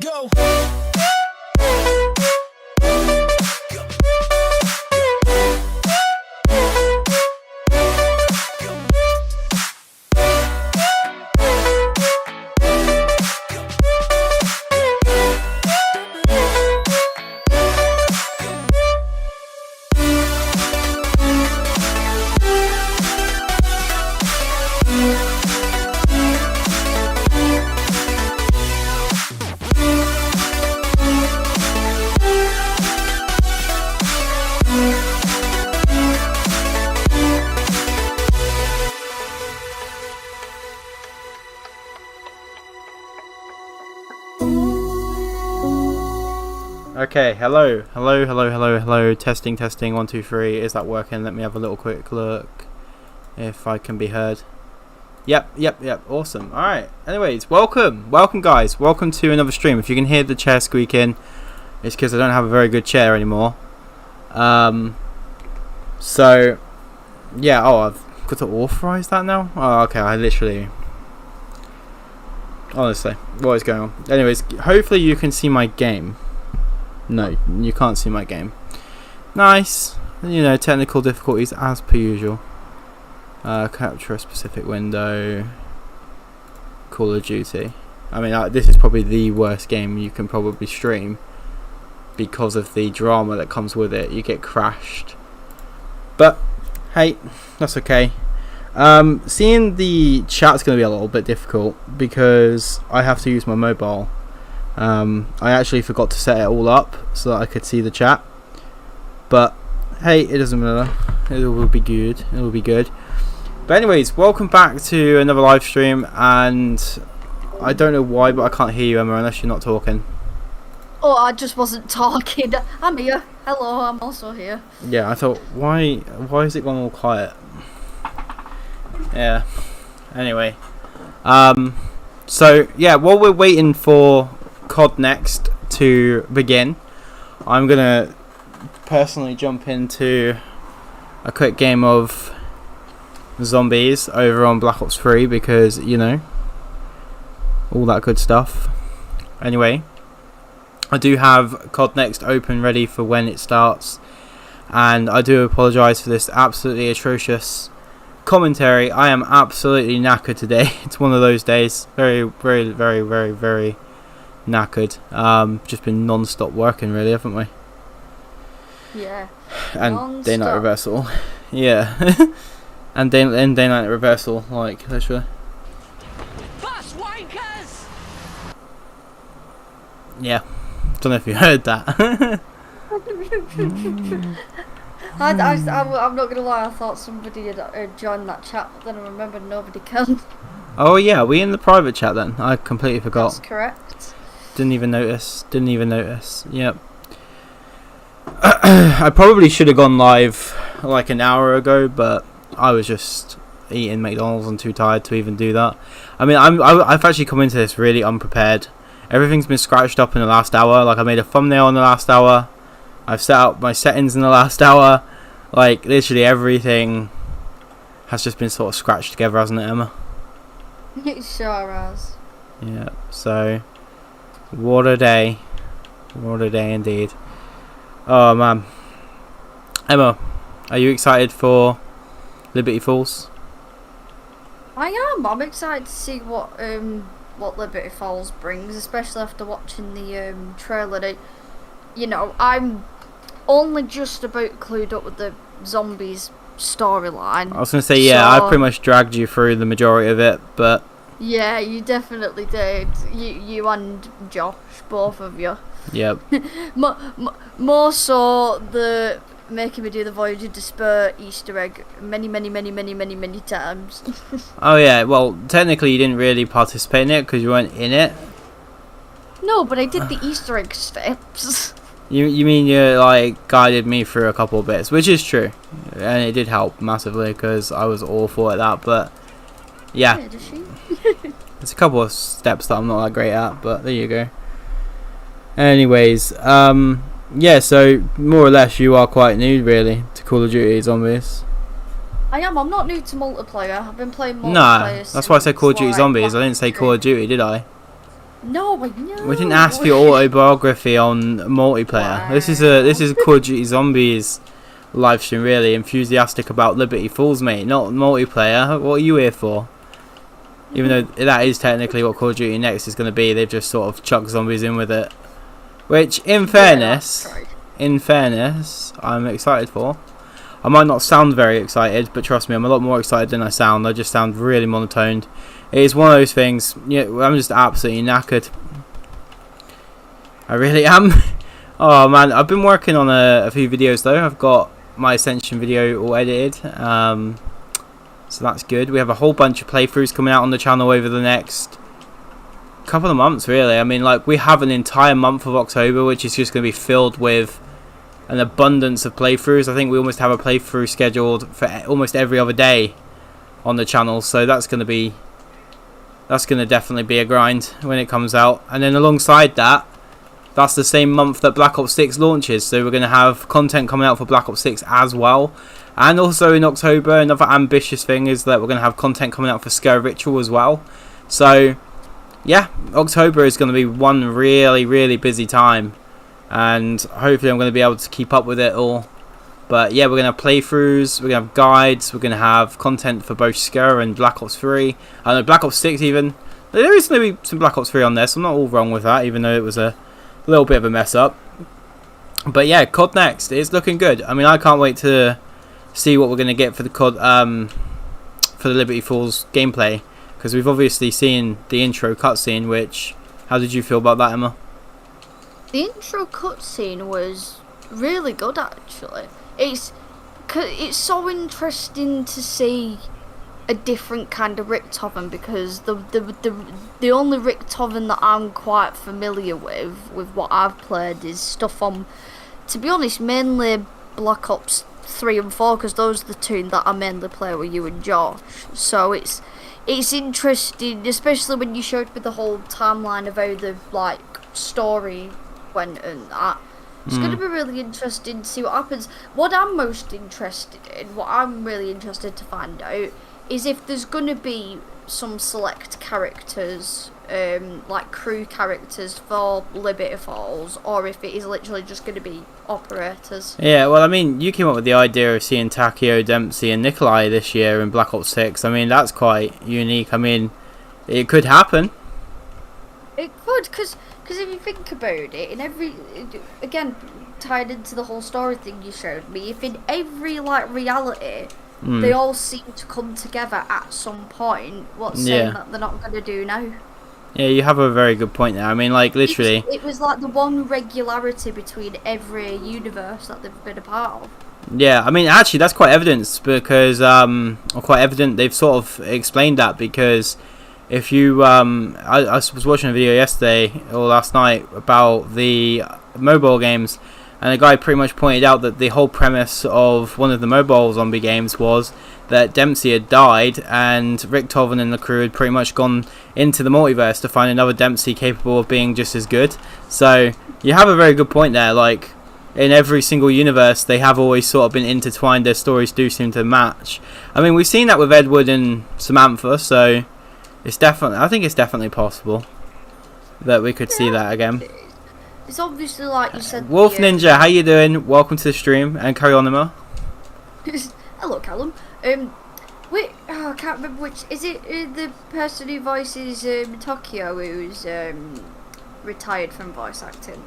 go. Okay, hello, testing, 1, 2, 3, is that working? Let me have a little quick look, if I can be heard. Yep, awesome, alright, anyways, welcome guys, welcome to another stream. If you can hear the chair squeaking, it's because I don't have a very good chair anymore. So, yeah, I've got to authorise that now? Oh, okay, honestly, what is going on? Anyways, hopefully you can see my game. No, you can't see my game. Nice. You know, technical difficulties as per usual. Capture a specific window. Call of Duty. I mean, this is probably the worst game you can probably stream because of the drama that comes with it. You get crashed. But, hey, that's okay. Seeing the chat's going to be a little bit difficult because I have to use my mobile. I actually forgot to set it all up so that I could see the chat, but hey, it doesn't matter, it will be good, but anyways, welcome back to another live stream, and I don't know why, but I can't hear you, Emma, unless you're not talking. Oh, I just wasn't talking. I'm here. Hello, I'm also here. Yeah, I thought, why is it gone all quiet? Yeah, anyway, so yeah, while we're waiting for COD Next to begin, I'm gonna personally jump into a quick game of zombies over on Black Ops 3 because, you know, all that good stuff. Anyway, I do have COD Next open ready for when it starts, and I do apologise for this absolutely atrocious commentary. I am absolutely knackered today. It's one of those days, very knackered. Just been non-stop working really, haven't we? Yeah. And non-stop. day-night reversal. Yeah. and day-night reversal, like, literally. Bus wankers! Yeah. Don't know if you heard that. I'm not gonna lie, I thought somebody had joined that chat, but then I remembered nobody can. Oh yeah, we in the private chat then? I completely forgot. That's correct. Didn't even notice. Yep. I probably should have gone live like an hour ago, but I was just eating McDonald's and too tired to even do that. I mean, I've actually come into this really unprepared. Everything's been scratched up in the last hour. Like, I made a thumbnail in the last hour. I've set up my settings in the last hour. Like, literally everything has just been sort of scratched together, hasn't it, Emma? It sure has. Yeah, so what a day indeed. Oh man, Emma, are you excited for Liberty Falls? I am. I'm excited to see what Liberty Falls brings, especially after watching the trailer. You know, I'm only just about clued up with the zombies storyline. I was gonna say, yeah, I pretty much dragged you through the majority of it, but yeah, you definitely did. You and Josh, both of you. Yep. More so the making me do the Voyage of Despair Easter egg many times. Oh yeah, well, technically you didn't really participate in it because you weren't in it. No, but I did the Easter egg steps. You mean you like guided me through a couple of bits, which is true, and it did help massively because I was awful at that. But yeah, does she? there's a couple of steps that I'm not that great at, but there you go. Anyways, yeah, so more or less you are quite new really to Call of Duty Zombies. I am. I'm not new to multiplayer. I've been playing multiplayer. Nah, that's why I said Call of Duty like Zombies. I didn't say Call of Duty, did I? No, I know. We didn't ask for your autobiography on multiplayer. Wow. This is a Call of Duty Zombies live stream, really enthusiastic about Liberty Falls, mate, not multiplayer. What are you here for? Even though that is technically what Call of Duty Next is going to be, they've just sort of chucked zombies in with it. Which, in fairness, I'm excited for. I might not sound very excited, but trust me, I'm a lot more excited than I sound. I just sound really monotoned. It is one of those things. Yeah, I'm just absolutely knackered. I really am. Oh man, I've been working on a few videos though. I've got my Ascension video all edited, so that's good. We have a whole bunch of playthroughs coming out on the channel over the next couple of months, really. I mean, like, we have an entire month of October which is just going to be filled with an abundance of playthroughs. I think we almost have a playthrough scheduled for almost every other day on the channel, so that's going to definitely be a grind when it comes out. And then alongside that, that's the same month that Black Ops 6 launches, so we're going to have content coming out for Black Ops 6 as well. And also in October, another ambitious thing is that we're going to have content coming out for Scare Ritual as well. So yeah, October is going to be one really busy time, and hopefully I'm going to be able to keep up with it all. But yeah, we're going to have playthroughs, we're going to have guides, we're going to have content for both Scare and Black Ops 3. I know, Black Ops 6 even. There is going to be some Black Ops 3 on there, so I'm not all wrong with that, even though it was a little bit of a mess up. But yeah, COD Next is looking good. I mean, I can't wait to see what we're going to get for the COD, for the Liberty Falls gameplay, because we've obviously seen the intro cutscene. Which, how did you feel about that, Emma? The intro cutscene was really good, actually. It's so interesting to see a different kind of Richtofen, because the only Richtofen that I'm quite familiar with what I've played is stuff on, to be honest, mainly Black Ops 3 and 4, because those are the two that I mainly play with you and Josh. So it's interesting, especially when you showed me the whole timeline of how the like story went and that. It's going to be really interesting to see what happens. What I'm most interested in, what I'm really interested to find out, is if there's going to be some select characters, like crew characters for Liberty Falls, or if it is literally just going to be operators. Yeah, well, I mean, you came up with the idea of seeing Takeo, Dempsey and Nikolai this year in Black Ops 6. I mean, that's quite unique. I mean, it could happen. It could, because if you think about it, in every, again, tied into the whole story thing you showed me, if in every, like, reality, they all seem to come together at some point, what's saying that they're not going to do now? Yeah, you have a very good point there. I mean, like, literally, It was like the one regularity between every universe that they've been a part of. Yeah, I mean, actually, that's quite evident, because, or quite evident, they've sort of explained that, because if you, I was watching a video yesterday, or last night, about the mobile games, and a guy pretty much pointed out that the whole premise of one of the mobile zombie games was that Dempsey had died, and Richtofen and the crew had pretty much gone into the multiverse to find another Dempsey capable of being just as good. So, you have a very good point there. Like, in every single universe, they have always sort of been intertwined. Their stories do seem to match. I mean, we've seen that with Edward and Samantha, so it's definitely, I think it's definitely possible that we could see that again. It's obviously like you said. Wolf Ninja, how you doing? Welcome to the stream, and carry on, Emma. Hello, Callum. Wait, I can't remember which. Is it the person who voices Tokyo, who's retired from voice acting?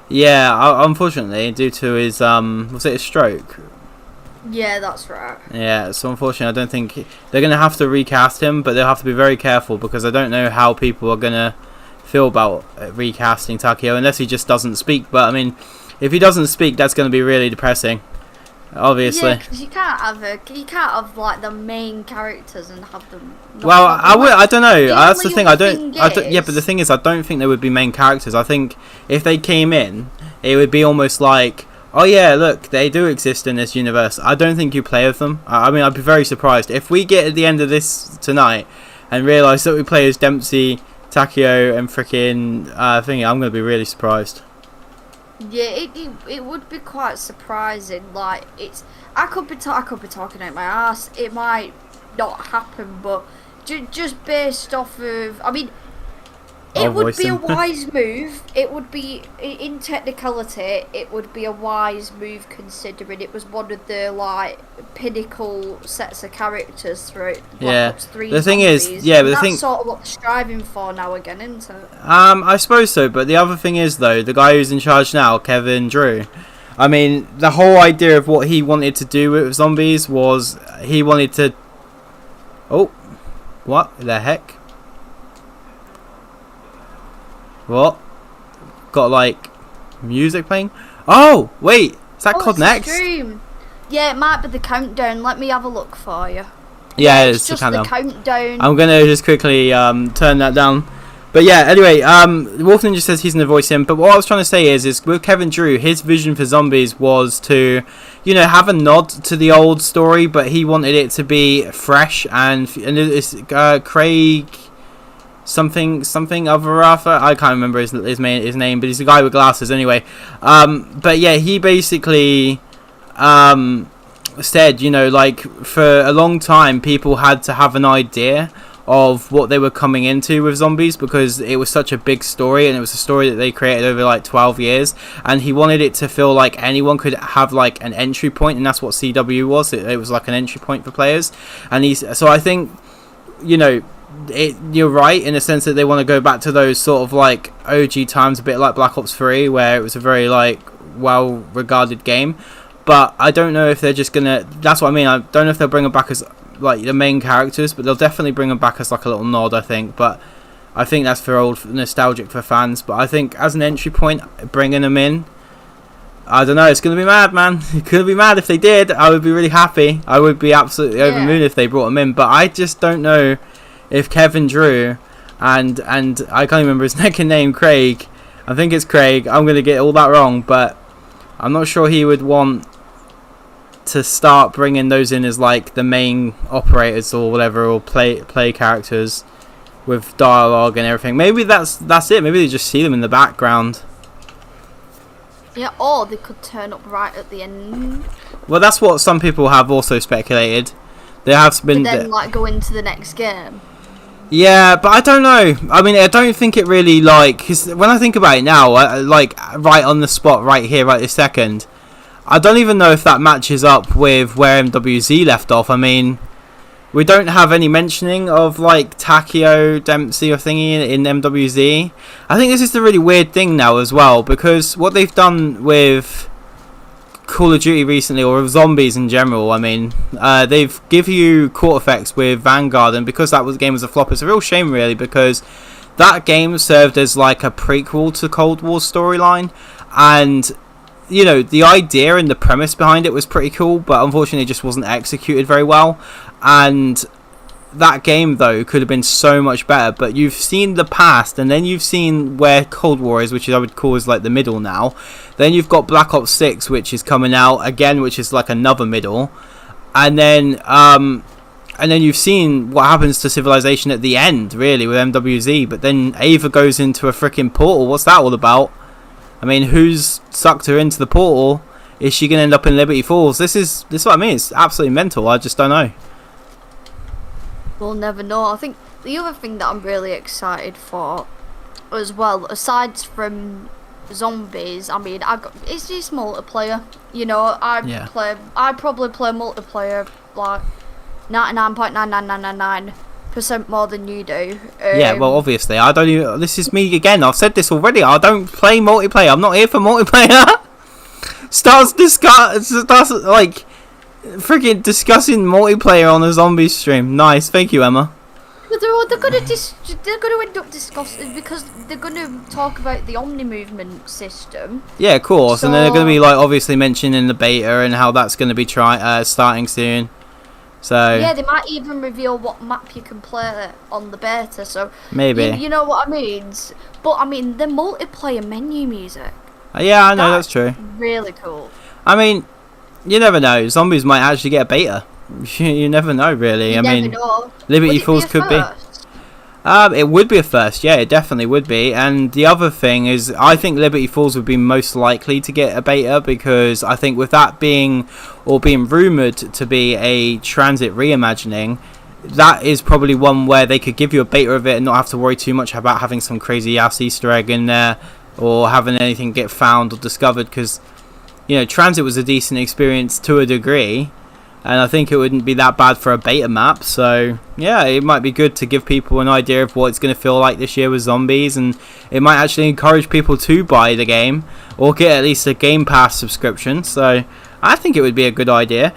Yeah, unfortunately, due to his was it a stroke? Yeah, that's right. Yeah, so unfortunately, I don't think they're gonna have to recast him, but they'll have to be very careful, because I don't know how people are gonna feel about recasting Takeo unless he just doesn't speak. But I mean, if he doesn't speak, that's going to be really depressing, obviously. Yeah, because you can't have like the main characters and have them. Well, I don't know. That's the thing. I don't. Yeah, but the thing is, I don't think they would be main characters. I think if they came in, it would be almost like, oh yeah, look, they do exist in this universe. I don't think you play with them. I mean, I'd be very surprised if we get at the end of this tonight and realise that we play as Dempsey, Takeo and freaking thingy. I'm going to be really surprised. Yeah, it would be quite surprising. Like, it's, I could be talking out my ass. It might not happen, but just based off of, I mean, It would voice be a him. wise move. It would be, in technicality, it would be a wise move considering it was one of the like pinnacle sets of characters throughout Black Ops 3. The thing is, Zombies. yeah, but the that's thing, sort of what they're striving for now again, isn't it? I suppose so. But the other thing is though, the guy who's in charge now, Kevin Drew. I mean, the whole idea of what he wanted to do with zombies was he wanted to. Oh, what the heck? What? Got like music playing? Oh, wait, is that COD it's a Next? stream. Yeah, it might be the countdown. Let me have a look for you. Yeah, It's it's just the the countdown. countdown. I'm gonna just quickly turn that down. But yeah, anyway, Wolf Ninja says he's gonna voice him. But what I was trying to say is with Kevin Drew, his vision for zombies was to, you know, have a nod to the old story, but he wanted it to be fresh and it's Craig something other Arthur. I can't remember his name, but he's the guy with glasses anyway. But yeah, he basically said, you know, like for a long time people had to have an idea of what they were coming into with zombies because it was such a big story and it was a story that they created over like 12 years, and he wanted it to feel like anyone could have like an entry point, and that's what CW was. It was like an entry point for players, and so I think, you know, you're right in the sense that they want to go back to those sort of like OG times, a bit like Black Ops 3 where it was a very like well regarded game. But I don't know if they're just gonna, that's what I mean, I don't know if they'll bring them back as like the main characters, but they'll definitely bring them back as like a little nod, I think. But I think that's for old nostalgic for fans. But I think as an entry point, bringing them in, I don't know, it's gonna be mad, man. It's gonna be mad if they did. I would be really happy. I would be absolutely over the moon if they brought them in. But I just don't know if Kevin Drew and I can't remember his second name, Craig. I think it's Craig. I'm gonna get all that wrong, but I'm not sure he would want to start bringing those in as like the main operators or whatever, or play characters with dialogue and everything. Maybe that's it. Maybe they just see them in the background. Yeah, or they could turn up right at the end. Well, that's what some people have also speculated. They have been then like go into the next game. Yeah, but I don't know. I mean, I don't think it really like, cause when I think about it now, like right on the spot, right here, right this second, I don't even know if that matches up with where MWZ left off. I mean, we don't have any mentioning of like Takeo Dempsey or thingy in MWZ. I think this is the really weird thing now as well, because what they've done with Call of Duty recently, or with zombies in general, I mean, they've give you court effects with Vanguard, and because game was a flop, it's a real shame really, because that game served as like a prequel to Cold War storyline, and you know, the idea and the premise behind it was pretty cool, but unfortunately it just wasn't executed very well. And that game though could have been so much better, but you've seen the past, and then you've seen where Cold War is, which I would call is like the middle now. Then you've got Black Ops 6, which is coming out again, which is like another middle. And then you've seen what happens to Civilization at the end, really, with MWZ. But then Ava goes into a freaking portal. What's that all about? I mean, who's sucked her into the portal? Is she going to end up in Liberty Falls? This is what I mean. It's absolutely mental. I just don't know. We'll never know. I think the other thing that I'm really excited for as well, aside from zombies, I mean, it's just multiplayer. You know, I probably play multiplayer like 99.99999% more than you do. Yeah, well, obviously, I don't even. This is me again. I've said this already. I don't play multiplayer. I'm not here for multiplayer. starts like freaking discussing multiplayer on a zombie stream. Nice, thank you, Emma. They're gonna end up discussing, because they're gonna talk about the Omni movement system. Yeah, of course, and then they're gonna be like obviously mentioning the beta and how that's gonna be starting soon. So yeah, they might even reveal what map you can play on the beta. So maybe you know what I mean. But I mean, the multiplayer menu music. Yeah, I know that's true. Really cool. I mean, you never know. Zombies might actually get a beta. You never know, really. You I never mean, know. Liberty Falls could be. It would be a first, yeah, it definitely would be. And the other thing is, I think Liberty Falls would be most likely to get a beta, because I think with that being rumoured to be a transit reimagining, that is probably one where they could give you a beta of it and not have to worry too much about having some crazy ass Easter egg in there or having anything get found or discovered, because Transit was a decent experience to a degree, and I think it wouldn't be that bad for a beta map. So yeah, it might be good to give people an idea of what it's going to feel like this year with zombies, and it might actually encourage people to buy the game or get at least a Game Pass subscription. So I think it would be a good idea.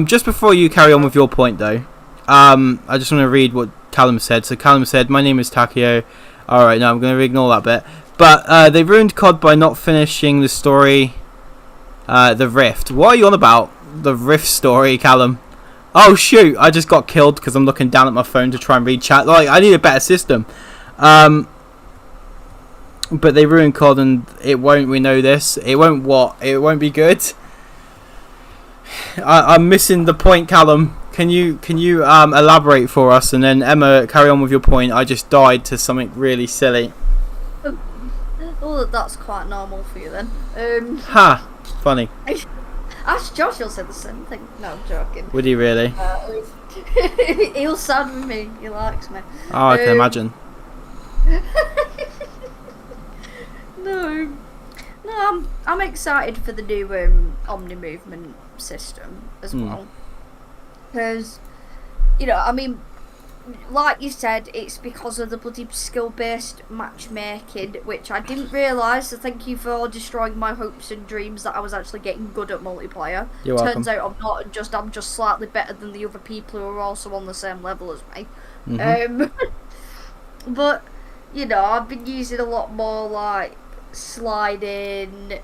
Just before you carry on with your point though, I just want to read what Callum said. So Callum said, "My name is Takio." Alright, no, I'm going to ignore that bit. But they ruined COD by not finishing the story, the Rift. What are you on about? The Rift story, Callum? Oh shoot, I just got killed because I'm looking down at my phone to try and read chat. Like, I need a better system. But they ruined COD and it won't, we know this. It won't what? It won't be good? I'm missing the point, Callum. Can you elaborate for us? And then Emma, carry on with your point. I just died to something really silly. Oh, that's quite normal for you then. Ha! Funny. Ask Josh, he'll say the same thing. No, I'm joking. Would he really? He'll sad with me. He likes me. Oh, I can imagine. No, I'm excited for the new Omni movement system as well, because I mean, like you said, it's because of the bloody skill-based matchmaking, which I didn't realise, so thank you for destroying my hopes and dreams that I was actually getting good at multiplayer. You're welcome. Turns out I'm not, I'm just slightly better than the other people who are also on the same level as me. But, I've been using a lot more, like, sliding,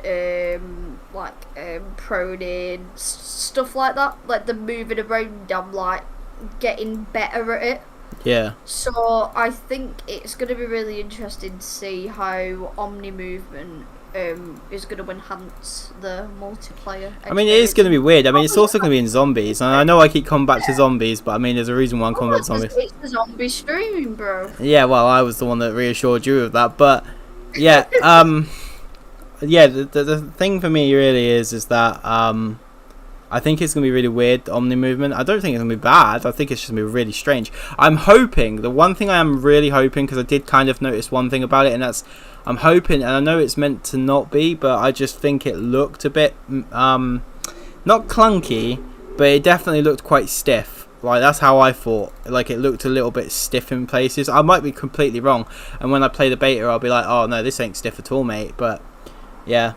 proning, stuff like that. Like, the moving around, I'm, like, getting better at it. Yeah. So I think it's going to be really interesting to see how Omni movement is going to enhance the multiplayer experience. I mean, it is going to be weird. I mean, it's also going to be in zombies. And I know I keep coming back to zombies, but I mean, there's a reason why I'm coming back to zombies. It's the zombie streaming, bro. Yeah, well, I was the one that reassured you of that. But, yeah, yeah, the thing for me really is that I think it's going to be really weird, the Omni movement. I don't think it's going to be bad. I think it's just going to be really strange. I'm hoping, the one thing I am really hoping, because I did kind of notice one thing about it, and that's, I'm hoping, and I know it's meant to not be, but I just think it looked a bit, not clunky, but it definitely looked quite stiff. Like, that's how I thought. Like, it looked a little bit stiff in places. I might be completely wrong, and when I play the beta, I'll be like, oh no, this ain't stiff at all, mate. But, yeah.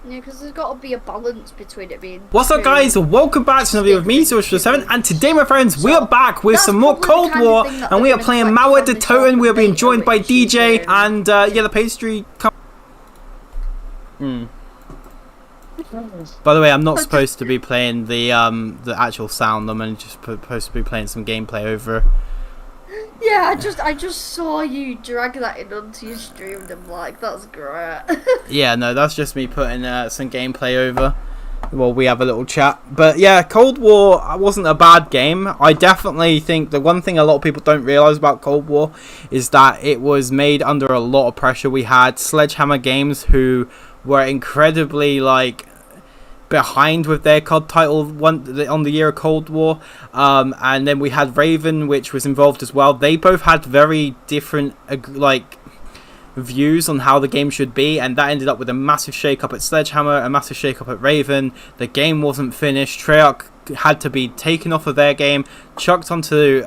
Yeah, because there's got to be a balance between it being... What's up, guys? Welcome back to another video with me, Social7, and today, my friends, we are back with some more Cold War, and we are playing Mauer de Toten. We are being joined by DJ, and, yeah, the pastry... By the way, I'm not supposed to be playing the actual sound. I'm just supposed to be playing some gameplay over. Yeah, I just saw you drag that in onto your stream, and I'm like, that's great. Yeah, no, that's just me putting some gameplay over. Well, we have a little chat. But yeah, Cold War wasn't a bad game. I definitely think the one thing a lot of people don't realise about Cold War is that it was made under a lot of pressure. We had Sledgehammer Games, who were incredibly, like, behind with their COD title on the year of Cold War, and then we had Raven, which was involved as well. They both had very different like views on how the game should be, and that ended up with a massive shake-up at Sledgehammer, a massive shake-up at Raven. The game wasn't finished. Treyarch had to be taken off of their game, chucked onto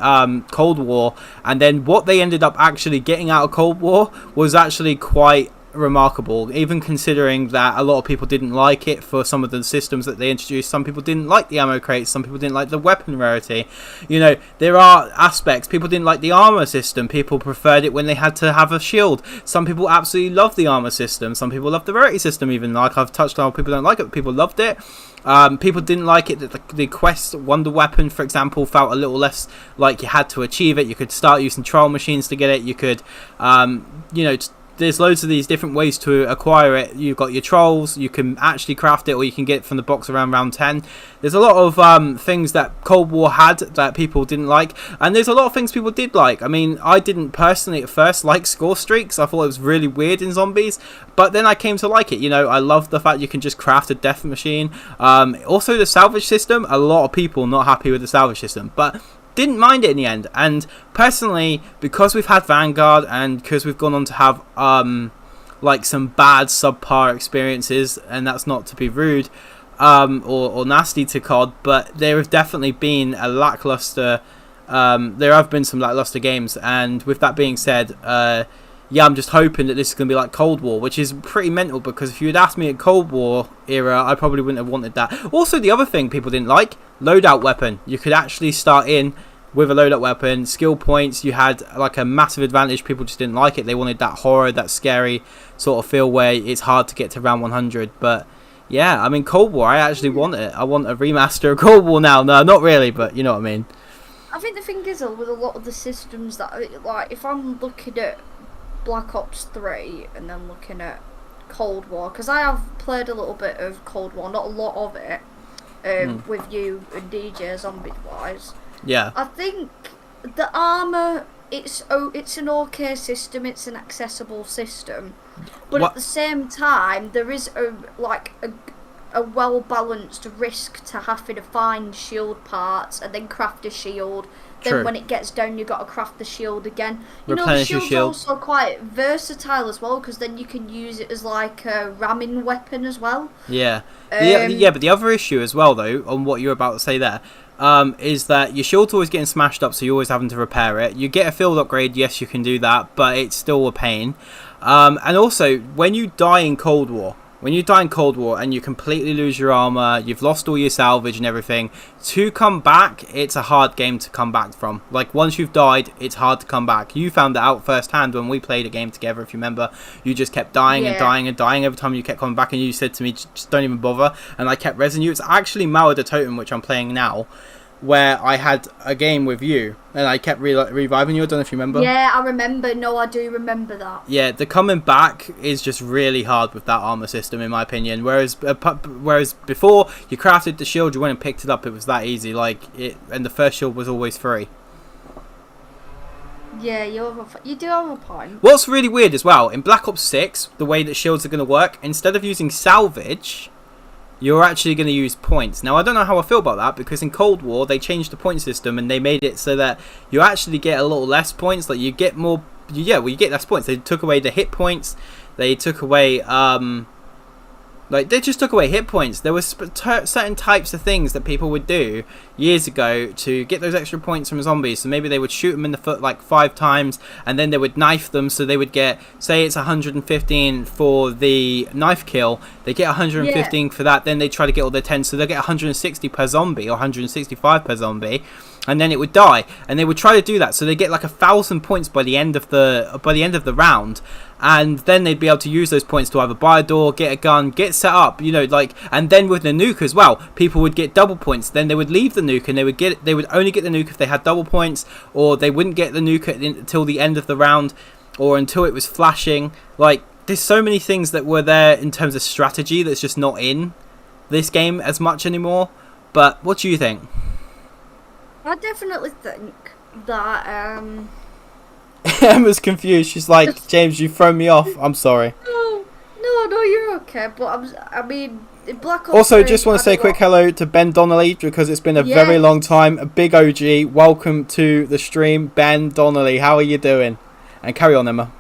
Cold War, and then what they ended up actually getting out of Cold War was actually quite remarkable, even considering that a lot of people didn't like it for some of the systems that they introduced. Some people didn't like the ammo crates, some people didn't like the weapon rarity. There are aspects. People didn't like the armor system. People preferred it when they had to have a shield. Some people absolutely loved the armor system. Some people loved the rarity system, even like I've touched on. People don't like it, but people loved it. People didn't like it that the quest wonder weapon, for example, felt a little less like you had to achieve it. You could start using trial machines to get it. You could there's loads of these different ways to acquire it. You've got your trolls, you can actually craft it, or you can get it from the box around round 10. There's a lot of things that Cold War had that people didn't like, and there's a lot of things people did like. I mean, I didn't personally at first like score streaks. I thought it was really weird in zombies, but then I came to like it. I love the fact you can just craft a death machine. Also the salvage system, a lot of people not happy with the salvage system, but didn't mind it in the end. And personally, because we've had Vanguard and because we've gone on to have like some bad subpar experiences, and that's not to be rude or nasty to COD, but there have definitely been a lackluster. There have been some lackluster games, and with that being said, yeah, I'm just hoping that this is going to be like Cold War, which is pretty mental, because if you had asked me at Cold War era, I probably wouldn't have wanted that. Also, the other thing people didn't like, loadout weapon. You could actually start in with a loadout weapon, skill points, you had like a massive advantage. People just didn't like it. They wanted that horror, that scary sort of feel where it's hard to get to round 100. But yeah, I mean, Cold War, I actually want it. I want a remaster of Cold War now. No, not really, but you know what I mean. I think the thing is, with a lot of the systems that, like, if I'm looking at Black Ops 3 and then looking at Cold War, because I have played a little bit of Cold War, not a lot of it, with you and DJ Zombie wise. Yeah. I think the armour, it's an okay system, it's an accessible system, but at the same time there is a well balanced risk to having to find shield parts and then craft a shield. Then True. when it gets down, you got to craft the shield again. You Replenish know, your the shield's shield. also quite versatile as well, because then you can use it as like a ramming weapon as well. Yeah. Yeah, but the other issue as well, though, on what you're about to say there, is that your shield's always getting smashed up, so you're always having to repair it. You get a field upgrade, yes, you can do that, but it's still a pain. And also, when you die in Cold War, and you completely lose your armor, you've lost all your salvage and everything, to come back, it's a hard game to come back from. Like, once you've died, it's hard to come back. You found that out firsthand when we played a game together, if you remember. You just kept dying and dying and dying every time you kept coming back, and you said to me, just don't even bother, and I kept rezzing you. It's actually Mauer the Totem, which I'm playing now, where I had a game with you and I kept reviving you. I don't know if you remember. Yeah, I remember. No, I do remember that. Yeah, the coming back is just really hard with that armor system, in my opinion. Whereas before, you crafted the shield, you went and picked it up. It was that easy. And the first shield was always free. Yeah, you do have a point. What's really weird as well, in Black Ops 6, the way that shields are going to work, instead of using salvage, you're actually going to use points. Now, I don't know how I feel about that, because in Cold War, they changed the point system and they made it so that you actually get a little less points. Like, you get more... Yeah, well, you get less points. They took away the hit points. They took away... they just took away hit points. There were certain types of things that people would do years ago to get those extra points from zombies. So maybe they would shoot them in the foot like 5 times, and then they would knife them, so they would get, say it's 115 for the knife kill, they get 115 for that, then they try to get all their 10, so they'll get 160 per zombie, or 165 per zombie, and then it would die. And they would try to do that, so they get like 1,000 points by the end of the round. And then they'd be able to use those points to either buy a door, get a gun, get set up, you know, like, and then with the nuke as well, people would get double points. Then they would leave the nuke and they would only get the nuke if they had double points, or they wouldn't get the nuke until the end of the round, or until it was flashing. Like, there's so many things that were there in terms of strategy that's just not in this game as much anymore. But what do you think? I definitely think that Emma's confused. She's like, James, you've thrown me off. I'm sorry. No, you're okay. But I mean, in Black Ops Also, 3, just want to say a quick hello to Ben Donnelly, because it's been a Yes. very long time. A big OG. Welcome to the stream, Ben Donnelly. How are you doing? And carry on, Emma.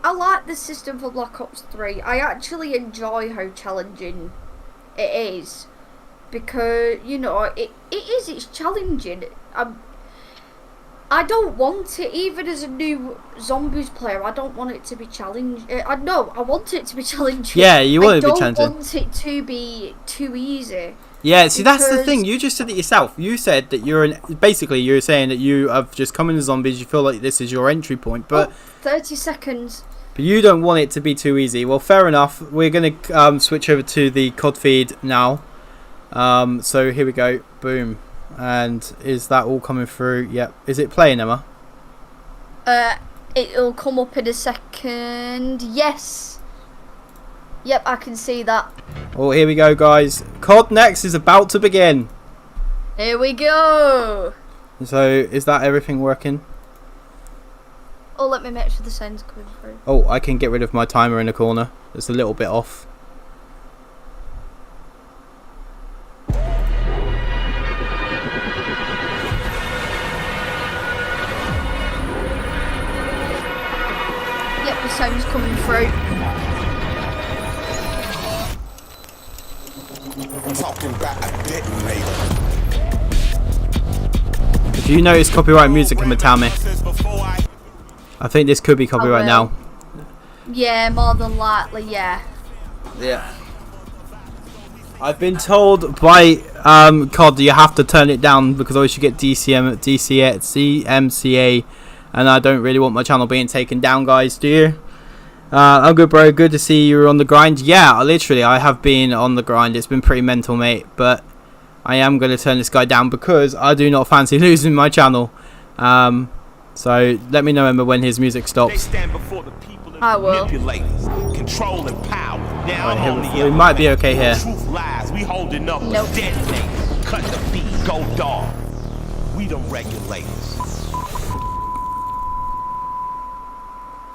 I like the system for Black Ops 3. I actually enjoy how challenging it is, because, you know, it's challenging. I don't want it, even as a new Zombies player, I don't want it to be challenging. I want it to be challenging. Yeah, you want it to be challenging. I don't want it to be too easy. Yeah, see, that's the thing. You just said it yourself. You said that basically you're saying that you have just come into zombies, you feel like this is your entry point, but... 30 seconds. But you don't want it to be too easy. Well, fair enough. We're going to switch over to the COD feed now. So here we go. Boom. And is that all coming through? Yep. Is it playing, Emma? It'll come up in a second. Yes. Yep, I can see that. Oh, here we go, guys. COD Next is about to begin. Here we go. So, is that everything working? Oh, let me make sure the sound's coming through. Oh, I can get rid of my timer in the corner. It's a little bit off. the sounds coming through. Talking about a detonator. If you notice copyright music, come and tell me. I think this could be copyright now. Yeah, more than likely, yeah. Yeah. I've been told by COD you have to turn it down because otherwise you get DMCA, and I don't really want my channel being taken down, guys. Do you? I'm good, bro. Good to see you're on the grind. Yeah, literally, I have been on the grind. It's been pretty mental, mate. But I am going to turn this guy down because I do not fancy losing my channel. So let me know, Emma, when his music stops. I will. Control and power. Now We might be okay here. Truth lies. We holding up. Nope. Detonate. Cut the beat. Go dog. We the regulators.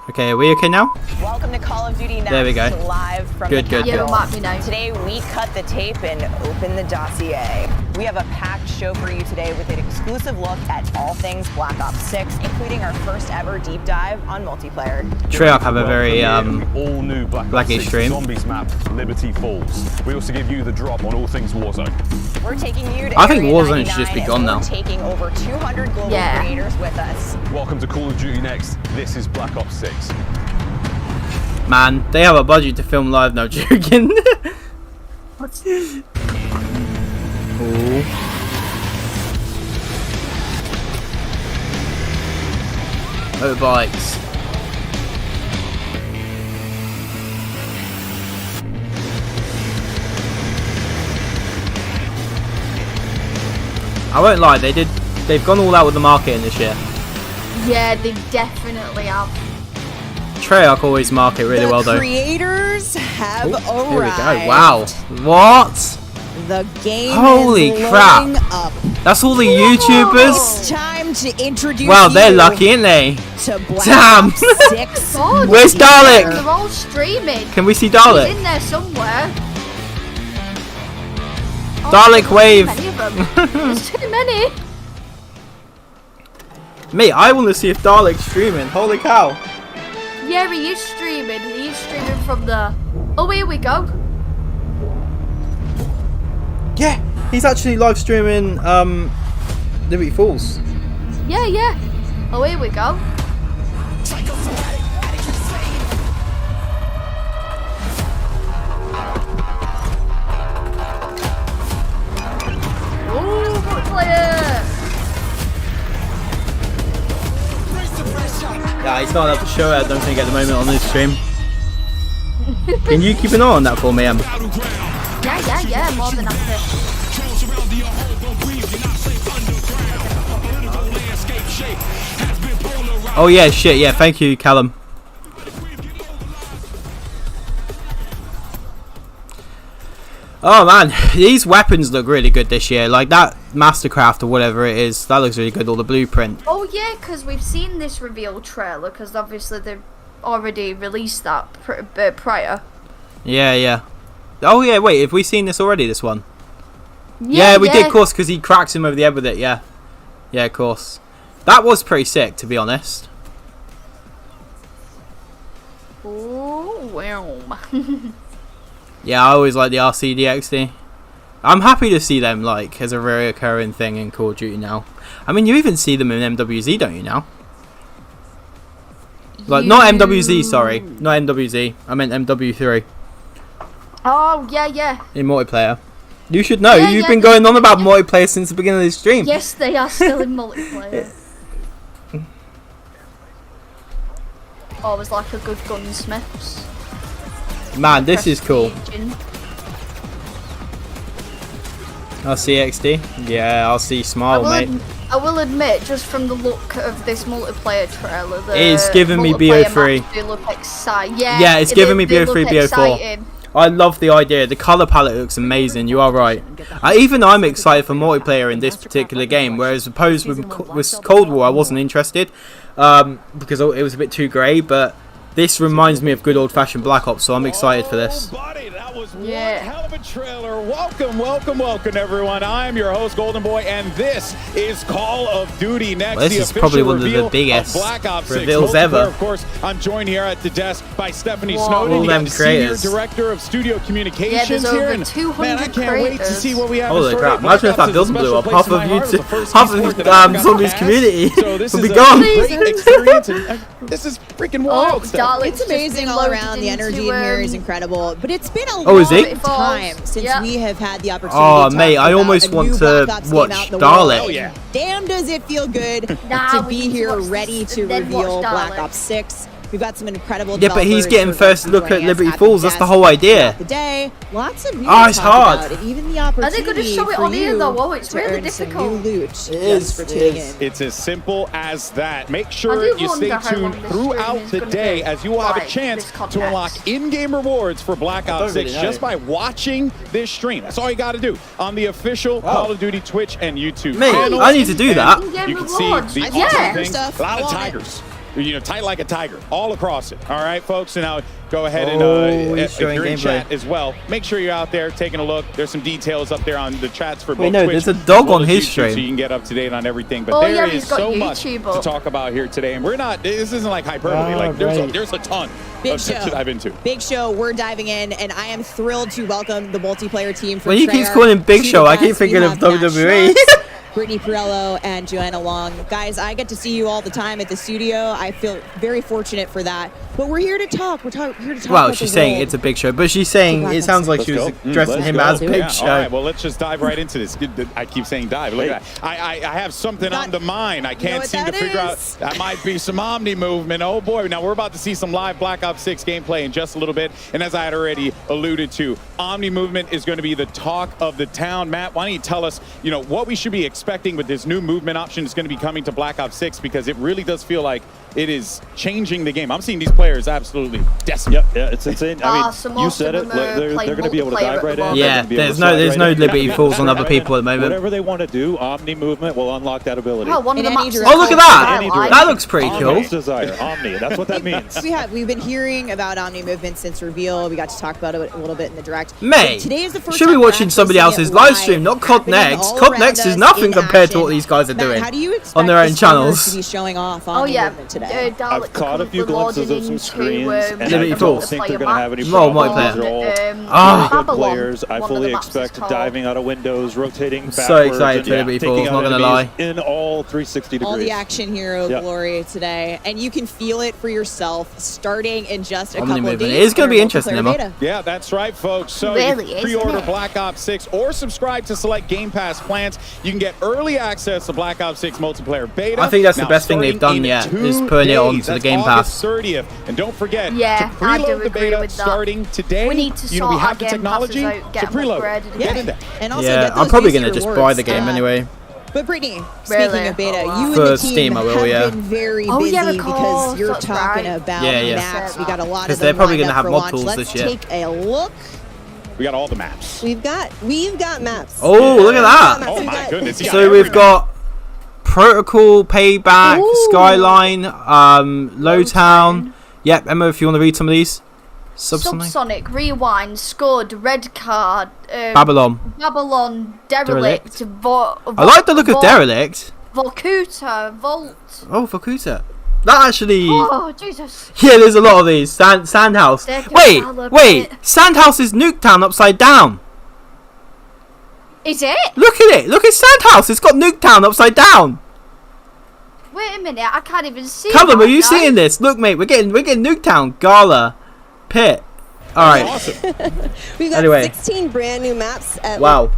Okay, are we okay now? Welcome to Call of Duty Next, There we go. live from Good, the good. Yeah, Capitol. it might be now. Today we cut the tape and open the dossier. We have a packed show for you today with an exclusive look at all things Black Ops 6, including our first ever deep dive on multiplayer. Treyarch have a very all new Black Ops laggy 6 stream. Zombies map, Liberty Falls. We also give you the drop on all things Warzone. We're taking you to I think Area Warzone should just be 99, gone and now. we're taking over 200 global Yeah. creators with us. Welcome to Call of Duty Next. This is Black Ops 6. Man, they have a budget to film live, no joking. What's Ooh. Motorbikes. I won't lie, they've gone all out with the marketing this year. Yeah, they definitely have. Treyarch always market really well though. Creators have Ooh, arrived. here we go. Wow. What? The game Holy is crap. loading up. That's all the It's YouTubers? time to introduce Wow, they're you lucky, ain't they? to Black Damn. Ops 6. God, Where's Dalek? they're all streaming. Can we see He's Dalek? in there somewhere. Oh, Dalek there's wave. Too many of them. There's too many. Mate, I want to see if Dalek's streaming. Holy cow. Yeah, he is streaming. He is streaming from the... Oh, here we go. Yeah, he's actually live streaming Liberty Falls. Yeah, yeah. Oh, here we go. Ooh, multiplayer. Yeah, he's not allowed to show it, I don't think, at the moment on this stream. Can you keep an eye on that for me, Em? Yeah, more than happy. Oh yeah, shit, yeah, thank you, Callum. Oh man, these weapons look really good this year. Like that Mastercraft or whatever it is, that looks really good, all the blueprint. Oh yeah, because we've seen this reveal trailer, because obviously they've already released that prior. Yeah, yeah. Oh yeah, wait, have we seen this already, this one? Yeah, we did, of course, because he cracks him over the head with it, yeah. Yeah, of course. That was pretty sick, to be honest. Oh, wow. Yeah, I always like the RCDXD. I'm happy to see them, like, as a recurring thing in Call of Duty now. I mean, you even see them in MWZ, don't you, now? Like, not MWZ, sorry. Not MWZ. I meant MW3. Oh, yeah. In multiplayer. You should know. Yeah, You've yeah, been going on about multiplayer since the beginning of this stream. Yes, they are still in multiplayer. Always like a good gunsmiths. Man, this is cool. Prestige. RCXD? Yeah, RC Smile, mate. I will admit, just from the look of this multiplayer trailer, the It's giving me multiplayer BO3. maps do look exciting. Yeah, Yeah, it's giving me they BO3, look BO4. exciting. I love the idea. The colour palette looks amazing. You are right. Even I'm excited for multiplayer in this particular game, whereas opposed with Cold War, I wasn't interested because it was a bit too grey. But this reminds me of good old-fashioned Black Ops, so I'm excited for this. Buddy, that was was one Yeah. hell of a trailer. Welcome, everyone. I am your host, Golden Boy, and this is Call of Duty Next. Well, this the is probably official one of the reveal biggest Black Ops 6 reveals multiplayer. ever. Of course, I'm joined here at the desk by Stephanie Whoa. Snowden, All the them Senior creators. Director of Studio Communications over here. And 200 man, I can't wait to creators. see what we have. Holy in store. crap! Black Imagine if that Ops is a building blew special up. place Half in my of heart. It was the YouTube, first half esport of that I got zombies to community So this would is be a gone. great experience, and this is freaking wild stuff. darling, It's amazing all around. The energy in here is incredible, but it's been a Oh, is long it? time since Yeah. we have had the opportunity. Oh, to mate, talk I about almost a want new to Black Ops game watch out in the Dalek. world. Oh, yeah. Damn, does it feel good Nah, to we be need to here, watch ready this to and then watch reveal Black Dalek. Ops 6. We've got some incredible. Yeah, but he's developers getting who are first going to look at join us Liberty the Falls. That's the desk whole idea. throughout the day, lots of news Oh, to it's talk hard. about, and even the Are they opportunity going to show it for on here you though? Oh, it's to really earn some difficult. new loot is, just for it tuning is. in. It's as simple as that. Make I sure do you stay wonder how long tuned this stream throughout is the gonna day be. as you will have a Like, chance this COD to unlock Next. in-game rewards for Black Ops 6 really just know. by watching this stream. That's all you got to do on the official Call of Duty Twitch and YouTube Mate, channels. I need to do And that. You can rewards. see the Yeah. awesome things. Stuff. A lot of Want it. tigers. You know, tight like a tiger, all across it. All right, folks. And now go ahead Oh, and he's if showing you're in gameplay. chat as well, make sure you're out there taking a look. There's some details up there on the chats for both Wait, no, Twitch there's a dog as well on as his YouTube, stream. so you can get up to date on everything. But Oh, there yeah, is he's got so much YouTube to up. talk about here today, and we're not. This isn't like hyperbole. Oh, like right. there's a ton Big of shit show. to dive into. Big show. We're diving in, and I am thrilled to welcome the multiplayer team from When he keeps Treyarch calling him Big to Show, the I keep desk. We thinking of have Matt WWE. Schwartz, Brittany Perello, and Joanna Long. Guys, I get to see you all the time at the studio. I feel very fortunate for that. But we're here to talk. Here to talk Well, about she's the saying world. it's a Big Show, but she's saying Black it Ops sounds like Let's she was go. addressing Let's him go. as Big Yeah, Show. All right, well, let's just dive right into this. I keep saying dive. Look at that. I have something on the mind. I can't what seem to that figure out. is? That might be some Omni movement. Oh, boy. Now, we're about to see some live Black Ops 6 gameplay in just a little bit. And as I had already alluded to, Omni movement is going to be the talk of the town. Matt, why don't you tell us, what we should be expecting with this new movement option that's going to be coming to Black Ops 6, because it really does feel like it is changing the game. I'm seeing these players absolutely desperate. Yep, yeah, it's insane. I mean, so you most said of it. them are They're playing going to be able to multiplayer dive at the right in. moment. They're Yeah, gonna be able there's to no slide there's right no in. Liberty Falls on other Right people at in. the moment. Whatever they want to do, Omni movement will unlock that ability. Oh, one of In the any maps is direction. Oh, look at called that! Any Starlight. That looks pretty cool. Omni's desire. Omni. That's what that means. We've been hearing about Omni movement since reveal. We got to talk about it a little bit in the direct. Mate, But today is the first should be time we're watching actually somebody seeing else's it live live stream, not COD happening Next. all COD around Next is us nothing in compared to what action. these guys are Matt, doing how do you expect on their own the streamers channels. to be showing off Oh Omni yeah, movement today? Dalek I've caught a few comes glimpses of loading some into, screens, and Liberty I don't Falls. think they're going to have any Well, problems. multiplayer. They're all Ah. really good Babylon, players. I one of fully the maps is expect called. diving out of windows, rotating So backwards, excited and, for Liberty taking Falls, out not gonna enemies lie. in all 360 degrees. All the action hero Yeah. glory today, and you can feel it for yourself starting in just a Omni couple of movement. days. It is gonna in be our interesting, multiplayer Emma. beta. Yeah, that's right, folks. So Really, you isn't pre-order it? Black Ops 6 or subscribe to select Game Pass plans. You can get early access to Black Ops 6 multiplayer beta. I think that's the Now, best thing they've starting done in yet, 2 is putting it days. onto the That's Game August Pass. 30th. And don't forget Yeah, to I do preload the agree beta with that. starting today. We need to we sort have our the Game technology Passes out, to get them preload. upgraded. Get in there. And also Yeah, get I'm those probably juicy gonna just buy rewards. the game anyway. But Brittany, Really? speaking of beta, Oh, wow. you and For the team Steam, I will, have yeah. been very Oh, busy yeah, of because course, you're that's talking right. about Yeah, yeah. maps. We got a lot 'Cause of them they're probably lined gonna up have for mod launch. tools Let's this year. take a look. We got all the maps. We've got maps. Oh, look at that! Oh my goodness. yeah, So we've everything. got Protocol, Payback, Ooh. Skyline, Lowtown. Yep, Emma, if you want to read some of these. Subsonic, Rewind, Scud, Red Card, Babylon. Babylon, Derelict, Derelict. I like the look of Derelict. Volcuta, Volt. Oh, Fukuta. That actually... Oh, Jesus. Yeah, there's a lot of these. Sandhouse. There goes Wait, Alabama. wait. Sandhouse is Nuketown upside down. Is it? Look at it. Look at Sandhouse. It's got Nuketown upside down. Wait a minute, I can't even see. Callum, that are you now. seeing this? Look, mate, we're getting Nuketown, Gala, Pit. All right. We've got Anyway. 16 brand new maps at Wow.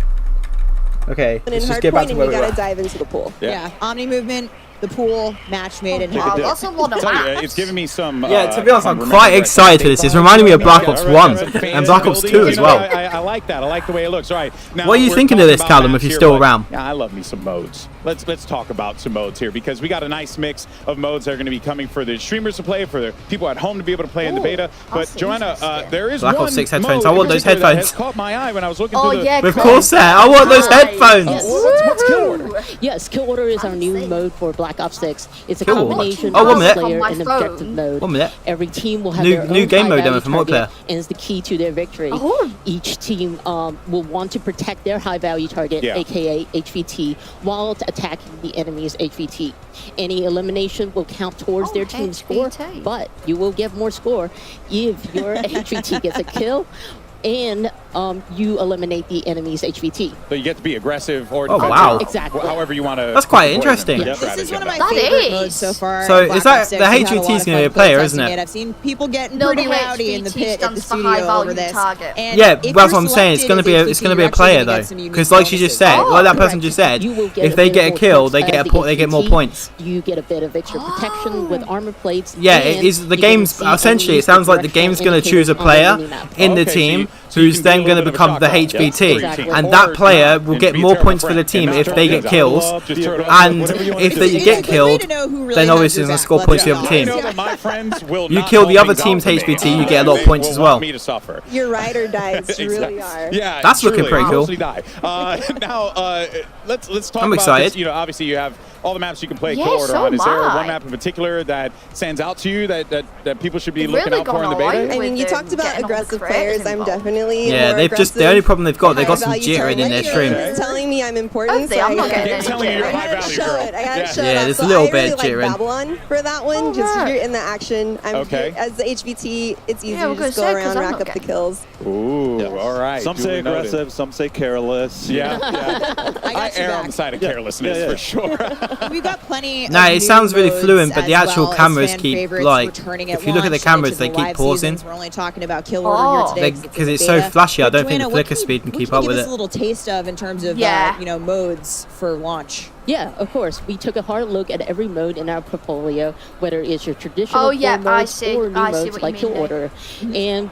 Okay, in let's just get back Hardpoint, to and where you we gotta were. dive into the pool. Yeah, Omni movement, the pool, match made in Wow, heaven. that's a lot of Tell you, maps. it's giving me some. Yeah, to be honest, I'm remember quite right, excited for this. It's reminding me of Black Ops 1 and Black Ops 2 as well. I like that. I like the way it looks. All right. Now, What are you we're thinking of talking this, about Callum, maps if you're here, still but, around? Yeah, I love me some modes. Let's talk about some modes here because we got a nice mix of modes that are going to be coming for the streamers to play, for the people at home to be able to play in the beta. But that's Joanna, interesting. there is Black one Ops 6 headphones. mode I want in those particular that headphones. has caught my eye when I was looking Oh, through the. yeah, Of course, I want those Nice. headphones. What's Kill Order? Yes, Kill Order is our new mode for Black Black Ops 6. It's a Cool. combination Oh, 1 of minute. player On and my objective phone. mode. 1 minute. Every team will have New- their new own game mode high-value then for multiplayer. target, and is the key to their victory. Oh. Each team will want to protect their high-value target, Yeah. aka HVT, while attacking the enemy's HVT. Any elimination will count towards their team's score, HVT. but you will get more score if your HVT gets a kill and you eliminate the enemy's HVT. So you get to be aggressive or Oh, defensive, wow. Exactly. however you want to. That's quite interesting. This is one of my That favorite is. modes so far. So in Black is that- Ops 6. the We've had a HVT lot is of gonna be fun a player, playtesting isn't it? I've seen people getting No, pretty the rowdy in the HVT pit at the stands for studio high over value this. target. And Yeah, if that's you're what I'm saying. It's gonna selected be as it's HVT, gonna be you're a player actually gonna though, get some unique because like she just said, bonuses. like that person just said, You will get if a they bit get a more kill, points they out get of the they get more HVT. points. You get a bit of extra protection with armor plates. Yeah, and it is the you can game's see essentially. It enemies sounds like the directional game's going to choose a indicators on the player minimap. in the Okay, so team you- so you who's can be a then going to little bit of a become the shock collar. HVT, Exactly. and Or that player not, will and get be more terrible points for the friend, team and if not they turn get it kills, down. Just turn it on. and Whatever you wanna if do. they It's a get good way killed, to know who really then has obviously your it's going to back. score Let's points for the be other I team. know that my friends will You not kill the hold other things team's out for me. HVT, you get a lot of They points will as well. want me to suffer. Your ride or dies, you really are. Yeah, That's looking truly, pretty cool. mostly die. Now, let's talk I'm about excited. this. You know, obviously you have all the maps you can play Yeah, co-order so on. Is there am I. one map in particular that stands out to you that people should be They've looking really out for in the gone all beta? out. I mean, you With, talked about getting all the aggressive creators players. I'm involved. definitely Yeah, more they've just the aggressive, only problem they've got, they got some high-value jittering in their target. stream. It's telling me I'm important, Okay, so I'm I not gotta, getting It's telling you you're I high gotta value, show girl. it. I gotta Yeah. show Yeah, it off. there's So a little I bit really like jittering. Babylon for that one. Oh, Just right. you're in the action. I'm Okay. as the HVT. It's easy Yeah, I to was just go gonna say, 'cause around, I'm rack not up the getting- kills. Ooh, all right. Some say duly noted. aggressive, some say careless. Yeah, I I got you err on back. the side of Yeah. carelessness Yeah, yeah. for sure. We've got plenty. Nah, of it new sounds really modes fluent, but the as actual well as cameras fan keep, favorites like, returning if at you look at the launch cameras, into they the keep live pausing. seasons. We're only talking about kill order here today. They- 'cause it's so flashy, I But don't think Joanna, the what flicker can- speed can what keep you up give with us it. a little taste of in terms of Yeah. modes for launch. Yeah, of course. We took a hard look at every mode in our portfolio, whether it's your traditional Oh, yeah, core I modes see. or new I see modes what you like mean Kill now. Order. And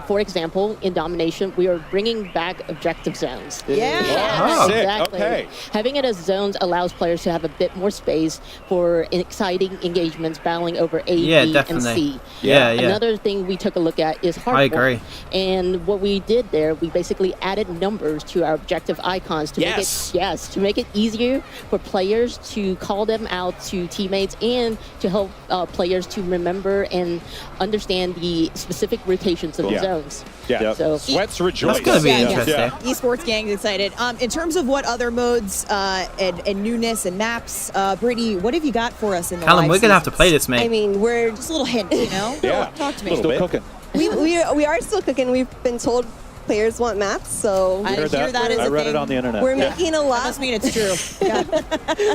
for example, in Domination, we are bringing back objective zones. Yeah. Oh. Sick, Exactly. okay. Having it as zones allows players to have a bit more space for exciting engagements battling over A, Yeah, B, definitely. and C. Yeah, yeah. Another thing we took a look at is hardcore. I agree. And what we did there, we basically added numbers to our objective icons to Yes. make it easier for players to call them out to teammates and to help players to remember and understand the specific rotations of the Yeah. zones. Yeah. Yep. So Sweats rejoice. That's gonna be Yeah, yeah. interesting. Esports gang's excited. In terms of what other modes and newness and maps, Brittany, what have you got for us in the Callum, live we're gonna have to seasons? play this, I mate. mean, we're Just a little hint, you know? Yeah. Talk to me. Still bit. cooking. we are still cooking. We've been told players want maps, so I Heard hear that is I a read thing. it on the internet. we're making a That lot. must mean it's true.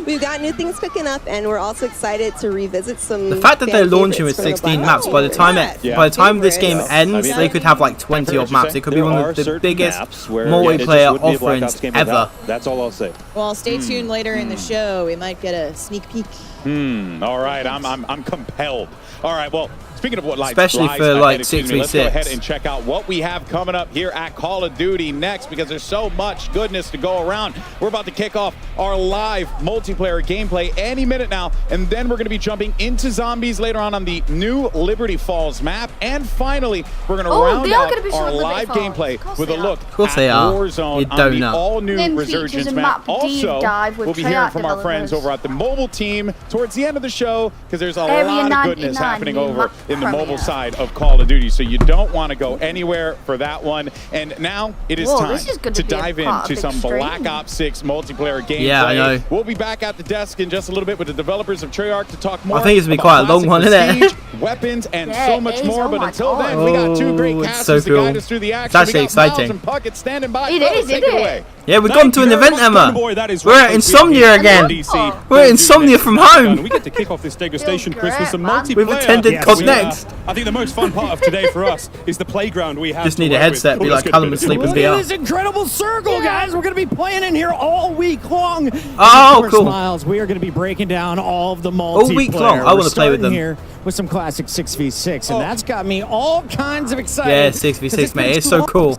We've got new things cooking up, and we're also excited to revisit some. The fact that they're fan launching with favorites from the 16 Black maps, Ops by the series. time Yeah. by the time this game Favorites. ends, I mean, they could have like 20 odd maps. It could be There one are of the certain biggest maps where it just multiplayer wouldn't be a Black offerings Ops game ever. without. That's all I'll say. Well, stay tuned later in the show. We might get a sneak peek. All right, I'm compelled. All right, well, speaking of what lies Especially lies for, ahead, like, excuse me, let's go 6v6. ahead and check out what we have coming up here at Call of Duty next, because there's so much goodness to go around. We're about to kick off our live multiplayer gameplay any minute now, and then we're going to be jumping into zombies later on the new Liberty Falls map, and finally, we're going to Oh, round they are out gonna be our showing Liberty live Falls. gameplay Of course with a they are. look Of course at they are. Warzone You on don't the know. all-new Then features Resurgence a map. map deep Also, dive with we'll be hearing Treyarch from our friends developers. over at the mobile team towards the end of the show, because there's a Area lot of goodness 99 happening new over map in the mobile premiere. side of Call of Duty, so you don't want to go anywhere for that one. And now it is Whoa, time this is gonna to be a dive quite a into big some stream. Black Ops 6 multiplayer gameplay. Yeah, I know. We'll be back at the desk in just a little bit with the developers of Treyarch to talk more. I think it's gonna be about quite a long classic one, isn't it? Prestige, weapons, and Yeah, so it much is. more. Oh But my until God. then, we got two great Oh, it's casters so to cool. guide us through the action. It's actually we got Miles exciting. and Puckett standing by. It Fellas, is, take it it is. away. Yeah, we've Thank gone to you an very event, much, Emma. Boy, that is We're right. at We are Insomnia here in again. DC. We're at Insomnia from home. And we get to kick off this degustation Feels Christmas and great, man. multiplayer. We've attended COD We, Next. I think the most fun part of today for us is the playground we have. Just to need a work headset, with. be Oh, like it's Callum gonna and be sleep in good. Look at VR. this incredible circle, guys. We're going to be playing in here all week long. Oh, Of course, cool. Miles, we are going to be breaking down all of the multiplayer. week long. I We're wanna play with starting them. here with some classic 6v6, and that's got me all kinds of excited. Yeah, 6v6, mate. It's so cool.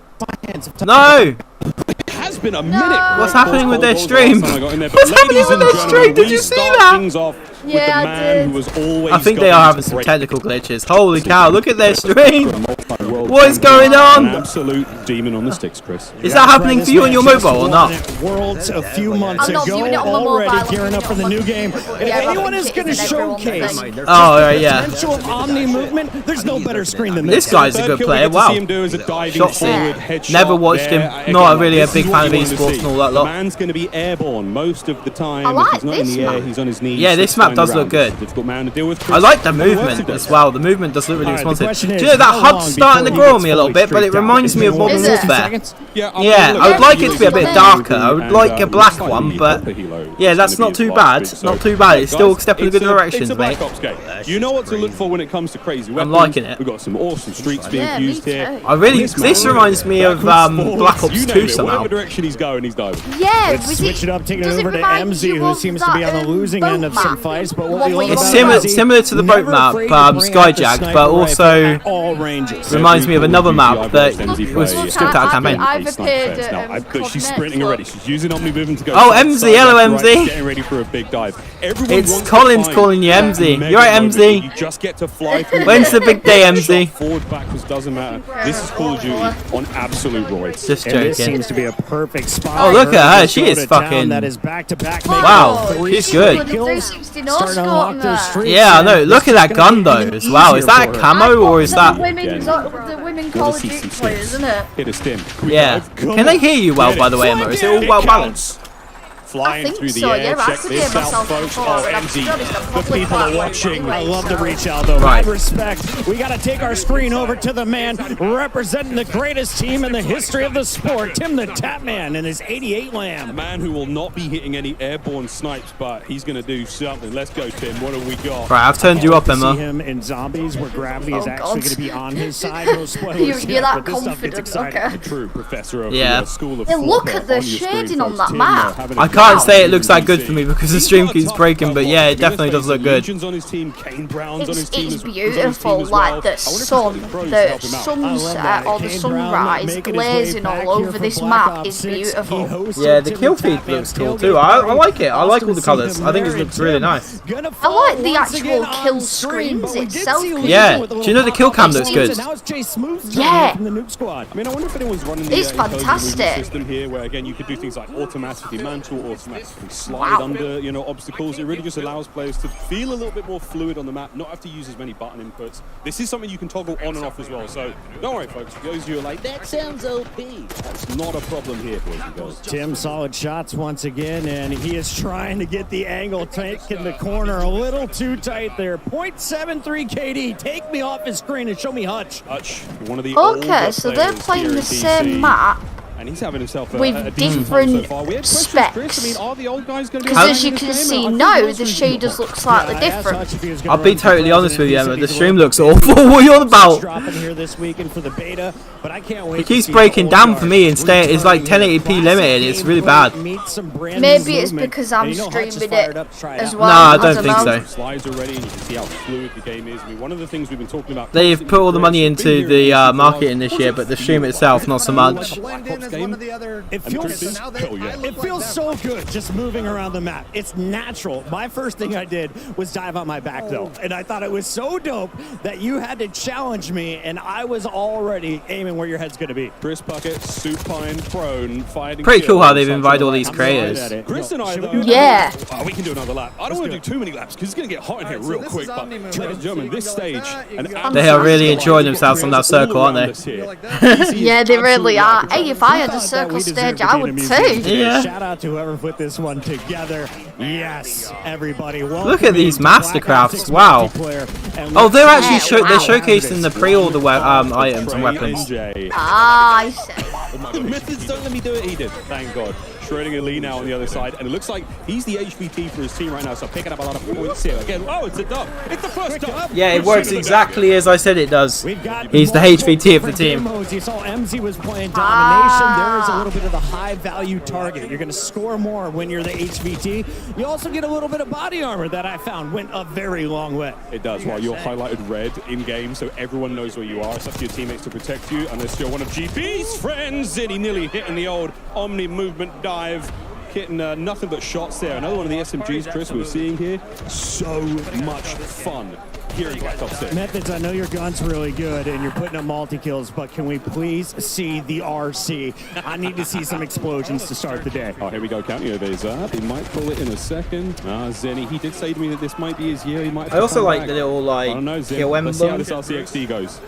No! No! It has been a minute. What's happening with their stream? Last time I got in there, but What's happening ladies with and their gentlemen, stream? Did we you see start that? things off with Yeah, the I man did. who was always I think they going are to having some break technical glitches. Holy cow, look at their stream! World What is champion. going on? An absolute demon on the sticks, Chris. Is that happening for you on your mobile or not? Worlds a few months I'm not ago, viewing it on the mobile, already I'm gearing up for the new game. And if Yeah, anyone is going to Rocket Kit and everyone showcase thing. Oh, right, yeah. potential of Omni movement, there's no better screen than This this. guy's a good player, wow. Shot forward, see. Never watched him. Not really a big fan of esports and all that The lot. man's going to be airborne most of the time. I like If he's not in this the air, map. he's on his knees. Yeah, this map does look good. Difficult man to deal with. I like the movement as well. The movement does look really Alright, the responsive. question Do is, you know that how HUD's long starting to before he grow on gets me a little fully bit, but it streaked out? reminds me of Modern Is it? Warfare. Yeah, Yeah, I would like it to be a bit darker. I would like a black one, but yeah, that's not too bad. Not too bad. It's still a step in the good directions, It's a mate. Black Ops game. You know what to look for when it comes to crazy weapons. liking it. We've got some awesome streaks being Yeah, me used here. too. I really. This reminds me of Black Ops 2 somehow. Whatever direction he's going, he's diving. Yeah, Let's was switch it up, taking it does over to remind MZ, you who of seems to be on the that, losing boat end of some map? fights. But what One we where love you It's about similar MZ, to the boat never map, afraid to bring out the Skyjack, sniper but rifle also at all ranges. reminds me of another map that was Look, stripped out of campaign. I've appeared at But she's COD sprinting NEXT, already. look. She's using Omni movement to go. Oh, side to MZ, side, hello, left to right, MZ. Getting ready for a big dive. Everyone It's wants to Collins find calling you that MZ. mega You're right, moment MZ. that You just get to fly through. When's the big day, MZ? Shot forward, backwards, doesn't matter. This is Call of Duty on absolute roids. Just And this joking. seems to be a perfect spot. Oh, look for at her. to She go is to town. fucking- That is back-to-back. Wow, Oh, she's good. Bloody 360 no Starting to scope unlock on those that. streaks. Yeah, I know. and Look at this that is gun gonna though be as well. easier Is that for a her. camo or is that? The women Call of Duty players, isn't it? Hit a stim. Yeah. Can they hear you well, by the way, Emma? Is it all well balanced? Flying I think through the so, air. yeah, I Check could this hear out, myself folks. before, Oh, but I'm MZ. sure it's a The public people are platform watching. anyway, I love the so- reach out, though. Right. Right. Respect. We got to take our screen over to the man representing the greatest team in the history of the sport, Tim the Tapman, and his 88 A lamb. man who will not be hitting any airborne snipes, but he's going to do something. Let's go, Tim. What have we got? Right, I've turned you up, To see Emma. him in Zombies, where gravity is Oh, actually God. going to be on his side. No spoilers You're yet, that but this stuff gets confident, exciting. okay. A true professor of Yeah. the School of Yeah, look Thought at the on your screen, shading on folks. that Tim, map. having a I can't go. say it looks that good for me because the stream keeps breaking, but yeah, it definitely does look good. Legion's on his team, Kane Brown's on his team It's is on his beautiful, team as like well. the I wonder if he's sun, got any pros to the help him out. sunset or the Kane Brown sunrise making his way glazing back all here over for this Black map Ops is 6. He beautiful. hosts Yeah, our the Tim kill the feed Tapman looks cool tailgate too. I party. like it. I like all the Awesome to see colours. him I think it there, looks and really Tim nice. gonna I fall like the once actual again on kill screen, but we did screens see itself. Legion Yeah. with a Do you know the little kill cam pop-up looks games, good? and now it's Jay Smooth's Yeah. turn from the Noob Squad. I mean, I wonder if anyone's running the It's intelligent fantastic. movement system here, where again you could do things like automatically mantle, automatically slide Wow. under, obstacles. It really just allows players to feel a little bit more fluid on the map, not have to use as many button inputs. This is something you can toggle on and off as well. So don't worry, folks. For those of you who are like, that sounds OP. That's not a problem here, boys and girls. Tim, solid shots once again, and he is trying to get the angle, taking the corner a little too tight there. 0.73 KD, take me off his screen and show me Hutch. Hutch, one of the Okay, older so they're players playing here the in DC, same map. and he's having himself with a decent time different so far. We have questions, specs. Chris. I mean, are the old guys going to be Because as playing you this can game? see I think now, the the answer is shaders look slightly different. I'll be totally honest with you, Emma. The stream looks awful. What are you on about? Dropping here this weekend for the beta, but I can't wait. It keeps breaking down for me and it's like 1080p limited. It's really bad. Maybe it's because I'm streaming it as well. Nah, I don't think so. Slides already, and you can see how fluid the game is. I mean, one of the things we've been talking about. They've put all the money into the marketing this year, but the stream itself not so much. It feels so good just moving around the map. It's natural. My first thing I did was dive on my back though, and I thought it was so dope that you had to challenge me, and I was already aiming where your head's gonna be. Chris Bucket, supine, prone, fighting. Pretty cool how they've invited all these creators. Chris and I, Yeah. we can do another lap. I don't want to do too many laps because it's going to get hot in here real quick. But ladies and gentlemen, this stage, They are really enjoying themselves on that circle, aren't they? Yeah, they really are. Hey, if I had a circle stage, I would too. Yeah. Shout out to whoever put this one together. Yes, everybody. Look at these mastercrafts. Wow. Oh, they're actually they're showcasing the pre-order items and weapons. Ah, I see. The methods don't let me do it. He did. Thank God. Schrödinger Lee now on the other side, and it looks like he's the HVT for his team right now, so picking up a lot of points here. Again, oh, it's a dub. It's the first dub. Yeah, it works exactly as I said it does. He's the HVT of the team. You saw MZ was playing domination. There is a little bit of the high value target. You're going to score more when you're the HVT. You also get a little bit of body armor that I found went a very long way. It does. While you're highlighted red in game, so everyone knows where you are. It's up to your teammates to protect you, unless you're one of GB's friends. And he nearly hitting the old Omni movement dive. getting nothing but shots there. Another one of the SMGs, Chris, we're seeing here. So much fun here in Black Ops 6. Methods, I know your gun's really good and you're putting up multi-kills, but can we please see the RC? I need to see some explosions to start the day. Oh, here we go, counting over his up. He might pull it in a second. Zenny, he did say to me that this might be his year. He might have I also like back. the little like I don't know, kill emblem. Let's see how this RCXD goes.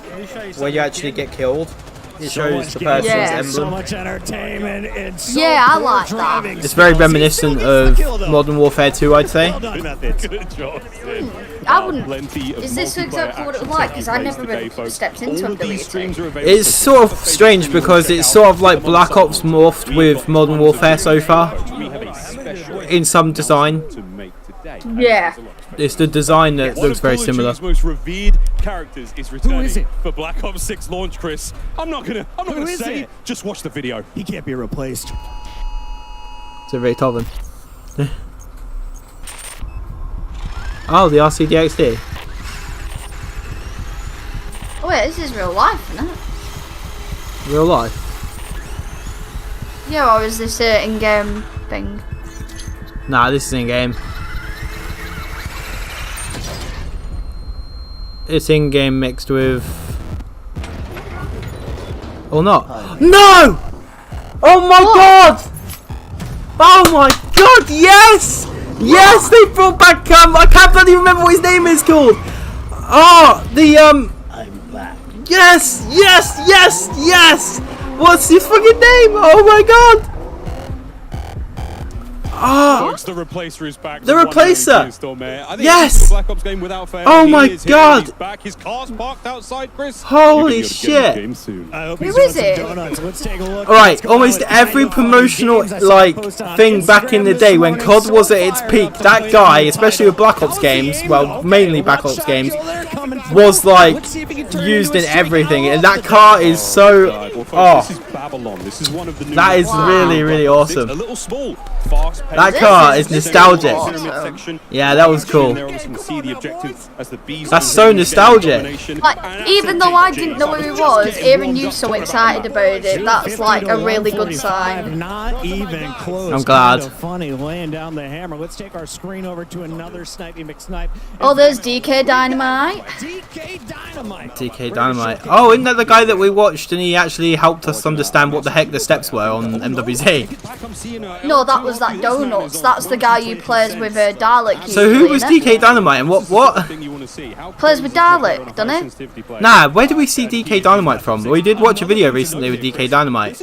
Where you actually get killed. It So shows much the gameplay, person's Yeah. emblem. so much entertainment, and so Yeah, I poor like that. driving It's very skills. reminiscent He still gets the kill, of though. Modern Warfare 2, I'd say. Well done, Methods. Good job, Zen. I wouldn't. Plenty of Is this multiplayer exactly what it was action like? Because I taking never place really today, folks. stepped into All of these MW2. streams are available It's sort of strange because it's sort of like Black Ops morphed with Modern Warfare so far. We have a special In some design. to make today. Yeah. It's the design that One looks of very Call of similar. Duty's most revered characters is returning is it? for Black Ops 6 launch, Chris. I'm not gonna Who is say. it? Just watch the video. He can't be replaced. It's a very Toven. Oh, the RCDXD. Oh wait, this is real life, isn't it? Real life. Yeah, or is this an in-game thing? Nah, this is in game. It's in game mixed with. Or not. No! Oh my god! Oh my god, yes! Yes, they brought back I can't bloody remember what his name is called. Oh, the Yes, yes, yes, yes! What's his fucking name? Oh my god! Oh, Folks, the replacer is back. The replacer! I think Yes! it's a Black Ops game without fail. Oh He my is here, God! He's back. His car's parked outside, Chris. Holy You're gonna be able to get in the shit. game soon. I hope Who he's doing is some it? donuts. Let's take a look. Alright, What's going almost on? every I know all the promotional games I saw like posted on thing back in the Instagram day this when morning, COD so was at its fired peak, up to that play guy, the especially with Black Ops How's the games, game, well, though? mainly Okay, Black watch Ops that games, kill there coming through. was like Let's see if he can turn used into in a streak. everything, Oh, and that the car double. is so. God. Well, folks, Oh, this is Babylon. This is one of the new that is ones. really, really awesome. A little small, fast paced. That car is This nostalgic. awesome. Yeah, that was cool. There, obviously, you can see the objective as the bees That's continue so to gain nostalgic. domination. Like, And even that's though I SMG. didn't know who he was, hearing you so excited about it, that's like a really good sign. Not even close. I'm glad. Kinda funny laying down the hammer. Let's take our screen over to another Snipey McSnipe. Oh, there's DK Dynamite. DK Dynamite. DK Dynamite. Oh, isn't that the guy that we watched and he actually helped us understand what the heck the steps were on MWZ? No, that was that Donuts. That's the guy who plays with Dalek. So who usually, was innit? DK Dynamite and what? Plays with Dalek, doesn't he? Nah, where did we see DK Dynamite from? We did watch a video recently with DK Dynamite.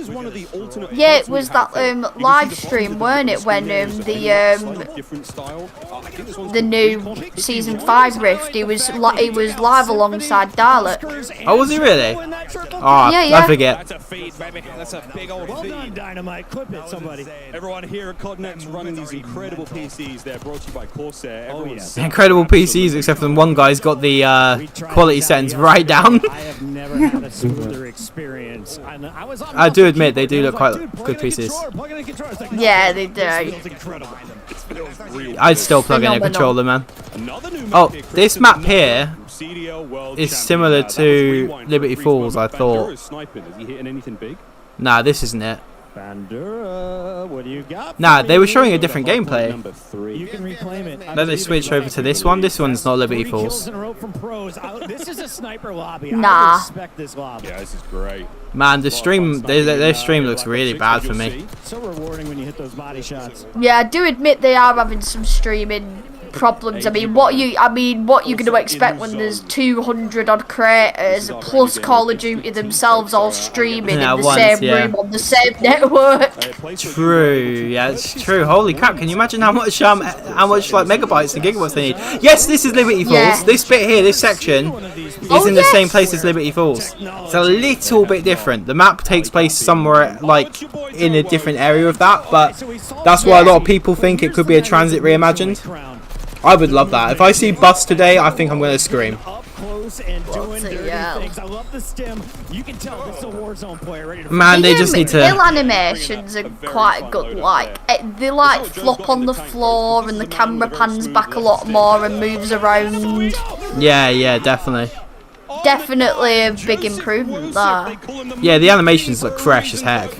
Yeah, it was that live stream, weren't it? When the new season 5 rift, he was live alongside Dalek. Oh, was he really? Oh, Yeah, yeah. I forget. That's a feed, baby. That's a big old Well feed. done, Dynamite. Clip it, somebody. Everyone here at COD NEXT running these incredible PCs. They're brought to you by Corsair. Everyone's Incredible PCs, except for one guy's got the quality settings right down. I have never had a smoother experience. was on I do admit they do I was look like, quite dude, plug good in the pieces. controller, plug in the controller. It's like, no, Yeah, they this do. feels incredible. I'd still plug in a Phenomenal. controller, man. Another new Oh, map here, Chris, this is map another here CDL World is Champion. similar That was to Rewind Liberty for a brief Falls, I moment. thought. Bandura is sniping. Is he hitting anything big? Nah, this isn't it. Bandura, what do you got? Nah, for they were me? showing a different gameplay. Number 3. You can reclaim it. Then they switched over to this one. This one's not Liberty 3 Falls. kills in a row from pros. This is a sniper lobby. Nah. I respect this lobby. Yeah, this is great. Man, the stream, their stream looks really bad for me. So rewarding when you hit those body shots. Yeah, I do admit they are having some streaming problems. I mean, what you going to expect when there's 200 odd creators plus Call of Duty themselves all streaming Yeah, in the once, same yeah. room on the same network? True, yeah, it's true. Holy crap! Can you imagine how much like megabytes and gigabytes they need? Yes, this is Liberty Falls. Yeah. This bit here, this section, is in the yes. same place as Liberty Falls. It's a little bit different. The map takes place somewhere like in a different area of that, but that's why a lot of people think it could be a transit reimagined. I would love that. If I see Bus today, I think I'm gonna scream. Up close and doing dirty things. I love the stim. You can tell this is a Warzone player ready to Man, they just need Hill to. animations are quite good. Like they like flop on the floor and the camera pans back a lot more and moves around. Yeah, definitely. Definitely a big improvement there. Yeah, the animations look fresh as heck.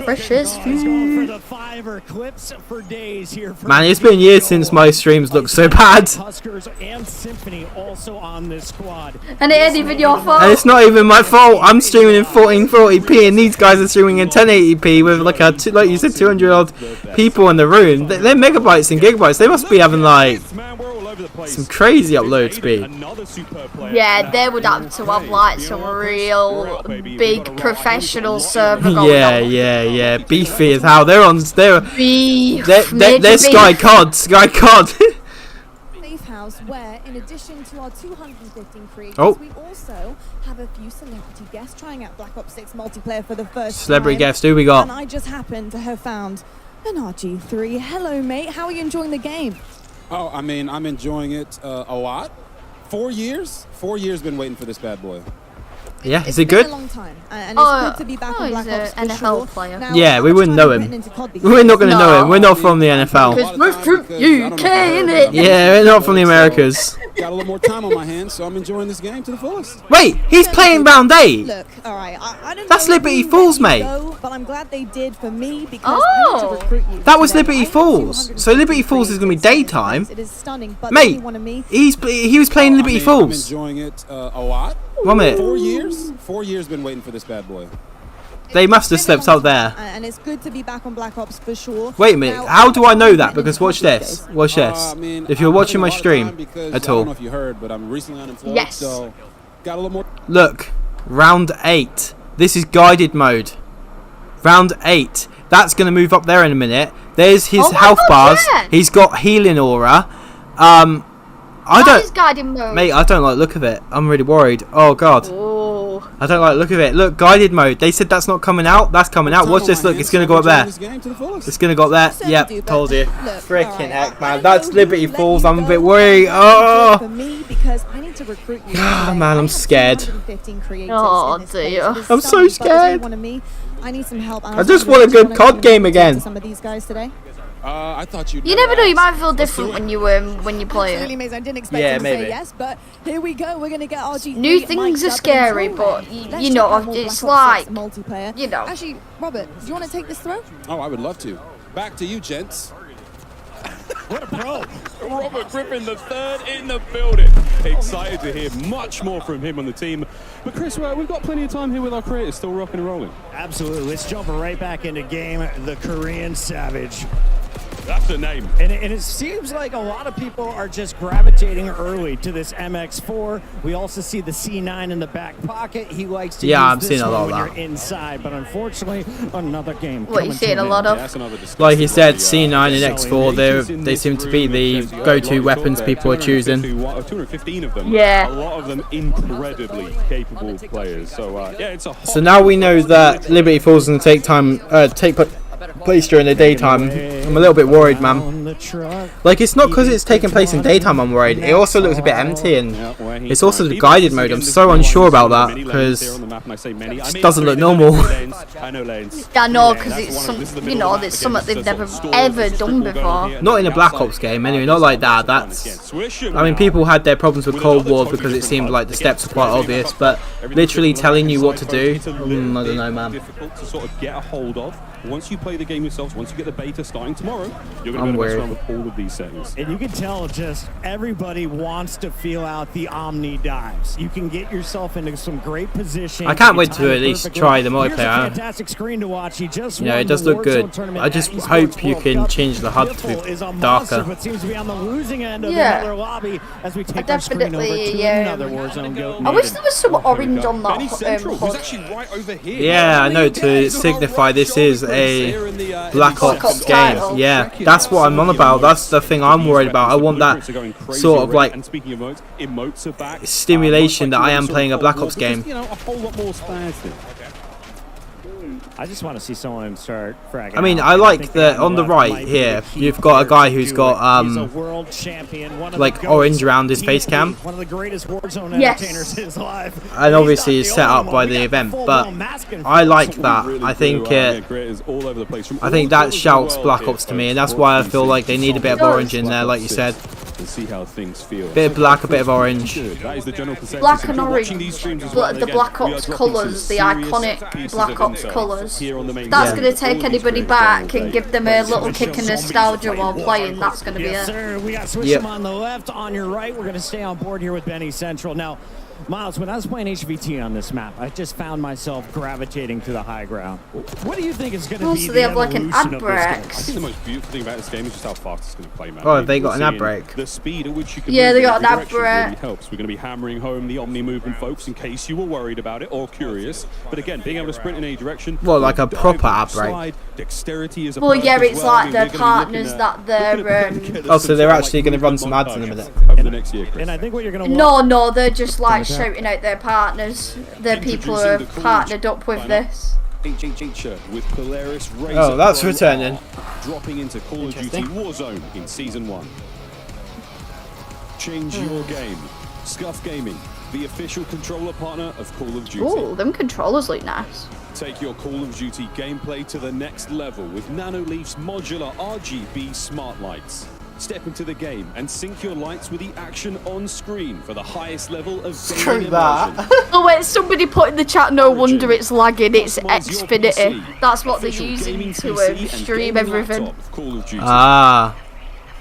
Precious He's going for food. the fiver clips for days here. Man, it's been years since my streams looked so bad. Huskers and Symphony also on this squad. And it ain't even your fault. And it's not even my fault. I'm streaming in 1440p, and these guys are streaming in 1080p with like like you said, 200 odd people in the room. They're megabytes and gigabytes. They must be having like some crazy upload speed. Yeah, they would have to have like some real big professional server going Yeah. Beefy as how they're on. They're Sky beef. COD. Sky COD. Safe house where, in addition to our 215 creators, we also have a few celebrity guests trying out Black Ops 6 multiplayer for the first Celebrity time. guest, who we got? And I just happened to have found an RG3. Hello, mate. How are you enjoying the game? Oh, I mean, I'm enjoying it a lot. 4 years? 4 years been waiting for this bad boy. Yeah, is it good? It's been a long time, and it's good to be back on Black Ops an NFL player. Now, Yeah, we wouldn't know him. We're not going to know him. We're not from the NFL. Because we're from UK, innit? Yeah, we're not from the Americas. Got a little more time on my hands, so I'm enjoying this game to the fullest. Wait, he's playing round 8. Look, all right, I don't That's know Liberty who Falls, let you mate. go, but I'm glad they did for me because I need to recruit you. That was today. Liberty I have Falls. So Liberty Falls is going to be daytime. It is stunning, but Mate, one of me. he was playing Liberty I'm Falls. enjoying it a lot. 1 minute. 4 years? 4 years been waiting for this bad boy. They must have slipped out there. And it's good to be back on Black Ops for sure. Wait a minute, how do I know that? Because watch this. Watch this. If you're watching my stream at I don't know all. if you heard, but I'm recently unemployed, Yes. so got a little more. Look, round 8. This is guided mode. Round 8. That's going to move up there in a minute. There's his health bars. yeah. He's got healing aura. I That is don't, guided mode. mate. I don't like the look of it. I'm really worried. Oh god. Oh. I don't like the look of it. Look, guided mode. They said that's not coming out. That's coming out. Watch this. Look, it's going to go up there. It's going to go up there. Yep, told you. Freaking heck, man. That's Liberty Falls. I'm a bit worried. Oh. For me, because I need to recruit you. Ah, man, I'm scared. Oh dear. I'm so scared. I need some help. I just want a good COD game again. Some of these guys today. I thought You never know. You might feel different when you play Absolutely it. amazing. I didn't expect Yeah, him to maybe. say yes, but here we go. We're gonna get RG3 New things are mic'd up scary, and but rolling. you Let's know, check out more it's Black Ops 6 like, multiplayer. you know. Actually, Robert, do you want to take this throw? Oh, I would love to. Back to you, gents. What a pro. Robert Griffin, the third in the building. Excited to hear much more from him on the team. But Chris, we've got plenty of time here with our creators still rocking and rolling. Absolutely. Let's jump right back into game. The Korean Savage. That's the name. And it seems like a lot of people are just gravitating early to this MX4. We also see the C9 in the back pocket. He likes to use I'm this seeing a lot one of when that. you're inside, but unfortunately, another game. What you coming seeing to a an lot end. of? Like he said, C9 and X4, they seem to be the go-to weapons people are choosing. 215 of them. Yeah. A lot of them incredibly capable players. So yeah, it's a hot So now we know that Liberty Falls is going to take place during the daytime. I'm a little bit worried, man. Like, it's not because it's taking place in daytime I'm worried. It also looks a bit empty, and it's also the guided mode. I'm so unsure about that because it just doesn't look normal. I know lanes. I know, because it's it's something they've never ever done before. Not in a Black Ops game, anyway. Not like that. I mean, people had their problems with Cold War because it seemed like the steps were quite obvious, but literally telling you what to do, I don't know, man. Difficult to sort of get a hold of. Once you play the game yourselves, once you get the beta starting tomorrow, you're going to mess around with all of these settings. And you can tell just everybody wants to feel out the Omni dives. You can get yourself into some great position. I can't wait to at least try the Here's a multiplayer. fantastic screen to watch. He just You know, won it does the look good. Warzone tournament I just at Esports hope you World can Cup. change the HUD Beautiful to is a monster, darker. but seems to be on the losing end of Yeah. another lobby as we I take our screen over definitely, to another Warzone go. I wish there was some orange on that HUD. Yeah, I know, to signify this is a Black Ops game. Yeah, that's what I'm on about. That's the thing I'm worried about. I want that sort of like stimulation that I am playing a Black Ops game. You know, a whole lot more spares there. I just want to see someone start fragging. I mean, out. I like think that that on the might right be here. the key You've got a part guy who's to got it. He's a world champion, one of like the goats. orange around his face cam, One of the greatest Warzone Yes. entertainers is alive. and obviously is set up by the event. But I like that. I think that shouts Black Ops to me, and that's why I feel like they need a bit of orange in there, like you said. and see how things feel. Bit of black, a bit of orange. That is the general consensus. Black If and you're orange, watching these streams as well, the again, Black we are Ops dropping some colours, the serious iconic pieces Black of Ops info colours. here on the main That's game. going to take All of anybody these back games and give them a little kick of nostalgia while playing. That's going to be Yes, it. sir. We got Switch'em on the left, on your right. We're going to stay on board here with Benny Central. Now, Miles, when I was playing HVT on this map, I just found myself gravitating to the high ground. What do you think is going to be So the they have like an evolution ad of this break. I think the most beautiful thing about this game is just how fast it's going to play, man. Oh, they got We're an ad seeing break. The speed at which you can Yeah, move they in got every an ad direction really break. helps. We're going to be hammering home the Omni movement, folks, in case you were worried about it or curious. But again, being able to sprint in any direction. Well, like a dive, proper ad break. slide, dexterity is a Well, perk yeah, as it's well. I like mean, their we're gonna be partners looking that at they're. get us Oh, so some they're sort of, actually like, going to run some movement ads in a montage minute. over the next year, Chris. And I think what you're going to No, they're just like shouting out their partners. Their people who are partnered up with this. With Polaris Razor Oh, that's Pro returning. R, dropping into Call of Duty Warzone in Season 1. Change your game. Scuff Gaming, the official controller partner of Call of Duty. Ooh, them controllers look nice. Take your Call of Duty gameplay to the next level with Nanoleaf's modular RGB smart lights. Step into the game and sync your lights with the action on screen for the highest level of gaming immersion. Oh wait, somebody put in the chat, no wonder it's lagging, it's Xfinity. That's what they're using to stream everything. Ah.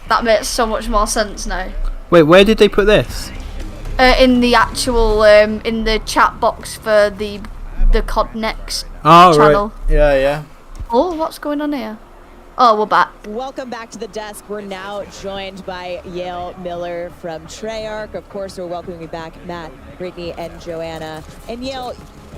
That makes so much more sense now. Wait, where did they put this? In the actual, in the chat box for the COD Next Oh, channel. right. Yeah, yeah. Oh, what's going on here? Oh, we're back. Welcome back to the desk. We're now joined by Yale Miller from Treyarch. Of course, we're welcoming back Matt, Brittany, and Joanna. And Yale,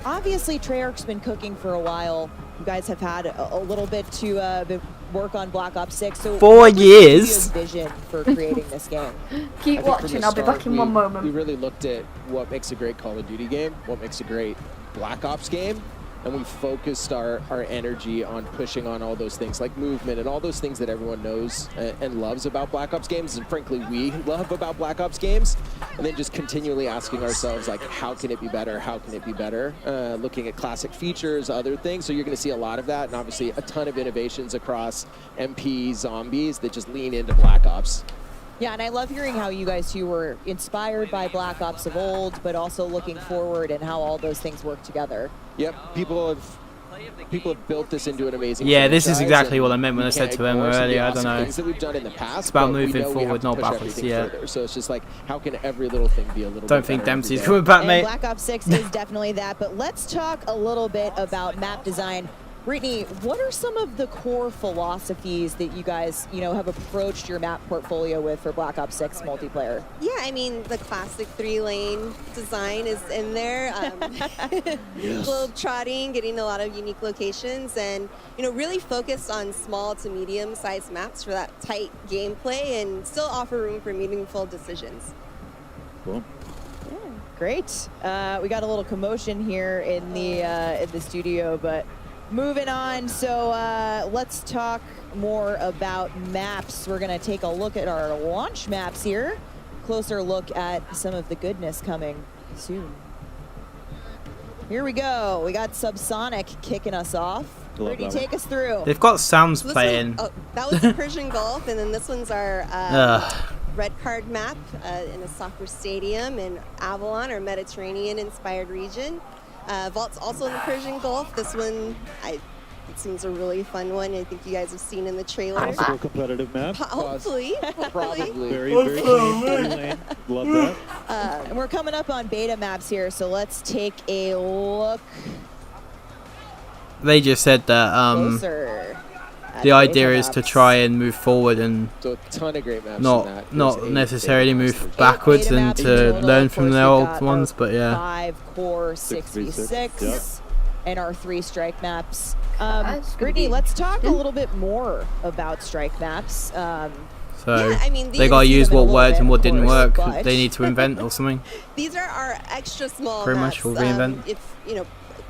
obviously Treyarch's been cooking for a while. You guys have had a little bit to work on Black Ops 6. So 4 years. What's your vision for creating this game? Keep watching, I'll be back in one moment. We really looked at what makes a great Call of Duty game, what makes a great Black Ops game, and we focused our energy on pushing on all those things like movement and all those things that everyone knows and loves about Black Ops games, and frankly we love about Black Ops games, and then just continually asking ourselves, like, how can it be better, how can it be better, looking at classic features, other things. So you're going to see a lot of that, and obviously a ton of innovations across MP, zombies that just lean into Black Ops. Yeah, and I love hearing how you guys two were inspired by Black Ops of old, but also looking forward and how all those things work together. Yep, people have built this into an amazing Yeah, this is franchise, exactly and what I meant when I we said can't to Emma ignore some of the earlier, I don't awesome know. things that we've done in the past, It's about but we moving know we have forward, to not push backwards, everything yeah. further. So it's just like, how can every little thing be a little Don't bit think better every Dempsey's day? coming back, And mate. Black Ops 6 is definitely that, but let's talk a little bit about map design. Brittany, what are some of the core philosophies that you guys, have approached your map portfolio with for Black Ops 6 multiplayer? Yeah, I mean, the classic 3-lane design is in there. Globe trotting, getting a lot of unique locations, and, really focused on small to medium-sized maps for that tight gameplay and still offer room for meaningful decisions. Cool. Great. We got a little commotion here in the studio, but moving on. So let's talk more about maps. We're going to take a look at our launch maps here. Closer look at some of the goodness coming soon. Here we go. We got Subsonic kicking us off. Brittany, take us through. They've got sounds So this playing. one, that was the Persian Gulf, and then this one's our red card map in a soccer stadium in Avalon, our Mediterranean-inspired region. Vault's also in the Persian Gulf. This one, it seems a really fun one. I think you guys have seen in the trailer. Possible competitive map. Hopefully. Probably. Very lane. Love that. And we're coming up on beta maps here, so let's take a look They just said that closer. the idea is to try and move forward and So a ton of great maps in that. not There's 8 necessarily beta move maps. backwards Beta and maps in to total. learn Of from course, the we old got ones, our but yeah. 5 core 66 Yep. and our 3 strike maps. That's gonna Brittany, be- let's talk a little bit more about strike maps. So Yeah, I mean, they gotta these- use them in a what little worked bit, and what of didn't course, work. but- They need to invent or something. These are our extra small Pretty maps. much we'll reinvent.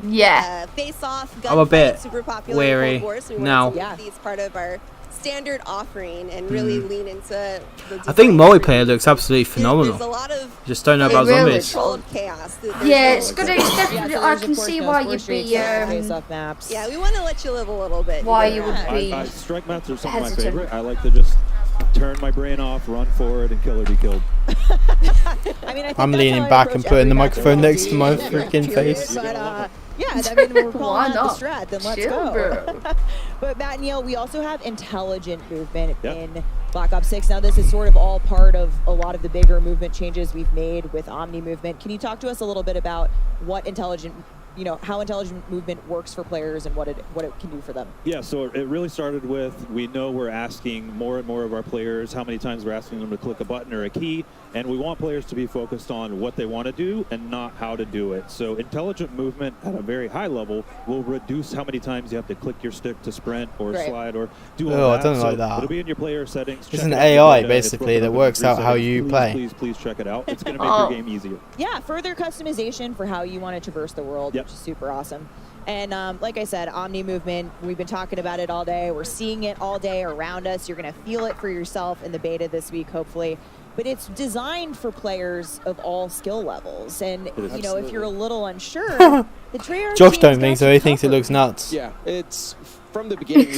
Yeah. Face off, I'm a bit gunfight, super popular wary in Cold War, so we now. wanted to make these part of our standard offering and really lean into the I think design. multiplayer looks absolutely There's a phenomenal. lot of Just don't know It about really zombies. controlled chaos. There's Yeah, no- it's good. It's definitely. I can see why you'd be face-off maps. Yeah, we want to let you live a little bit. why know. you would be Strike maps are some of my hesitant. favorite. I like to just turn my brain off, run forward, and kill or be killed. I mean, I'm leaning back and putting the microphone next to my freaking face. But, yeah, I mean, we're calling Why out the not? strat, then let's Chill, go. bro. But Matt and Neil, we also have intelligent movement in Black Ops 6. Now, this is sort of all part of a lot of the bigger movement changes we've made with Omni movement. Can you talk to us a little bit about what intelligent, how intelligent movement works for players and what it can do for them? Yeah, so it really started with, we know we're asking more and more of our players how many times we're asking them to click a button or a key, and we want players to be focused on what they want to do and not how to do it. So intelligent movement at a very high level will reduce how many times you have to click your stick to sprint or slide or do all that. I don't so like that. It'll be in your player settings. It's an AI basically that works out how you play. Please check it out. It's going to make your game easier. Yeah, further customization for how you want to traverse the world, which is super awesome. And like I said, Omni movement, we've been talking about it all day. We're seeing it all day around us. You're going to feel it for yourself in the beta this week, hopefully. But it's designed for players of all skill levels. And, if you're a little unsure, the Treyarch Josh don't think so. He thinks it looks nuts. Yeah, it's from the beginning.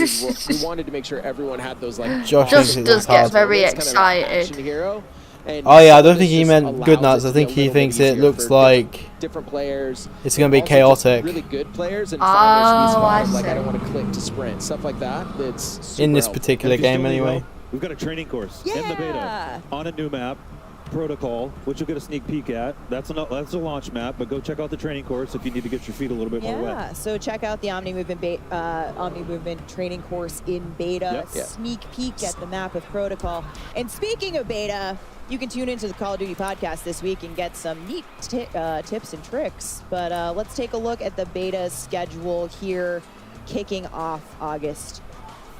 we wanted to make sure everyone had those like. Josh does get very excited. Hero. And Oh yeah, I don't think he meant good nuts. I think he thinks it looks like different players. It's gonna be chaotic. Really good players and find their sweet spot of, like see. I don't want to click to sprint, stuff like that. It's super In this helpful. particular game, anyway. We've got a training course in the beta on a new map, Protocol, which you'll get a sneak peek at. That's a launch map, but go check out the training course if you need to get your feet a little bit more wet. Yeah, so check out the Omni Movement training course in beta. Sneak peek at the map of Protocol. And speaking of beta, you can tune into the Call of Duty podcast this week and get some neat tips and tricks. But let's take a look at the beta schedule here, kicking off August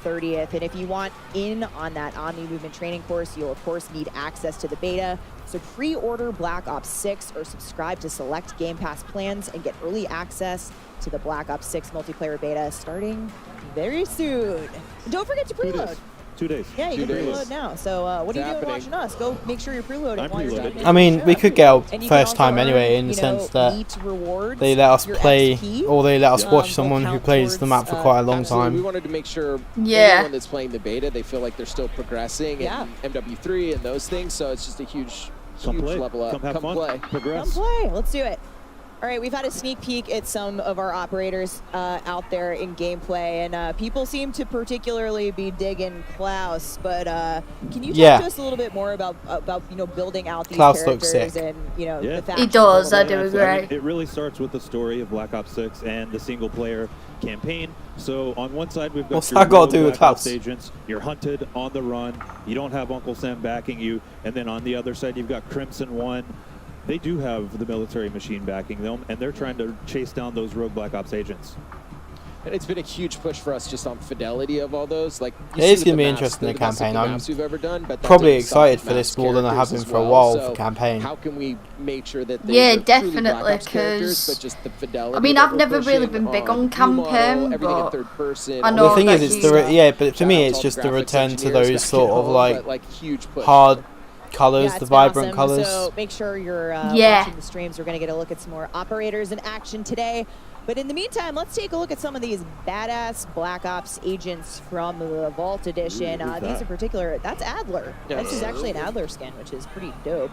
30th. And if you want in on that Omni Movement training course, you'll of course need access to the beta. So pre-order Black Ops 6 or subscribe to select Game Pass plans and get early access to the Black Ops 6 multiplayer beta starting very soon. And don't forget to preload. 2 days. Yeah, you can preload now. So what are you doing watching us? Go make sure you're preloading while you're doing I mean, we could get our And you first can also time anyway, earn, in the sense that they let us your play, XP, or they let us watch someone who count plays the map for quite a long Absolutely. We time. wanted to make sure Yeah. everyone that's playing the beta, they feel like they're still progressing and MW3 and those things. So it's just a huge level up. Come have fun. Play. Progress. Come play. Let's do it. All right, we've had a sneak peek at some of our operators out there in gameplay, and people seem to particularly be digging Klaus. But can you talk to us a little bit more about building out these Klaus looks characters sick. and the He factions does. a I little do bit? agree. It really starts with the story of Black Ops 6 and the single player campaign. So on one side we've got What's your that got to real do with Black Ops Klaus? agents. You're hunted on the run. You don't have Uncle Sam backing you. And then on the other side you've got Crimson One. They do have the military machine backing them, and they're trying to chase down those rogue Black Ops agents. And it's been a huge push for us just on fidelity of all those. Like It is going to be interesting, the campaign. I'm we've ever done, but that probably doesn't stop excited the for this maps more than I have characters been as for a well. while So for campaign. How can we make sure that those Yeah, are truly definitely, Black Ops characters, 'cause but just the fidelity I mean, that I've we're never really pushing been big on new campaign, model, everything in but third person. I know The thing that is, it's you- but for me, it's just the return to those sort of like huge push. hard colors, Yeah, the it's been vibrant awesome. colors. So make sure you're Yeah. watching the streams. We're going to get a look at some more operators in action today. But in the meantime, let's take a look at some of these badass Black Ops agents from the Vault Edition. Ooh, who's These that? in particular, that's Adler. Yeah. This is actually an Adler skin, which is pretty dope.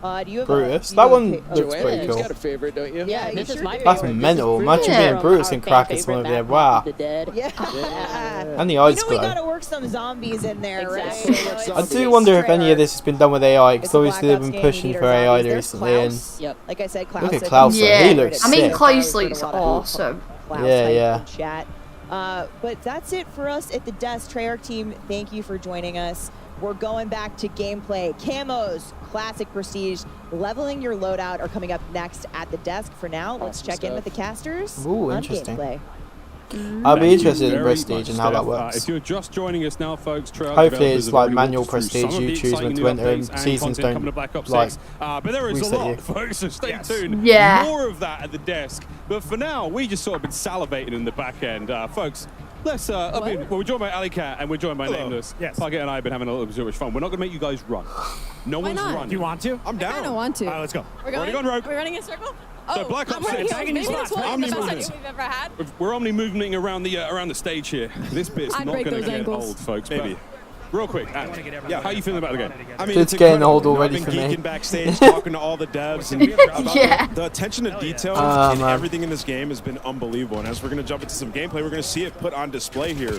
Do you have Brutus. A, That you have one a- looks Joanna, pretty you've cool. got a favorite, don't you? Yeah, This you is sure my do. That's favorite. mental. This is Imagine Brutus being from Brutus our and cracking favorite some of map, their Walk wow. of the Dead. Yeah. And the eyes You know we glow. gotta work some zombies in there, Exactly. right? I do wonder if any of this has been done with AI, because It's a obviously Black they've Ops been game, pushing we need for our AI zombies. There's recently, and Klaus. Yep. Like I said, Klaus. Look at I Klaus, think- though. He looks I mean, sick. Klaus looks awesome. Klaus Yeah, hype yeah. in chat. But that's it for us at the desk. Treyarch team, thank you for joining us. We're going back to gameplay. Camos, classic prestige, leveling your loadout are coming up next at the desk. For now, let's Awesome check in stuff. with the casters Ooh, on interesting. gameplay. I'll be Thank interested you in very prestige much, and how that Steph. works. If you're just joining us now, folks, Treyarch Hopefully developers it's have like already manual walked us through prestige. some of You the choose when exciting to new enter, and updates and seasons content coming don't to Black Ops like 6. But there is a reset lot, you. folks, so stay tuned. Yeah. More of that at the desk. But for now, we just sort of been salivating in the back end. Folks, let's, we're joined by Ali Cat and we're joined by Nameless. Yes. Target and I have been having a little bit too much fun. We're not going to make you guys run. No one's not? running. Do you want to? I kind of want to. All right, let's go. We're Already gone rogue. We're running in a circle? So Black Ops 6. Maybe this will be the best idea we've ever had. We're omni-moving around the stage here. This bit's I'd not break going to those get ankles. old, folks. Maybe. Real quick, yeah, how are you feeling about the game? I mean, It's getting old incredible. already I've for been me. geeking backstage, talking to all the devs, and about the attention to detail in everything in this game has been unbelievable. And as we're going to jump into some gameplay, we're going to see it put on display here.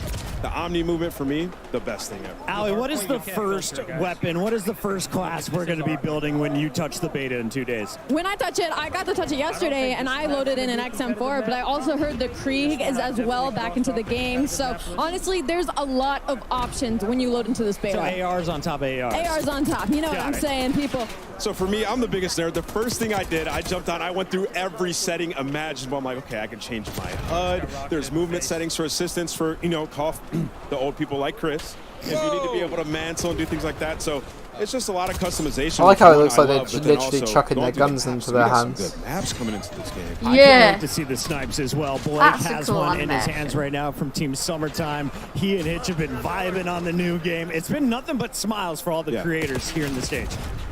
The Omni movement, for me, the best thing ever. Ali, what is the first weapon? What is the first class we're going to be building when you touch the beta in 2 days? When I touch it, I got to touch it yesterday, and I loaded in an XM4, but I also heard the Krieg is as well back into the game. So honestly, there's a lot of options when you load into this beta. So ARs on top of ARs. ARs on top. You know what I'm saying, people? So for me, I'm the biggest nerd. The first thing I did, I jumped on, I went through every setting imaginable. I'm like, okay, I can change my HUD. There's movement settings for assistance for, you know, the old people like Chris. If you need to be able to mantle and do things like that. So it's just a lot of customization. I like how it looks like they're they're literally chucking their guns into their hands. Good maps coming into this game. I can't wait to see the snipes as well. Blake That's a has cool one in his animation. hands right now from Team Summertime. He and Hitch have been vibing on the new game. It's been nothing but smiles for all the creators here in the stage.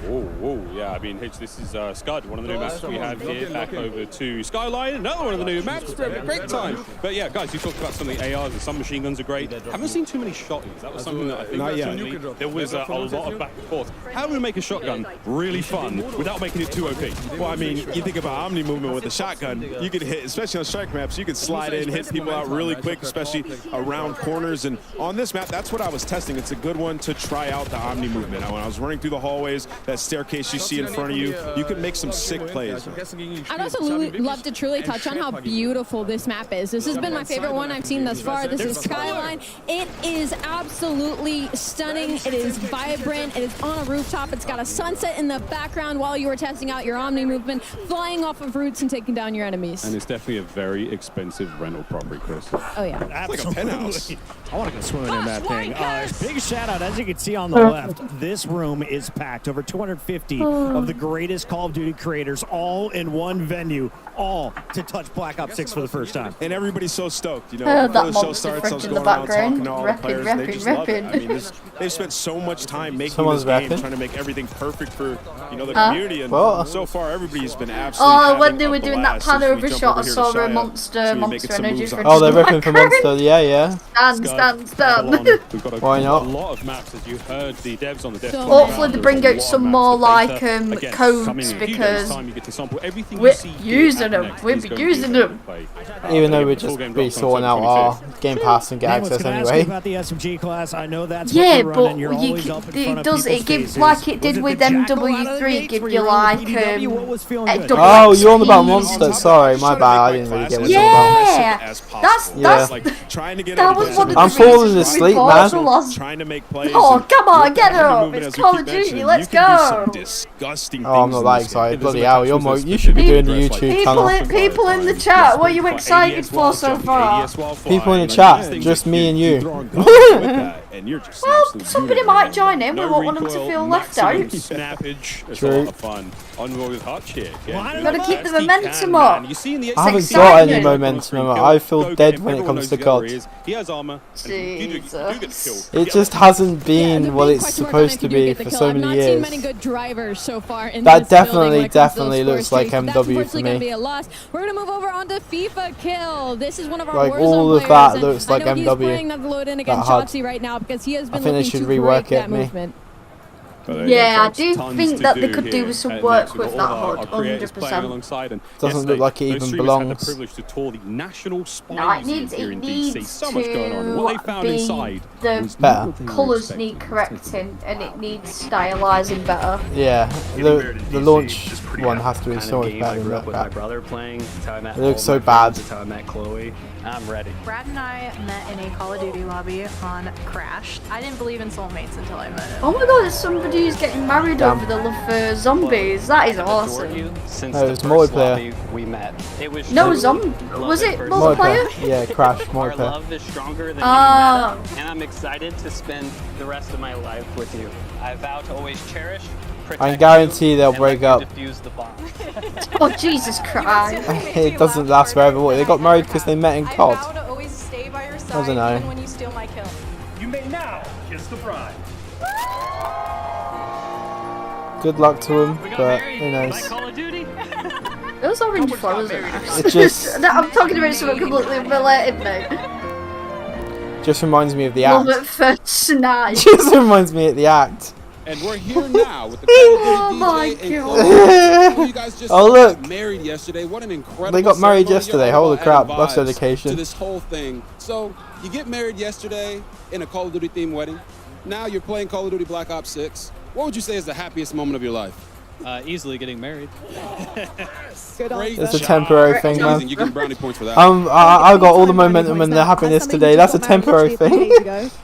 Oh, yeah. I mean, Hitch, this is Scud, one of the new maps we have here. Back over to Skyline, another one of the new maps. Great time. But yeah, guys, you talked about some of the ARs and some machine guns are great. Haven't seen too many shotguns. That was something that I think actually there was a lot of back and forth. How do we make a shotgun really fun without making it too OP? Well, I mean, you think about Omni movement with the shotgun, you could hit, especially on strike maps, you could slide in, hit people out really quick, especially around corners. And on this map, that's what I was testing. It's a good one to try out the Omni movement. When I was running through the hallways, that staircase you see in front of you, you could make some sick plays. I'd also love to truly touch on how beautiful this map is. This has been my favorite one I've seen thus far. This is Skyline. It is absolutely stunning. It is vibrant. It is on a rooftop. It's got a sunset in the background while you are testing out your Omni movement, flying off of roofs and taking down your enemies. And it's definitely a very expensive rental property, Chris. Oh, yeah. That's like a penthouse. I want to go swimming in that thing. Big shout out, as you can see on the left, this room is packed. Over 250 of the greatest Call of Duty creators, all in one venue, all to touch Black Ops 6 for the first time. And everybody's so stoked, you know. That Before the show monster starts, I was in the going around background. talking to all the players, and they just love it. I mean, they've spent so much time making Someone's this game, rapping. trying to make everything perfect for, you know, the community. And so far, everybody's been absolutely Oh, when having they were a doing that blast pan as we over jump shot, I over here to saw a Shia. monster So you're making some energy moves for on- Oh, they're ripping for Monster. Yeah. Stand. We've got Why not? a lot of maps, as you heard the devs on the dev. Hopefully they bring out some more like codes because we're using them. We'll be using them. Even though we're just be sorting out our Game Pass and get access Can I ask anyway. you about the SMG class? I know that's Yeah, what you're but running. You're you always can, up in front it of does it people's give faces. like it did Was with the jackal out of the MW3 gates give where you were running like PDW? What was feeling good? double Oh, you're on about XP. Monster. Sorry, my bad. I didn't really get what you're on Yeah, that's like trying to get that was one of the I'm falling reasons asleep, we bought man. Lost. trying to make plays. Oh, and come on, with get that up. movement, It's as we Call keep of Duty, mentioning, let's you can do some go. disgusting Oh, I'm things not in that this excited. game. Bloody hell, you should be doing the YouTube channel. People in the chat, what are you excited for so far? People in the chat, just me and you. Well, somebody might join in. We won't want them to feel left out. Snappage. It's a True. lot of fun. On with Hutch here. Gotta keep the momentum up. I haven't got any momentum. I feel dead when it comes to COD. He has armor. Jesus. It just hasn't been what it's supposed to be for so I've many not seen years. many good drivers so far in That this building when definitely, it comes to those looks score like streaks. MW That's for unfortunately going to me. be a loss. We're going to move over onto FIFA Kill. This is one of our Like, Warzone all of players, that and looks like I know he's MW. playing that load in against That hard. Shotzi right now because he has been I think they looking should to rework break it, that me. movement. Yeah, I do think that they could do some work with that HUD, 100%. Doesn't look like it even belongs. Had the privilege to tour the National Spy No, it Museum needs here in DC. So much going on. What they found to inside be was the colours need correcting and it needs stylising better. Yeah, the launch one has to be so much I better grew than up with my that. brother playing. That's how I met It looks all so my bad. friends. That's how I met Chloe. I'm ready. Brad and I met in a Call of Duty lobby on Crash. I didn't believe in soulmates until I met him. Oh my god, somebody who's getting married over the love for zombies. That is awesome. Since No, it the was first multiplayer. lobby we met. It was No, true. was it Love at multiplayer? first Yeah, Crash Our multiplayer. love is stronger than Ah. you met, and I'm excited to spend the rest of my life with you. I vow to always cherish, protect I guarantee you, they'll and break let you up. defuse the bomb. Oh, Jesus Christ. It doesn't last forever. What, they got married because they met in I COD? vow to always stay by your I side don't know. even when you steal my kill. You may now kiss the bride. Good luck to him, but who knows? Call of Duty. Those orange flowers are nice. It just- I'm talking about something completely unrelated now. Just reminds me of the Love act. at first night. Just reminds me of the act. And we're here now with the Call of Duty DJ and Call. You guys just Oh, look. got married yesterday. What an incredible They got married ceremony. yesterday. You're Holy all crap. adding That's vibes dedication. to this whole thing. So you get married yesterday in a Call of Duty themed wedding. Now you're playing Call of Duty Black Ops 6. What would you say is the happiest moment of your life? Easily getting married. It's a temporary thing, man. You get brownie points for that. I got all the momentum and the happiness today. That's a temporary thing.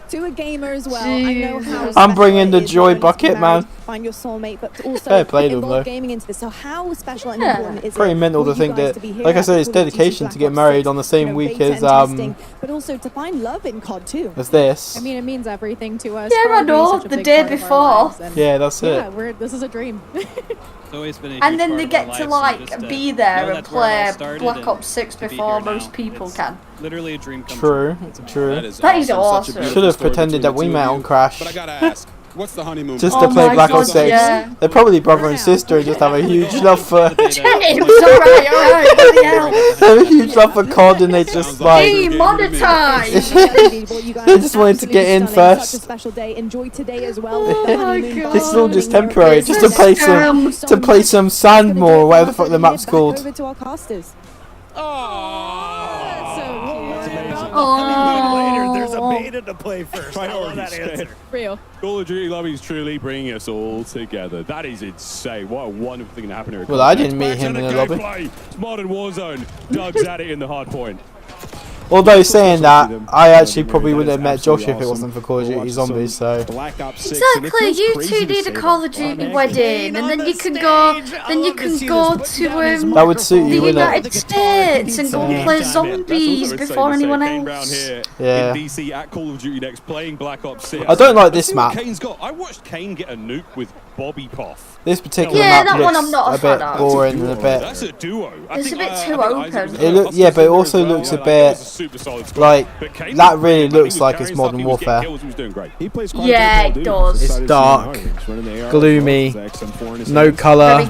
To a gamer as well. I know how I'm bringing the joy bucket, man. Find your soulmate, but also Fair play to them, involve though. gaming into this. So how special and important is Pretty it mental for to you think guys that, to be here like I at said, it's Call of Duty dedication to Black get Ops married 6, on the same week beta as testing, but also to find love in COD too. as this. I mean, it means everything to us. Yeah, I COD being know, such a the big day part of our before. lives, and Yeah, that's it. Yeah, this is a dream. It's always been a And huge then part they of get our to lives, like so just, be know there and that's where it all play started Black and Ops 6 to be before here most now, people it's can. Literally a dream come True, true. That is awesome. Should have pretended that we met on Crash. But I gotta ask, what's the honeymoon? Just period? to play Black Ops 6. yeah. They're probably brother and sister and just have a huge love for It's alright, bloody hell. they have a huge love for COD and they just like Demonetized! they just wanted to get in Such a first. special day. Enjoy today as well. with the honeymoon This is all just happening here. temporary, just to play some Sandmore or whatever the fuck the map's Back called. over to our casters. Later, there's a beta to play first. I love that Priorities. answer. Real. Call of Duty Lobby is truly bringing us all together. That is insane. What a wonderful thing to happen here. Well, I didn't meet him in the lobby. It's Modern Warzone. Doug's at it in the hard point. Although saying that, I actually probably wouldn't have met Josh if it wasn't for Call of Duty Zombies, so... Exactly, you two need a Call of Duty wedding, and then you can go to That would suit you, the wouldn't it? United States and go and play zombies before anyone else. Yeah. In DC at Call of Duty Next playing Black Ops 6. I don't like this See what map. Kane's got. I watched Kane get a nuke with Bobby Poff. This particular Yeah, map that one I'm looks not a a fan bit of. boring and a bit... That's a duo. It's a bit too open. Yeah, but it also looks a bit like that. Really looks like it's Modern Warfare. He plays Yeah, it does. It's dark, gloomy, no colour,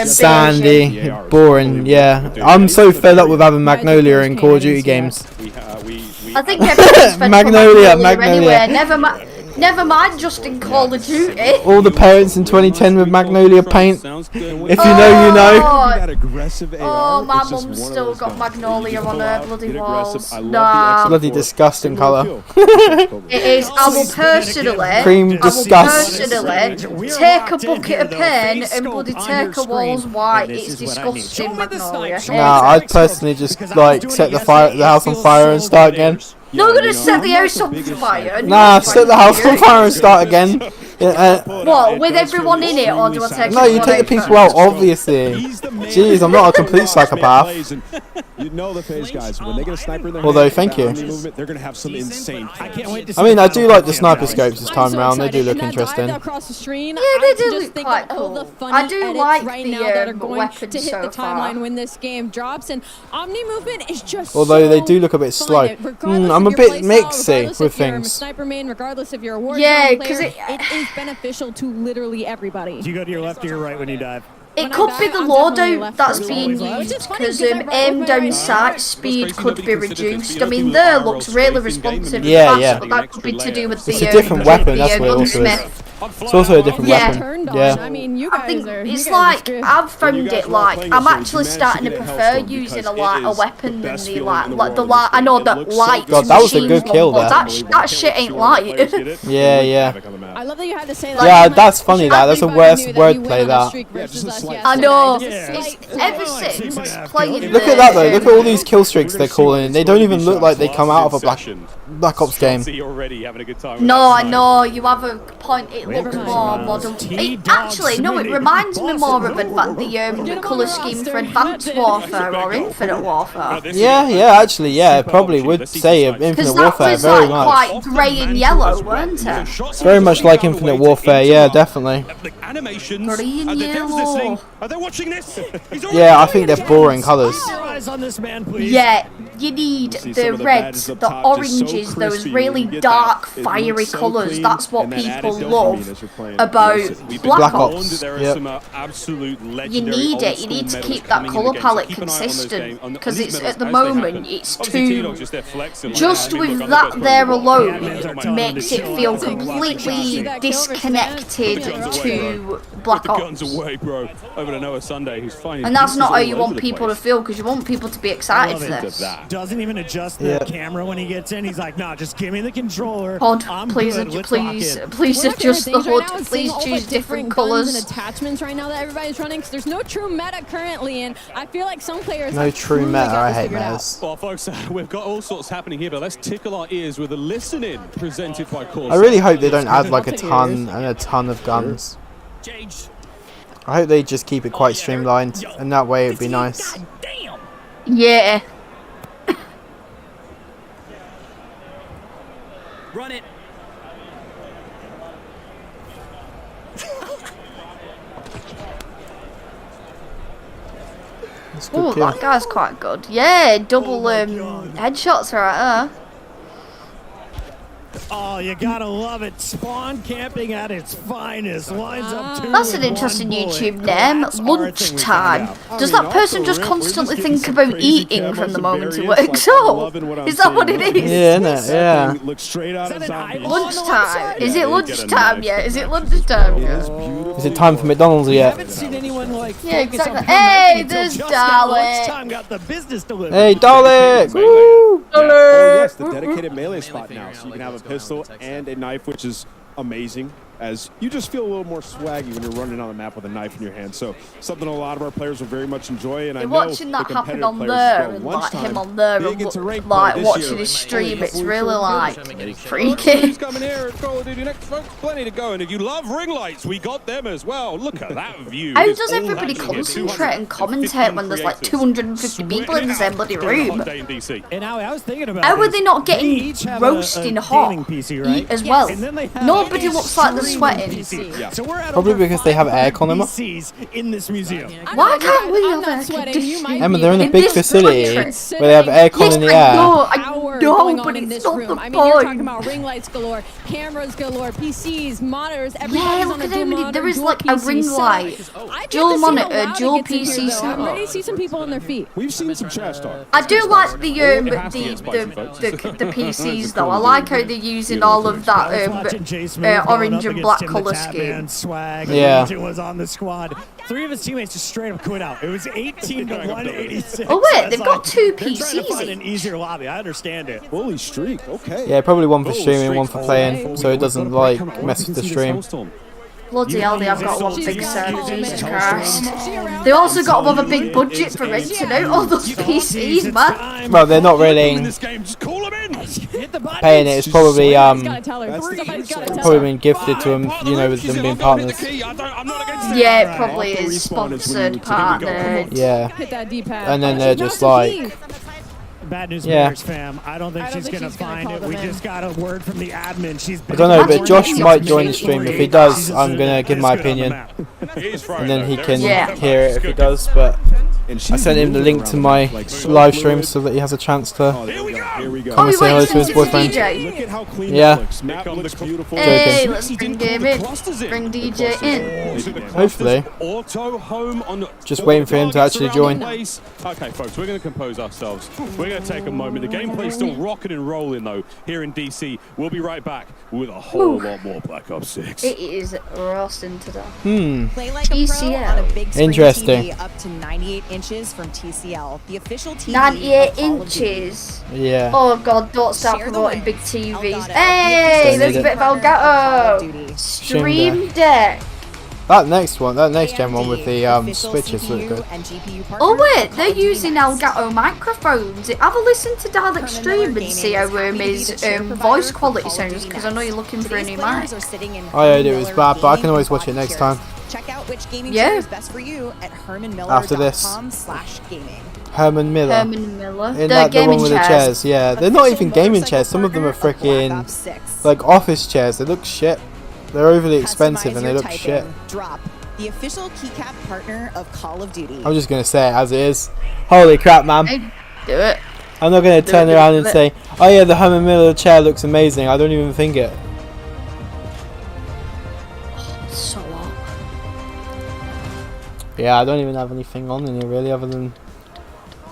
sandy, boring. Yeah, I'm so fed up with having Magnolia in Call of Duty games. I think everyone's fed Magnolia, up Magnolia. anyway. Never mind just in Call of Duty. All the parents in 2010 with Magnolia paint. If you know, you know. Oh, my mum's still got Magnolia on her bloody walls. Nah. Bloody disgusting colour. It is. I will personally, Cream disgust. take a bucket of paint and bloody take a walls white. It's disgusting, Magnolia. Nah, I'd personally just like set the house on fire and start again. Not gonna set the house on fire. Nah, set the house on fire and start again. What, with everyone in it, or do I take No, you everyone take the out people first? out, obviously. Jeez, I'm not a complete psychopath. You know the phase, guys. When they get a sniper in their Although, hand, thank you. movement, they're gonna have some insane. I can't wait to I mean, I do like the sniper scopes this time round. They do look interesting. Across the screen, Yeah, they do just look think quite of all the cool. funny I do edits like right the now that are going weapons to hit so the far. timeline when this game drops, and Omni movement is just Although they so do look a bit slow. regardless I'm of a your bit playstyle, mixy regardless with if you're a things. sniper main, regardless if you're a Warzone Yeah, player, 'cause it is beneficial to literally everybody. Do you go to your left or your right when you dive? It could be the loadout that's being used, because aim down sight speed could be reduced. I mean, there looks really responsive Yeah, fast, yeah. but that could be to do with the It's a different weapon, that's what it also is. gunsmith. It's also a different Yeah. weapon. Yeah. I mean, you I guys think are. it's like I've found it like I'm actually starting to prefer using a lighter weapon than the light. I know that light. God, that was a machine good gun, kill but there. that shit ain't light. Yeah, yeah. I love that you had to say that. Yeah, that's funny. That's a worse wordplay. That. I know. Ever since playing. Look at that though. Look at all these kill streaks they're calling. They don't even look like they come out of a Black Ops game. No, I know. You have a point. It looks more modern. Actually, no. It reminds me more of the colour scheme for Advanced Warfare or Infinite Warfare. Yeah, yeah. Actually, yeah. It probably would say Infinite Because that Warfare was very like much. quite grey and yellow, weren't it? It's very much like Infinite Warfare. Yeah, definitely. Green yellow. Are they watching this? Yeah, I think they're boring colours. eyes on this man, please. Yeah, you need the reds, the oranges, those really dark, fiery colours. That's what people love about Black Ops. You need it. You need to keep that colour palette consistent because it's at the moment it's too. Just with that there alone makes it feel completely disconnected to Black Ops. And that's not how you want people to feel, because you want people to be excited for this. Doesn't even adjust the camera when he gets in. He's like, nah, just give me the controller. HUD, please adjust the HUD. Please choose different colours. And attachments right now that everybody's running, because there's no true meta currently, and I feel like some players no true meta. I hate metas. Well, folks, we've got all sorts happening here, but let's tickle our ears with a listening presented by Corsair. I really hope they don't add like a ton of guns. I hope they just keep it quite streamlined, and that way it'd be nice. Yeah. Run it. Oh, that guy's quite good. Yeah, double headshots right there. Oh, you gotta love it. Spawn camping at its finest. Lines up two. That's an interesting YouTube name. Lunchtime. Does that person just constantly think about eating from the moment he wakes up? Is that what it is? Yeah, innit? Yeah. Lunchtime. Is it lunchtime yet? Is it lunchtime yet? Is it time for McDonald's yet? I haven't seen anyone like yeah, exactly. Hey, there's Dalek. Got the business delivered. Hey, Dalek. Woo! Oh, yes, the dedicated melee spot now, so you can have a pistol and a knife, which is amazing, as you just feel a little more swaggy when you're running on the map with a knife in your hand. So something a lot of our players will very much enjoy, and I know watching that happen on there, and like him on there, and like watching his stream, it's really like freaky. Coming here at Call of Duty Next, folks, plenty to go, and if you love ring lights, we got them as well. Look at that view. How does everybody concentrate and commentate when there's like 250 people in the same bloody room? And I was thinking about how are they not getting roasting hot as well? Nobody looks like they're sweating. So we're at probably because they have aircon in them. In this museum. Why can't we have air conditioning? Emma, they're in a big facility where they have aircon in the air. I know, but it's not the point. I mean, you're talking about ring lights galore, cameras galore, PCs, monitors, everybody's on a dual monitor. There is like a ring light, dual monitor, dual PC setup. I'm ready to see some people on their feet. We've seen some trash talk. I do like the PCs though. I like how they're using all of that orange and black colour scheme. Yeah. Was on the squad. 3 of his teammates just straight up quit out. It was 18 to 186. Oh wait, they've got 2 PCs. They're trying to find an easier lobby. I understand it. Holy streak. Okay. Yeah, probably one for streaming, one for playing, so it doesn't like mess with the stream. Bloody hell, they have got one big server, Jesus Christ. They also got one with a big budget for renting out all those PCs, man. Well, they're not really paying it. It's probably probably been gifted to them, you know, with them being partners. Yeah, it probably is sponsored, partnered. Yeah, and then they're just like. Bad news bears, fam. I don't think she's gonna find it. We just got a word from the admin. I don't know, but Josh might join the stream. If he does, I'm gonna give my opinion, and then he can hear it if he does. But I sent him the link to my live stream so that he has a chance to come and say hello to his boyfriend. Yeah. Hey, let's bring game in. Bring DJ in. Hopefully. Just waiting for him to actually join. Okay, folks, we're going to compose ourselves. We're going to take a moment. The gameplay's still rocking and rolling, though, here in DC. We'll be right back with a whole lot more Black Ops 6. It is roasting today. Play like a pro on a big screen Interesting. TV up to 98 inches from TCL, the official TV. 98 inches. Yeah. Oh god, don't start promoting big TVs. Hey, there's a bit of Elgato. Stream Deck. That next gen one with the switches look good. Oh wait, they're using Elgato microphones. Have a listen to Dalek's stream and see how his voice quality sounds, because I know you're looking for a new mic. I heard it was bad, but I can always watch it next time. Check out which gaming show is best for you at hermanmiller.com/gaming. Herman Miller. Herman Miller. In that the one with the chairs, yeah. They're not even gaming chairs. Some of them are freaking like office chairs. They look shit. They're overly expensive and they look shit. Drop. the official keycap partner of Call of Duty. I'm just going to say it as it is. Holy crap, man. Hey, do it. I'm not going to turn around and say, oh yeah, the Hummer Miller chair looks amazing. I don't even think it. So what? Yeah, I don't even have anything on in here really other than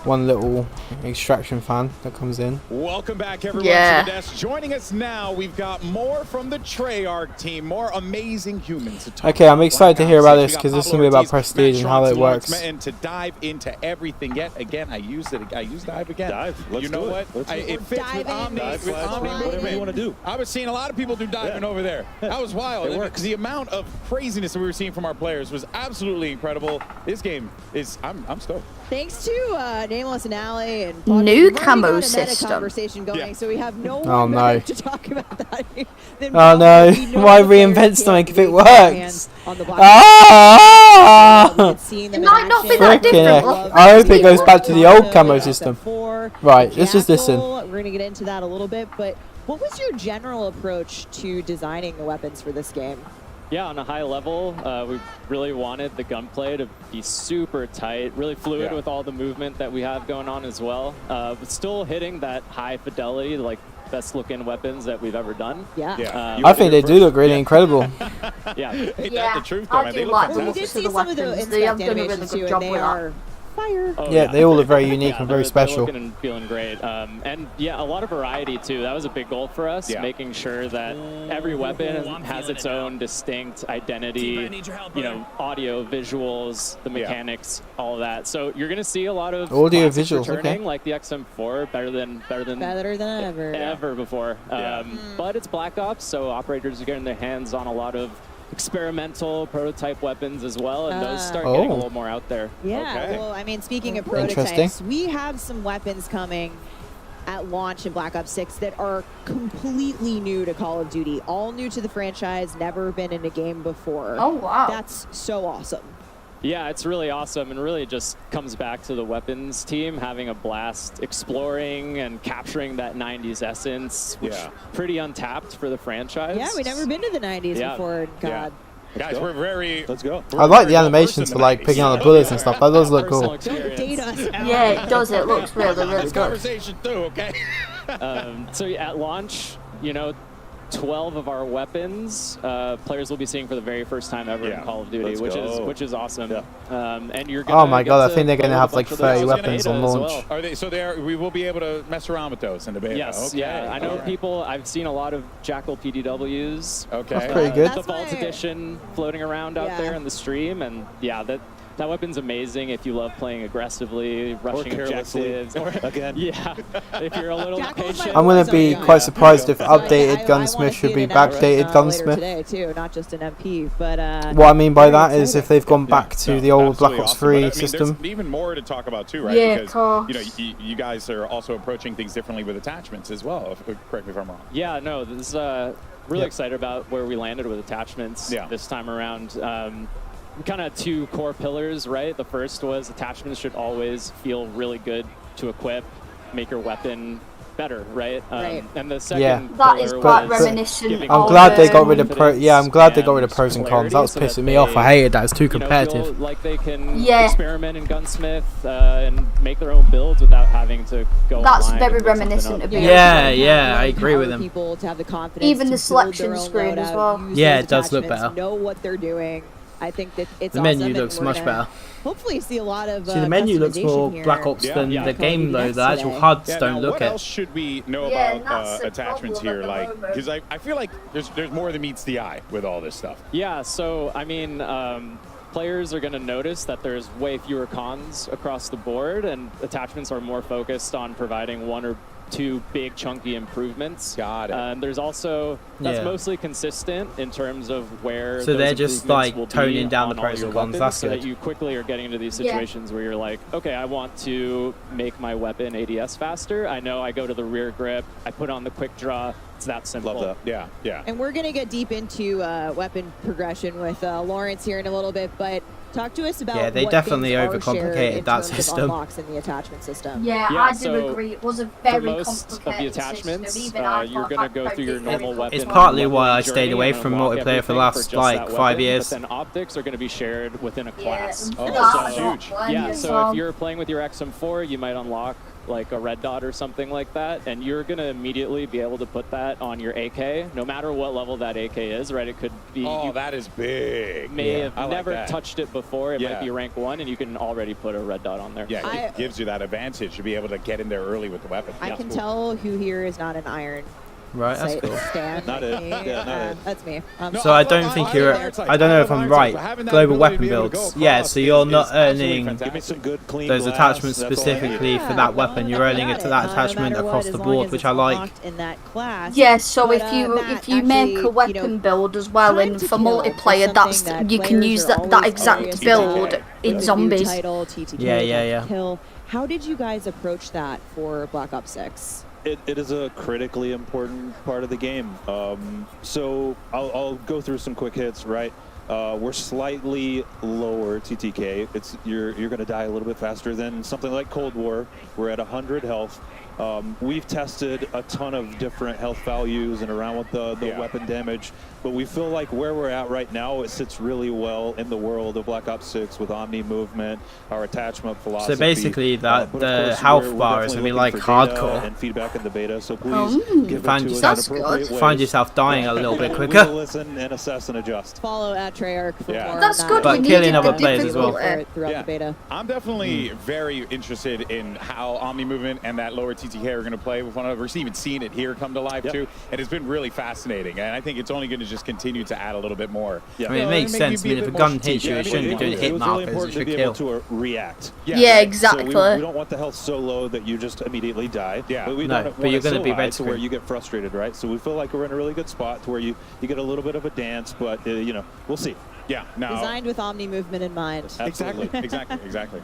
one little extraction fan that comes in. Welcome back, everyone, to the desk. Joining us now, we've got more from the Treyarch team, more amazing humans to talk Okay, I'm excited to hear about this because because this is going to be about Prestige and how it works. And to dive into everything yet again, I used dive again. Dive. Let's you know do what? it. It fits with Omni. Whatever you want to do. I was seeing a lot of people do diving over there. That was wild. It works. Because the amount of craziness that we were seeing from our players was absolutely incredible. This game is, I'm stoked. Thanks to Nameless and Alley and New camo a system. Conversation going, so we have no Oh, one no. better to talk about that. Oh no, why reinvent something if it works? Ah! It might not be that Frickin' heck. different. I hope it goes back to the old camo system. Right, let's just listen. We're going to get into that a little bit, but what was your general approach to designing the weapons for this game? Yeah, on a high level, we really wanted the gunplay to be super tight, really fluid with all the movement that we have going on as well, but still hitting that high fidelity, like best looking weapons that we've ever done. Yeah. I think they do look really incredible. Yeah. Ain't that the truth, though, I man? do They look like the fantastic. looks did of see the some of the weapons. They have inspect done a really animations good too, job and with they that. are fire. Oh, Yeah, they all look very unique and very they're special. looking and feeling great. And yeah, a lot of variety too. That was a big goal for us, making sure that every weapon has its own distinct identity, you know, audio, visuals, the mechanics, all of that. So you're going to see a lot of Audio, classics visuals, returning, okay. like the XM4, better than ever before. But it's Black Ops, so operators are getting their hands on a lot of experimental prototype weapons as well, and those start getting a little more out there. Yeah, well, I mean, speaking of prototypes, we have some weapons coming at launch in Black Ops 6 that are completely new to Call of Duty, all new to the franchise, never been in a game before. Oh, wow. That's so awesome. Yeah, it's really awesome, and really just comes back to the weapons team having a blast exploring and capturing that 90s essence, which is pretty untapped for the franchise. Yeah, we've never been to the 90s before. God. Guys, we're very... Let's go. I like the animations for like picking on the bullets and stuff. That does look cool. Don't date us. Yeah, it does. It looks really, really This good. conversation too, okay? So at launch, you know, 12 of our weapons players will be seeing for the very first time ever in Call of Duty, which is awesome. And you're gonna Oh my god, I think they're going to have like 30 weapons on launch. Well. Are they? So we will be able to mess around with those in the beta. Yes, okay. yeah. I know people. I've seen a lot of Jackal PDWs. Okay, that's pretty good. The Vault Edition floating around out there in the stream, and yeah, that weapon's amazing if you love playing aggressively, rushing objectives. Again. Yeah, if you're a little impatient. I'm going to be quite surprised if updated Gunsmith should be backdated Gunsmith. Today too, not just an MP, but what I mean by that is if they've gone back to the old Black Ops 3 system. There's even more to talk about too, right? Yeah, because you know you guys are also approaching things differently with attachments as well. Correct me if I'm wrong. Yeah, no, this is really excited about where we landed with attachments this time around. Kind of two core pillars, right? The first was attachments should always feel really good to equip, make your weapon better, right? And the second that is pillar quite was reminiscent giving I'm of, glad they got rid of I'm glad they got rid of and pros and cons. That was clarity so pissing that me off. I hated that. It's too you know, competitive. feel like they can experiment in Gunsmith and make their own builds without having to go That's online very and look reminiscent something of up. Yeah, I agree with him. People to have the confidence Even to the selection build their own screen as loadout, well. use Yeah, those it does look attachments, better. Know what they're doing. I think that it's The awesome, menu and looks we're much gonna better. Hopefully see a lot of See, the menu looks customization more here Black Ops than the game, though. The actual HUDs don't now, look what it. else should we know about attachments here? Like, because I feel like there's more than meets the eye with all this stuff. Yeah, so I mean, players are going to notice that there's way fewer cons across the board, and attachments are more focused on providing one or two big chunky improvements. Got it. There's also that's mostly consistent in terms of where. So those they're just improvements like will be toning down the on all pros your and cons. weapons, That's so good. that you quickly are getting into these Yeah. situations where you're like, okay, I want to make my weapon ADS faster. I know I go to the rear grip, I put on the quick draw. It's that simple. Love that. Yeah. And we're going to get deep into weapon progression with Lawrence here in a little bit, but Talk to us about Yeah, they what definitely things are overcomplicated shared in that terms of system. unlocks in the attachment system. Yeah, Yeah, I do so agree. It was a For very most of the complicated attachments, system. Even I you're thought going to I'd go through your predict very normal weapon. It's partly why I weapon stayed journey away and from unlock multiplayer for everything the last, just like, that 5 weapon, years. But then optics are going to be shared within a class. Yeah, So- huge. Yeah, so if you're playing with your XM4, you might unlock like a red dot or something like that, and you're going to immediately be able to put that on your AK, no matter what level that AK is, right? It could be... Oh, that is big. May I have like never that. touched it before. It Yeah. might be rank 1, and you can already put a red dot on there. Yeah, it gives you that advantage to be able to get in there early with the weapon. I can tell who here is not an iron. Right, that's Say- cool. Stan. Not it. Me. Yeah, not it. That's me. So I don't think you're. I don't know if I'm right. Global weapon builds. Yeah, so you're not earning Give me some good, clean those glass, attachments that's all I need. specifically for that weapon. You're earning it to that attachment across the board, which I like. In that class. Yeah, so But, if you Matt, if you make actually, a weapon build as well, time and to for kill is multiplayer, that's something you that can players use are that always exact curious build about. in With the zombies. new title, TTK, Yeah. Kill. How did you guys approach that for Black Ops 6? It is a critically important part of the game. So I'll go through some quick hits, right? We're slightly lower TTK. You're going to die a little bit faster than something like Cold War. We're at 100 health. We've tested a ton of different health values and around with the weapon damage, but we feel like where we're at right now, it sits really well in the world of Black Ops 6 with Omni movement, our attachment philosophy. So basically, that but of the course, health we're bar is definitely going to be looking like for data hardcore. and feedback in the beta. So please give Find it to yourself, us in appropriate ways. find yourself dying a little bit We quicker. will listen and assess and adjust. Follow at Treyarch for more on That's that. good. But we killing needed other the players as well. difficulty. Throughout the beta. I'm definitely very interested in how Omni Movement and that lower TTK are going to play with one another. We're even seeing it here come to life too, and it's been really fascinating. And I think it's only going to just continue to add a little bit more. I mean, it makes sense. I mean, if a gun hits you, it shouldn't be doing hit really markers. It important to should be kill. able to react. Yeah, exactly. So we don't want the health so low that you just immediately die. Yeah. But we No, don't but want you're it so gonna be high red to where screen. you get frustrated, right? So we feel like we're in a really good spot to where you get a little bit of a dance, but we'll see. Yeah, no. Designed with Omni movement in mind. Absolutely. Exactly.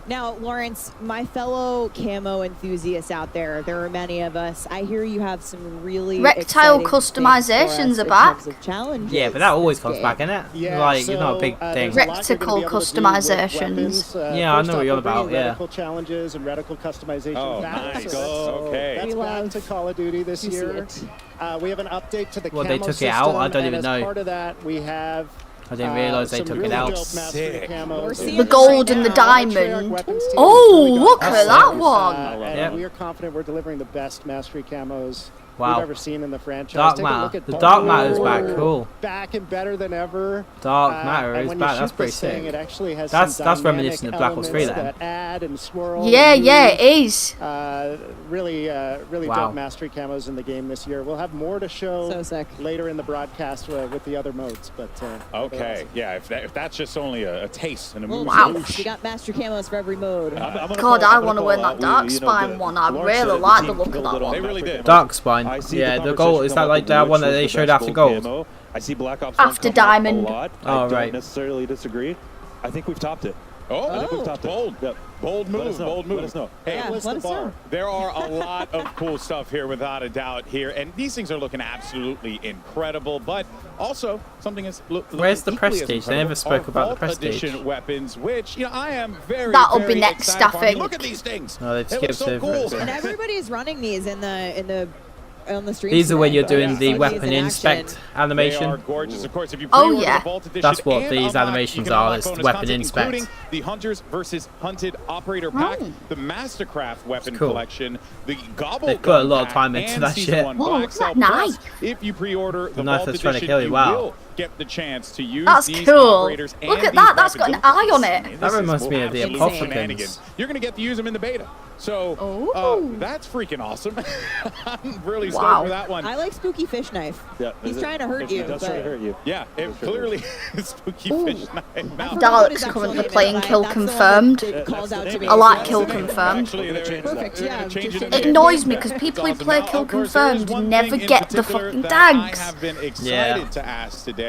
Now, Lawrence, my fellow camo enthusiasts out there, there are many of us. I hear you have some really Rectile exciting customizations things for us are in back. terms of challenges. Yeah, but that always this comes game. back, innit? Yeah, Like, so, it's not a big thing. there's a lot you're gonna be Reticle able to do with customizations. weapons. Yeah, I First know off, what you're we're bringing about, yeah. reticle challenges and reticle customization Oh, back. nice. So Okay. That's We back love to Call of Duty this to see year. it. We have an update to the Well, camo they took it system, out? I don't and even as know. part of that, we have I didn't realise they some took it really out. dope mastery Sick. camos. We're seeing The this gold right and the now. diamond. Weapons team Oh, has really look got at that camos, one. and Yeah. we are confident we're delivering the best mastery camos Wow. we've ever seen in the franchise. Dark Take a look matter. at The dark matter's Barlow. back. Cool. Back and better than ever. Dark matter and is when back. you That's shoot pretty this thing, sick. it actually has That's some dynamic reminiscent of Black Ops 3 elements then. that add and swirl. Yeah, and yeah, move. it is. Really Wow. dope mastery camos in the game this year. We'll have more to show So sick. later in the broadcast with the other modes. But Okay. Yeah. If that's just only a taste and a Well, move. Wow. we got master camos for every mode. God, I want to win that Dark Spine one. I really like the look of that They one. really did. Dark Spine. Yeah, the goal is that like that one that they showed after gold. I see Black Ops After 1 come up Diamond. a lot. Oh, I don't right. necessarily disagree. I think we've topped it. Oh, I think we've topped bold. it. Yep. Bold Let us move, know. bold move. Let us know. Hey, Yeah, what's let the us know. bar? there are a lot of cool stuff here, without a doubt here, and these things are looking absolutely incredible. But also something is Where's the equally as Prestige? They never incredible spoke are about the Vault Prestige. Edition weapons, which I am very. That'll be very next, excited I for. I mean, think. look at these things. No, they've They look skipped so over cool. it. And everybody is running these on the stream. These are when you're today. doing the Seeing these weapon in inspect action. They are animation. gorgeous, of course. If you Oh, pre-order yeah. the Vault Edition, That's what and these unlock, animations you can are, unlock is bonus weapon content, inspect. including the Hunters versus Hunted Operator Pack, the Mastercraft Weapon cool. Collection, the Gobble They put a Gun lot of Pack, time into and that Season shit. 1 Whoa, Black look at Cell that Plus. knife. If you pre-order the knife Vault that's trying to Edition, kill you, you wow. will get the chance to use That's these cool. operators and Look at these that. That's got weapons. an eye on it. This That is reminds me of the absolute Apocalypse. shenanigans. You're going to get to use them in the beta. So Ooh. that's freaking awesome. I'm really Wow. stoked for that one. I like spooky fish knife. Yeah, He's trying to hurt you. That's trying to hurt you. Yeah, it clearly spooky Ooh. fish knife. Now, Dark's currently playing Kill Confirmed. Calls out to me. I like Kill Confirmed. Actually, they're Perfect, yeah, change just it It in. annoys me because people who It's awesome. play Now, Kill of course, there is Confirmed one never thing in get the particular fucking that I tags. have been excited Yeah. to ask today.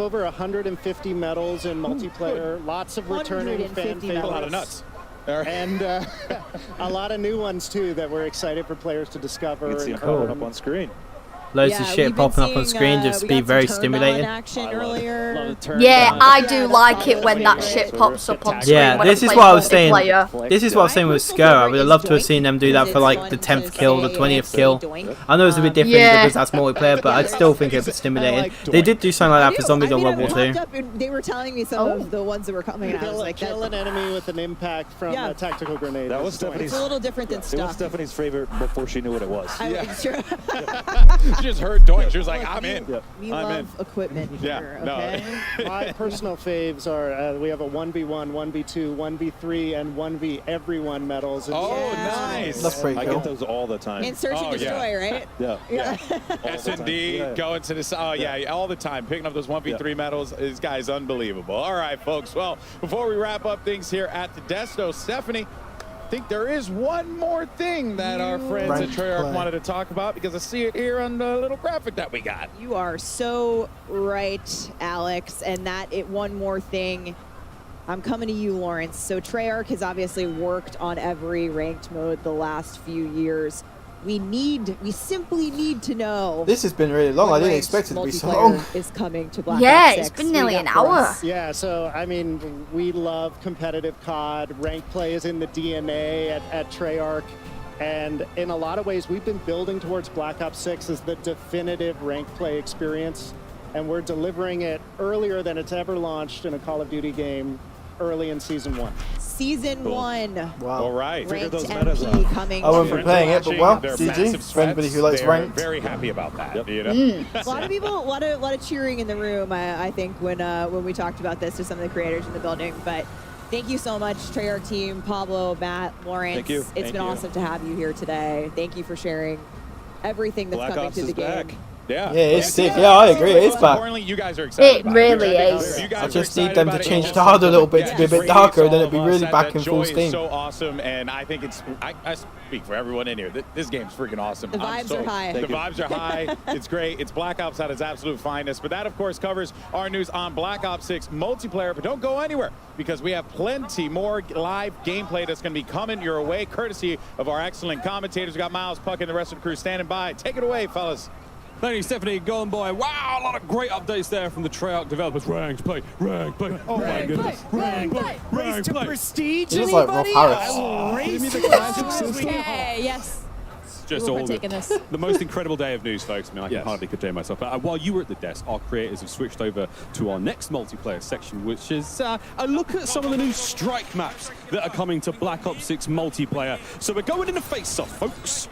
have over 150 medals in multiplayer, lots of returning fan favorites. A lot of nuts. And a lot of new ones, too, that we're excited for players to discover. You can see and them coming up on screen. loads of shit popping up on screen, just be very stimulating. Yeah, I do like it when that shit pops up on screen. Yeah, this is what I was saying. This is what I was saying with SCO. I would have loved to have seen them do that for like the 10th kill, the 20th kill. I know it's a bit different because that's multiplayer, but I'd still think it was stimulating. They did do something like that for Zombies on World War II. They were telling me some of the ones that were coming out. I was like, kill an enemy with an impact from a tactical grenade. That was Stephanie's. It's a little different than It was Stephanie's favorite before she knew what it was. She just heard doink. She was like, I'm in. We I'm love equipment here, okay? My personal faves are we have a 1v1, 1v2, 1v3, and 1v everyone medals. Nice. That's pretty cool. I get those all the time. And search and destroy, right? Yeah. S&D, going to this, all the time. Picking up those 1v3 medals. This guy's unbelievable. All right, folks. Well, before we wrap up things here at the Desto, Stephanie, I think there is one more thing that our friends at Treyarch wanted to talk about, because I see it here on the little graphic that we got. You are so right, Alex, and one more thing. I'm coming to you, Lawrence. So Treyarch has obviously worked on every ranked mode the last few years. We simply need to know. This has been really long. I didn't expect it to be so long. Is coming to Black Yeah, Ops 6. it's been nearly an hour. Yeah, so I mean, we love competitive COD. Rank play is in the DNA at Treyarch. And in a lot of ways, we've been building towards Black Ops 6 as the definitive rank play experience. And we're delivering it earlier than it's ever launched in a Call of Duty game, early in Season 1. Season 1. Wow. All right. Ranked MP coming. I won't be playing it, but well, GG for anybody who likes ranked. Very happy about that. You know? A lot of people, a lot of cheering in the room. I think when we talked about this to some of the creators in the building. But thank you so much, Treyarch team, Pablo, Matt, Lawrence. Thank you. It's been awesome to have you here today. Thank you for sharing everything that's coming to the game. Yeah, it's sick. Yeah, I agree. It's back. Importantly, you guys are excited. It really is. I just need them to change the HUD a little bit to be a bit darker, then it'd be really back in full steam. It's so awesome, and I think I speak for everyone in here. This game's freaking awesome. The vibes are high. The vibes are high. It's great. It's Black Ops at its absolute finest. But that, of course, covers our news on Black Ops 6 multiplayer. But don't go anywhere, because we have plenty more live gameplay that's going to be coming your way, courtesy of our excellent commentators. We got Miles, Puck, and the rest of the crew standing by. Take it away, fellas. Thank you, Stephanie. Golden Boy. Wow, a lot of great updates there from the Treyarch developers. Ranked play, ranked play. Oh my goodness. Ranked play, ranked play. Prestige, It's like Rob Harris. Okay, yes. Just all the most incredible day of news, folks. I mean, I can hardly contain myself. But while you were at the desk, our creators have switched over to our next multiplayer section, which is a look at some of the new strike maps that are coming to Black Ops 6 multiplayer. So we're going into face-off, folks.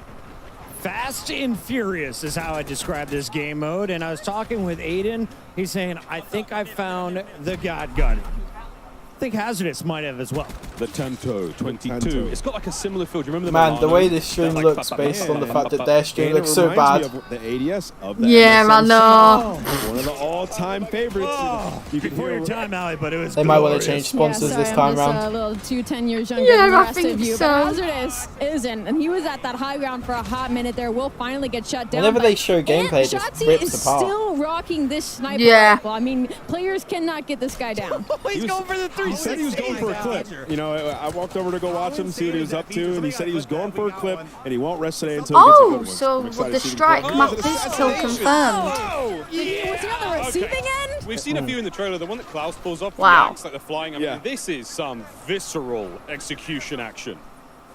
Fast and furious is how I describe this game mode. And I was talking with Aiden. He's saying, I think I found the God Gun. I think Hazardous might have as well. The Tanto 22. It's got like a similar feel. Do you remember the Man, the Milano? way this stream looks based on the fact that their stream looks so bad. The ADS of the Yeah, I know. One of the all-time favorites. You can Before your time, Ali, but it was They might want to change sponsors this time I'm round. a little 10 years younger Yeah, than the I rest think of you. so. But Hazardous isn't, and he was at that high ground for a hot minute there. Will finally get shut down. Whenever they show gameplay, it just Shotzi rips is apart. still rocking this sniper Yeah. rifle. I mean, players cannot get this guy down. He's going for the 360. He said he was going for a clip. You know, I walked over to go watch him, see what he was up to, and he said he was going for a clip, and he won't rest today until he gets a good one. So I'm excited the to see strike him. map is still confirmed. Was he on the receiving end? We've seen a few in the trailer. The one that Klaus pulls off, Wow. the axe, like the flying. I mean, this is some visceral execution action.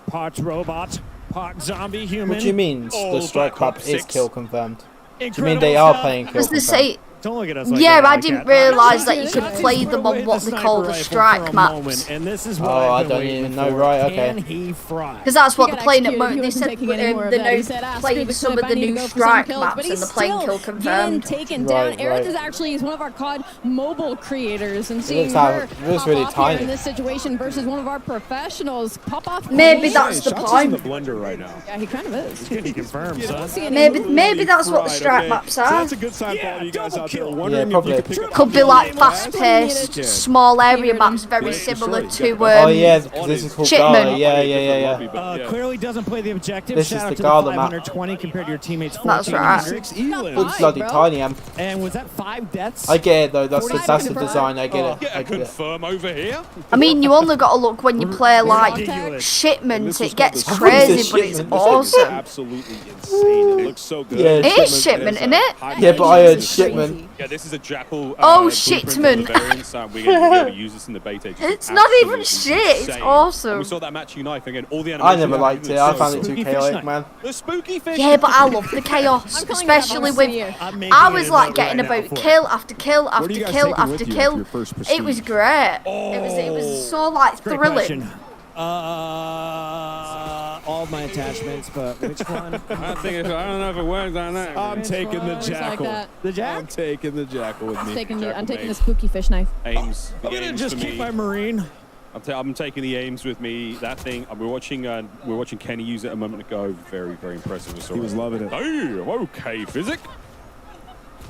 Part robot, part zombie human. What do you mean All the strike Black map Ops is 6. kill confirmed? Do you Incredible mean they are stuff. playing kill As they confirmed? say, Don't look at us like yeah, that, I like didn't that. realise that you could play them on what they call the strike maps. And this is what Oh, I I've been don't waiting even know, for. right, okay. Can he fry? Because that's what He they're got playing at executed. moment. He They wasn't said taking any more of they're that. He now said, playing "Screw some the of the clip, I need new to go for some strike kills," maps but and he's they're playing still kill getting confirmed. taken Right, down. Aerith right. is actually one of our COD mobile creators, and seeing looks her like- it looks pop really off here tiny. in this situation versus one of our professionals pop off. Maybe clean. that's the Shots is in the point. blender right now. Yeah, he kind of is. Can he confirm, son? Maybe that's what the strike maps So are. that's a good sign for all you guys out Yeah, probably. Could be like fast-paced, small area maps, very similar to oh yeah, this is called Shipment. Gala. Yeah. Clearly doesn't play the objective. This Shout is out the to Gala the map. 520 compared to your teammates. That's right. 6 Looks bloody tiny, And was that 5 deaths? I get it though. That's the design. I get it. I get it. Confirm over here. I mean, you only got to look when you play like Shipment. It gets crazy, but it's awesome. Absolutely insane. It looks so good. Yeah, It is Shipment, isn't it? Yeah, but I heard Shipment. Yeah, this is a Jackal. Oh, Shitman. We're going to use this in the beta. It's not even shit. It's awesome. We saw that match unite again. All the I never liked it. I found it too chaotic, man. The spooky fish. Yeah, but I love the chaos, especially with. I was like getting about kill after kill after kill after kill. It was great. It was so like thrilling. All of my attachments, but which one? I don't know if it works on that. I'm taking the Jackal. The Jack? I'm taking the Jackal with me. I'm taking the spooky fish knife. Aims. I'm gonna just keep my Marine. I'm taking the aims with me. That thing. We're watching Kenny use it a moment ago. Very, very impressive. He was loving it. Hey, okay, physic.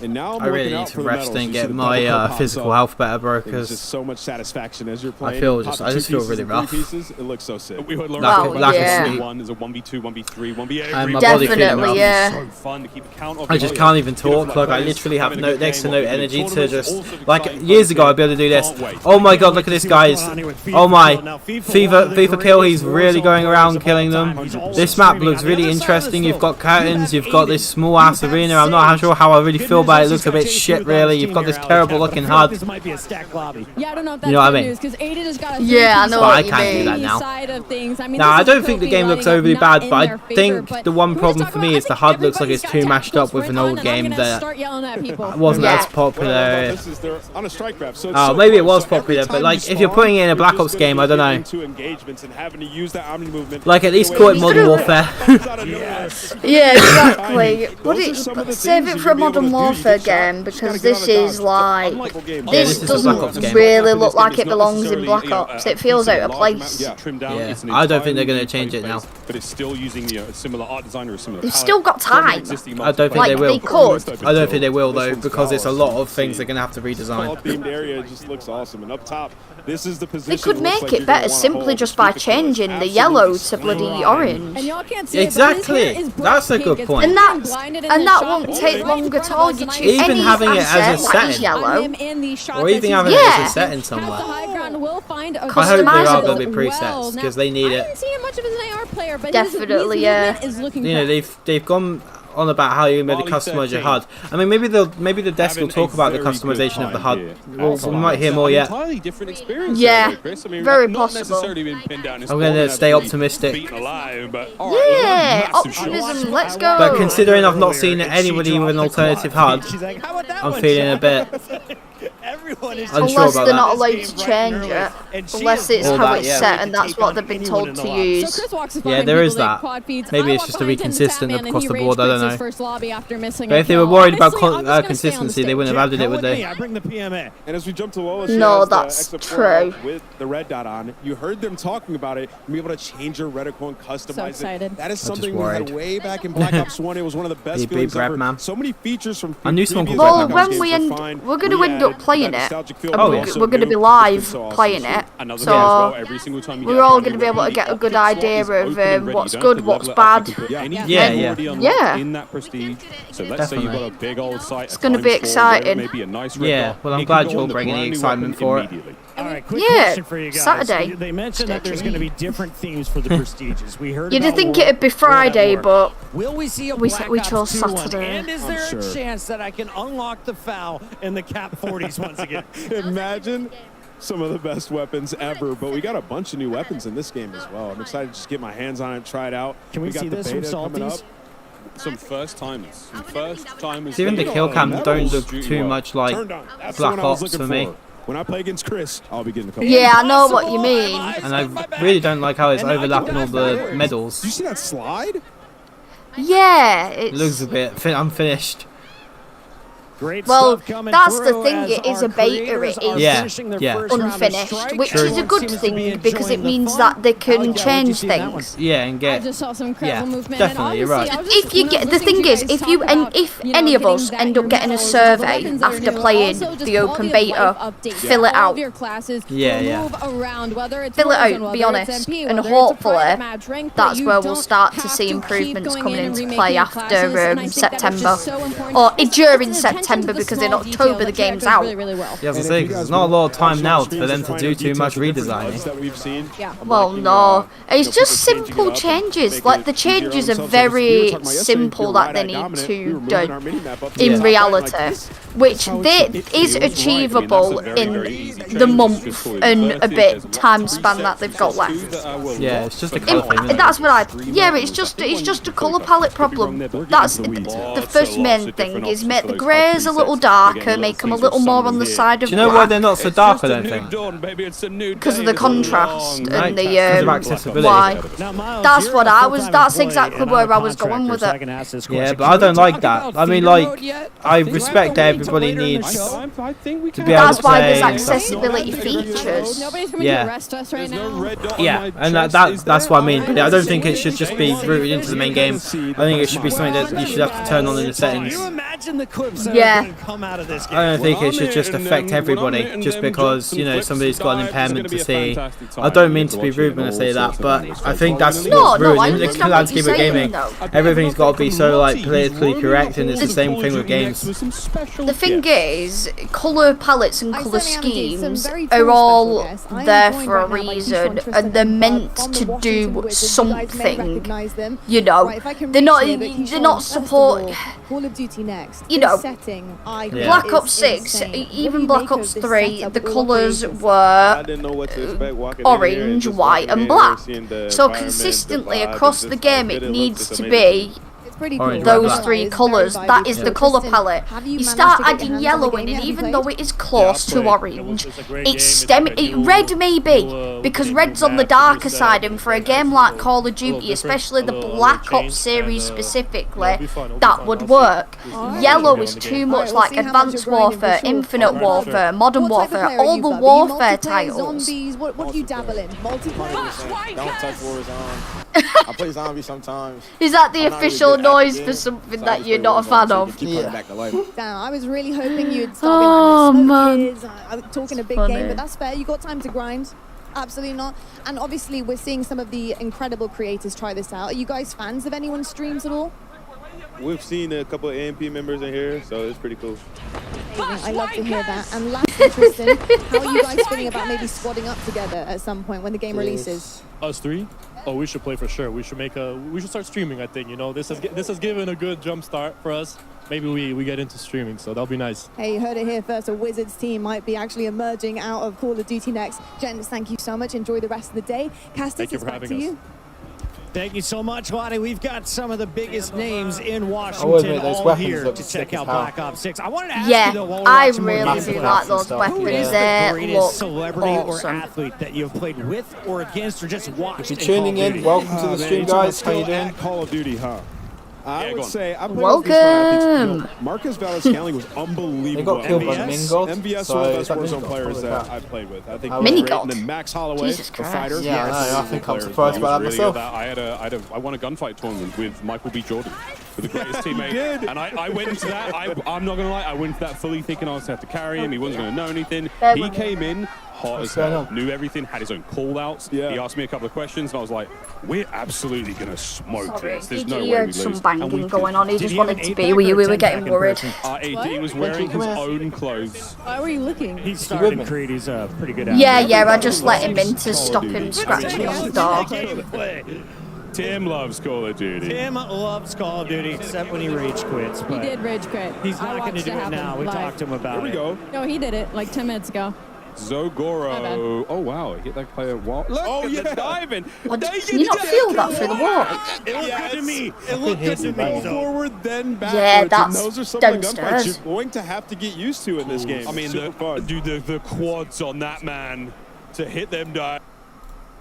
And now I really need to rest and get my physical health better, bro. Because just so much satisfaction as you're playing. I just feel really rough. It looks so sick. We heard lack of sleep. There's a 1v2, 1v3, 1v8. And my body feeling rough. So fun to keep count of. I just can't even talk. Like I literally have next to no energy to just. Like years ago, I'd be able to do this. Oh my god, look at this, guys! Oh my, FIFA kill. He's really going around killing them. This map looks really interesting. You've got curtains. You've got this small ass arena. I'm not sure how I really feel about it. It looks a bit shit, really. You've got this terrible looking HUD. Yeah, I don't know if that's You know what I good mean? news because Aiden just got a I know what you can't mean. do that now. Side of things. I mean, No, I don't think the game looks overly bad, but I think the one problem for me is the HUD looks like it's too mashed up with an old game that wasn't as popular. On a strike map, so Oh, maybe it was popular, but like if you're putting it in a Black Ops game, I don't know. Like at least call it Modern Warfare. Yeah, exactly. Save it for a Modern Warfare game because this is like this doesn't really look like it belongs in Black Ops. It feels out of place. Yeah, I don't think they're going to change it now. But it's still using a similar art design or a similar. They've still got time. I don't think they will. I don't think they will though, because it's a lot of things they're going to have to redesign. Themed area just looks awesome, and up top, this is the position. They could make it better simply just by changing the yellow to bloody orange. And y'all can't see exactly. That's a good point. And that won't take long at all. You choose even any having it as a asset, like setting, yellow, or even having it as a setting somewhere. I hope there are going to be presets because they need it. I didn't see him much of as an AR player, but definitely, his movement is you know, they've gone on about how you made to customize your HUD. I mean, maybe the desk will talk about the customization of the HUD. We might hear more yet. Entirely different experience. Yeah, Chris. I mean, very not possible. necessarily been pinned down. I'm going to stay optimistic. Yeah, optimism. Let's go. But considering I've not seen anybody with an alternative HUD, I'm feeling a bit unsure Unless about they're not that. allowed to change it, unless it's how it's set and that's what they've been told to use. Yeah, there is that. Maybe it's just to be consistent across the board. I don't know. But if they were worried about consistency, they wouldn't have added it, would they? I bring the PMA. And as we jump to Lois, No, that's true. With the red dot on, you heard them talking about it. Be able to change your reticle and customize it. That is something we had way back in Black Ops 1. It was one of the best feelings ever. So many features from. I knew someone called Well, when we're going to end up playing it, we're going to be live playing it, so we're all going to be able to get a good idea of what's good, what's bad. Yeah. In that prestige. So let's say you've got a big old site. It's going to be exciting. Maybe a nice Yeah, well, I'm glad you're bringing the excitement for it. All right, quick Yeah, question for you guys. Saturday. They mentioned that there's going to be different themes for the prestiges. We heard. You'd about think war, it'd be Friday, but will we see a we Black chose Ops 2 one? Saturday. And is there a chance that I can unlock the FAL in the Cap 40s once again? Imagine some of the best weapons ever, but we got a bunch of new weapons in this game as well. I'm excited to just get my hands on it, try it out. Can we got see the this from beta coming Salties? up. Some first timers. Even the kill cam don't look too much like Black Ops for me. When I play against Chris, I'll be getting a couple. Yeah, I know what you mean. And I really don't like how it's overlapping all the medals. Did you see that slide? Yeah, It looks a bit unfinished. Well, that's the thing. It is a beta. It is unfinished, which is a good thing because it means that they can change things. Yeah, and get. I just saw some incredible movement. Definitely, you're right. If you get the thing is, if you and if any of us end up getting a survey after playing the open beta, fill it out. Yeah. Fill it out. Be honest, and hopefully that's where we'll start to see improvements coming into play after September, or during September, because in October the game's out. Yeah, as I say, 'cause there's not a lot of time now for them to do too much redesigning. Well, no, it's just simple changes. Like the changes are very simple that they need to do in reality, which is achievable in the month and a bit time span that they've got left. Yeah, it's just a colour thing, isn't it? That's what it's just a colour palette problem. That's the first main thing, is make the greys a little darker, make them a little more on the side of Do you know why they're not so dark, I don't think? Because of the contrast and the because of accessibility. why. That's exactly where I was going with it. Yeah, but I don't like that. I mean, like, I respect that everybody needs to be able That's to why play there's and stuff. accessibility features. Yeah. And that's what I mean. But I don't think it should just be rooted into the main game. I think it should be something that you should have to turn on in the settings. Yeah. I don't think it should just affect everybody just because, you know, somebody's got an impairment to see. I don't mean to be rude when I say that, but I think that's what's ruined in the landscape of gaming. Everything's got to be so, like, politically correct, and it's the same thing with games. The thing is, colour palettes and colour schemes are all there for a reason, and they're meant to do something. You know, they're not support. Call of Duty Next. You know, Yeah. Black Ops 6, even Black Ops 3, the colours were orange, white and black. So consistently across the game it needs to be those three colours. That is the colour palette. You start adding yellow in, and even though it is close to orange, red maybe, because red's on the darker side, and for a game like Call of Duty, especially the Black Ops series specifically, that would work. Yellow is too much like Advanced Warfare, Infinite Warfare, Modern Warfare, all the warfare titles. What do you dabble in? Multiplayer? Don't touch Warzone. I play zombie sometimes. Is that the official noise for something that you're not a fan of? Damn, I was really hoping you'd start being like the Smoke Kids. I was talking a big game, but that's fair. You got time to grind. Absolutely not. And obviously, we're seeing some of the incredible creators try this out. Are you guys fans of anyone's streams at all? We've seen a couple of AMP members in here, so it's pretty cool. I love to hear that. And last interesting, how are you guys feeling about maybe squadding up together at some point when the game releases? Us three? Oh, we should play for sure. We should start streaming, I think. You know, this has given a good jump start for us. Maybe we get into streaming, so that'll be nice. Hey, you heard it here first. A Wizards team might be actually emerging out of Call of Duty Next. Gents, thank you so much. Enjoy the rest of the day. Castus, it's back to you. Thank you so much, Lottie. We've got some of the biggest names in Washington all here to check out Black Ops 6. I wanted to ask you, though, while we're I watching really do like those weapons. who is They the greatest look celebrity awesome. or athlete that you've played with or against or just watched? If you're tuning in, welcome to the stream, guys. How you doing? Call of Duty, huh? I would say I played welcome. Marcus Valdez-Scaling was unbelievable. They got killed by Mingold. MVS so one of the best is Warzone that players Mingold? that I've played with. I think Mingold. And then Max Holloway, Jesus the Christ. fighter. Yeah, I think I'm surprised He by was that really myself. good. I won a gunfight tournament with Michael B. Jordan, with the greatest teammate. And I went into that, I'm not going to lie, I went into that fully thinking I was going to have to carry him. He wasn't going to know anything. He came in hot as hell, knew everything, had his own call-outs. He asked me a couple of questions, and I was like, we're absolutely going to smoke this. There's no way we He had lose. some banging going on. He just wanted to be with you. We were getting worried. AD was wearing his own clothes. Why were you looking? He started in Creed. He's a pretty good Yeah, I just let him in to stop him scratching on the door. Tim loves Call of Duty. Tim loves Call of Duty, except when he rage quits. He But did rage quit. he's not going to watched do it happen now. We live. talked to him about it. Here we go. No, he did it like 10 minutes ago. Zogoro. Oh, wow. Hit that player. Look at the diving. Can you not feel that through the wall? It looked good to me. It looked good to me. Forward, then backwards. Yeah, that's and those are some of the gunfights downstairs. you're going to have to get used to in this game. I mean, Super fun. the quads on that man to hit them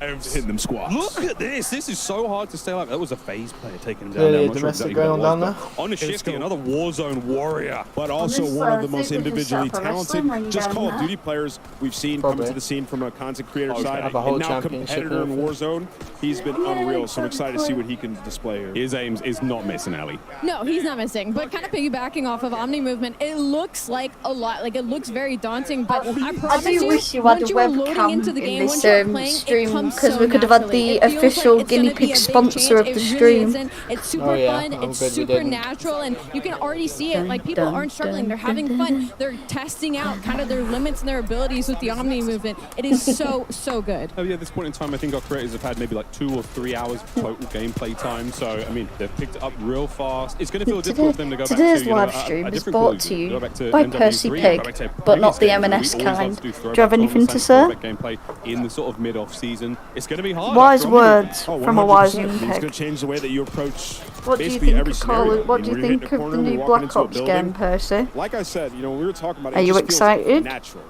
hitting them squats. Look at this. This is so hard to stay alive. That was a phase player taking him down. Clearly there. a I'm not sure domestic exactly going what on it down was, there. but on a shifty, another Warzone warrior. But also one of the most individually talented, just Call of Duty players we've seen come into the scene from a content creator side. Have a whole And now championship competitor in Warzone. He's been unreal, so I'm excited to see what he can display here. His aims is not missing, Ellie. No, he's not missing. But kind of piggybacking off of Omni movement, it looks like a lot. Like it looks very daunting. But I promise I do wish you had a webcam in this stream because we could have had the official guinea pig sponsor of the stream. It's super fun. It's super natural, and you can already see it. Like people aren't struggling; they're having fun. They're testing out kind of their limits and their abilities with the Omni movement. It is so good. Oh yeah, at this point in time, I think our creators have had maybe like 2 or 3 hours total gameplay time. So I mean, they've picked it up real fast. It's going to feel difficult for them to go back to Today's live stream is brought to you by Percy Pig, but not the M&S kind. Do you have anything to say? Gameplay in the sort of mid-off season. It's going to be hard. Wise words from a wise young It's going to pig. change the way that you approach. What do you basically think every of scenario. What do you When you're think hitting a of the corner, new you're walking Black into a Ops building. game, Percy? Like I said, when we were talking about it, Are it you just feels excited? natural.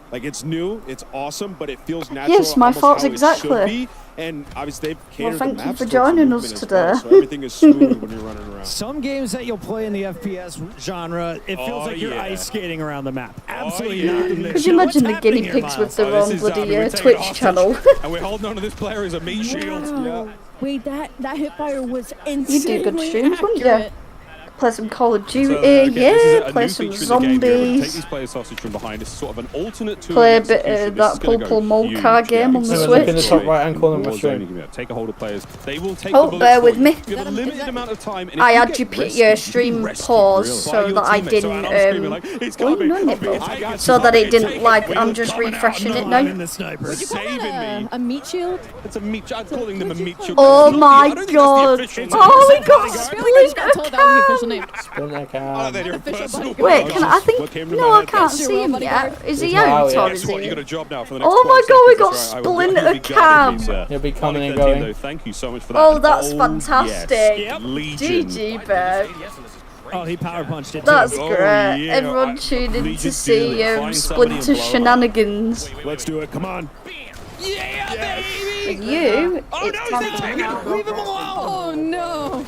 Like it's new, it's awesome, but it feels natural. Yes, my almost thoughts how it exactly. should be. And obviously they've catered thank the you maps for towards joining movement us as today. well, so everything is smooth when you're running around. Some games that you'll play in the FPS genre, it feels like you're ice skating around the map. Absolutely not. Could you imagine the guinea pigs with their own bloody Twitch channel? And we're holding on to this player as a meat shield. Wow. Wait, that hipfire was insanely You do good streams, wouldn't you? accurate. Play some Call of Duty, again, this is a play new some feature in the game. You're able to take zombies. these players hostage from behind. It's sort of an alternate tool. Play a of bit execution. of This that is gonna Pulpul go Molcar huge. game on the So look in the Switch. top right-hand corner of my Warzone, stream. you can be able to take a hold of players. They will take Oh, the bullets bear for with you. me. You have a limited amount of time. And if I you had get you rescued, your you stream rescue pause real so by your that I teammates. So didn't Adam's screaming like, it's well, coming. no, I'll nipple. be taking So that it didn't take like it. I'm just refreshing it now. Would you call that a meat shield? It's a meat. I'm calling them a meat shield. Oh It's not my the- I don't think god! that's the official Oh, name. we got I feel like I just got told that was the official name. Splinter Oh, Cam. they're your personal Wait, can I think? What came to No, my I head? can't That's your see him bodyguard. yet. Is he He's out out, or yeah. is Guess what? You got a he? job now for the next Oh my 12 god, we seconds. got That's right. I will Splinter definitely be Cam. guarding you, sir. He'll be coming and 13, going. though. Thank you so much for that. Oh, that's yes. fantastic. Legion. GG, babe. Oh, he power punched it too. That's Oh, great. yeah. Everyone tuned in to Legion's see doing it. Find somebody and Splinter blow 'em up. shenanigans. Let's do it. Come on. For you, it's time to Leave him alone! Oh no!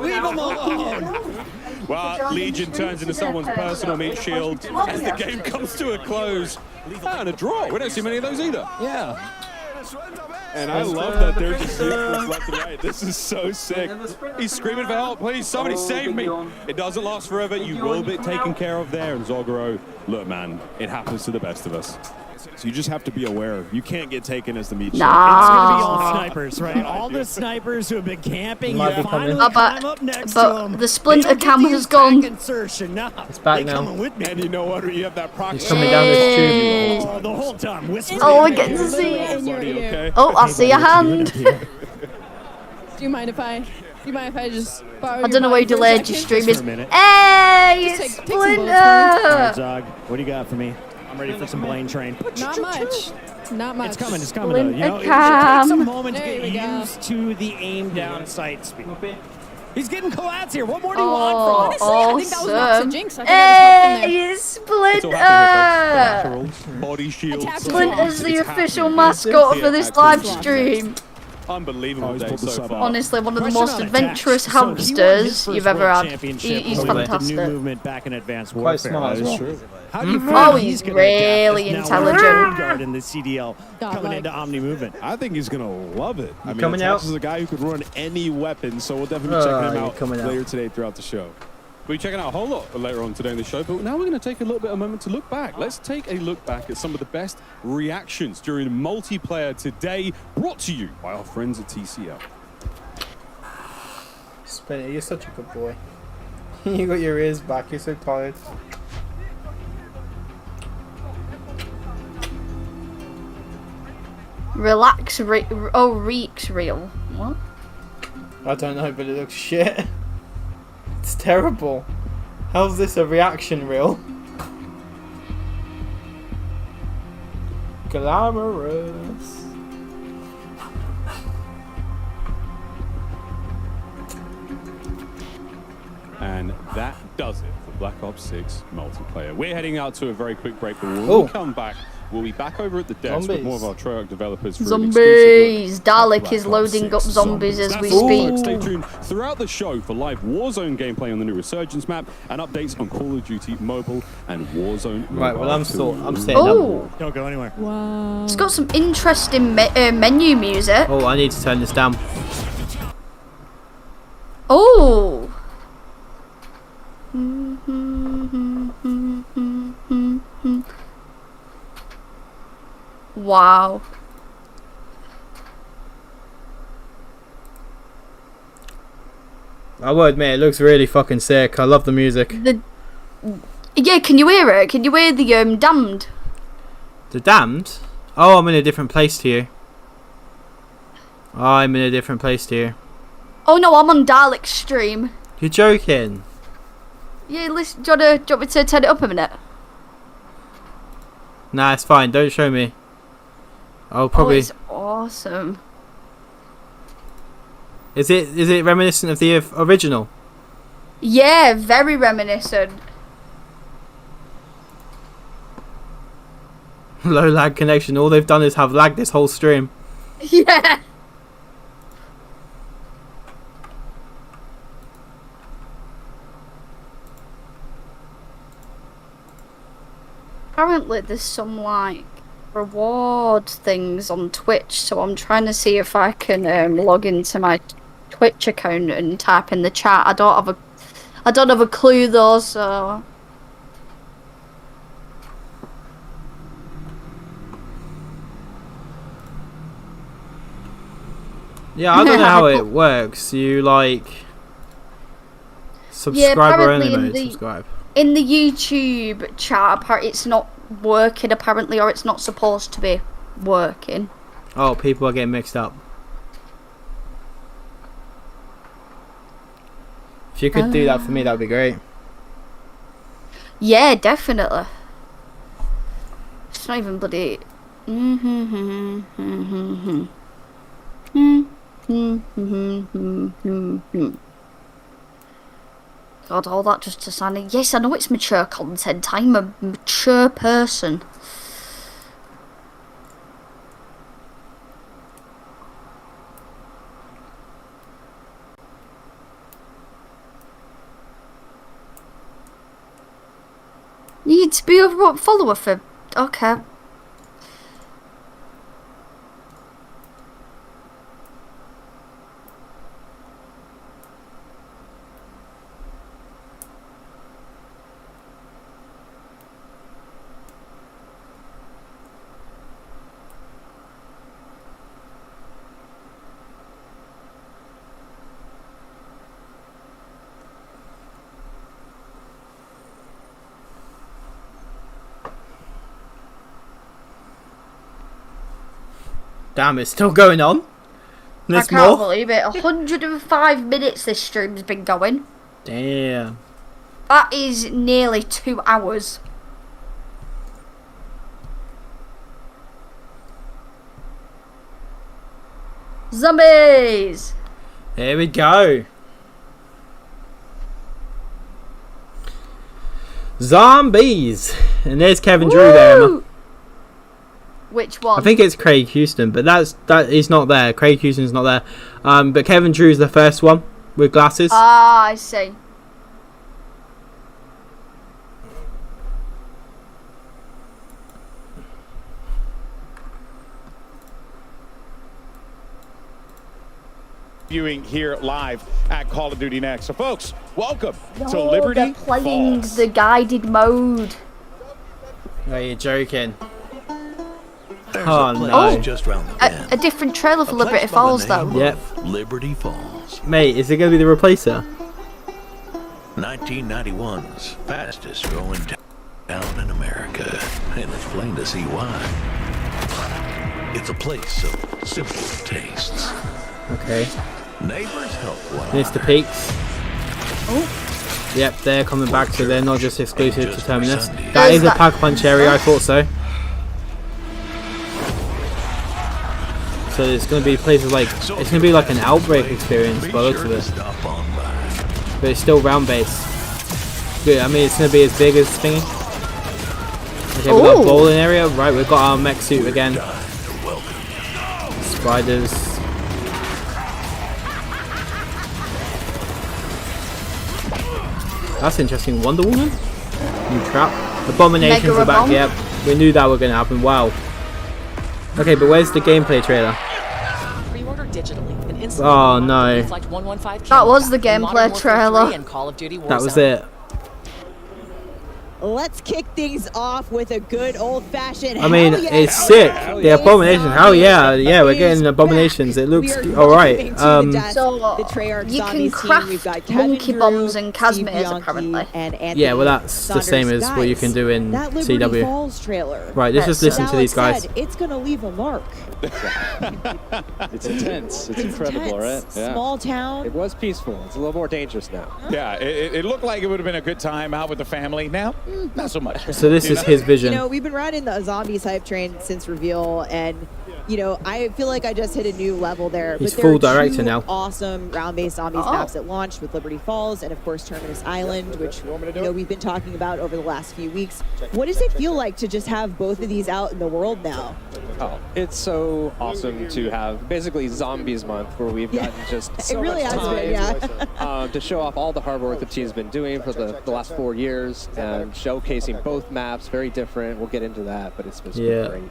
Leave him alone! Well, Legion turns into someone's personal meat shield as the game comes to a close. And a draw. We don't see many of those either. Yeah. And I love that they're just doing this left and right. This is so sick. He's screaming for help. Please, somebody save me. It doesn't last forever. You will be taken care of there. And Zogoro, look, man, it happens to the best of us. So you just have to be aware. You can't get taken as the meat shield. Nah. It's gonna be all snipers, right? All the snipers who have been camping, Might you be finally coming. climb up next to but them. the Splinter They don't Cam get to has use gone. back insertion. Nah, It's back they now. coming with me. And you know what? You have that proxy. He's coming down this tube. Oh, the whole time whispering. Oh, we're getting to see In it. your ear. Okay. Oh, I see a hand. Do you mind if I just borrow I don't know why you your delayed your second? stream. Just Is for a minute. hey, Just it's take some bullets All right, Splinter. Zog, what do you got for me? I'm ready for some Blaine train. Not much. Not much. It's coming, it's coming. Though. You know, it should Cam. take some moment to There get we go. used to the aim down sight speed. He's getting collabs here. What more do you want from Honestly, I think that was Nox awesome. and Jinx. I think I just helped them there. Hey, it's It's all happening, Splinter. folks. Collaterals, body shields. Attached Splinter's the It's official happening. mascot Yeah, for this excellent. live stream. Unbelievable he's day pulled the so sub far. out. Honestly, one of the Question most on adventurous attacks. So he won his hamsters first you've ever world had. championship He's with the fantastic. new movement back in Advanced Quite Warfare. smart as That is well. true. How do you feel Oh, he's he's gonna adapt really as now intelligent. we're in guard in the CDL coming Godlike. into Omni movement? I think he's going to love it. I mean, coming out? Attach is a guy who could run any weapon, so we'll definitely be checking him you're out coming out. later today throughout the show. We'll be checking out a whole lot later on today in the show, but now we're going to take a little bit of a moment to look back. Let's take a look back at some of the best reactions during multiplayer today, brought to you by our friends at TCL. Splinter, you're such a good boy. You got your ears back, you're so tired. Reeks real. What? I don't know, but it looks shit. It's terrible. How's this a reaction reel? Glamorous. And that does it for Black Ops 6 multiplayer. We're heading out to a very quick break, but when we come back, we'll be back over at the desk with more of our Treyarch developers for Zombies! Dalek is loading up zombies as we speak. Stay tuned throughout the show for live Warzone gameplay on the new Resurgence map and updates on Call of Duty Mobile and Warzone. Right, well, I'm setting up. Don't go anywhere. Wow. It's got some interesting menu music. Oh, I need to turn this down. Oh. Wow. I will admit, it looks really fucking sick. I love the music. Yeah, can you hear it? Can you hear the Damned? The Damned? Oh, I'm in a different place to you. I'm in a different place to you. Oh no, I'm on Dalek's stream. You're joking. Yeah, listen, do you want me to turn it up a minute? Nah, it's fine. Don't show me. I'll probably... Oh, it's awesome. Is it reminiscent of the original? Yeah, very reminiscent. Low lag connection. All they've done is have lagged this whole stream. Yeah. Apparently there's some like reward things on Twitch, so I'm trying to see if I can log into my Twitch account and type in the chat. I don't have a clue though, so yeah, I don't know how it works. You like subscriber only mode. Subscribe. In the YouTube chat, it's not working apparently, or it's not supposed to be working. Oh, people are getting mixed up. If you could do that for me, that would be great. Yeah, definitely. It's not even bloody... God, all that just to sound... Yes, I know it's mature content. I'm a mature person. You need to be a follower for... Okay. Damn, it's still going on. I can't believe it. 105 minutes this stream's been going. Damn. That is nearly 2 hours. Zombies! Here we go. Zombies! And there's Kevin Drew there, Emma. Which one? I think it's Craig Houston, but that is not there. Craig Houston's not there. But Kevin Drew's the first one with glasses. Ah, I see. Viewing here live at Call of Duty Next. So, folks, welcome to Liberty They're playing Falls. the guided mode. Oh, you're joking. There's Oh no! just round the bend. A different trailer for Liberty Falls, though. Yep. Liberty Falls. Mate, is it going to be the replacer? 1991's fastest growing town in America, and it's plain to see why. It's a place of simple tastes. Okay. Neighbors help one Mr. Peaks. Oh. Yep, they're coming back, so they're not just exclusive to Terminus. That is a Pack Punch area, I thought so. So it's going to be places like, it's going to be like an Outbreak experience by the looks of it. But it's still round base. Good, I mean it's going to be as big as Thingy. Okay, we've got a bowling area. Right, we've got our mech suit again. Spiders. That's interesting. Wonder Woman? New trap. Abominations are back. Yep. We knew that were going to happen. Wow. Okay, but where's the gameplay trailer? Oh no. That was the gameplay trailer. That was it. Let's kick things off with a good old-fashioned. I mean, it's sick. The Abomination. Hell yeah, yeah, we're getting Abominations. It looks all right. So you can craft monkey bombs and Casmirs apparently. Yeah, well that's the same as what you can do in CW. Right, let's just listen to these guys. It's gonna leave a mark. It's intense. It's incredible, right? Yeah. Small town. It was peaceful. It's a little more dangerous now. Yeah, it looked like it would have been a good time out with the family. Now, not so much. So this is his vision. You know, we've been riding the zombies hype train since reveal, and you know, I feel like I just hit a new level there. He's but full there are director now. Awesome round-based zombies maps that launched with Liberty Falls and of course Terminus Island, which you know we've been talking about over the last few weeks. What does it feel like to just have both of these out in the world now? Oh, it's so awesome to have basically Zombies Month, where we've gotten just so it really much has time been, to show off all the hard work the team's been doing for the last 4 years and showcasing both maps. Very different. We'll get into that, but it's been great.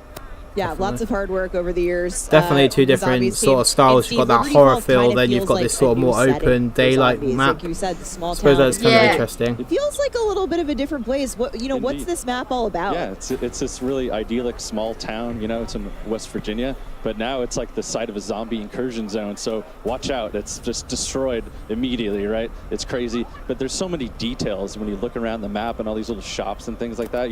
Yeah, lots of hard work over the years. Definitely two different sort of styles. You've got that horror feel, then you've got this sort of more open daylight map. Like you said, the small I suppose town. that's kind of interesting. It feels like a little bit of a different place. What what's this map all about? Yeah, it's this really idyllic small town. You know, it's in West Virginia, but now it's like the site of a zombie incursion zone. So watch out! It's just destroyed immediately, right? It's crazy, but there's so many details when you look around the map and all these little shops and things like that.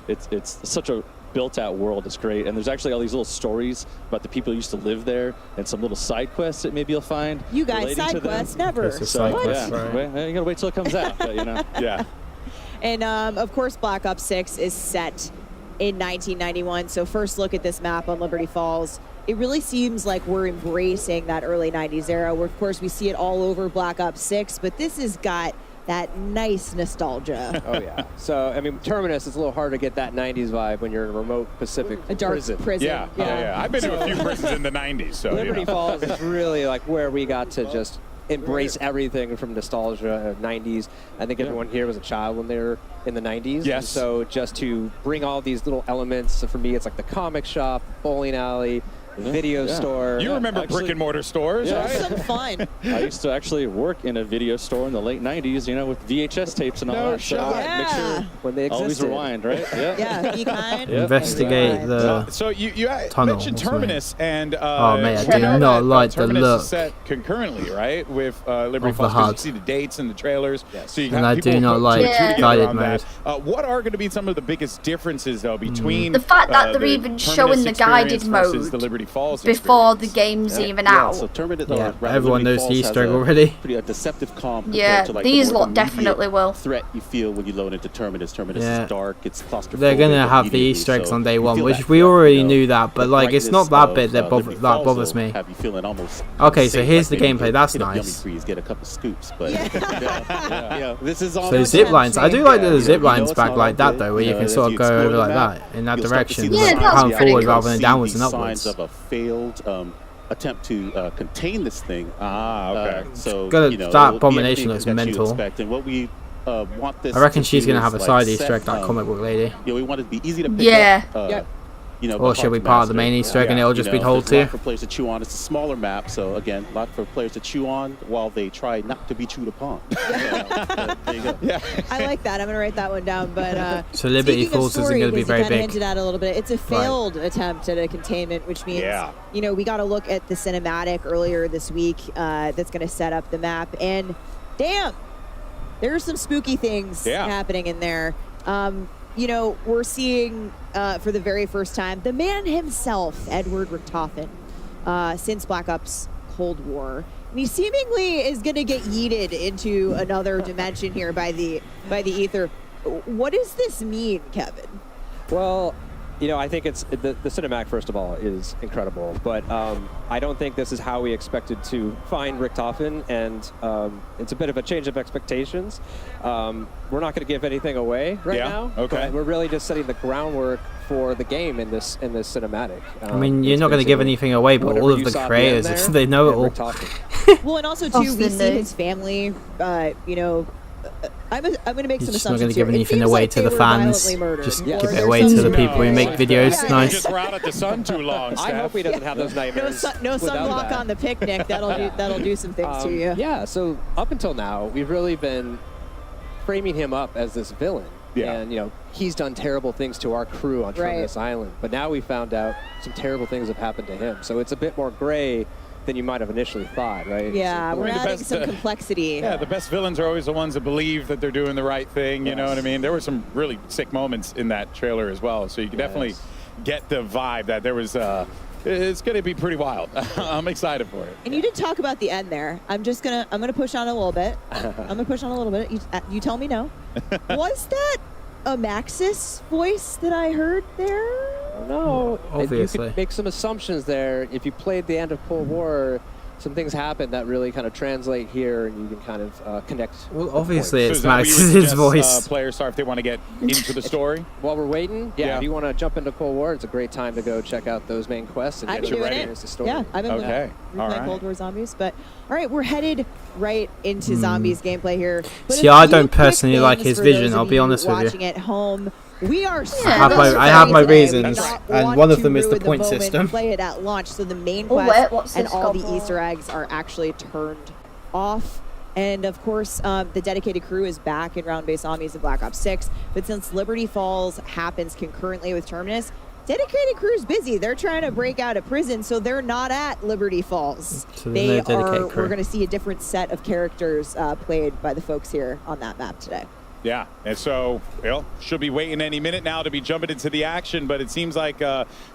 It's such a built-out world. Is great, and there's actually all these little stories about the people who used to live there, and some little side quests that maybe you'll find. You guys, side quests never. So yeah, well, you gotta wait till it comes out. But, you know, yeah. And of course, Black Ops 6 is set in 1991. So first look at this map on Liberty Falls. It really seems like we're embracing that early 90s era, where of course we see it all over Black Ops 6, but this has got that nice nostalgia. Oh yeah. So I mean, Terminus, it's a little hard to get that 90s vibe when you're in a remote Pacific prison. Yeah. I've been to a few prisons in the 90s. So Liberty Falls is really like where we got to just embrace everything from nostalgia, 90s. I think everyone here was a child when they were in the 90s. Yes. And so just to bring all these little elements, so for me, it's like the comic shop, bowling alley, video store. You remember brick and mortar stores, right? Some fun. I used to actually work in a video store in the late 90s, you know, with VHS tapes and all that. So make sure when they existed. Always rewind, right? Yeah, be kind. Investigate the So you tunnel. mentioned Terminus, and oh man, I do not like the Terminus look. is set concurrently, right, with Liberty Of the Falls. HUD. You see the dates and the trailers. So you And have I people do not put like two and two together guided on mode. that. What are going to be some of the biggest differences, though, between The fact that they're the even Terminus showing the guided experience versus mode the Liberty Falls before the game's even out. So Terminus, everyone knows the Easter egg already. Pretty deceptive calm. Yeah, to, like, these the more lot definitely will. Threat you feel when you load into Terminus. Terminus Yeah. is dark. It's claustrophobic. They're gonna have the Easter eggs on day one, which we already knew that, but like it's not that bit that bothers me. Have you feeling almost Okay, so safe, here's the like maybe gameplay. That's hit up nice. Yummy Freeze, get a couple scoops, but yeah, this is all. So zip lines. I do like the zip lines back like that though, where you can sort of go over like that in that direction, Yeah, pound that's forward pretty rather than see downwards the and signs upwards. of a failed attempt to contain this thing. Okay. So Good, you know, that the abomination things looks that you mental. expect, and what we want this I reckon to she's do gonna is, have a like, side set, Easter egg, that comic book lady. You know, we want it to be easy to pick Yeah. up. You know, Or but should we hard to part of the master. main Easter egg and it'll just be there's hold a lot to? for players to chew on. It's a smaller map, so again, a lot for players to chew on while they try not to be chewed upon. There you go. Yeah. I like that. I'm gonna write that one down. But So Liberty speaking of Falls isn't story, gonna be because very you kinda big. hinted at a little bit. It's a failed attempt at a containment, which means you know we got to look at the cinematic earlier this week. That's gonna set up the map, and damn, there's some spooky things happening in there. You know, we're seeing for the very first time the man himself, Edward Richtofen, since Black Ops Cold War. And he seemingly is going to get yeeted into another dimension here by the ether. What does this mean, Kevin? Well, You know, I think it's the cinematic, first of all, is incredible, but I don't think this is how we expected to find Richtofen, and it's a bit of a change of expectations. We're not going to give anything away right now. Okay. We're really just setting the groundwork for the game in this cinematic. I mean, you're not going to give anything away, but all of the creators, they know it all. Well, and also too, we see his family. You know, I'm going to make some assumptions. Just not going to give anything away to the fans. Just Yeah. give it away to the people who make videos. Nice. We're out at the sun too long, I hope he doesn't have those nightmares. No without sunblock that. on the picnic. That'll do some things to you. Yeah. So up until now, we've really been framing him up as this villain. Yeah. And, you know, he's done terrible things to our crew on Terminus Island. But now we found out some terrible things have happened to him. So it's a bit more gray than you might have initially thought, right? Yeah, So, we're adding some complexity. Yeah, the best villains are always the ones that believe that they're doing the right thing. You know what I mean? There were some really sick moments in that trailer as well. So you can definitely get the vibe that there was. It's going to be pretty wild. I'm excited for it. And you did talk about the end there. I'm gonna push on a little bit. You tell me no. Was that a Maxis voice that I heard there? No, Obviously. You could make some assumptions there. If you played the end of Cold War, some things happen that really kind of translate here, and you can kind of connect. Well, obviously, it's So is that what you would Max's suggest, voice. Players start if they want to get into the story. While we're waiting, Yeah. if you want to jump into Cold War, it's a great time to go check out those main quests and I'm get you doing ready it. as the story. Yeah, I've been Okay. All replaying right. Cold War Zombies, but all right, we're headed right into Zombies gameplay here. But See, a I few don't quick personally like things his for vision, those of I'll be you honest with you. watching at home. We are I have my reasons, and one of them is the point moment, system. Play it at launch, so the main Oh, quest wait, what's and this all the called? Easter eggs are actually turned off. And of course, the dedicated crew is back in round-based zombies in Black Ops 6. But since Liberty Falls happens concurrently with Terminus, dedicated crew's busy. They're trying to break out of prison, so they're not at Liberty Falls. So there's no dedicated crew. We're going to see a different set of characters played by the folks here on that map today. Yeah, and so, well, should be waiting any minute now to be jumping into the action, but it seems like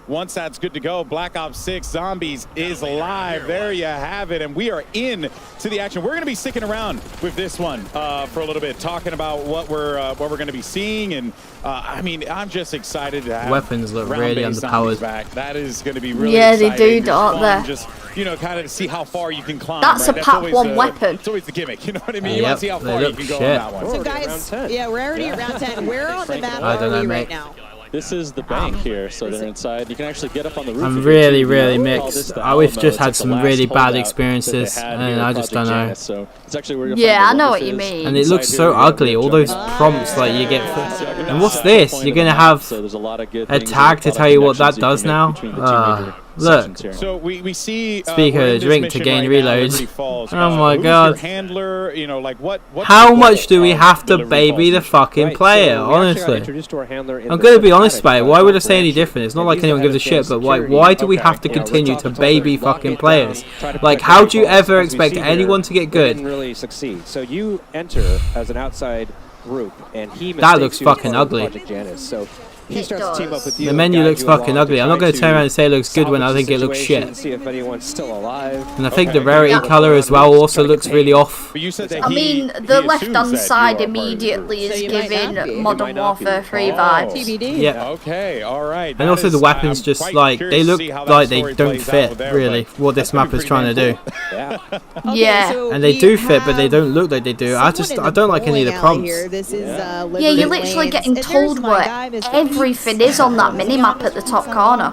once that's good to go, Black Ops 6 Zombies is live. There you have it, and we are in to the action. We're going to be sticking around with this one for a little bit, talking about what we're going to be seeing, and I mean, I'm just excited to have Weapons look really round-based zombies underpowered. back. That is going to be really Yeah, exciting. they do, It's don't fun, they? Just, you know, kind of to see how far you can climb. That's right? a Pac always 1 weapon. It's always the gimmick, you know what I mean? You Yep, want to see how they far you look can go on shit. that one. So guys, we're already at round 10. Where on the map I don't are know, we mate. right now? This is the bank here, so they're inside. You can actually get up on the roof. I'm if you're really, too really young. We call this mixed. the We've Alamo. just had It's like some the last really bad holdout that they experiences, had and here I at just Project don't know. Janus. So it's actually where you'll Yeah, I find the know what you offices. mean. And it Inside looks here, so we have ugly, the all those jump prompts down. like you get So you're gonna and what's have this? point You're of the gonna map, have so there's a lot of good a things tag and to a lot tell of you what that connections does you can now? make between the two major Look. sections here. So we see Speaker, we're in this drink to mission gain right now, reloads. Liberty Falls. Oh my who's god. Your handler, you know, like what's How the much do we goal have of to Liberty baby the Falls? fucking Right, player, so we actually got honestly? introduced to our handler in I'm the gonna be honest cinematic about it. Why would I say any branch. different? It's not And like he's anyone the gives a head of shit, but security. why do we Okay. have to You know, continue Richtofen to told baby her, lock fucking it players? down, try to Like, protect how Liberty do you Falls. ever As we expect see anyone here, to get they good? didn't really succeed. So you enter as an outside group, and he That looks mistakes you as fucking part of ugly. Project Janus. So he It starts to team up with you. The menu guide looks you fucking along ugly. to I'm not try gonna turn around and say it looks good when I salvage think it the looks situation, shit. See if anyone's still alive. And I think Okay. the rarity Yeah. color as well also looks really off. But you said that I he mean, he the assumes left-hand that you side are part of the immediately group. So is you might not be. giving You Modern might not be. Warfare 3 Oh. vibes. TBD. Yeah. Okay, all right. And That also the is- weapons I'm just quite like curious they to look see how that like they story don't plays out fit there, really but what this that's gonna map be is trying to pretty do. damn cool. Yeah. Yeah. so And they we do fit, but they have don't look like they do. I someone in don't the like any of the bowling alley prompts. here. This is Yeah, Liberty you're literally Lanes. getting And there's told my where guy, Mr. everything is on that mini-map at the top corner.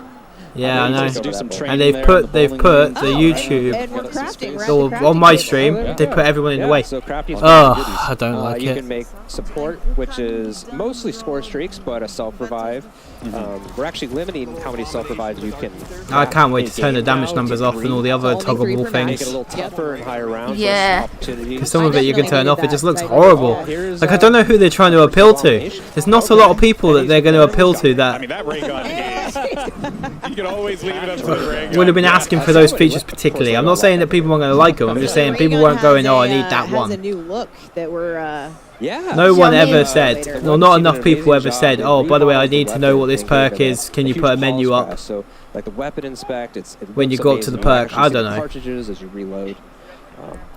Yeah, I know. Do some training And they've there put in the bowling the Oh, YouTube and we're crafting. We're at or the on crafting my table. stream. Yeah. They put everyone in the way. So crafting's Oh, pretty goodies. I don't like you it. can make support, which is mostly score streaks, but a self-revive. We're actually limiting how many self-revives you can. I can't wait to in-game turn the now damage to numbers off and all the other Only 3 toggleable per match. Make it a things. little tougher in higher rounds. Yeah. Opportunities. Because some of it you can definitely turn off, it needed just that. looks Like, horrible. here's, Like, I don't know who they're trying to appeal to. There's not a lot of people that they're going to appeal to I that mean, that ray gun is. You can always leave it up to the ray gun. would have been asking for those features particularly. I'm not saying that people aren't going to like them. I'm just saying people weren't going, oh, I need that Has a one. new look that we're. Yeah. No one I mean, ever said, well, not enough people ever said, oh, by the way, I need to know what this perk is. Can you put a menu up? So, like the weapon inspect, it When you looks go up to the amazing. You perk, actually I see don't the know. Cartridges as you reload.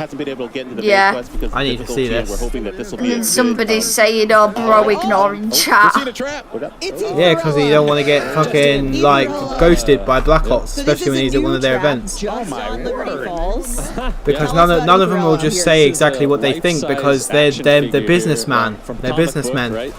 hasn't been able to get into the Yeah. base west because of I need to see difficulty, and this. we're hoping that this will And be a then good, somebody's saying, "Oh, bro, ignoring chat." Yeah, because you don't want to get fucking like ghosted by Black Ops, especially when he's at one of their events. Just on Liberty Falls. Because none of them will just say exactly what they think because they're businessmen. They're businessmen.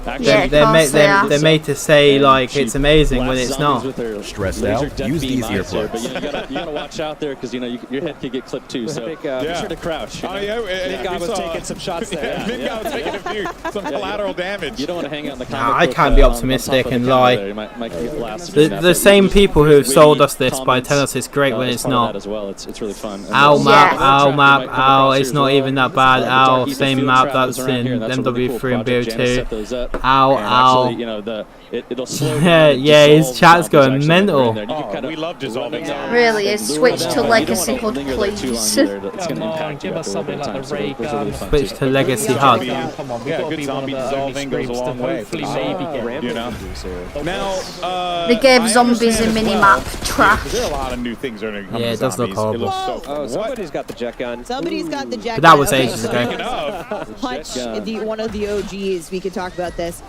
They're made to say like it's amazing when it's not. Stressed out? Use these earplugs. But you gotta watch out there because your head could get clipped too. So be sure to crouch. Big guy was taking some shots there. Big guy was taking a few, some collateral damage. You don't want to hang out in the Nah, I can't be optimistic and lie. The The same people who have sold us this by telling us it's great when it's not. as well. It's really fun. Ow map, ow, it's not even that bad. Ow, same map that's in MW3 and BO2. Ow. You know, it'll slow Yeah, down. yeah, his chat's going mental. We love dissolving zombies. Really is. Switch to Legacy HUD, please. It's going to impact you give us something like the ray gun. Switch to Legacy HUD. Come on, we've Yeah, got to good be one of zombie the dissolving goes a only long screams to way. hopefully maybe get. You know? Now, They gave I zombies a understand as mini-map. well, Trash. There are a lot of new things that are going to come Yeah, to it does look zombies. horrible. It looks so Oh, somebody's got the jet gun. Somebody's got the jet But that gun. was Okay, ages so ago. Speaking of, Hutch, one of the OGs, we could talk about this.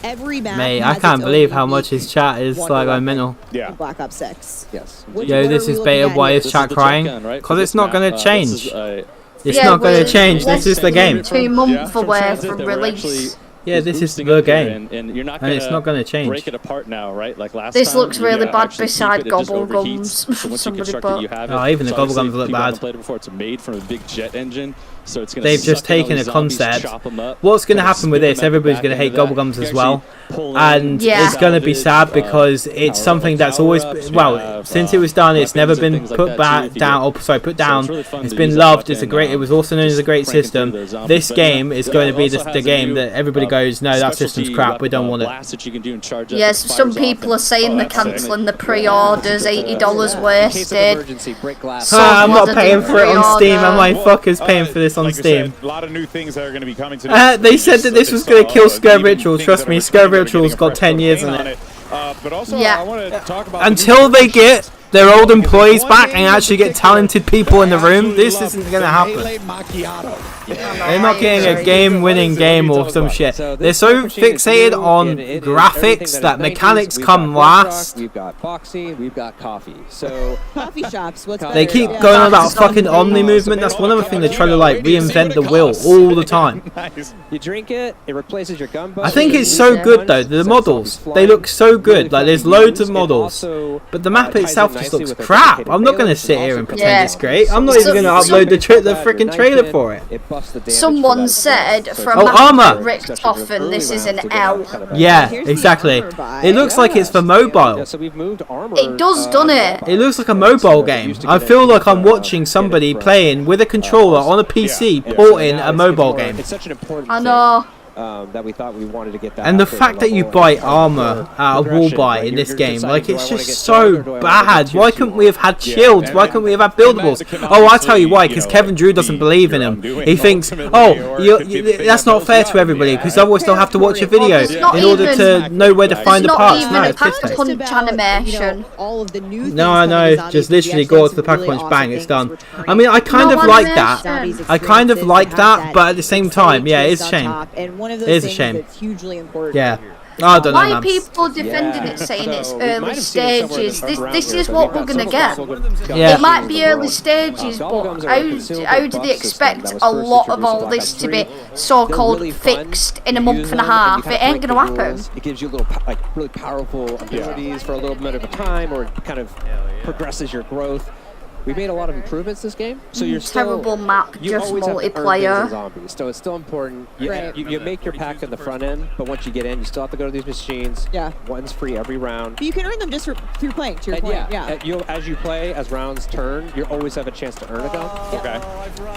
Every map Mate, has I can't its believe own how much his chat is like going mental. yeah. Black Ops 6. Yes. Yo, this is beta. Why is chat crying? Because it's not going to change. It's Yeah, not going we're to change. This is the game. 2 months away from release. Yeah, this is the game. And you're not And it's not going to change. break it apart now, right? Like last This time, looks really bad actually beside keep it, it just Gobble overheats. Gums. So once you Somebody construct it, put. you have it. Oh, even the So Gobble obviously, Gums look people haven't bad. played it before. It's made from a big jet engine, so it's going They've just taken a concept. What's going to happen with this? Everybody's going to hate Gobblegums as well, and Yeah. it's going to be sad because it's something that's always well since it was done. It's never been put back down. Or sorry, put down. It's been loved. It's a great. It was also known as a great system. This game is going to be the game that everybody goes, no, that system's crap. We don't want it. Yes, some people are saying they're cancelling the pre-orders, $80 wasted. I'm not paying for it on Steam. Am I fuckers paying for this on Like I Steam? said, a lot of new things that are going to be coming to this. They said that this was going to kill Scare Ritual. Trust me, Scare Ritual's got 10 years on it. But also, Yeah. I want to talk about Until they get their old employees back and actually get talented people in the room, this isn't going to happen. They're not getting a game-winning game or some shit. They're so fixated on graphics that mechanics come last. We've got boxing, we've got coffee. So Coffee shops, what's They better? keep going on about fucking Omni movement. That's one other thing they try to like reinvent the wheel all the time. you drink it, it replaces your gun. I think it's so good though. The models, they look so good. Like there's loads of models, but the map itself just looks crap. I'm not going to sit here and pretend it's great. I'm not even going to upload the freaking trailer for it. Someone said from armor. Richtofen, this is an L. Yeah, exactly. It looks like it's for mobile. So we've moved armor. It does, doesn't it? It looks like a mobile game. I feel like I'm watching somebody playing with a controller on a PC porting a mobile game. It's such an important I know. that we thought we wanted to get that. And the fact that you buy armor at a wall buy in this game, like it's just so bad. Why couldn't we have had shields? Why couldn't we have had buildables? Oh, I tell you why, because Kevin Drew doesn't believe in them. He thinks, oh, that's not fair to everybody, because otherwise they'll have to watch a video in order to know where to find the parts. No, it's piss take. Punch animation. All of the new No, I know. Just literally go to the pack punch, bang, it's done. I mean, I kind of like that. I kind of like that, but at the same time, yeah, it's a shame. One of It those is a things shame. that's hugely important. Yeah. I don't know, Why man. are people defending it, saying it's early stages? This is what we're gonna get. Yeah. It might be early stages, but how do they expect a lot of all this to be so-called fixed in a month and a half? It ain't gonna happen. It gives you little really powerful abilities for a little bit of a time, or it kind of progresses your growth. We made a lot of improvements this game, so you're still Terrible map, you just always have to earn multiplayer. things as zombies, so it's still important. You make your pack in the front end, but once you get in, you still have to go to these machines. Yeah. One's free every round. But you can earn them just through playing, to your point. Yeah. As you play, as rounds turn, you always have a chance to earn a gun. Okay.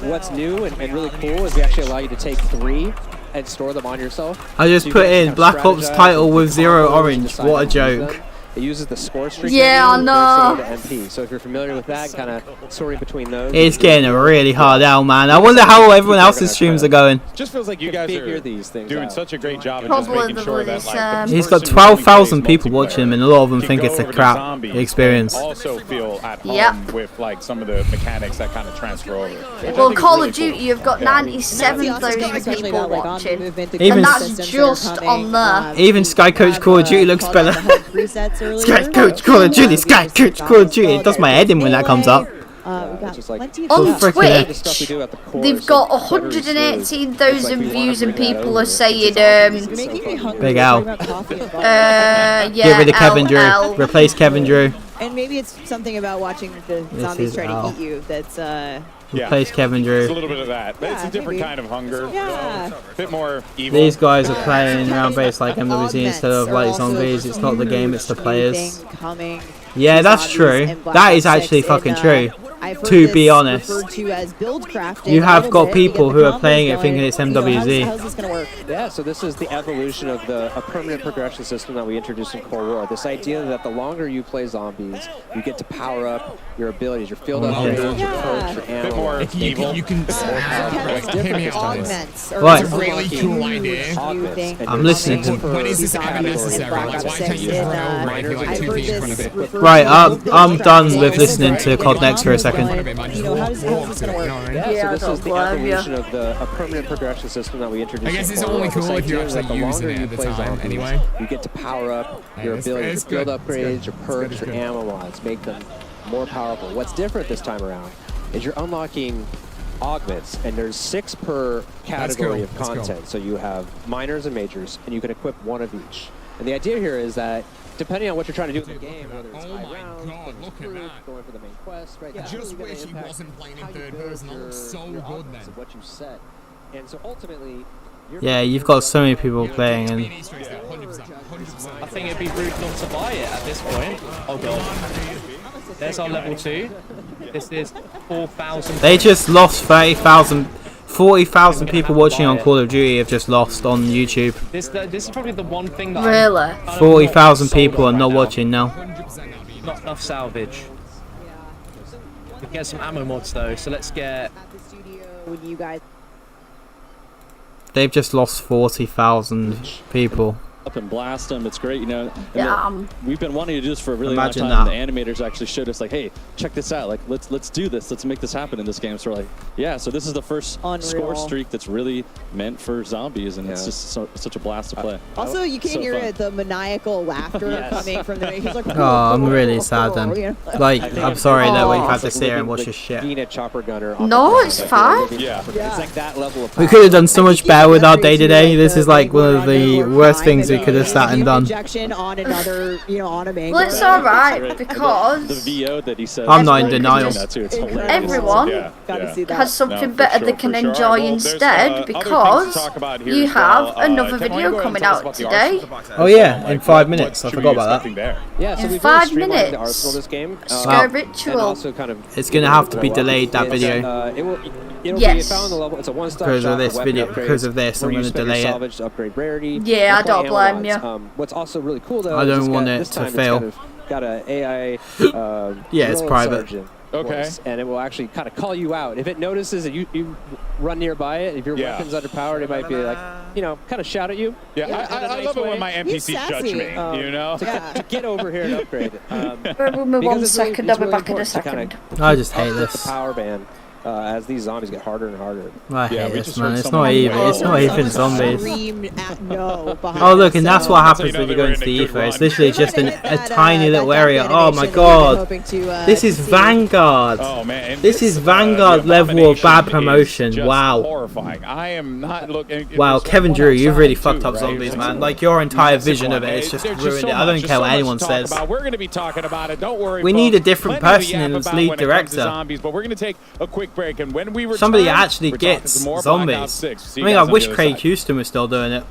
What's new and really cool is we actually allow you to take 3 and store them on yourself. I just So you put can in kind of Black Ops strategize title and with 0 decide orange. when What a to use joke. them. It uses the score streak. Yeah, I know. To MP. So if you're familiar with that, kind of sorting between those. It's getting really hard out, man. I wonder how everyone else's streams are going. Just feels like you guys are these things doing out. such a great job of just making sure that like He's got 12,000 people watching him, and a lot of them think it's a crap experience. Also feel at home Yep. with like some of the mechanics that kind of transfer over. Well, Call of Duty, you've got 97,000 people watching, and that's just on there. Even Sky Coach Call of Duty looks better. Sky Coach Call of Duty, Sky Coach Call of Duty. It does my head in when that comes up. On Twitch, they've got 118,000 views, and people are saying, Big L. yeah, Get rid of Kevin Drew. L. Replace Kevin Drew. And maybe it's something about watching the zombies try to eat you that's Replace Kevin Drew. It's a little bit of that, but it's a different kind of hunger. Yeah. A bit more evil. These guys are playing round base like MWZ instead of like zombies. It's not the game, it's the players. Yeah, that's true. That is actually fucking true. I've heard To this be honest. referred to as build crafting. You a have little got bit. You people get who the are playing it combos thinking going. it's You know, MWZ. how's this going to work? Yeah, so this is the evolution of a permanent progression system that we introduced in Cold War. This idea that the longer you play zombies, you get to power up your abilities, your field upgrades, your perks, your ammo. Bit more evil. You can hear me out. Augments. Right. It's a really cool idea. I'm listening to When is this ever necessary? Like, why can't you just run over it if you have like 2 feet in front of it? Right, I'm done with listening to COD Next for a second. You know, how's this going to work? Yeah, so this is the evolution of a permanent progression system that we introduced. I guess in it's Cold only War. This cool if you're idea actually that the using longer it you at the play time zombies, anyway. you get to power up your abilities, your field upgrades, your perks, your ammo mods, make them more powerful. What's different this time around is you're unlocking augments, and there's 6 per category of content. So you have minors and majors, and you can equip 1 of each. And the idea here is that depending on what you're trying to do in the game, whether it's high rounds, going for the main quest, right? I just wish he wasn't playing in third person. That looks so good then. What you set, and so ultimately. Yeah, you've got so many people playing, and 100%. I think it'd be rude not to buy it at this point. Oh god. There's our level 2. This is 4,000. they just lost 40,000 people watching on Call of Duty have just lost on YouTube. This is probably the one thing that Really? 40,000 people are not watching now. Not enough salvage. We can get some ammo mods though, so let's get. When you guys They've just lost 40,000 people. Up and blast them. It's great, you know. And Yeah. we've been wanting to do this for a really Imagine long time. that. And the animators actually showed us, like, hey, check this out. Like, let's do this. Let's make this happen in this game. So we're like, yeah. So this is the first score streak that's really meant for zombies, and it's just such a blast to play. Also, you can So hear fun. it, the maniacal laughter coming from the. He's like, Oh, I'm really sad then. Like, I'm sorry that we've had to sit here and watch this shit. Being a chopper gunner. On No, the it's ground, fine. yeah. It's like that level of We could have done so much better with our day-to-day. This is like one of the worst things we could have sat and done. Injection on another, on a main. Well, it's alright because The VO that he said. I'm not in denial. everyone has something better they can enjoy instead because you have another video coming out today. Oh yeah, in 5 minutes. I forgot about that. Yeah, so In we've 5 really streamlined the minutes. arsenal of this game. Scar And Ritual. also kind of It's gonna have to be delayed, that video. It'll Yes. be found on the level. It's a one-stop Because shop of this for weapon video, upgrades, because of this, where I'm you gonna spend your delay it. salvage to upgrade rarity. Yeah, I and don't ammo blame mods. you. What's also really cool though, I is don't it's want got, it this to time it's fail. kind of got an AI. Yeah, it's drill private. sergeant Okay. voice, and it will actually kind of call you out if it notices that you run nearby it. If your Yeah. weapon's underpowered, it might be like, kind of shout at you. Yeah, in a I nice love it way. when my NPC judge me, To get over here and upgrade. Bear with me Because 1 it's really- second, it's I'll be really back in a important to kinda second. I just hate up the this. power band as these zombies get harder and harder. I Yeah, hate we this, just man. heard It's someone- not even. It's not even zombies. Scream at no behind Oh look, and us, that's so- what That's how happens you when know you go they were into in the a good ether. It's run. literally just a That, tiny little that area. dump Oh my animation that god. hoping to, This is to see. Vanguard. Oh man, and This is the Vanguard level of bad abomination promotion. is just Wow. horrifying. I am not looking. Wow, there's Kevin one Drew, you've outside really too, fucked up right? zombies, man. Like your entire Massive vision of one. it is just There's ruined so it. I don't much, care what so much anyone to talk says. about. We're going to be talking about it. Don't worry. We need a folks. different Plenty to person yap as about lead when it comes to director. Zombies, but we're going to take a quick break, and when we return, Somebody actually we're talking gets some more Black Ops zombies. 6. See I you mean, guys I on the wish other Craig side. Houston was still doing it.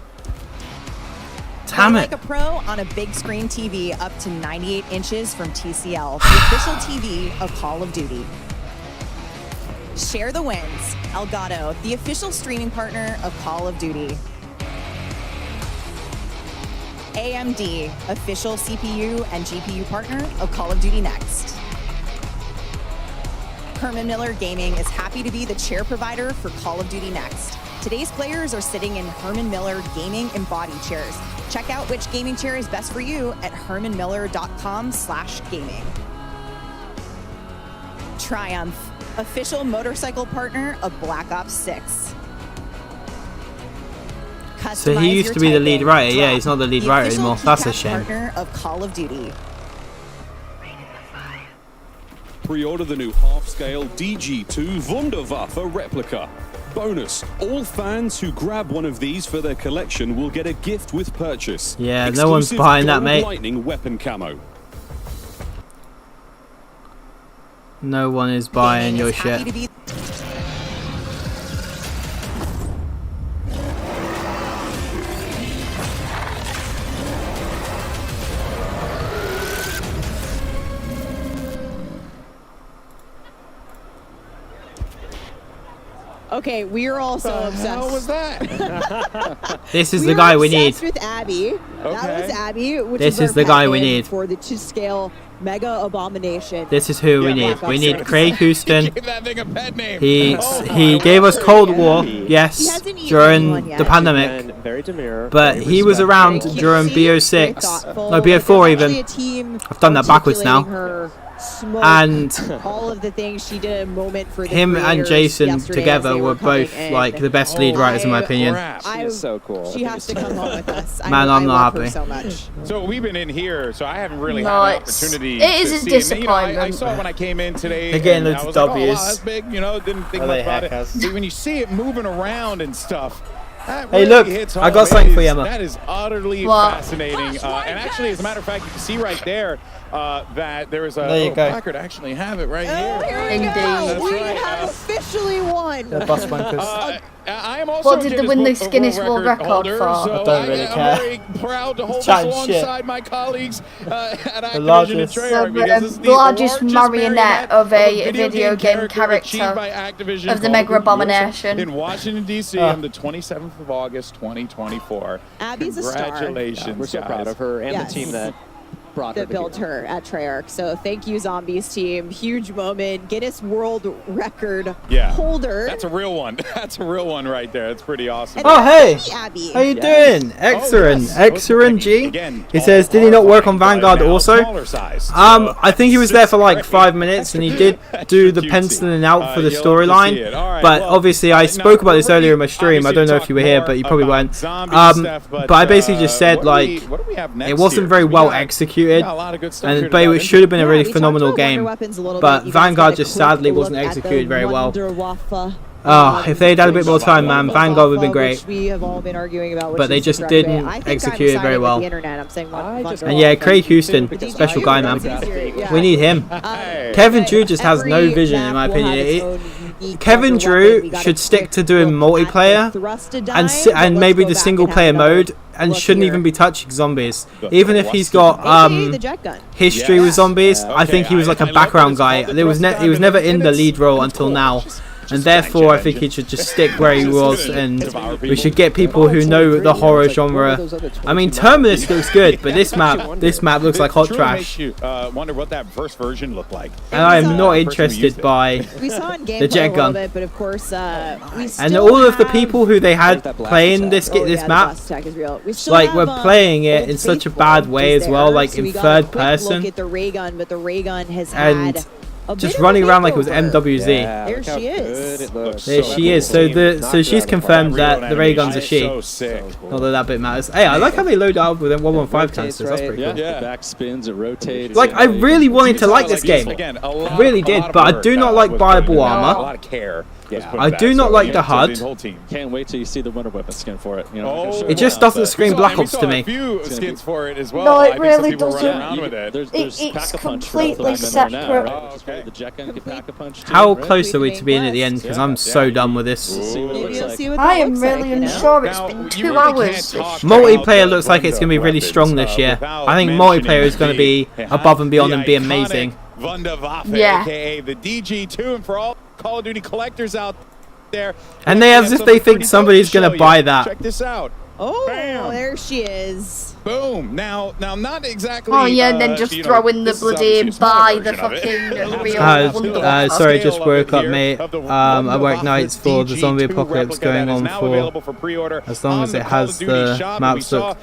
Play Damn like it. a pro on a big screen TV up to 98 inches from TCL, the official TV of Call of Duty. Share the wins. Elgato, the official streaming partner of Call of Duty. AMD, official CPU and GPU partner of Call of Duty Next. Herman Miller Gaming is happy to be the chair provider for Call of Duty Next. Today's players are sitting in Herman Miller Gaming embodied chairs. Check out which gaming chair is best for you at hermanmiller.com/gaming. Triumph, official motorcycle partner of Black Ops 6. So he used to be the lead writer. Yeah, he's not the lead writer anymore. That's a shame. Partner of Call of Duty. Pre-order the new half-scale DG2 Wunderwaffe replica. Bonus, all fans who grab one of these for their collection will get a gift with purchase. Yeah, no one's Exclusive buying that, gold mate. Lightning weapon camo. No one is buying your Happy shit. to be Okay, we are all so obsessed. How was that? This is the guy we need. Obsessed with Abby. That was Abby. Which This is our the guy pet we name need. for the 2-scale Mega Abomination. This is who we need. We need Craig Houston. Give that thing a pet name. He gave us Cold War, yes, during the pandemic. Very demure. But he was around during BO6, no BO4 even. I've done that backwards now. And all of the things she did a moment for the him and creators Jason yesterday together as they were coming both in. like the best lead writers in my opinion. She is so cool. She has to come on with us. Man, I I'm not love her happy. so much. So we've been in here, so I haven't really No, had an it's- opportunity it is a to see. disappointment. I saw it when I came in today. Again, and it's I was like, oh, W's. wow, that's big. You know, didn't think Are much they about it. hackers? See, when you see it moving around and stuff. That Hey, really look, hits I home. got something It for you, is- Emma. That is utterly What? fascinating. And actually, as a matter of fact, you can see right there that there is a There you go. placard. Actually have it right Oh, here. here we Indeed. go. That's We right. have officially won. The bus wankers. I am also What did Guinness they win the Book of Guinness World World Record holder, for? So I don't really am care. very proud to hold this Chatting shit. alongside my colleagues at Activision largest- and Treyarch, The because this is the largest marionette of a video game achieved character by Activision of the called Mega USA Abomination. in Washington D.C. on the 27th of August, 2024. Abby's a star. Congratulations, We're so guys. proud of her and Yes. the team that brought her That built here. her at Treyarch. So thank you, Zombies team. Huge moment. Guinness World Record holder. That's a real one. That's a real one right there. That's pretty awesome. Oh hey, Abby. how you doing? Excellent, yes. excellent G. Again, He says, did he not work on Vanguard also? Smaller size. I think he was there for like 5 minutes, and he did do the penciling out for the you'll have to see storyline. it. All right, But well, obviously, I spoke about this earlier in my stream. I don't know if you were here, but you probably weren't. But I basically just said like it wasn't very well executed, and but it should have been a really phenomenal game. But Vanguard just sadly wasn't executed very well. Oh, if they'd had a bit more time, man, Vanguard would have been great. We have all been arguing about, But they which is just the correct didn't way. I think execute I'm it very siding with well. the internet. I'm saying And yeah, Craig Houston, special guy, man. We need him. Kevin Drew just has no vision, in my opinion. Kevin Drew should stick to doing multiplayer and maybe the single player mode, and shouldn't even be touching zombies. Even if he's got history with zombies, I think he was like a background guy. He was never in the lead role until now. And therefore, I think he should just stick where he was, and we should get people who know the horror genre. I mean, Terminus looks good, but this map looks like hot trash. Wonder what that first version looked like. And I am not interested by We saw in the jet gameplay a little gun. bit, but of course, we And still all of the have- people who they had playing this Oh, yeah, this the map, blast attack is real. We still like have, we're playing it in such a bad way as well, like so in we got a third quick Look person, at the ray gun, but the ray gun has and had a just bit of running a around like it was makeover. MWZ. There she is. There she is. So she's confirmed that the ray gun's a she. Not that bit matters. Hey, I like how they load up with 115 canisters. That's pretty cool. The back spins, it rotates. Like, I really wanted to like this game. I really did, but I do not like buyable armor. A lot of care. I do not like the HUD. Can't wait till you see the Wonder Weapon skin for it. You know, It just doesn't scream Black Ops to me. A few skins for it as well. No, I it think some really people run doesn't. around with it. There's It's Pack-a-Punch for completely all the women there now, separate. right? Just roll the jet gun, get Pack-a-Punch too, How right? close are we to being at the end? Because I'm so done with this. See what it looks like. I am really unsure. It's been 2 hours. Multiplayer looks like it's going to be really strong this year. I think multiplayer is going to be above and beyond and be amazing. Wunderwaffe, Yeah. aka the DG2, and for all Call of Duty collectors out there. And they as if they think somebody's going to buy that. Check this out. Oh, Bam. there she is. Boom. Now, not exactly. Oh yeah, and then just you know, throw in the this is bloody obviously a small buy the version of it. fucking real Wunderwaffe. Sorry, just woke up, mate. I work nights for the zombie apocalypse going on for as long as it has the maps look.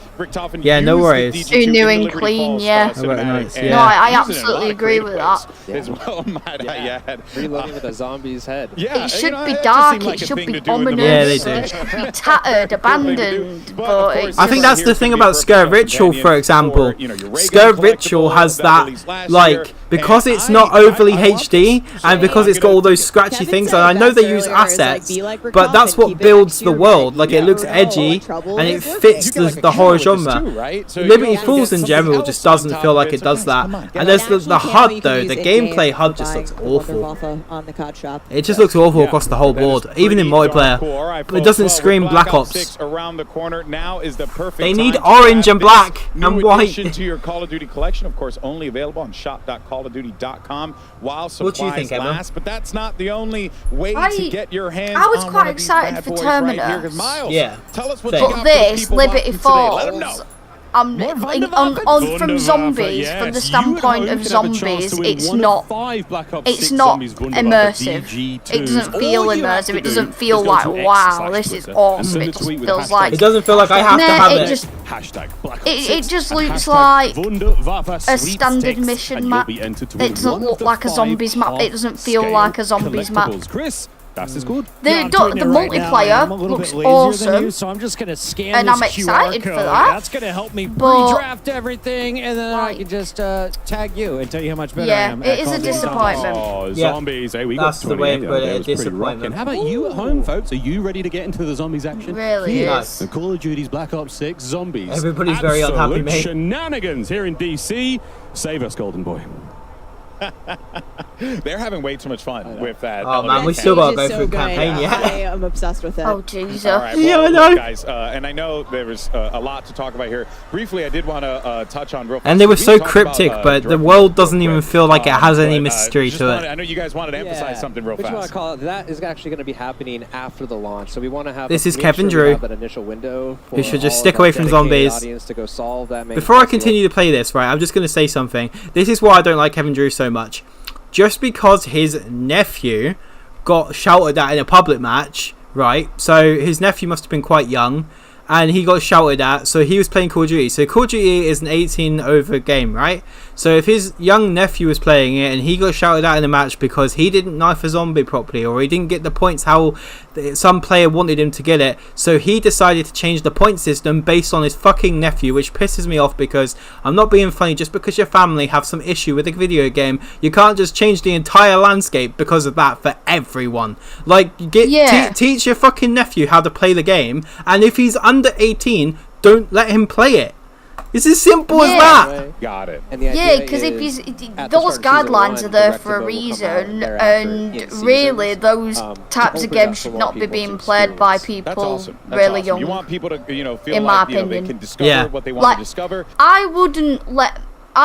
Yeah, no worries. Too new and clean, yeah. I work nights, No, yeah. I absolutely agree with that. As well, might I add. Reloading with a zombie's head. Yeah, It should be that just dark, seemed like it a should thing be to do in the ominous, Yeah, they it should be tattered, abandoned, but it's I think that's the thing about Skirt Ritual, for example. Skirt Ritual has that, like, because it's not overly HD and because it's got all those scratchy things, and I know they use assets, but that's what builds the world. Like, it looks edgy and it fits the horror genre. Liberty Falls in general just doesn't feel like it does that. And there's the HUD though. The gameplay HUD just looks awful. On the COD shop. It just looks awful across the whole board, even in multiplayer. It doesn't scream Black Ops. Around the corner now is the perfect They need time to orange grab and black and white. Addition to your Call of Duty collection, of course, only available on shop.callofduty.com while supplies last. But that's not the only way to get your hands on I was one quite of these excited bad for boys Terminus. right here. Miles, tell us what you But got this, for people Liberty watching today. Let 'em know. Falls, from zombies, from the standpoint of zombies, it's not immersive. It doesn't feel immersive. It doesn't feel like, wow, this is awesome. It just feels like... It doesn't feel like I have to have it. It just looks like a standard mission map. It doesn't look like a zombies map. It doesn't feel like a zombies map. Chris, that's as good. The multiplayer looks awesome, so I'm just gonna scan and this I'm excited QR for code. that. That's gonna help me But- redraft everything, and then I can just tag you and tell you how much better I Yeah, am. it is a disappointment. Oh, zombies. Hey, we got That's the way 28 to put there. it, That was pretty disappointment. rocking. How about you at home, folks? Are you ready to get into the zombies action? Really is. The Call of Duty's Black Ops 6 Zombies. Everybody's very unhappy, Absolute mate. Shenanigans here in DC. Save us, Golden Boy. They're having way too much fun with that. Oh man, we still gotta go through campaign I yet. am obsessed with it. Oh Jesus! All right, well, Yeah, I look, know. guys, and I know there was a lot to talk about here. Briefly, I did want to touch on real fast. And they were We so talked cryptic, about, but the direct world real doesn't even quick. feel like it has any But, mystery just to wanted- it. I know you guys wanted to emphasize something real We just want fast. to call it, that is actually going to be happening after the launch. So we want to have This is make Kevin sure we Drew, have that initial window who for should just all stick of our away from dedicated zombies. audience to go solve that main Before I quest. continue to play this, right, I'm just going to say something. This is why I don't like Kevin Drew so much. Just because his nephew got shouted at in a public match, right? So his nephew must have been quite young, and he got shouted at, so he was playing Call of Duty. So Call of Duty is an 18 over game, right? So if his young nephew was playing it and he got shouted at in a match because he didn't knife a zombie properly, or he didn't get the points how some player wanted him to get it, so he decided to change the point system based on his fucking nephew, which pisses me off, because I'm not being funny. Just because your family have some issue with a video game, you can't just change the entire landscape because of that for everyone. Like, teach your fucking nephew how to play the game, and if he's under 18, don't let him play it. It's as simple as that. Got it. Yeah, because if he's, those guidelines are there for a reason, and really those types of games should not be being played by people really young. You want people to, feel in my like they opinion. can discover what they want to discover. I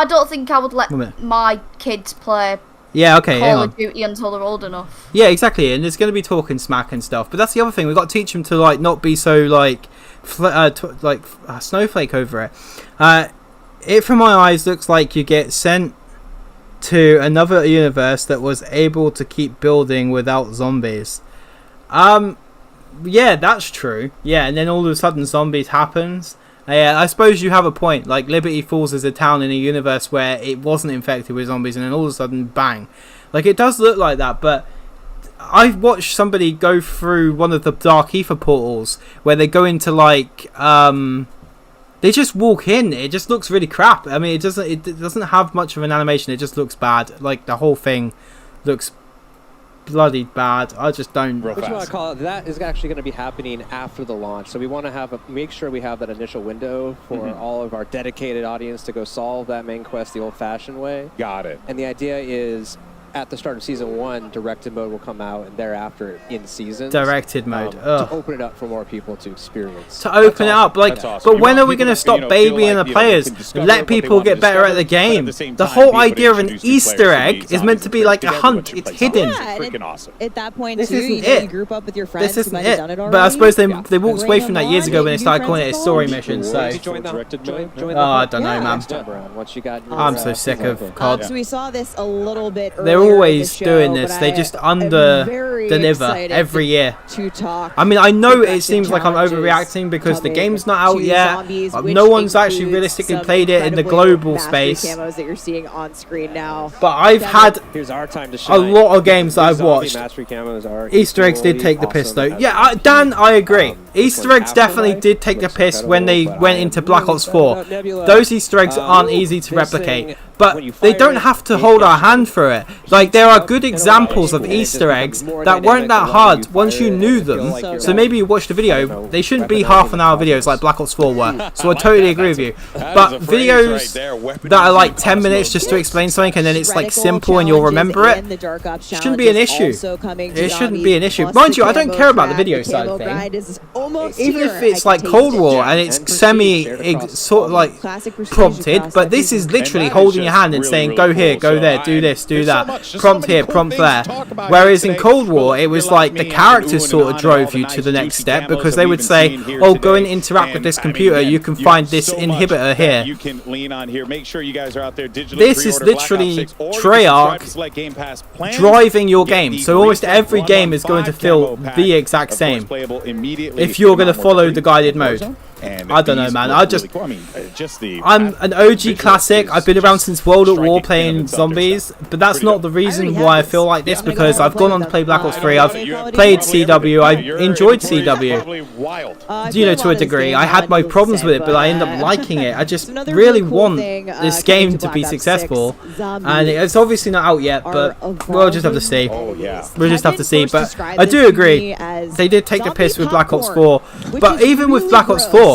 don't think I would let my kids play Yeah, okay, hang Call on. of Duty until they're old enough. Yeah, exactly, and there's going to be talking smack and stuff. But that's the other thing. We've got to teach them to like not be so like snowflake over it. It, from my eyes, looks like you get sent to another universe that was able to keep building without zombies. Yeah, that's true. Yeah, and then all of a sudden zombies happens. Yeah, I suppose you have a point. Like, Liberty Falls is a town in a universe where it wasn't infected with zombies, and then all of a sudden, bang. Like, it does look like that, but I've watched somebody go through one of the Dark Ether portals where they go into, like, they just walk in. It just looks really crap. I mean, it doesn't have much of an animation. It just looks bad. Like, the whole thing looks bloody bad. I just don't. Which you want to call it, that is actually going to be happening after the launch. So we want to make sure we have that initial window for all of our dedicated audience to go solve that main quest the old-fashioned way. Got it. And the idea is, at the start of Season 1, Directed Mode will come out, and thereafter in Season. Directed Mode. To open it up for more people to experience. To open it up, like, but when are we going to stop babying the players and let people get better at the game? The whole idea of an Easter egg is meant to be like a hunt. It's hidden. Freaking awesome. At that point, This too, isn't you it. group up with your friends This who isn't might have it. done it already. But I suppose they walked away from that years ago when they started calling it a story mission. So, I don't know, man. Once you got I'm so sick of COD. So we saw this a little bit earlier. They're always in the show, doing this. but They I just am under very deliver excited every year. to talk. I mean, I know it progressive seems like I'm challenges overreacting because the coming game's not out to yet. zombies, which No one's actually includes realistically some played it in the incredibly global mastery space. camos that you're seeing on screen now. But I've had Here's our time to a shine. lot of games that I've Zombie watched. mastery camos are Easter eggs did take the piss though. Yeah, Dan, I agree. Easter eggs definitely did take the piss when they went into Black Ops 4. Those Easter eggs aren't easy to replicate. but they don't have to hold our hand for it. Like, there are good examples of Easter eggs that weren't that hard once you knew them. So maybe you watched the video. They shouldn't be half-an-hour videos like Black Ops 4 were. So I totally agree with you. But videos that are like 10 minutes just to explain something and then it's like simple and you'll remember it, shouldn't be an issue. It shouldn't be an issue. Mind you, I don't care about the video side thing. Even if it's like Cold War and it's sort of like prompted, but this is literally holding your hand and saying go here, go there, do this, do that, prompt here, prompt there. Whereas in Cold War it was like the characters sort of drove you to the next step, because they would say, oh, go and interact with this computer, you can find this inhibitor here. You can lean on here. Make sure you guys are out there digitally. This is literally Treyarch driving your game, so almost every game is going to feel the exact same if you're going to follow the guided mode. I don't know, man. I'm an OG classic. I've been around since World at War playing zombies, but that's not the reason why I feel like this, because I've gone on to play Black Ops 3. I've played CW. I enjoyed CW, you know, to a degree. I had my problems with it, but I ended up liking it. I just really want this game to be successful, and it's obviously not out yet, but we'll just have to see. We'll just have to see. But I do agree, they did take the piss with Black Ops 4, but even with Black Ops 4,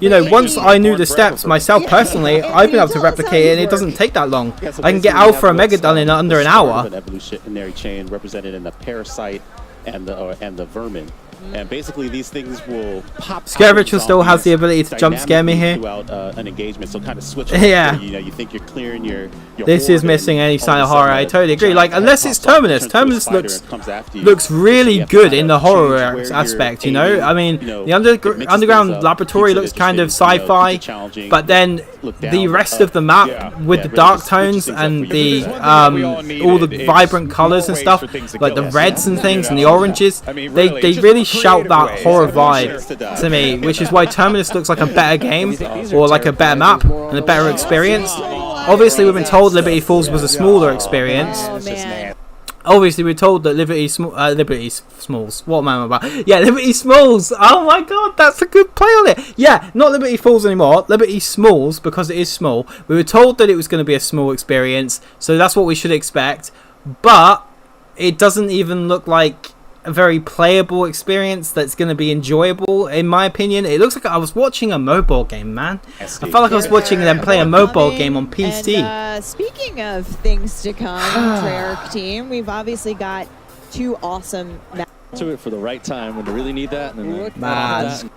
you know, once I knew the steps myself personally, I've been able to replicate it, and it doesn't take that long. I can get Alpha and Omega done in under an hour. An evolutionary chain represented in the parasite and the vermin. And basically, these things will pop. Scare Ritual still has the ability to jump scare me here. Throughout an engagement, so kind of switch. Yeah. You know, you think you're clearing your this is missing any sign of horror. I totally agree. Like, unless it's Terminus. Terminus looks really good in the horror aspect. You know, I mean, the underground laboratory looks kind of sci-fi, but then the rest of the map with the dark tones and the all the vibrant colors and stuff, like the reds and things and the oranges, they really shout that horror vibe to me, which is why Terminus looks like a better game, or like a better map and a better experience. Obviously, we've been told Liberty Falls was a smaller experience. Obviously, we're told that Liberty Smalls. What am I about? Yeah, Liberty Smalls. Oh my god, that's a good play on it. Yeah, not Liberty Falls anymore. Liberty Smalls, because it is small. We were told that it was going to be a small experience, so that's what we should expect. But it doesn't even look like a very playable experience that's going to be enjoyable, in my opinion. It looks like I was watching a mobile game, man. I felt like I was watching them play a mobile game on PC. And, speaking of things to come, Treyarch team, we've obviously got two awesome to it for the right time when you really need that. And man,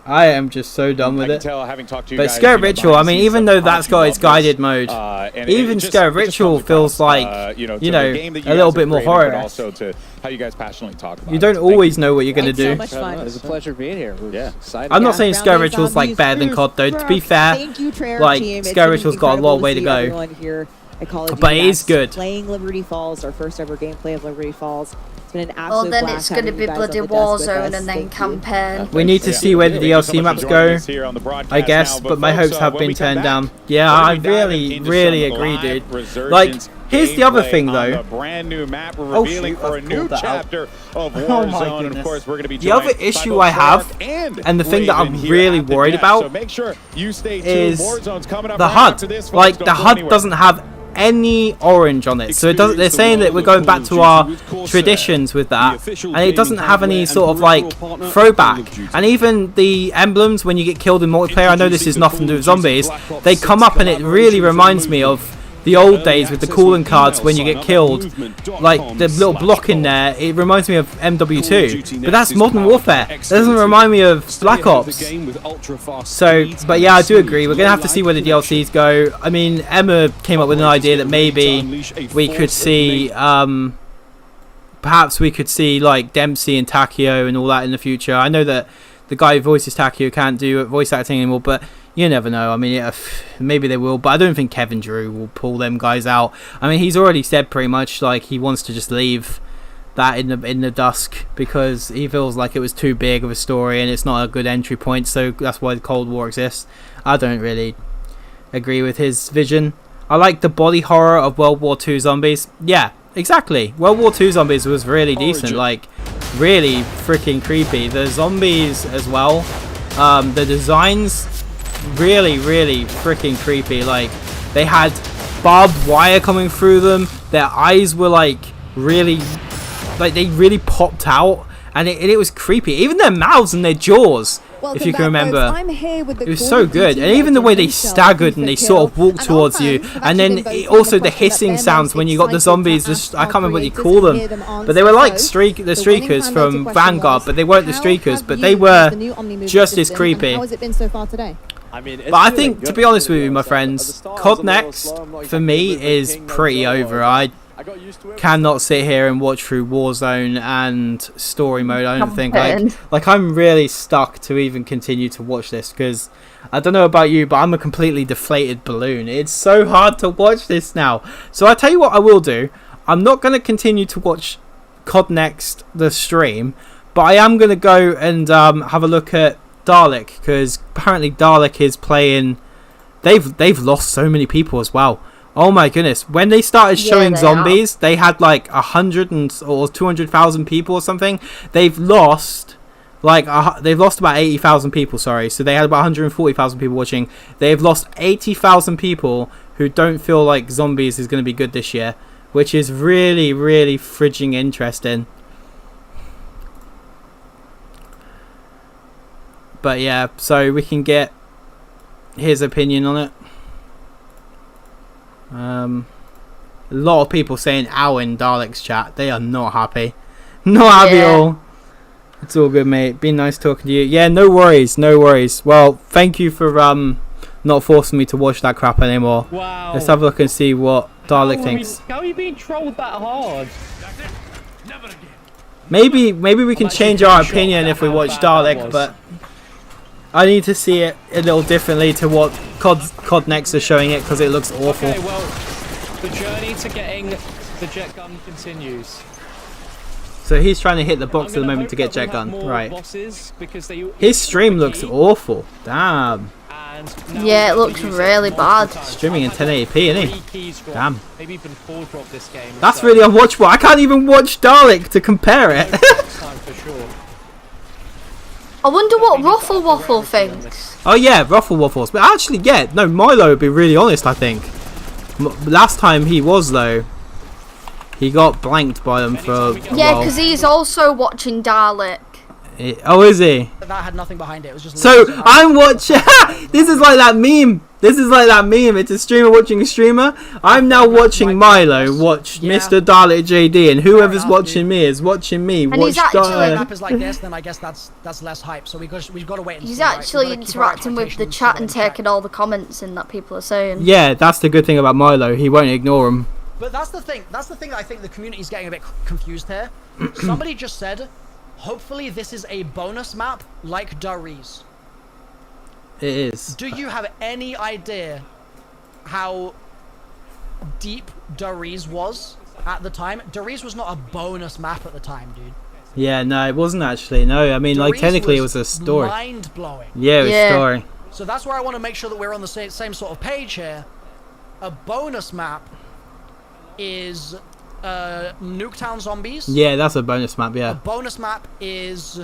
I am just so done with it. Tell, having talked to you but guys, Scare Ritual, I mean, even though that's got its guided mode, even Scare Ritual feels like, you know, a little bit more horror. Also to how you guys passionately talk about you don't always know what you're going to do. So much fun. It was a pleasure being here. We're excited. I'm not saying Scare Ritual's like better than COD though. To be fair, like Scare Ritual's got a long way to go. But it is good. Playing Liberty Falls, our first ever gameplay of Liberty Falls. It's been an absolute then it's going to be bloody Warzone and then campaign. We need to see where the DLC maps go, I guess, but my hopes have been turned down. Yeah, I really agree, dude. Like, here's the other thing, though. Brand new map we're revealing for a new chapter of Warzone, and of course we're going to be the other issue I have, and the thing that I'm really worried about, is the HUD. Like, the HUD doesn't have any orange on it, so it doesn't. They're saying that we're going back to our traditions with that, and it doesn't have any sort of like throwback. And even the emblems when you get killed in multiplayer, I know this is nothing to do with zombies, they come up and it really reminds me of the old days with the calling cards when you get killed, like the little block in there. It reminds me of MW2, but that's Modern Warfare. That doesn't remind me of Black Ops. So, but yeah, I do agree. We're gonna have to see where the DLCs go. I mean, Emma came up with an idea that maybe we could see, perhaps we could see like Dempsey and Takio and all that in the future. I know that the guy who voices Takio can't do voice acting anymore, but you never know. I mean, yeah, maybe they will, but I don't think Kevin Drew will pull them guys out. I mean, he's already said pretty much like he wants to just leave that in the dusk because he feels like it was too big of a story and it's not a good entry point. So that's why the Cold War exists. I don't really agree with his vision. I like the body horror of World War II zombies. Yeah, exactly. World War II zombies was really decent. Like, really freaking creepy. The zombies as well. The designs. Really freaking creepy. Like, they had barbed wire coming through them. Their eyes were like really, like they really popped out, and it was creepy. Even their mouths and their jaws, if you can remember, it was so good. And even the way they staggered and they sort of walked towards you, and then also the hissing sounds when you got the zombies. I can't remember what you call them, but they were like the streakers from Vanguard, but they weren't the streakers, but they were just as creepy. How has it been so far today? But I think, to be honest with you, my friends, COD Next for me is pretty over. I cannot sit here and watch through Warzone and story mode. I don't think like I'm really stuck to even continue to watch this, because I don't know about you, but I'm a completely deflated balloon. It's so hard to watch this now. So I tell you what I will do. I'm not going to continue to watch COD Next the stream, but I am going to go and have a look at Dalek, because apparently Dalek is playing. They've lost so many people as well. Oh my goodness! When they started showing zombies, they had like 100 or 200,000 people or something. They've lost about 80,000 people. Sorry, so they had about 140,000 people watching. They've lost 80,000 people who don't feel like zombies is going to be good this year, which is really, really frigging interesting. But yeah, so we can get his opinion on it. A lot of people saying ow in Dalek's chat. They are not happy. Not happy at all. It's all good, mate. Been nice talking to you. Yeah, no worries, no worries. Well, thank you for not forcing me to watch that crap anymore. Wow. Let's have a look and see what Dalek thinks. How are you being trolled that hard? Maybe we can change our opinion if we watch Dalek, but I need to see it a little differently to what COD Next is showing it, because it looks awful. Okay, well, the journey to getting the jet gun continues. So he's trying to hit the box at the moment to get jet gun. Right. His stream looks awful. Damn. Yeah, it looks really bad. Streaming in 1080p, isn't he? Damn. Maybe even 4-drop this game. That's really unwatchable. I can't even watch Dalek to compare it. I wonder what Ruffle Waffle thinks. Oh yeah, Ruffle Waffles. But actually, yeah, no, Milo would be really honest, I think. Last time he was, though, he got blanked by them for a while. Because he's also watching Dalek. Oh, is he? That had nothing behind it. It was just. So I'm watching. This is like that meme. This is like that meme. It's a streamer watching a streamer. I'm now watching Milo watch Mr. Dalek JD, and whoever's watching me is watching me and watch Dalek. Map is like this, then I guess that's less hype. So we've got to wait. And he's see, actually interacting with the chat and taking all the comments in that people are saying. Yeah, that's the good thing about Milo. He won't ignore them. But that's the thing. That's the thing that I think the community's getting a bit confused here. Somebody just said, hopefully this is a bonus map like Dariz. It is. Do you have any idea how deep Dariz was at the time? Dariz was not a bonus map at the time, dude. Yeah, no, it wasn't actually. No, I mean, like, technically it was a story. Mind-blowing. Yeah, it was a story. So that's where I want to make sure that we're on the same sort of page here. A bonus map is Nuketown Zombies. Yeah, that's a bonus map, yeah. A bonus map is...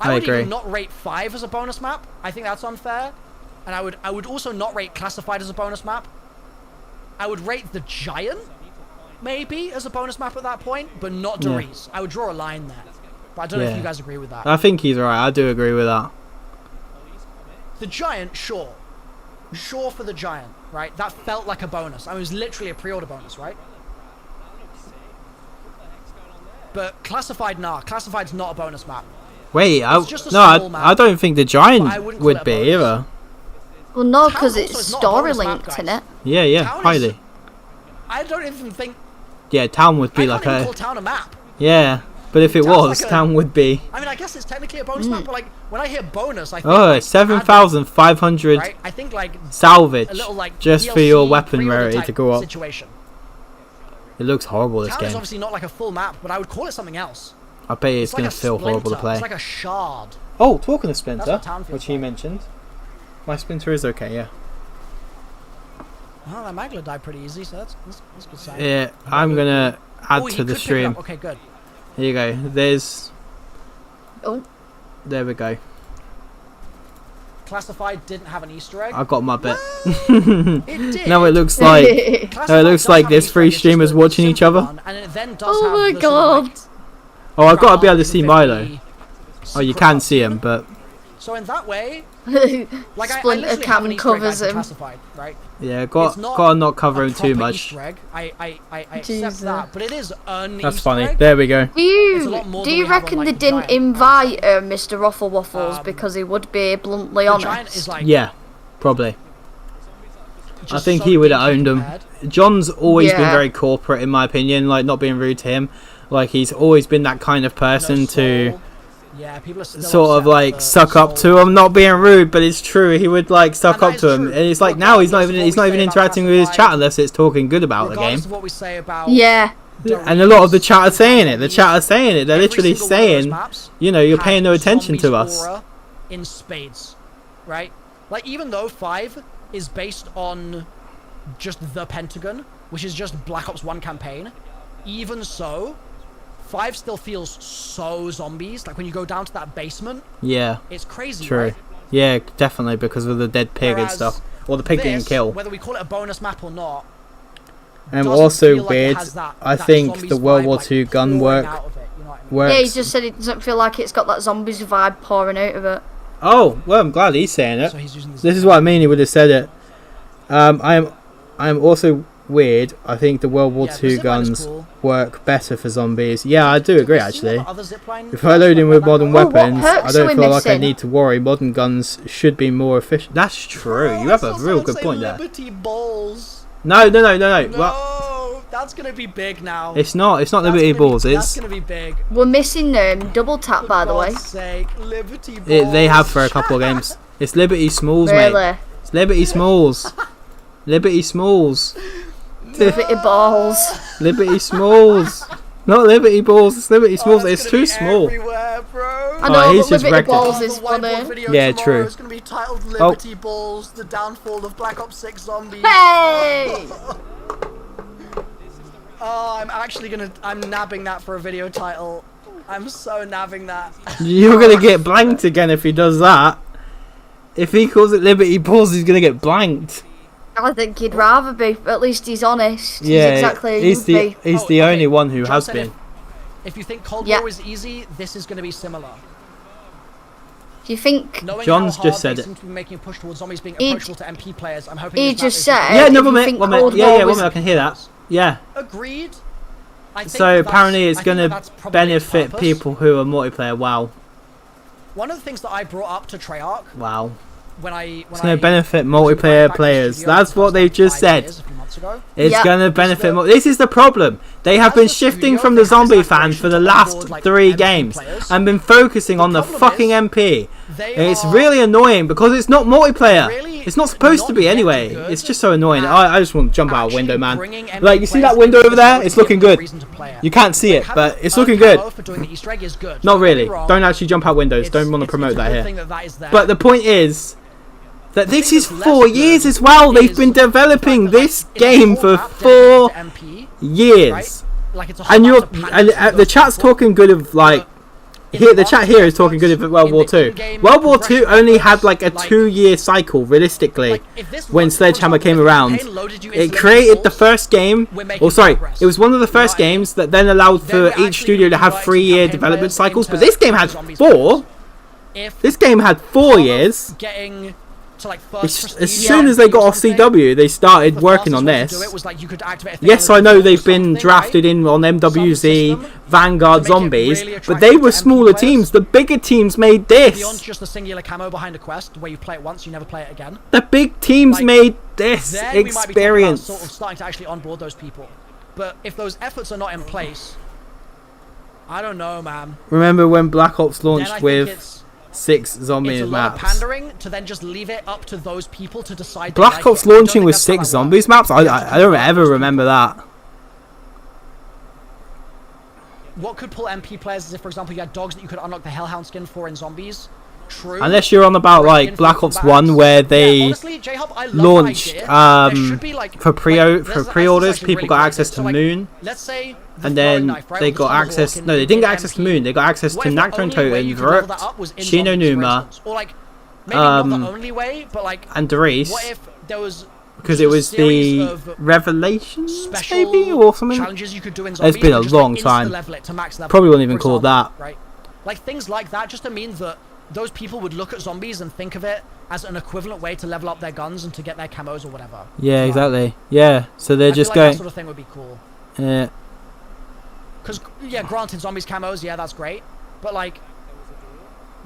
I would even not rate 5 as a bonus map. I think that's unfair. And I would also not rate Classified as a bonus map. I would rate the Giant, maybe, as a bonus map at that point, but not Dariz. Yeah. I would draw a line there. But I don't know if you guys agree with that. I think he's right. I do agree with that. The Giant, sure. Sure for the Giant, right? That felt like a bonus. I mean, it was literally a pre-order bonus, right? But Classified, nah. Classified's not a bonus map. Wait, I don't think the Giant would be either. Well, no, because it's story linked in it. Yeah, highly. I don't even think. Yeah, Town would be like a. Call Town a map. Yeah, but if it was, like Town would be. I mean, I guess it's technically a bonus map, but like when I hear bonus, I think. Oh, like 7,500 right? I think like salvage little, like, just DLC for your weapon rarity to go up. Situation. It looks horrible. This Town game. is obviously not like a full map, but I would call it something else. I bet it's going to feel horrible to play. It's like a shard. Oh, talking of Splinter, which he like. mentioned. My Splinter is okay, yeah. Well, that Magla died pretty easy, so that's a good sign. Yeah, I'm going to add to the stream. Okay, good. Here you go. There's... Oh. There we go. Classified didn't have an Easter egg. I got my bit. It did. Now it looks like there's 3 streamers watching each other. And it then does Oh have my the sort of, like, god. Oh, I've got to be able to see Milo. Oh, you can see him, but so in that way, like I Splinter literally have an Cam Easter egg covers that's him. classified, right? yeah, It's gotta not cover a him too proper much. Easter egg. I accept Jesus. that, but it is an That's Easter funny. egg. There we go. It's a lot more Do than you we have on, reckon like, they the didn't Giant. invite Mr. Ruffle Waffles because he would be bluntly The Giant honest? is like Yeah, probably. I just think so he would have owned deeply him. prepared. John's always been Yeah. very corporate, in my opinion. Like, not being rude to him. Like, he's always been that kind of person to Yeah, people are still sort of upset like with suck up to him. Not being rude, but it's true. He would like suck up to him, and it's like now he's not even interacting with his chat unless it's talking good about the game. regardless of what we say about Yeah. And a lot of the chat are saying it. The chat are saying it. They're literally saying, you know, you're paying no attention to us. in spades, right? Like, even though 5 is based on just the Pentagon, which is just Black Ops 1 campaign, even so, 5 still feels so zombies. Like, when you go down to that basement, Yeah. it's crazy, True. right? Yeah, definitely because of the dead pig and Whereas stuff. Or the pig didn't this, kill. whether we call it a bonus map or not, And doesn't also feel like it weird, has that I zombies think the World vibe, War like, II gun pouring work out of it, you know what I mean? works. Yeah, he just said it doesn't feel like it's got that zombies vibe pouring out of it. Oh, well, I'm glad he's saying it. So he's using This is what I mean. He would have said it. I am also weird. I think the World War II guns work better for zombies. Yeah, I do agree actually. If I load in with modern weapons, I don't feel like I need to worry. Modern guns should be more efficient. That's true. You have a real good point there. Liberty Balls. No. Well, No, that's gonna be big now. it's not. It's not Liberty Balls. That's It's gonna be big. We're missing double tap, by the way. God's sake, Liberty Balls. they have for a couple of games. It's Liberty Smalls, mate. Really? It's Liberty Smalls. Liberty Smalls. Liberty balls. Liberty Smalls. Not Liberty Balls. It's Liberty Smalls. It's too small. I know, he's but just Liberty wrecked it. balls is funny. Yeah, true. It's gonna be titled Liberty Balls: The Downfall of Black Ops 6 Zombies. Hey! Oh, I'm nabbing that for a video title. I'm so nabbing that. You're gonna get blanked again if he does that. If he calls it Liberty Balls, he's gonna get blanked. I think he'd rather be, but at least he's honest. Yeah, he's exactly how he's you'd be. the only one who has Johnson, been. If you think Cold Yeah. War is easy, this is going to be similar. Do you think? Knowing John's how just hard said they it. seem to be making a push towards zombies being He- approachable to MP players, I'm hoping He this map just is said. Yeah, if no, you one think minute. Cold Yeah, War one was- minute. I can hear that. Yeah. Agreed. I think So that's- apparently it's I think gonna that's probably benefit its purpose. people who are multiplayer. Wow. One of the things that I brought up to Treyarch Wow. when I It's gonna benefit multiplayer players. That's what they've just said. It's Yeah. gonna benefit more. This is the problem. They have been shifting from the zombie fan for the last 3 games and been focusing on the fucking MP. It's really annoying because it's not multiplayer. It's not supposed to be anyway. It's just so annoying. I just want to jump out a window, man. Like, you see that window over there? It's looking good. You can't see it, but it's looking good. Not really. Don't actually jump out windows. Don't want to promote that here. But the point is that this is 4 years as well. They've been developing this game for 4 years, and the chat's talking good of like. Here, the chat here is talking good of World War II. World War II only had like a 2-year cycle, realistically, when Sledgehammer came around. It created the first game, or sorry, it was one of the first games that then allowed for each studio to have 3-year development cycles, but this game had 4. This game had 4 years. As soon as they got off CW, they started working on this. Yes, I know they've been drafted in on MWZ, Vanguard, Zombies, but they were smaller teams. The bigger teams made Beyond this. just a singular camo behind a quest where you play it once, you never play it again. The big teams made this Then we might be talking about experience. sort of starting to actually onboard those people. But if those efforts are not in place, I don't know, man. Remember when Black Ops Then I launched think with 6 zombie it's a lot of maps? pandering to then just leave it up to those people to decide. they Black like Ops it. I don't launching think with that's how 6 that zombies maps? I don't ever remember that. What could pull MP players is if, for example, you had dogs that you could unlock the Hellhound skin for in Zombies. True. Unless you're on about like Black Ops 1 where they honestly, J-Hub, I love launched the idea. There should be, like, for there's pre-orders, actually people really got great access idea. to So, like, Moon, let's say and then they got access. No, they didn't get access to Moon. They got access to Nacton Totem, Verut, Shino Numa, maybe not the only way, but like, and Doris. What if there was because it was the Revelations, maybe, or something. Challenges you could do in zombies. It's been a long time. Probably wouldn't even call it that. Right, like things like that, just to mean that those people would look at zombies and think of it as an equivalent way to level up their guns and to get their camos or whatever. Yeah, exactly. Yeah, so they're just going. That sort of thing would be cool. Yeah. Because yeah, granted, zombies camos, yeah, that's great, but like,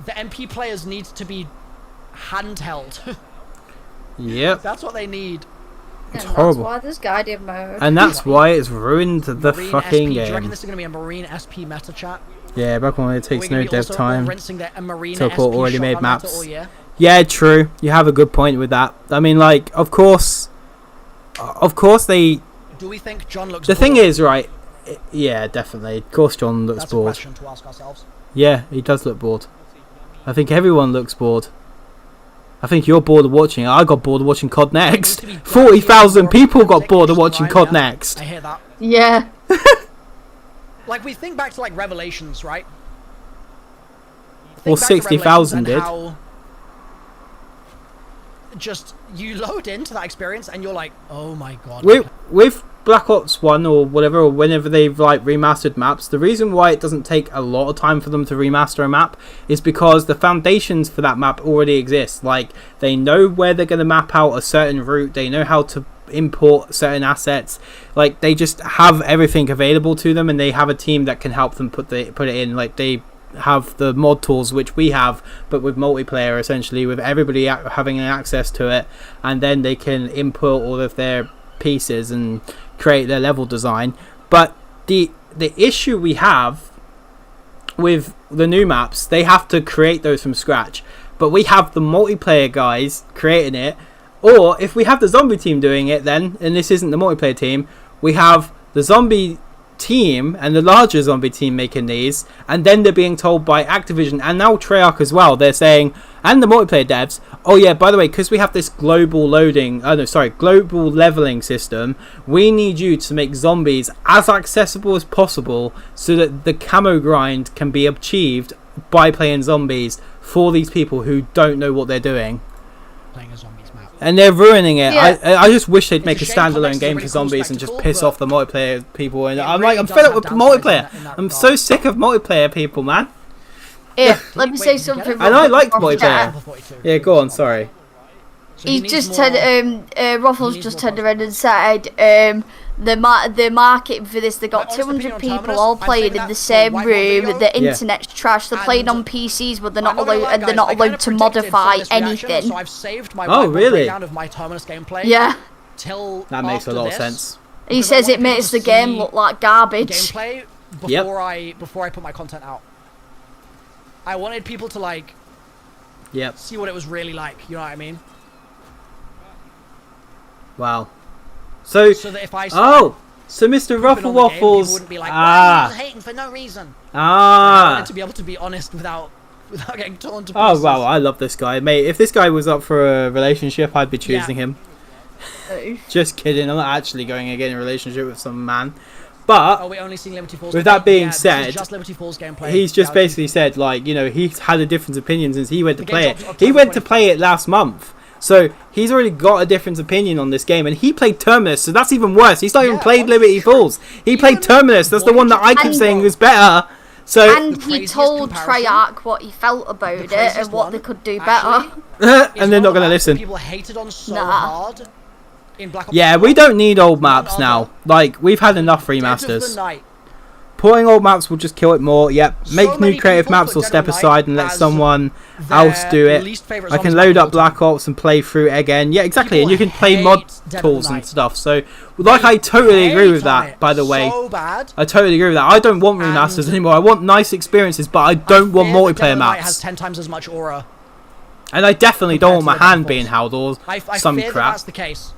the MP players need to be handheld. Yep. That's what they need. It's horrible. That's why there's guided mode. And that's why it's ruined the Marine fucking SP. game. Do you reckon this is going to be a Marine SP meta chat? Yeah, back when it takes no dev time to put already made maps. Yeah, true. You have a good point with that. I mean, like, of course they. Do we think John looks? The thing is, right? Yeah, definitely. Of course, John looks bored. That's a question to ask ourselves. Yeah, he does look bored. I think everyone looks bored. I think you're bored of watching it. I got bored of watching COD Next. 40,000 people got bored of watching COD Next. I hear that. Yeah. Like, we think back to, like, Revelations, right? Well, 60,000 did. Just, you load into that experience and you're like, oh my god. With Black Ops 1 or whatever, or whenever they've like remastered maps, the reason why it doesn't take a lot of time for them to remaster a map is because the foundations for that map already exist. Like, they know where they're going to map out a certain route, they know how to import certain assets, like they just have everything available to them, and they have a team that can help them put it in. Like, they have the mod tools which we have, but with multiplayer, essentially, with everybody having access to it, and then they can input all of their pieces and create their level design. But the issue we have with the new maps, they have to create those from scratch, but we have the multiplayer guys creating it. Or if we have the zombie team doing it, then, and this isn't the multiplayer team, we have the zombie team and the larger zombie team making these, and then they're being told by Activision and now Treyarch as well, they're saying, and the multiplayer devs, oh yeah, by the way, because we have this global leveling system, we need you to make zombies as accessible as possible so that the camo grind can be achieved by playing zombies for these people who don't know what they're doing. Playing a zombies map. And they're ruining it. Yeah. I just wish they'd make a standalone game for zombies and just piss off the multiplayer people. And I'm fed up with multiplayer. I'm so sick of multiplayer people, man. Yeah, let me say something. And I liked multiplayer. Yeah, go on. Sorry. He's just Ruffles just turned around and said, the market for this, they got 200 people all playing in the same room. The internet's trash. They're playing on PCs, but they're not allowed to modify anything. So I've saved my breakdown of my Terminus gameplay. Yeah. That makes a lot of sense. He says it makes the game look like garbage. Gameplay before I put my content out. I wanted people to like see what it was really like, you know what I mean? Wow. So that if I so Mr. Ruffle Waffles wouldn't be like, why are you hating for no reason? I wanted to be able to be honest without getting torn to pieces. Oh wow, I love this guy, mate. If this guy was up for a relationship, I'd be choosing him. Just kidding, I'm not actually going to get in a relationship with some man. But we only seen Liberty Falls with that being said, just Liberty Falls gameplay. He's just basically said, like, you know, he's had a different opinion since he went to play it. He went to play it last month. So he's already got a different opinion on this game, and he played Terminus, so that's even worse. He's not even played Liberty Falls. He played Terminus. That's the one that I keep saying was better. So and he told Treyarch what he felt about it and what they could do better. And they're not going to listen. People hated on so hard. Yeah, we don't need old maps now. Like, we've had enough remasters. Porting old maps will just kill it more. Yep, make new creative maps or step aside and let someone else do it. I can load up Black Ops and play through it again. Yeah, exactly, and you can play mod tools and stuff. So, like, I totally agree with that, by the way. I totally agree with that. I don't want remasters anymore. I want nice experiences, but I don't want multiplayer maps. Has 10 times as much aura. And I definitely don't want my hand being held or some crap. That's the case.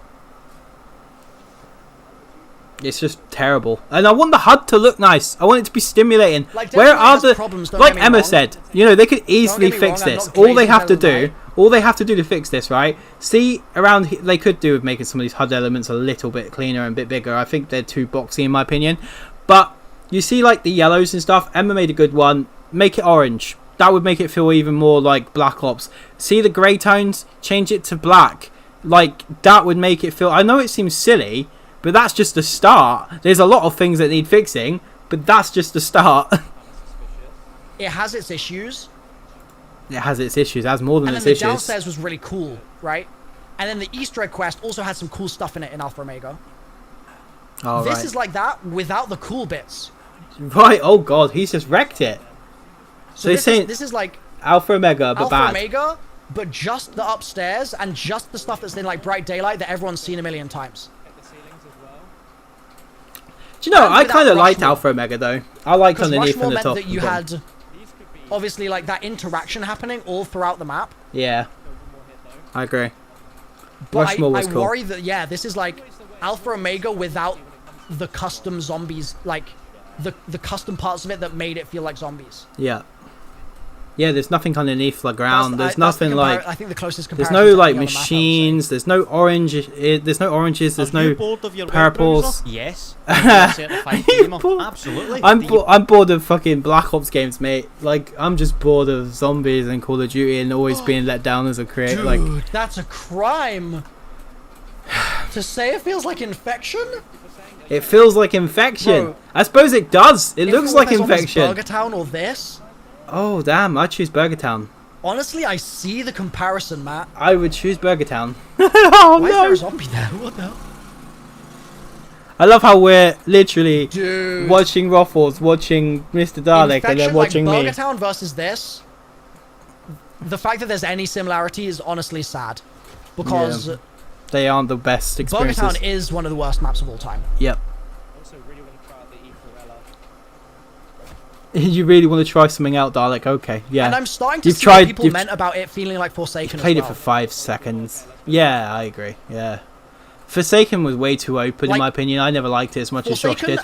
It's just terrible, and I want the HUD to look nice. I want it to be stimulating. Like, where are the like Emma said? You know, they could easily fix this. All they have to do, to fix this, right? See around. They could do with making some of these HUD elements a little bit cleaner and a bit bigger. I think they're too boxy in my opinion. But you see, like the yellows and stuff. Emma made a good one. Make it orange. that would make it feel even more like Black Ops. See the grey tones, change it to black. Like, that would make it feel... I know it seems silly, but that's just the start. There's a lot of things that need fixing, but that's just the start. It has its issues. It has its issues. It has more than its issues. And then the downstairs was really cool, right? And then the Easter egg quest also had some cool stuff in it in Alpha Omega. Oh, this right. is like that without the cool bits. Right, oh god, he's just wrecked it. So this is like Alpha Omega, but bad. Alpha Omega, but just the upstairs and just the stuff that's in like bright daylight that everyone's seen a million times. Do you know, I kind of liked Alpha Omega though. I liked underneath and the top. That you had obviously like that interaction happening all throughout the map. Yeah, I agree. But Rushmore was cool. I worry that this is like Alpha Omega without the custom zombies, like the custom parts of it that made it feel like zombies. Yeah. Yeah, there's nothing underneath the ground. There's nothing like. I think the closest there's comparison. no like machines. There's no orange. There's no oranges. There's no purples. Yes. Absolutely. I'm bored of fucking Black Ops games, mate. Like I'm just bored of zombies and Call of Duty and always being let down as a creator. Dude, like that's a crime. To say it feels like infection. It feels like infection. Bro, I suppose it does. It looks like infection. Burger Town or this? Oh damn! I choose Burger Town. Honestly, I see the comparison, Matt. I would choose Burger Town. Oh Why no! is there a zombie there? What the hell? I love how we're literally Dude. watching Ruffles, watching Mr. Dalek, and then watching like me. Burger Town versus this. The fact that there's any similarity is honestly sad, because they aren't the best experiences. Burger Town is one of the worst maps of all time. Yep. You really want to try something out, Dalek? Okay, yeah. And I'm starting to see what people meant about it feeling like Forsaken. You played as well. it for 5 seconds. Yeah, I agree. Yeah. Forsaken was way too open, in my opinion. I never liked it as much as Josh did.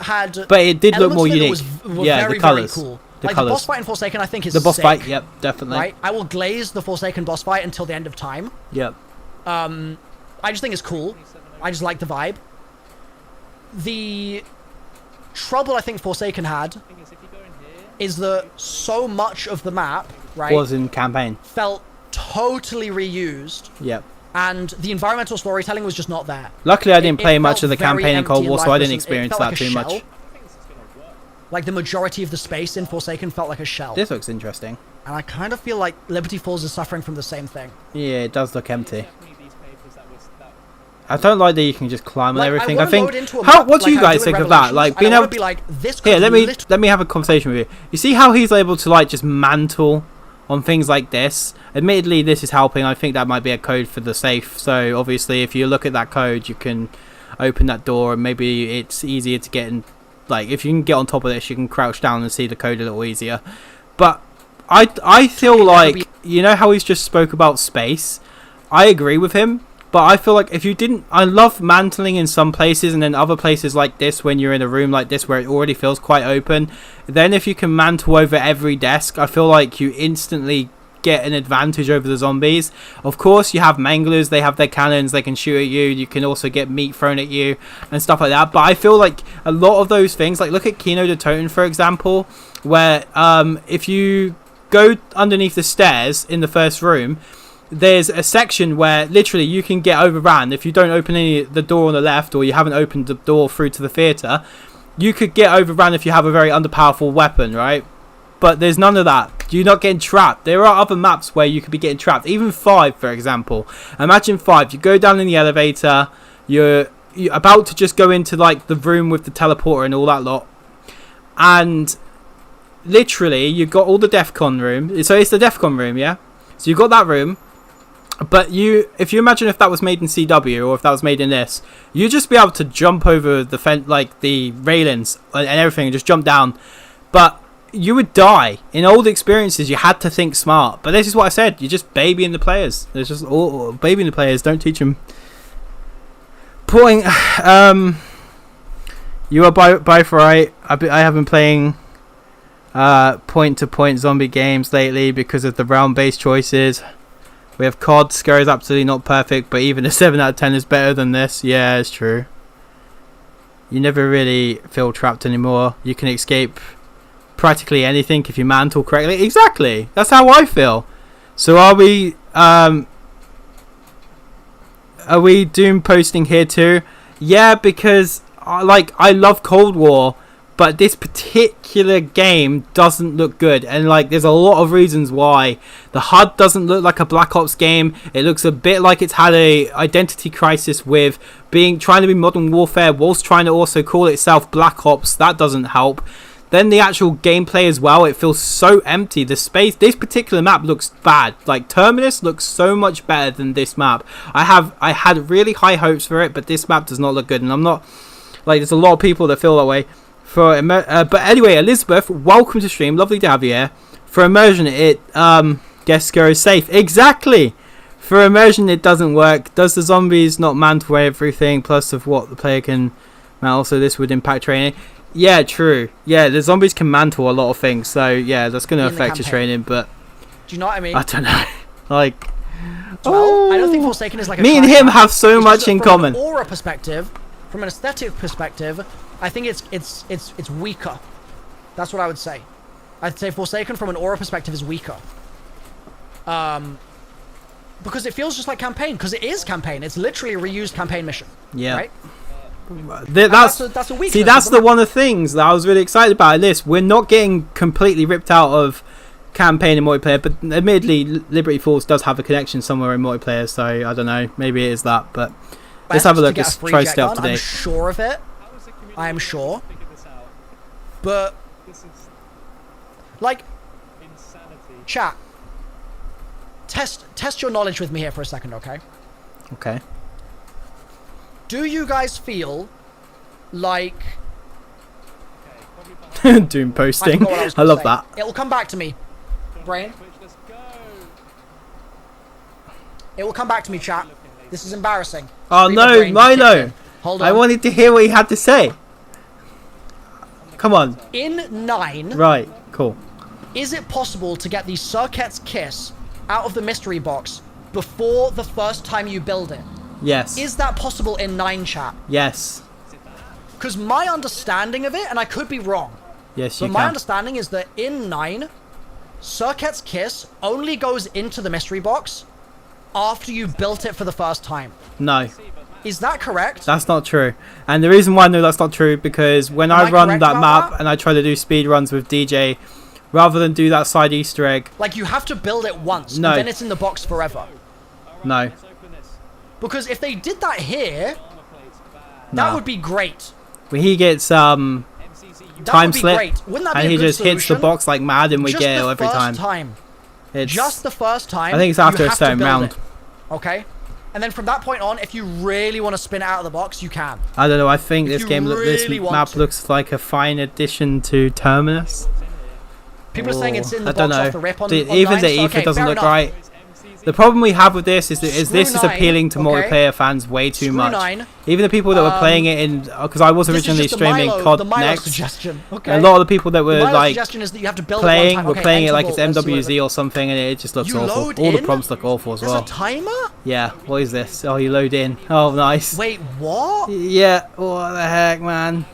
But it did look more unique. Yeah, the colours. Very cool. The like colours. The boss fight in Forsaken, I think, is the boss sick, fight. Yep, definitely. Right, I will glaze the Forsaken boss fight until the end of time. Yep. I just think it's cool. I just like the vibe. The trouble I think Forsaken had is that so much of the map, right, was in campaign. Felt totally reused. Yep. And the environmental storytelling was just not there. Luckily, I didn't play much of the campaign in Cold War, so I didn't experience that too much. Like the majority of the space in Forsaken felt like a shell. This looks interesting. And I kind of feel like Liberty Falls is suffering from the same thing. Yeah, it does look empty. I don't like that you can just climb on everything. I think. What do you guys think of that? Like being able to be like, this here, let me have a conversation with you. You see how he's able to like just mantle on things like this? Admittedly, this is helping. I think that might be a code for the safe. So obviously, if you look at that code, you can open that door, and maybe it's easier to get in. Like if you can get on top of this, you can crouch down and see the code a little easier. But I feel like, you know how he's just spoke about space. I agree with him. But I feel like if you didn't... I love mantling in some places, and then other places like this, when you're in a room like this where it already feels quite open. Then if you can mantle over every desk, I feel like you instantly get an advantage over the zombies. Of course, you have manglers, they have their cannons, they can shoot at you. You can also get meat thrown at you and stuff like that. But I feel like a lot of those things, like look at Kino de Toten, for example, where if you go underneath the stairs in the first room... There's a section where literally you can get overran if you don't open the door on the left, or you haven't opened the door through to the theatre. You could get overran if you have a very underpowerful weapon, right? But there's none of that. You're not getting trapped. There are other maps where you could be getting trapped. Even 5, for example. Imagine 5. You go down in the elevator. You're about to just go into like the room with the teleporter and all that lot. And literally, you've got all the DEFCON room. So it's the DEFCON room, yeah? So you've got that room. But if you imagine if that was made in CW, or if that was made in this, you'd just be able to jump over the fence, like the railings and everything, and just jump down. But you would die. In old experiences, you had to think smart. But this is what I said. You're just babying the players. There's just all babying the players. Don't teach them. Point. You are both right. I have been playing point-to-point zombie games lately because of the realm-based choices. We have COD. Scare is absolutely not perfect, but even a 7 out of 10 is better than this. Yeah, it's true. You never really feel trapped anymore. You can escape practically anything if you mantle correctly. Exactly. That's how I feel. So are we doom posting here too? Yeah, because I love Cold War, but this particular game doesn't look good, and like there's a lot of reasons why. The HUD doesn't look like a Black Ops game. It looks a bit like it's had a identity crisis with trying to be Modern Warfare whilst trying to also call itself Black Ops. That doesn't help. Then the actual gameplay as well, it feels so empty. The space, this particular map looks bad. Like Terminus looks so much better than this map. I had really high hopes for it, but this map does not look good, and I'm not like, there's a lot of people that feel that way. But anyway, Elizabeth, welcome to stream. Lovely to have you here. For immersion, it guess goes safe. Exactly. For immersion, it doesn't work. Does the zombies not mantle everything? Plus of what the player can mantle, so this would impact training. Yeah, true. Yeah, the zombies can mantle a lot of things, so yeah, that's going to affect your training. But do you know what I mean? I don't know. Like, well, I don't think Forsaken is like a me and him have so much in common. From an aura perspective, from an aesthetic perspective, I think it's weaker. That's what I would say. I'd say Forsaken from an aura perspective is weaker. Because it feels just like campaign. Because it is campaign. It's literally a reused campaign mission. Yeah. Right? That's a weakness. See, that's one of the things that I was really excited about in this. We're not getting completely ripped out of campaign and multiplayer, but admittedly, Liberty Falls does have a connection somewhere in multiplayer, so I don't know. Maybe it is that, but let's have a look. Let's try to stay up to date. I'm sure of it. I am sure. But, like, chat, test your knowledge with me here for a second, okay? Okay. Do you guys feel like doom posting? I love that. It'll come back to me, brain. It will come back to me, chat. This is embarrassing. Oh no, Milo! Hold on. I wanted to hear what he had to say. Come on. In 9. Right. Cool. Is it possible to get the Circuit's Kiss out of the mystery box before the first time you build it? Yes. Is that possible in 9, chat? Yes. Because my understanding of it, and I could be wrong. Yes, you can. But my understanding is that in 9, Circuit's Kiss only goes into the mystery box after you built it for the first time. No. Is that correct? That's not true. And the reason why I know that's not true, because when I run that map and I try to do speed runs with DJ, rather than do that side Easter egg... Like, you have to build it once, no. And then it's in the box forever. No. Because if they did that here, that would be great. When he gets time slip, and he just hits the box like mad, and we get it every time. Just the first time. I think it's after a certain round. Okay? And then from that point on, if you really want to spin it out of the box, you can. I don't know, I think this map looks like a fine addition to Terminus. People are saying it's in the box off the rip on even the ether doesn't look right. The problem we have with this is that this is appealing to multiplayer fans way too much. Even the people that were playing it in, because I was originally streaming COD Next, a lot of the people that were like playing were playing it like it's MWZ or something, and it just looks awful. All the prompts look awful as well. There's a timer? Yeah. What is this? Oh, you load in. Oh, nice. Wait, what? Yeah. What the heck, man?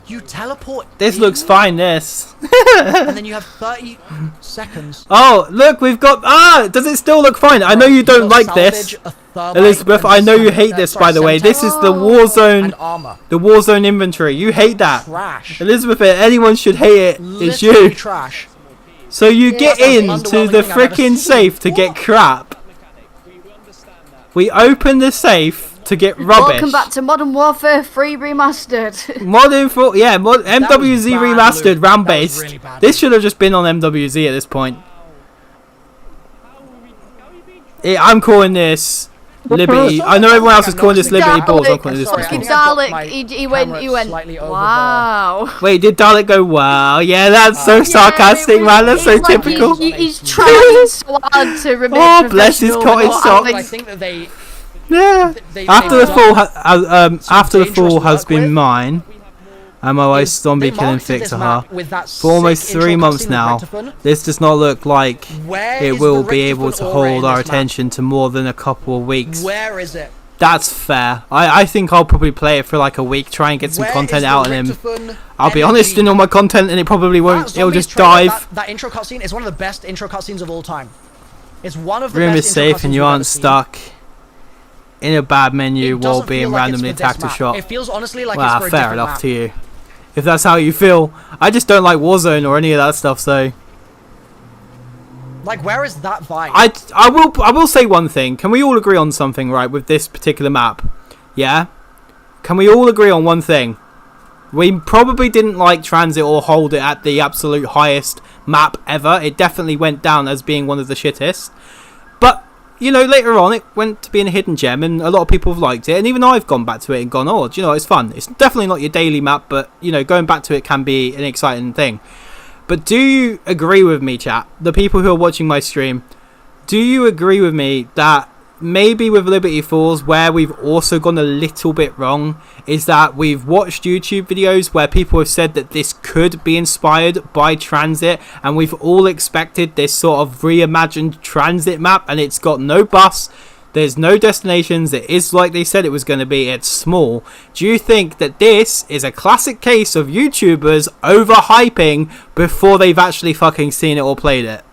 You teleport. This looks fine. This. And then you have 30 seconds. Oh, look, we've got. Does it still look fine? I know you don't like this, Elizabeth. I know you hate this, by the way. This is the Warzone. The Warzone inventory. You hate that. Trash. Elizabeth, anyone should hate it. It's you. Trash. So you get into the freaking safe to get crap. We open the safe to get rubbish. Welcome back to Modern Warfare 3 Remastered. MWZ Remastered, round based. Really this should have just been on MWZ at this point. I'm calling this Liberty. I know everyone else is calling this Liberty Balls. I'm calling this Liberty Balls. Dalek, he went, wow. Wait, did Dalek go, wow? Yeah, that's so sarcastic, man. That's so typical. He's trying so hard to remain oh, bless his cotton socks. I think that they... Yeah. After the fall has been mine. I'm always zombie killing fixer for almost 3 months now. This does not look like it will be able to hold our attention to more than a couple of weeks. Where is it? That's fair. I think I'll probably play it for like a week, try and get some content out of him. I'll be honest in all my content, and it probably won't. It'll just dive. That intro cutscene is one of the best intro cutscenes of all time. It's one of the Room best is safe, and you aren't seen. stuck in a bad menu while being randomly attacked or shot. It feels honestly like well, it's for a fair different enough map. to you. If that's how you feel. I just don't like Warzone or any of that stuff, so... Like, where is that vibe? I will say one thing. Can we all agree on something, right, with this particular map? Yeah? Can we all agree on one thing? We probably didn't like Transit or hold it at the absolute highest map ever. It definitely went down as being one of the shittest. But, you know, later on it went to being a hidden gem and a lot of people have liked it. And even I've gone back to it and gone, oh, do you know, it's fun. It's definitely not your daily map, but, you know, going back to it can be an exciting thing. But do you agree with me, chat? The people who are watching my stream, do you agree with me that maybe with Liberty Falls, where we've also gone a little bit wrong, is that we've watched YouTube videos where people have said that this could be inspired by Transit, and we've all expected this sort of reimagined Transit map, and it's got no bus, there's no destinations, it is like they said it was going to be, it's small. Do you think that this is a classic case of YouTubers overhyping before they've actually fucking seen it or played it?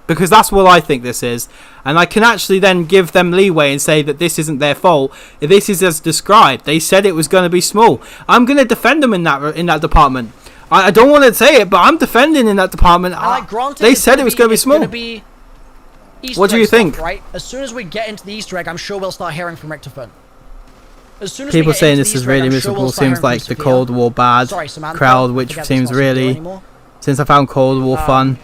Because that's what I think this is. And I can actually then give them leeway and say that this isn't their fault. This is as described. They said it was going to be small. I'm going to defend them in that department. I don't want to say it, but I'm defending in that department. Granted, they said it was going to be small. What do you think? Stuff, right? As soon as we get into the Easter egg, I'm sure we'll start hearing from Richtofen. As soon as people saying this is really miserable seems like the Cold War bad crowd, which seems really, since I found Cold War fun.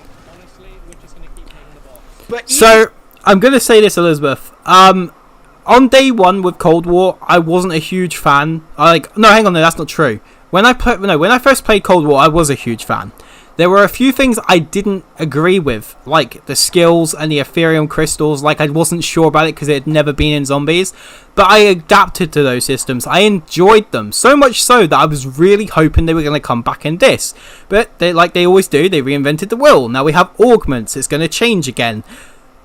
So I'm gonna say this, Elizabeth. On day one with Cold War, I wasn't a huge fan. No, hang on, no, that's not true. When I first played Cold War, I was a huge fan. There were a few things I didn't agree with, like the skills and the Ethereum crystals. Like, I wasn't sure about it because it had never been in Zombies. But I adapted to those systems. I enjoyed them. So much so that I was really hoping they were going to come back in this. But, like they always do, they reinvented the wheel. Now we have augments. It's going to change again.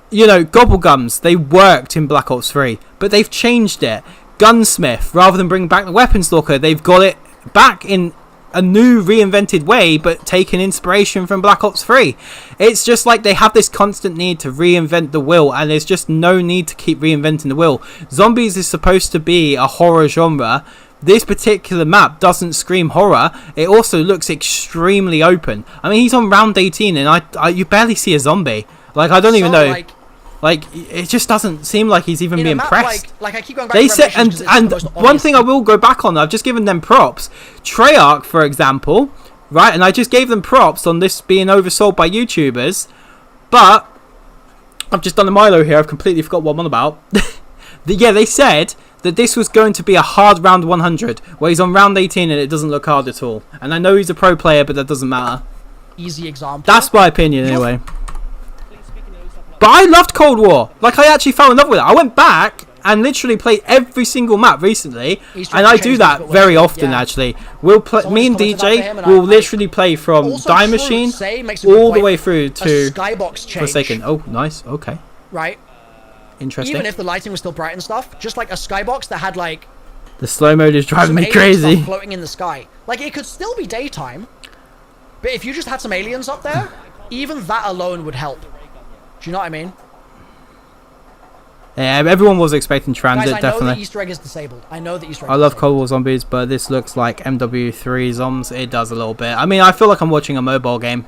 You know, Gobblegums, they worked in Black Ops 3. But they've changed it. Gunsmith, rather than bring back the Weapons Locker, they've got it back in a new reinvented way, but taking inspiration from Black Ops 3. It's just like they have this constant need to reinvent the wheel, and there's just no need to keep reinventing the wheel. Zombies is supposed to be a horror genre. This particular map doesn't scream horror. It also looks extremely open. I mean, he's on round 18 and you barely see a zombie. Like, I don't even know. Like, it just doesn't seem like he's even being pressed. Like I keep going back they to said, and one thing I will go back on, I've just given them props. Treyarch, for example, right? And I just gave them props on this being oversold by YouTubers. But I've just done a Milo here. I've completely forgot what I'm on about. Yeah, they said that this was going to be a hard round 100, where he's on round 18 and it doesn't look hard at all. And I know he's a pro player, but that doesn't matter. Easy example. That's my opinion, anyway. But I loved Cold War. Like, I actually fell in love with it. I went back and literally played every single map recently, and I do that very often. Actually, we'll play. Me and DJ will literally play from Die Machine all the way through to Forsaken. Oh, nice. Okay. Right. Interesting. Even if the lighting was still bright and stuff, just like a skybox that had like the slow mode is driving me alien crazy. stuff floating in the sky. Like, it could still be daytime, but if you just had some aliens up there, even that alone would help. Do you know what I mean? Yeah, everyone was expecting Transit, Guys, I know definitely. the Easter egg is disabled. I know the Easter egg I love Cold War Zombies, but this looks like MW3 Zombs. It does a little bit. I mean, I feel like I'm watching a mobile game.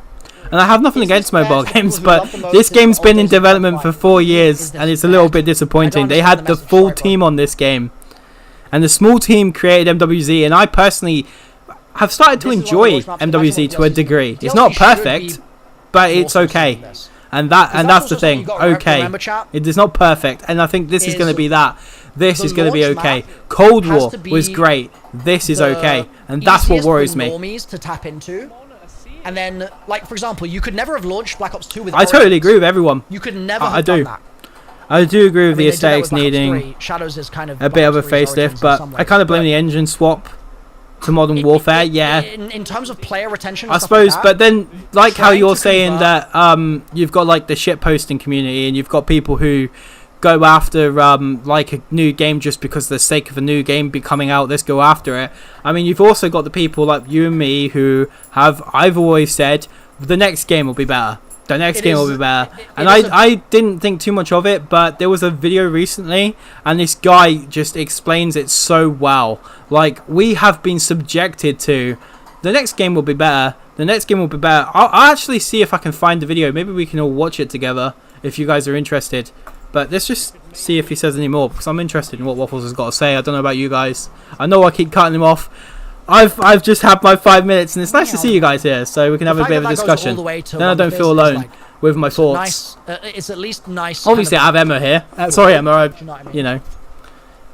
And I have nothing against mobile games, but this game's been in development for 4 years, and it's a little bit disappointing. They had the full team on this game, and the small team created MWZ, and I personally have started to enjoy MWZ to a degree. It's not perfect, but it's okay. And that's the thing. Okay, it is not perfect, and I think this is going to be that. This is going to be okay. Cold War was great. This is okay, and that's what worries me. Normies to tap into, and then, like, for example, you could never have launched Black Ops 2 with. I totally agree with everyone. You could never have done that. I do agree with the aesthetics needing Shadows is kind of a bit of a facelift, but I kind of blame the engine swap to Modern Warfare. Yeah, in terms of player retention, I suppose, but then, like how you're saying that you've got like the shit posting community, and you've got people who go after like a new game just because for the sake of a new game be coming out. Let's go after it. I mean, you've also got the people like you and me who I've always said the next game will be better. The next game will be better. And I didn't think too much of it, but there was a video recently and this guy just explains it so well. Like, we have been subjected to the next game will be better. The next game will be better. I'll actually see if I can find the video. Maybe we can all watch it together if you guys are interested. But let's just see if he says any more, because I'm interested in what Waffles has got to say. I don't know about you guys. I know I keep cutting him off. I've just had my 5 minutes, and it's nice to see you guys here, so we can have a bit of a discussion. Then I don't feel alone with my thoughts. It's at least nice. Obviously, I have Emma here. Sorry, Emma. You know,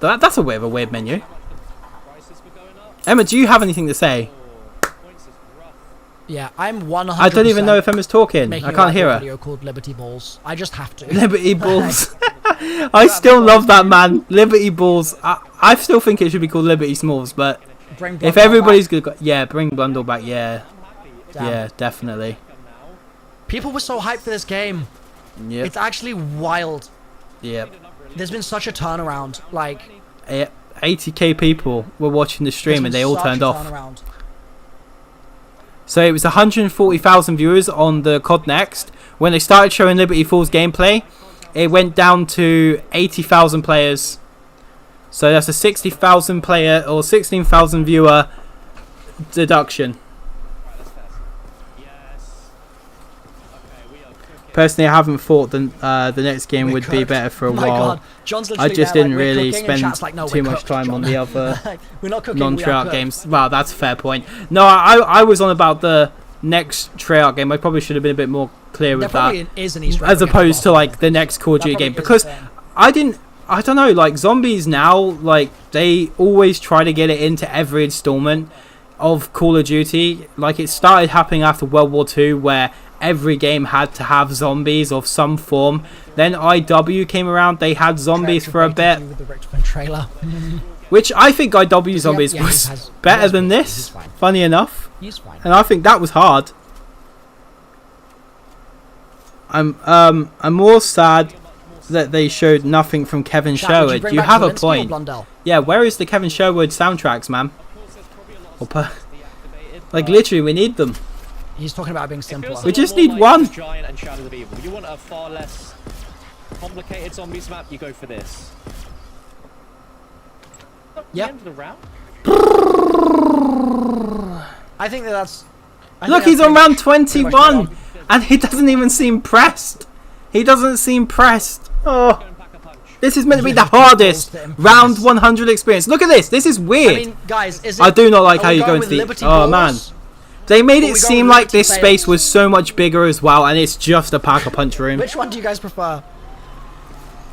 that's a bit of a weird menu. Emma, do you have anything to say? Yeah, I'm 100%. I don't even know if Emma's talking. I can't hear her. Video called Liberty Balls. I just have to. Liberty Balls. I still love that, man. Liberty Balls. I still think it should be called Liberty Smalls, but if everybody's good, yeah, bring Blundell back. Yeah, yeah, definitely. People were so hyped for this game. Yeah, it's actually wild. Yep. There's been such a turnaround. Like, 80k people were watching the stream and they all turned off. So it was 140,000 viewers on the COD Next. When they started showing Liberty Falls gameplay, it went down to 80,000 players. So that's a 60,000 player or 16,000 viewer deduction. Personally, I haven't thought the next game would be better for a while. I just didn't really spend too much time on the other non-Treyarch games. Wow, that's a fair point. No, I was on about the next Treyarch game. I probably should have been a bit more clear with that, as opposed to like the next Call of Duty game, because I don't know, like zombies now, like they always try to get it into every installment of Call of Duty. Like, it started happening after World War II, where every game had to have zombies of some form. Then IW came around, they had zombies for a bit, which I think IW zombies was better than this, funny enough, and I think that was hard. I'm more sad that they showed nothing from Kevin Sherwood. You have a point. Yeah, where is the Kevin Sherwood soundtracks, man? Like, literally, we need them. He's talking about being simpler. We just need one. Giant and Shadow of the Evil. You want a far less complicated zombies map, you go for this. Yeah. I think that's... Look, he's on round 21 and he doesn't even seem pressed. He doesn't seem pressed. Oh. This is meant to be the hardest round 100 experience. Look at this. This is weird. I mean, guys, I do not like how you go into the... Oh, man. They made it seem like this space was so much bigger as well, and it's just a Pack-a-Punch room. Which one do you guys prefer?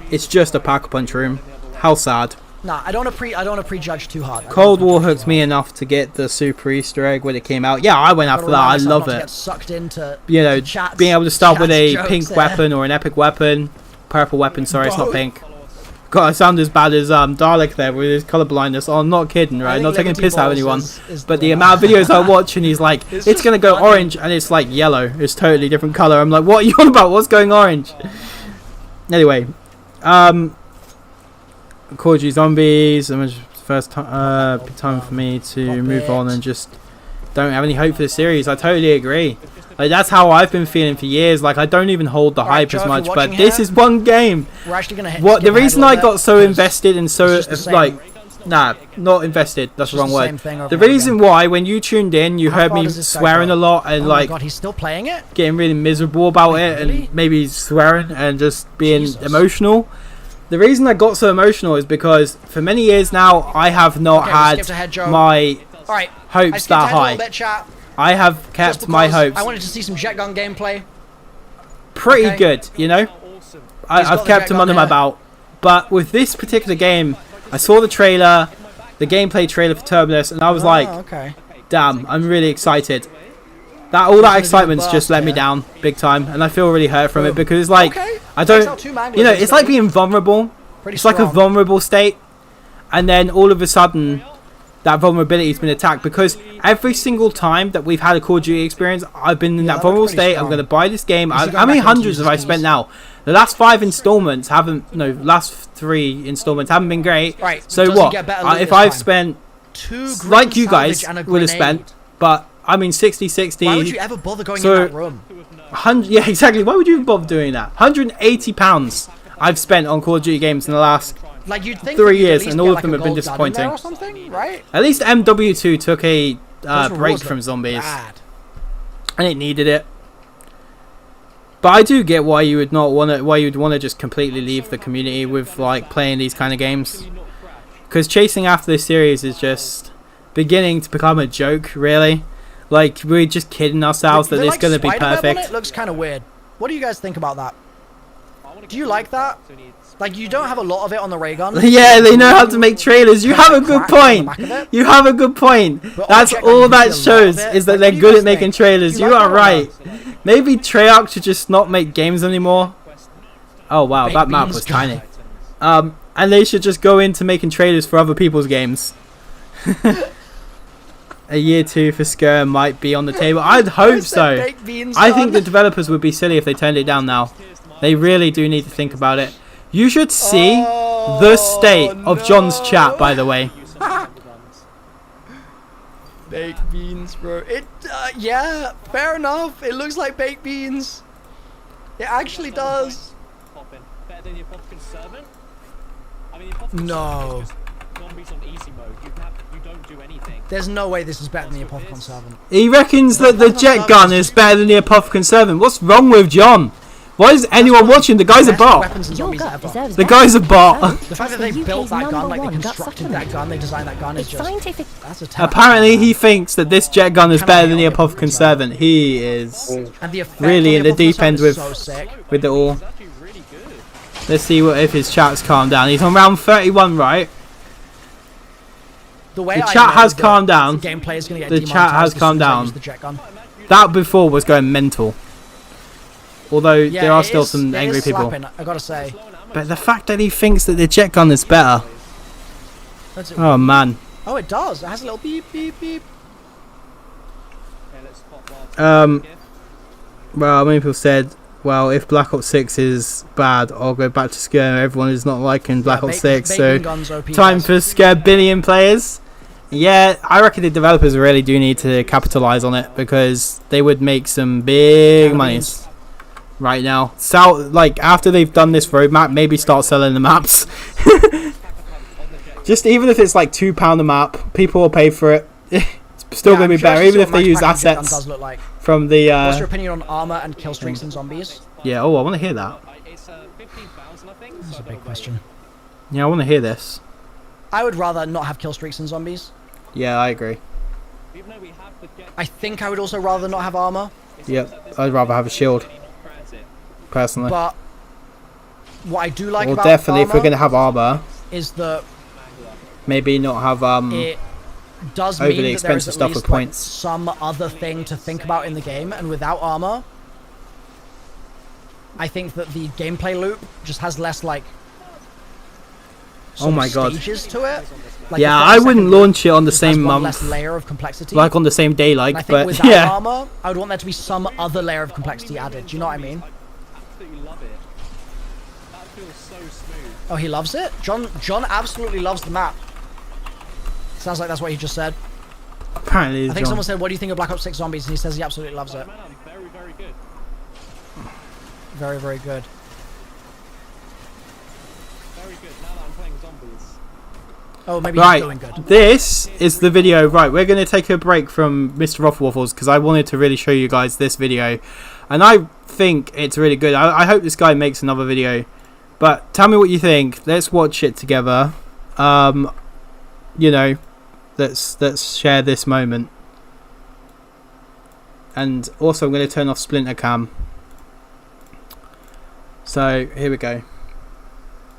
It's just a Pack-a-Punch room. How sad. Nah, I don't want to prejudge too hard. Cold War hooked me enough to get the super Easter egg when it came out. Yeah, I went after that. I love it. Sucked into, you know, being able to start with a pink weapon or an epic weapon, purple weapon. Sorry, it's not pink. God, I sound as bad as Dalek there with his colour blindness. Oh, I'm not kidding, right? Not taking a piss out of anyone. But the amount of videos I watch and he's like, it's going to go orange and it's like yellow. It's totally different colour. I'm like, what are you on about? What's going orange? Anyway, Call of Duty Zombies. First time for me to move on and just don't have any hope for the series. I totally agree. Like, that's how I've been feeling for years. Like, I don't even hold the hype as much, but this is one game. We're actually gonna the reason I got so invested and so like, nah, not invested. That's the wrong word. The reason why, when you tuned in, you heard me swearing a lot and like, God, he's still playing it, getting really miserable about it, and maybe swearing and just being emotional. The reason I got so emotional is because for many years now, I have not had my hopes that high. I have kept my hopes. I wanted to see some jet gun gameplay. Pretty good, you know. I've kept them under my belt. But with this particular game, I saw the trailer, the gameplay trailer for Turbulence, and I was like, damn, I'm really excited. All that excitement's just let me down big time, and I feel really hurt from it because it's like, I don't, you know, it's like being vulnerable. It's like a vulnerable state, and then all of a sudden, that vulnerability has been attacked, because every single time that we've had a Call of Duty experience, I've been in that vulnerable state. I'm going to buy this game. How many hundreds have I spent now? The last 5 installments haven't, no, last 3 installments haven't been great. Right. So what? If I've spent, like you guys would have spent, but I mean 60. Why would you ever bother going in that room? 100, yeah, exactly. Why would you bother doing that? £180 I've spent on Call of Duty games in the last like you'd think 3 years, and all of them have been disappointing. Or something, right? At least MW2 took a break from zombies, and it needed it. But I do get why you would not want to, why you'd want to just completely leave the community with like playing these kind of games, because chasing after this series is just beginning to become a joke, really. Like, we're just kidding ourselves that it's going to be perfect. It looks kind of weird. What do you guys think about that? Do you like that? Like, you don't have a lot of it on the ray gun. Yeah, they know how to make trailers. You have a good point. You have a good point. That's all that shows, is that they're good at making trailers. You are right. Maybe Treyarch should just not make games anymore. Oh wow, that map was tiny. And they should just go into making trailers for other people's games. A year 2 for Skir might be on the table. I'd hope so. I think the developers would be silly if they turned it down now. They really do need to think about it. You should see the state of John's chat, by the way. Baked beans, bro. It, yeah, fair enough. It looks like baked beans. It actually does. No. There's no way this is better than the Apothicon Servant. He reckons that the jet gun is better than the Apothicon Servant. What's wrong with John? Why is anyone watching? The guy's a bot. The guy's a bot. The fact that they built that gun, like they constructed that gun, they designed that gun, is just scientific. That's a apparently he thinks that this jet gun is better than the Apothicon Servant. He is really in the deep end with it all. Let's see what if his chat's calmed down. He's on round 31, right? The chat has calmed down. The chat has calmed down. That before was going mental. Although there are still some angry people. I gotta say. But the fact that he thinks that the jet gun is better. Oh man. Oh, it does. It has a little beep, beep, beep. Well, many people said, well, if Black Ops 6 is bad, I'll go back to Scare. Everyone is not liking Black Ops 6, so time for Scare billion players. Yeah, I reckon the developers really do need to capitalize on it, because they would make some big monies right now. So, like, after they've done this roadmap, maybe start selling the maps. Just even if it's like £2 a map, people will pay for it. It's still going to be better, even if they use assets from the... What's your opinion on armor and kill streaks and zombies? Yeah, oh, I want to hear that. That's a big question. Yeah, I want to hear this. I would rather not have kill streaks and zombies. Yeah, I agree. I think I would also rather not have armor. Yep, I'd rather have a shield. Personally. But what I do like about definitely, if we're going to have armor, is that maybe not have it does overly mean that expensive there is stuff with like points. Some other thing to think about in the game, and without armor, I think that the gameplay loop just has less like oh my god stages to it. Like yeah, I wouldn't launch it on the same month, less layer of complexity, like on the same day, like. And I think but without yeah, armor, I would want there to be some other layer of complexity added. Do you know what I mean? Oh, he loves it? John absolutely loves the map. Sounds like that's what he just said. Apparently, I think someone said, what do you think of Black Ops 6 Zombies? And he says he absolutely loves it. Very, very good. Very, very good. Very good. Now that I'm playing zombies. Oh, maybe he's doing good. This is the video. Right, we're going to take a break from Mr. Waffles because I wanted to really show you guys this video. And I think it's really good. I hope this guy makes another video. But tell me what you think. Let's watch it together. You know, let's share this moment. And also I'm going to turn off Splinter Cam. So here we go.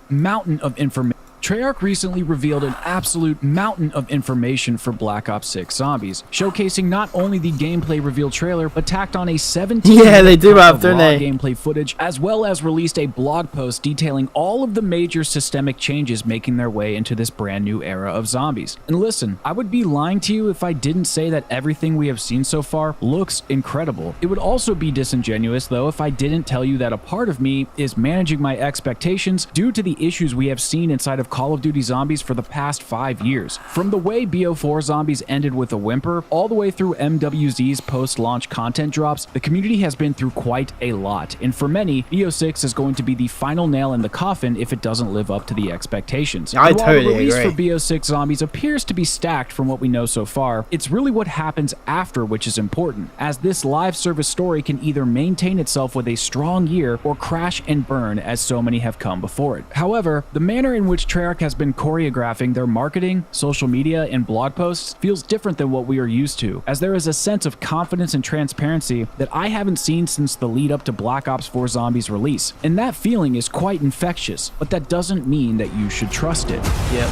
Mountain of information. Treyarch recently revealed an absolute mountain of information for Black Ops 6 Zombies, showcasing not only the gameplay reveal trailer, but tacked on a 17-minute they do have, of don't raw they? gameplay footage, as well as released a blog post detailing all of the major systemic changes making their way into this brand new era of zombies. And listen, I would be lying to you if I didn't say that everything we have seen so far looks incredible. It would also be disingenuous, though, if I didn't tell you that a part of me is managing my expectations due to the issues we have seen inside of Call of Duty Zombies for the past 5 years. From the way BO4 Zombies ended with a whimper, all the way through MWZ's post-launch content drops, the community has been through quite a lot, and for many, BO6 is going to be the final nail in the coffin if it doesn't live up to the expectations. I And while totally the release agree. for BO6 Zombies appears to be stacked from what we know so far, it's really what happens after which is important, as this live service story can either maintain itself with a strong year or crash and burn as so many have come before it. However, the manner in which Treyarch has been choreographing their marketing, social media, and blog posts feels different than what we are used to, as there is a sense of confidence and transparency that I haven't seen since the lead up to Black Ops 4 Zombies release. And that feeling is quite infectious, but that doesn't mean that you should trust it. Yep.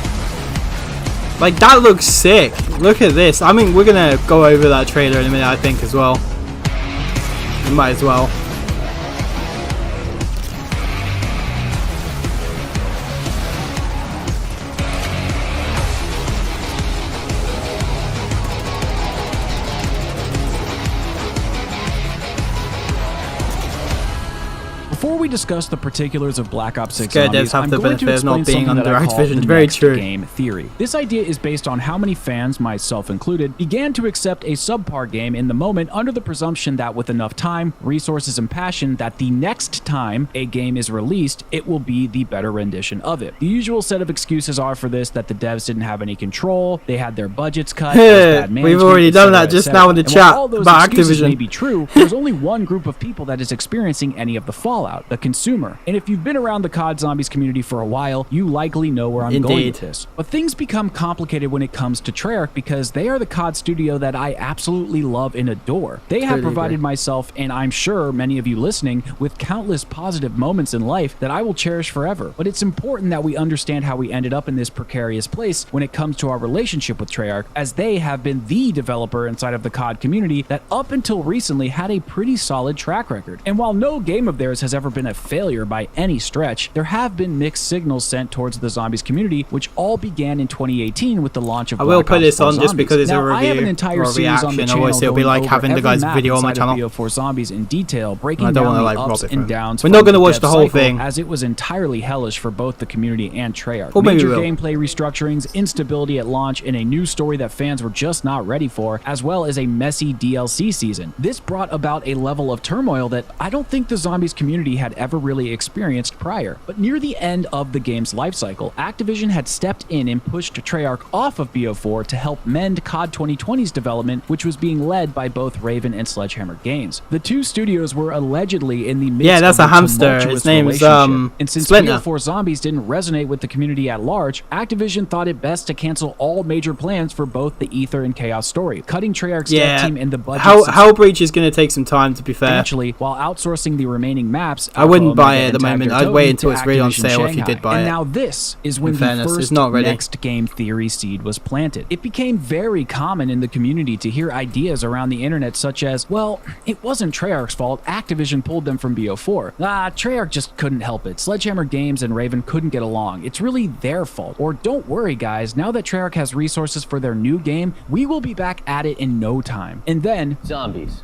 Like, that looks sick. Look at this. I mean, we're gonna go over that trailer in a minute, I think, as well. We might as well. Before we discuss the particulars of Black Ops 6 Scared Zombies, devs have I'm the going to benefit of not explain being something that under I call Activision. the Very next true. game theory. This idea is based on how many fans, myself included, began to accept a subpar game in the moment under the presumption that with enough time, resources, and passion, that the next time a game is released, it will be the better rendition of it. The usual set of excuses are for this that the devs didn't have any control, they had their budgets cut, there was bad management, We've already done that etc., just etc. now in the And chat while all those about excuses Activision. may be true, there's only one group of people that is experiencing any of the fallout, the consumer. And if you've been around the COD Zombies community for a while, you likely know where I'm going with this. But things become complicated when it comes to Treyarch because they are the COD studio that I absolutely love and adore. They have Totally provided agree. myself, and I'm sure many of you listening, with countless positive moments in life that I will cherish forever. But it's important that we understand how we ended up in this precarious place when it comes to our relationship with Treyarch, as they have been the developer inside of the COD community that up until recently had a pretty solid track record. And while no game of theirs has ever been a failure by any stretch, there have been mixed signals sent towards the Zombies community, which all began in 2018 with the launch of I will Black put Ops this 4 on just Zombies. because it's a Now, review I have an entire or a series on the reaction. channel Obviously, it'll be going like over having the every guys' map video on my inside of channel. BO4 Zombies in detail, breaking I don't down wanna, the like, ups rob it and from- downs. We're not from gonna the watch dev the whole cycle, thing. as it was entirely hellish for both the community and Treyarch. Or maybe Major we will. gameplay restructurings, instability at launch, and a new story that fans were just not ready for, as well as a messy DLC season. This brought about a level of turmoil that I don't think the Zombies community had ever really experienced prior. But near the end of the game's lifecycle, Activision had stepped in and pushed Treyarch off of BO4 to help mend COD 2020's development, which was being led by both Raven and Sledgehammer Games. The two studios were allegedly in the midst Yeah, that's of a hamster. tumultuous His name's, relationship. And since Splinter. BO4 Zombies didn't resonate with the community at large, Activision thought it best to cancel all major plans for both the Ether and Chaos story, cutting Treyarch's dev Yeah. team and the budget Hellbreach is going to take some time, to be fair. substantially while outsourcing the remaining maps. I wouldn't Alpha, buy Omega, it at the and moment. Tag Their I'd wait Totem until to it's really on Activision sale if you Shanghai. did buy and it. now this is when In fairness, the it's first not ready. next game theory seed was planted. It became very common in the community to hear ideas around the internet such as, well, it wasn't Treyarch's fault, Activision pulled them from BO4. Treyarch just couldn't help it. Sledgehammer Games and Raven couldn't get along. It's really their fault. Or don't worry guys, now that Treyarch has resources for their new game, we will be back at it in no time. And then Zombies.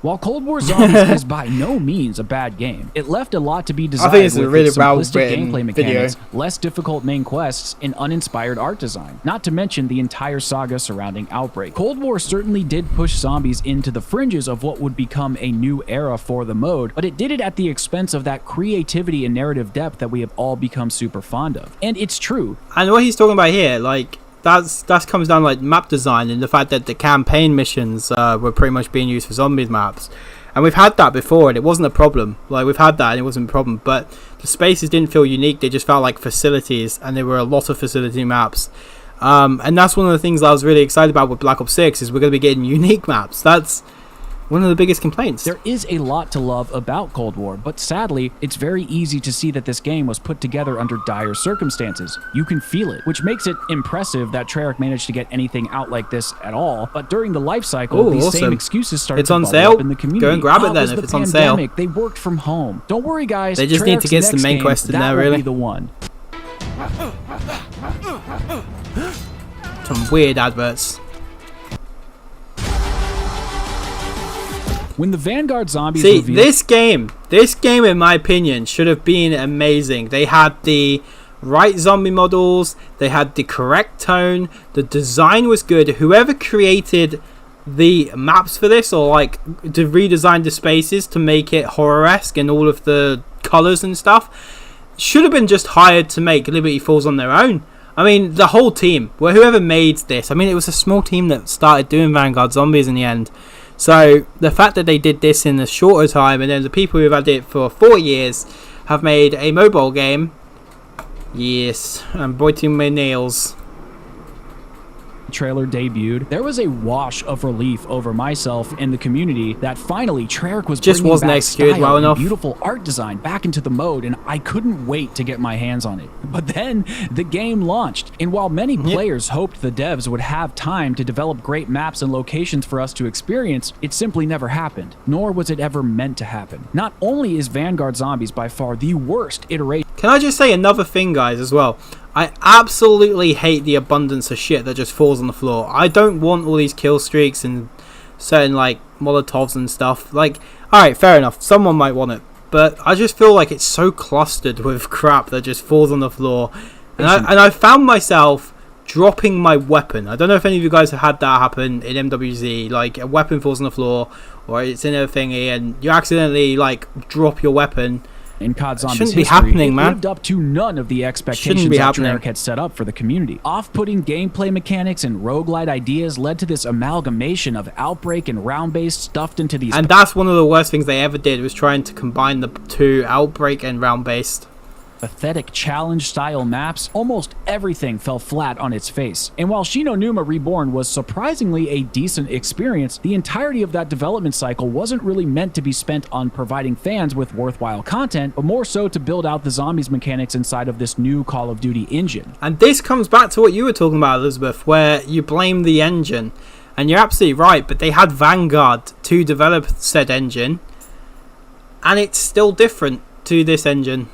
While Cold War Zombies is by no means a bad game, it left a lot to be desired think it's a with really its simplistic well-written gameplay video. mechanics, less difficult main quests, and uninspired art design. Not to mention the entire saga surrounding Outbreak. Cold War certainly did push zombies into the fringes of what would become a new era for the mode, but it did it at the expense of that creativity and narrative depth that we have all become super fond of. And it's true. And what he's talking about here, like, that comes down to, like, map design and the fact that the campaign missions were pretty much being used for zombies maps. And we've had that before and it wasn't a problem. Like, we've had that and it wasn't a problem. But the spaces didn't feel unique. They just felt like facilities, and there were a lot of facility maps. And that's one of the things that I was really excited about with Black Ops 6 is we're going to be getting unique maps. That's one of the biggest complaints. There is a lot to love about Cold War, but sadly, it's very easy to see that this game was put together under dire circumstances. You can feel it, which makes it impressive that Treyarch managed to get anything out like this at all. But during the life cycle, these same excuses started to bubble up in the community. Go and grab it then if it's on sale. They worked from home. Don't worry, guys. They just need to get some main quest in there, really. Be the one. Some weird adverts. When the Vanguard zombies revealed... this game in my opinion should have been amazing. They had the right zombie models, they had the correct tone, the design was good. Whoever created the maps for this, or like to redesign the spaces to make it horror-esque and all of the colors and stuff, should have been just hired to make Liberty Falls on their own. I mean, the whole team, whoever made this, I mean, it was a small team that started doing Vanguard Zombies in the end. So the fact that they did this in a shorter time, and then the people who've had it for 4 years have made a mobile game. Yes, I'm biting my nails. Trailer debuted, there was a wash of relief over myself and the community that finally Treyarch was just wasn't executed well enough. Beautiful art design back into the mode, and I couldn't wait to get my hands on it. But then the game launched, and while many players hoped the devs would have time to develop great maps and locations for us to experience, it simply never happened, nor was it ever meant to happen. Not only is Vanguard Zombies by far the worst iteration. Can I just say another thing, guys, as well? I absolutely hate the abundance of shit that just falls on the floor. I don't want all these kill streaks and certain, like, Molotovs and stuff. Like, alright, fair enough. Someone might want it. But I just feel like it's so clustered with crap that just falls on the floor. And I found myself dropping my weapon. I don't know if any of you guys have had that happen in MWZ. Like, a weapon falls on the floor, or it's in a thingy, and you accidentally, like, drop your weapon. In COD Zombies shouldn't be history, happening, man. It lived up to none of the expectations that Treyarch had set up for the community. Off-putting gameplay mechanics and roguelite ideas led to this amalgamation of Outbreak and round-based stuffed into these... And that's one of the worst things they ever did, was trying to combine the two, Outbreak and round-based. Pathetic challenge-style maps, almost everything fell flat on its face. And while Shi No Numa Reborn was surprisingly a decent experience, the entirety of that development cycle wasn't really meant to be spent on providing fans with worthwhile content, but more so to build out the zombies mechanics inside of this new Call of Duty engine. And this comes back to what you were talking about, Elizabeth, where you blame the engine. And you're absolutely right, but they had Vanguard to develop said engine, and it's still different to this engine,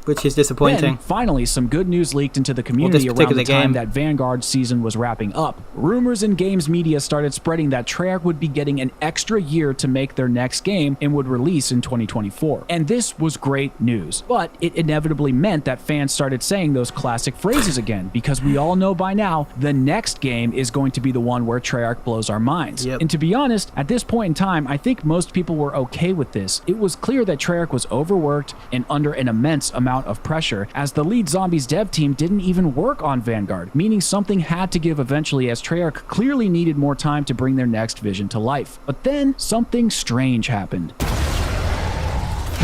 which is disappointing. Then, finally, some good news leaked into the community around the time that Vanguard season was wrapping up. Rumors in games media started spreading that Treyarch would be getting an extra year to make their next game and would release in 2024. And this was great news, but it inevitably meant that fans started saying those classic phrases again, because we all know by now the next game is going to be the one where Treyarch blows our minds. And to be honest, at this point in time, I think most people were okay with this. It was clear that Treyarch was overworked and under an immense amount of pressure, as the lead Zombies dev team didn't even work on Vanguard, meaning something had to give eventually, as Treyarch clearly needed more time to bring their next vision to life. But then something strange happened.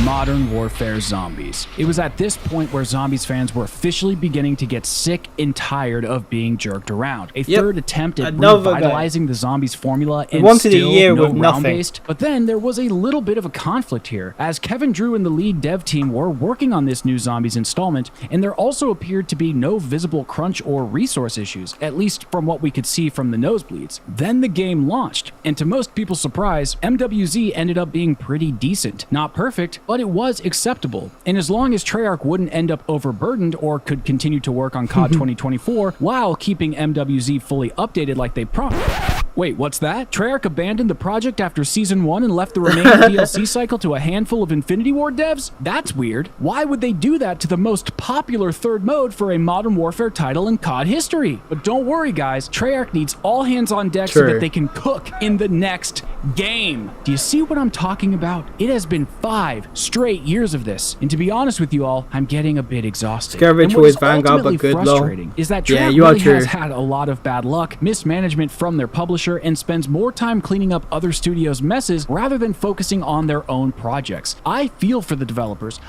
Modern Warfare Zombies. It was at this point where Zombies fans were officially beginning to get sick and tired of being jerked around. A third attempt at revitalizing the Zombies formula, and still no round-based. But then there was a little bit of a conflict here, as Kevin Drew and the lead dev team were working on this new Zombies installment, and there also appeared to be no visible crunch or resource issues, at least from what we could see from the nosebleeds. Then the game launched, and to most people's surprise, MWZ ended up being pretty decent. Not perfect, but it was acceptable. And as long as Treyarch wouldn't end up overburdened or could continue to work on COD 2024 while keeping MWZ fully updated like they promised. Wait, what's that? Treyarch abandoned the project after Season 1 and left the remaining DLC cycle to a handful of Infinity Ward devs? That's weird. Why would they do that to the most popular third mode for a Modern Warfare title in COD history? But don't worry, guys. Treyarch needs all hands on deck so that they can cook in the next game. Do you see what I'm talking about? It has been 5 straight years of this, and to be honest with you all, I'm getting a bit exhausted. Scaravich with Vanguard, but good frustrating is that Treyarch really has had a lot of bad luck, mismanagement from their publisher, publisher and spends more time cleaning up other studios' messes rather than focusing on their own projects. I feel for the developers.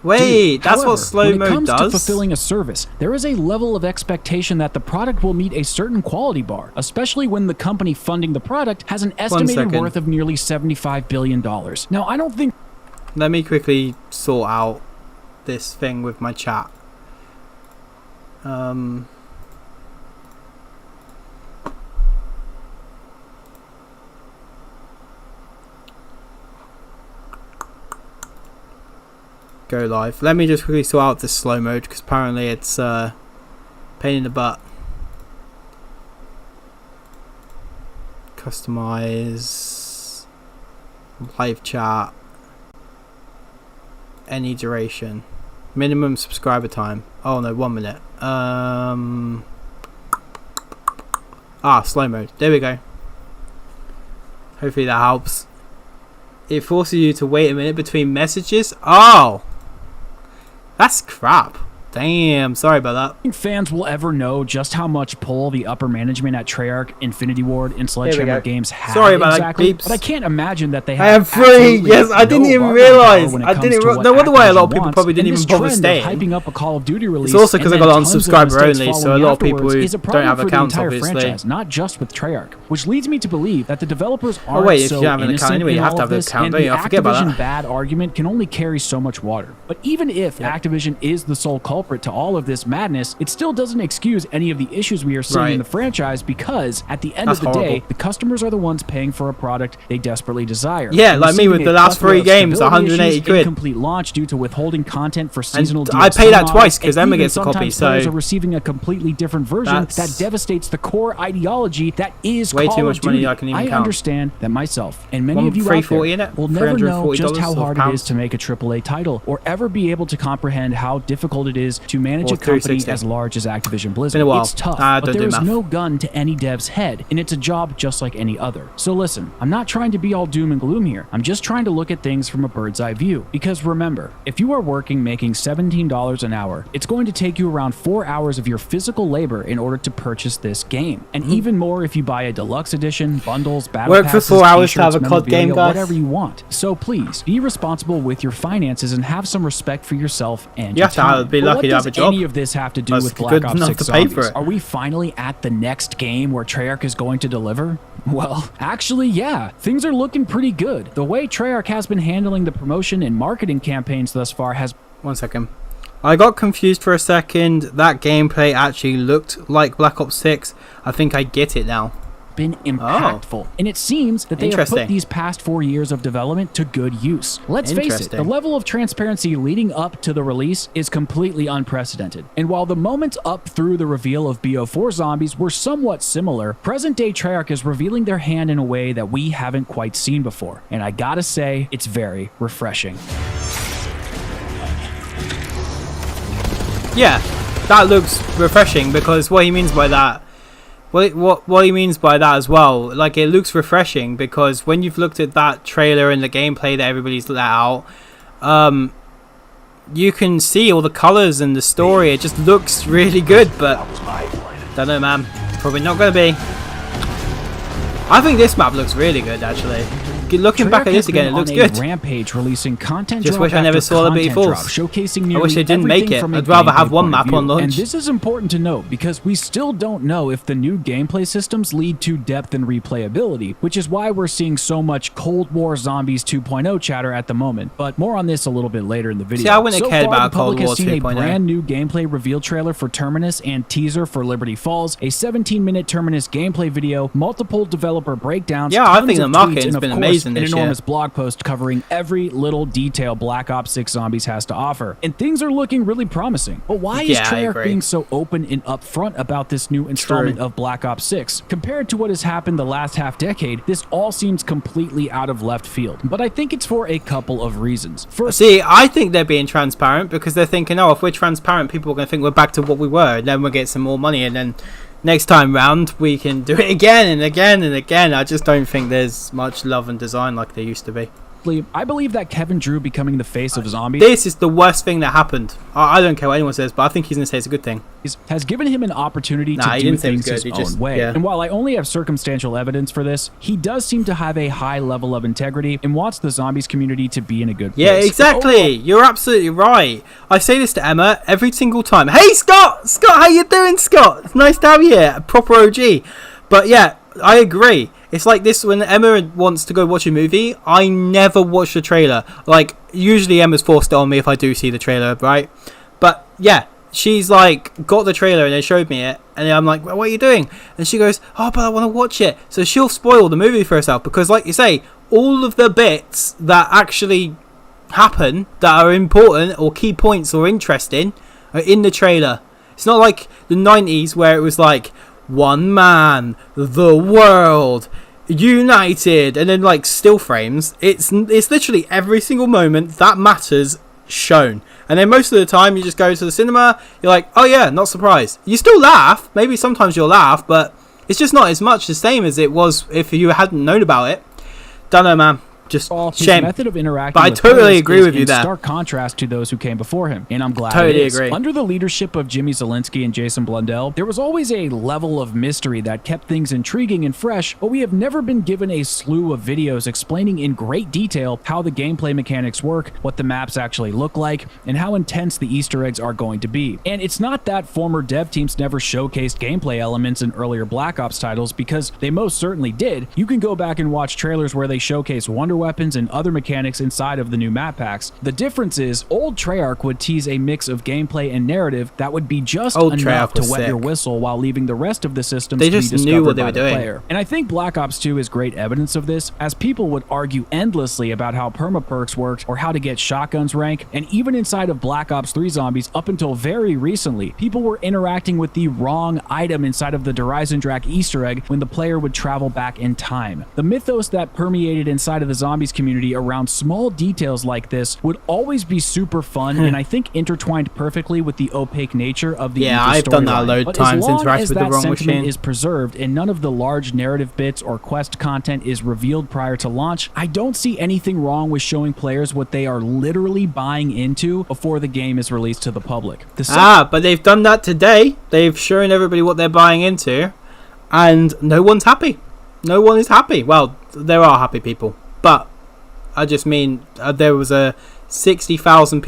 Wait, that's what slow mode does? When it comes to fulfilling a service, there is a level of expectation that the product will meet a certain quality bar, especially when the company funding the product has an estimated worth of nearly $75 billion. Now, I don't think... Let me quickly sort out this thing with my chat. Go live. Let me just quickly sort out this slow mode because apparently it's pain in the butt. Customize live chat, any duration, minimum subscriber time. Oh no, 1 minute. Slow mode. There we go. Hopefully that helps. It forces you to wait a minute between messages. Oh, that's crap. Damn, sorry about that. I think fans will ever know just how much pull the upper management at Treyarch, Infinity Ward, and Sledgehammer Games have. Sorry about exactly, that, but I can't imagine that they have. I have 3. Yes, I didn't even realize. I didn't. No wonder why a lot of people probably didn't even bother staying. Hyping up a Call of Duty release. It's also because I got on subscriber only, so a lot of people who don't have accounts, obviously. Franchise, not just with Treyarch, which leads me to believe that the developers aren't if you have an account anyway, you have to have an account. Don't you? I forget about that. Activision bad argument can only carry so much water. But even if Activision is the sole culprit to all of this madness, it still doesn't excuse any of the issues we are seeing in the franchise, because at the end of the day, the customers are the ones paying for a product they desperately desire. Yeah, like me with the last 3 games, 180 quid. Incomplete launch due to withholding content for seasonal DLC. I pay that twice because Emma gets a copy, so players are receiving a completely different version that devastates the core ideology that is way Call too much of Duty. money I can even count. I understand that myself and many of you out there will never know just how hard it is to make a AAA title, or ever be able to comprehend how difficult it is to manage a company as large as Activision Blizzard. It's tough, but there is no gun to any dev's head, and it's a job just like any other. So listen, I'm not trying to be all doom and gloom here. I'm just trying to look at things from a bird's eye view. Because remember, if you are working making $17 an hour, it's going to take you around 4 hours of your physical labor in order to purchase this game. And even more if you buy a deluxe edition, bundles, battle passes, for 4 hours to have a COD game, guys. Whatever you want. So please, be responsible with your finances and have some respect for yourself and you your have to time. be lucky to have a job. What does any of this have to do with Black Ops 6 Zombies? Are we finally at the next game where Treyarch is going to deliver? Well, actually, yeah. Things are looking pretty good. The way Treyarch has been handling the promotion and marketing campaigns thus far has... 1 second. I got confused for a second. That gameplay actually looked like Black Ops 6. I think I get it now. Been impactful, and it seems that they have put these past 4 years of development to good use. Let's face it, the level of transparency leading up to the release is completely unprecedented. And while the moments up through the reveal of BO4 Zombies were somewhat similar, present-day Treyarch is revealing their hand in a way that we haven't quite seen before. And I gotta say, it's very refreshing. Yeah, that looks refreshing, because what he means by that, what he means by that as well, like, it looks refreshing because when you've looked at that trailer and the gameplay that everybody's let out, you can see all the colors and the story. It just looks really good, but don't know, man, probably not gonna be. I think this map looks really good, actually. Looking back at this again, it looks good. Rampage releasing content. Just wish I never saw the Liberty Falls. Showcasing I wish they didn't make it. I'd rather have one map on launch. And this is important to note because we still don't know if the new gameplay systems lead to depth and replayability, which is why we're seeing so much Cold War Zombies 2.0 chatter at the moment. But more on this a little bit later in the video. See, I wouldn't have cared about Cold War 2.0. So far, the public has seen a brand new gameplay reveal trailer for Terminus and teaser for Liberty Falls, a 17-minute Terminus gameplay video, multiple developer breakdowns. Yeah, I think the marketing's been amazing this year. Blog post covering every little detail Black Ops 6 Zombies has to offer. And things are looking really promising. But why is Treyarch being so open and upfront about this new installment of Black Ops 6? Compared to what has happened the last half-decade, this all seems completely out of left field. But I think it's for a couple of reasons. First, see, I think they're being transparent because they're thinking, oh, if we're transparent, people are going to think we're back to what we were, and then we'll get some more money, and then next time round, we can do it again and again and again. I just don't think there's much love and design like there used to be. I believe that Kevin Drew becoming the face of zombies. This is the worst thing that happened. I don't care what anyone says, but I think he's going to say it's a good thing. Has given him an opportunity to do things his own way. Yeah. And while I only have circumstantial evidence for this, he does seem to have a high level of integrity and wants the zombies community to be in a good place. Yeah, exactly. You're absolutely right. I say this to Emma every single time. Hey, Scott! Scott, how you doing, Scott? It's nice to have you here. Proper OG. But yeah, I agree. It's like this when Emma wants to go watch a movie. I never watch the trailer. Like, usually Emma's forced it on me if I do see the trailer, right? But yeah, she's like got the trailer and they showed me it, and I'm like, well, what are you doing? And she goes, oh, but I want to watch it. So she'll spoil the movie for herself because, like you say, all of the bits that actually happen that are important or key points or interesting are in the trailer. It's not like the 90s where it was like one man, the world, united, and then like still frames. It's literally every single moment that matters shown. And then most of the time you just go to the cinema, you're like, oh yeah, not surprised. You still laugh, maybe sometimes you'll laugh, but it's just not as much the same as it was if you hadn't known about it. Don't know, man. Just shame. Method of interacting but I totally agree with you there. In stark contrast to those who came before him, and I'm glad totally it is. agree. Under the leadership of Jimmy Zielinski and Jason Blundell, there was always a level of mystery that kept things intriguing and fresh, but we have never been given a slew of videos explaining in great detail how the gameplay mechanics work, what the maps actually look like, and how intense the Easter eggs are going to be. And it's not that former dev teams never showcased gameplay elements in earlier Black Ops titles, because they most certainly did. You can go back and watch trailers where they showcase wonder weapons and other mechanics inside of the new map packs. The difference is, old Treyarch would tease a mix of gameplay and narrative that would be just enough to wet your whistle while leaving the rest of the systems to be discovered by the player. And I think Black Ops 2 is great evidence of this, as people would argue endlessly about how perma-perks worked or how to get shotguns rank, and even inside of Black Ops 3 Zombies up until very recently, people were interacting with the wrong item inside of the Horizon Drac Easter egg when the player would travel back in time. The mythos that permeated inside of the Zombies community around small details like this would always be super fun and I think intertwined perfectly with the opaque nature of the I've done that a load of times, interact with the wrong machine. Is preserved and none of the large narrative bits or quest content is revealed prior to launch, I don't see anything wrong with showing players what they are literally buying into before the game is released to the public. But they've done that today. They've shown everybody what they're buying into, and no one's happy. No one is happy. Well, there are happy people, but I just mean there was 60,000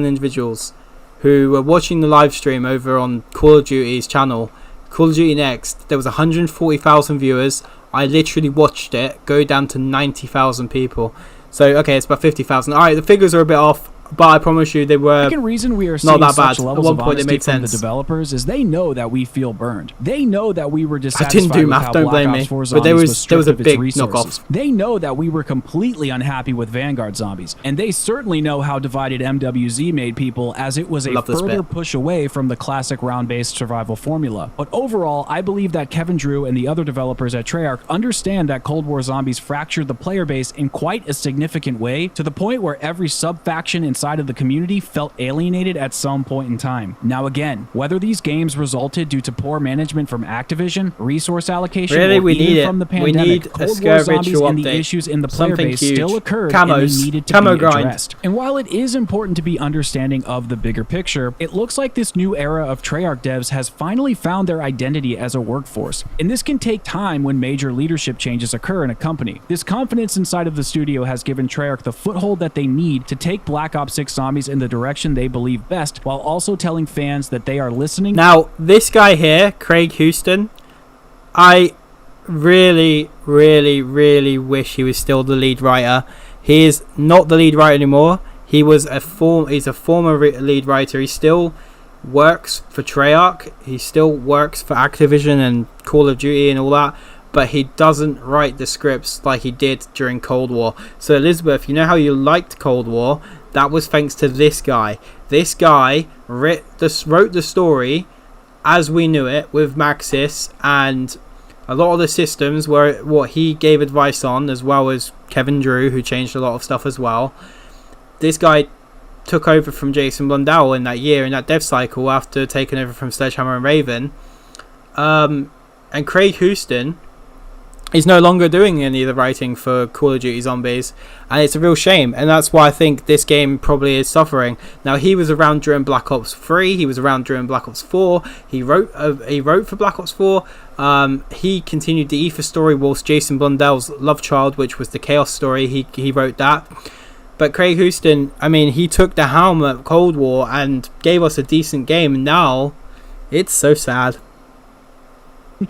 individuals who were watching the live stream over on Call of Duty's channel, Call of Duty Next. There was 140,000 viewers. I literally watched it go down to 90,000 people. So okay, it's about 50,000. All right, the figures are a bit off, but I promise you they were the reason we are not that such bad. At levels one of point it honesty made from sense. the developers is they know that we feel burned. They know that we were I dissatisfied didn't do with math, how don't Black blame Ops me. 4 But Zombies there was was stripped a of its big resources. knockoff. They know that we were completely unhappy with Vanguard Zombies, and they certainly know how divided MWZ made people, as it was a further push away from the classic round-based survival formula. But overall, I believe that Kevin Drew and the other developers at Treyarch understand that Cold War Zombies fractured the player base in quite a significant way, to the point where every sub-faction inside of the community felt alienated at some point in time. Now again, whether these games resulted due to poor management from Activision, resource allocation, or even from the pandemic, Cold War Zombies and the issues in the player base still occurred and they needed to be addressed. And while it is important to be understanding of the bigger picture, it looks like this new era of Treyarch devs has finally found their identity as a workforce. And this can take time when major leadership changes occur in a company. This confidence inside of the studio has given Treyarch the foothold that they need to take Black Ops 6 Zombies in the direction they believe best, while also telling fans that they are listening. Now, this guy here, Craig Houston, I really wish he was still the lead writer. He is not the lead writer anymore. He's a former lead writer. He still works for Treyarch. He still works for Activision and Call of Duty and all that, but he doesn't write the scripts like he did during Cold War. So Elizabeth, you know how you liked Cold War? That was thanks to this guy. This guy wrote the story as we knew it with Maxis, and a lot of the systems were what he gave advice on, as well as Kevin Drew, who changed a lot of stuff as well. This guy took over from Jason Blundell in that year, in that dev cycle, after taking over from Sledgehammer and Raven. And Craig Houston He's no longer doing any of the writing for Call of Duty Zombies, and it's a real shame, and that's why I think this game probably is suffering. Now, he was around during Black Ops 3, he was around during Black Ops 4, he wrote for Black Ops 4, he continued the Ether story whilst Jason Blundell's Love Child, which was the Chaos story, he wrote that. But Craig Houston, I mean, he took the helm at Cold War and gave us a decent game, and now it's so sad.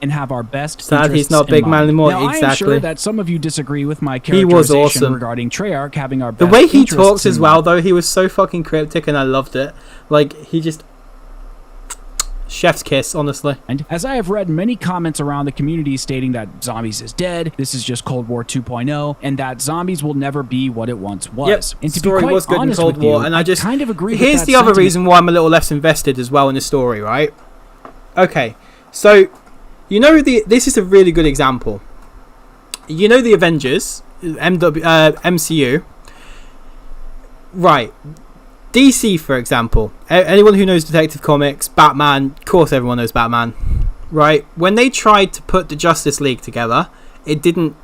And have our best sad he's not big man anymore. Now, exactly. I am sure that some of you disagree with my characterization he was awesome. regarding Treyarch having our best the way he interests talks as in well, mind. though, he was so fucking cryptic, and I loved it. Like, he just chef's kiss, honestly. And as I have read many comments around the community stating that Zombies is dead, this is just Cold War 2.0, and that Zombies will never be what it once was. Yep, And to story be quite was good in honest Cold with War, you, and I just kind of agree. Here's with the that other sentiment. reason why I'm a little less invested as well in the story, right? Okay, so you know this is a really good example. You know the Avengers, MCU, right? DC, for example. Anyone who knows Detective Comics, Batman, of course everyone knows Batman, right? When they tried to put the Justice League together, it didn't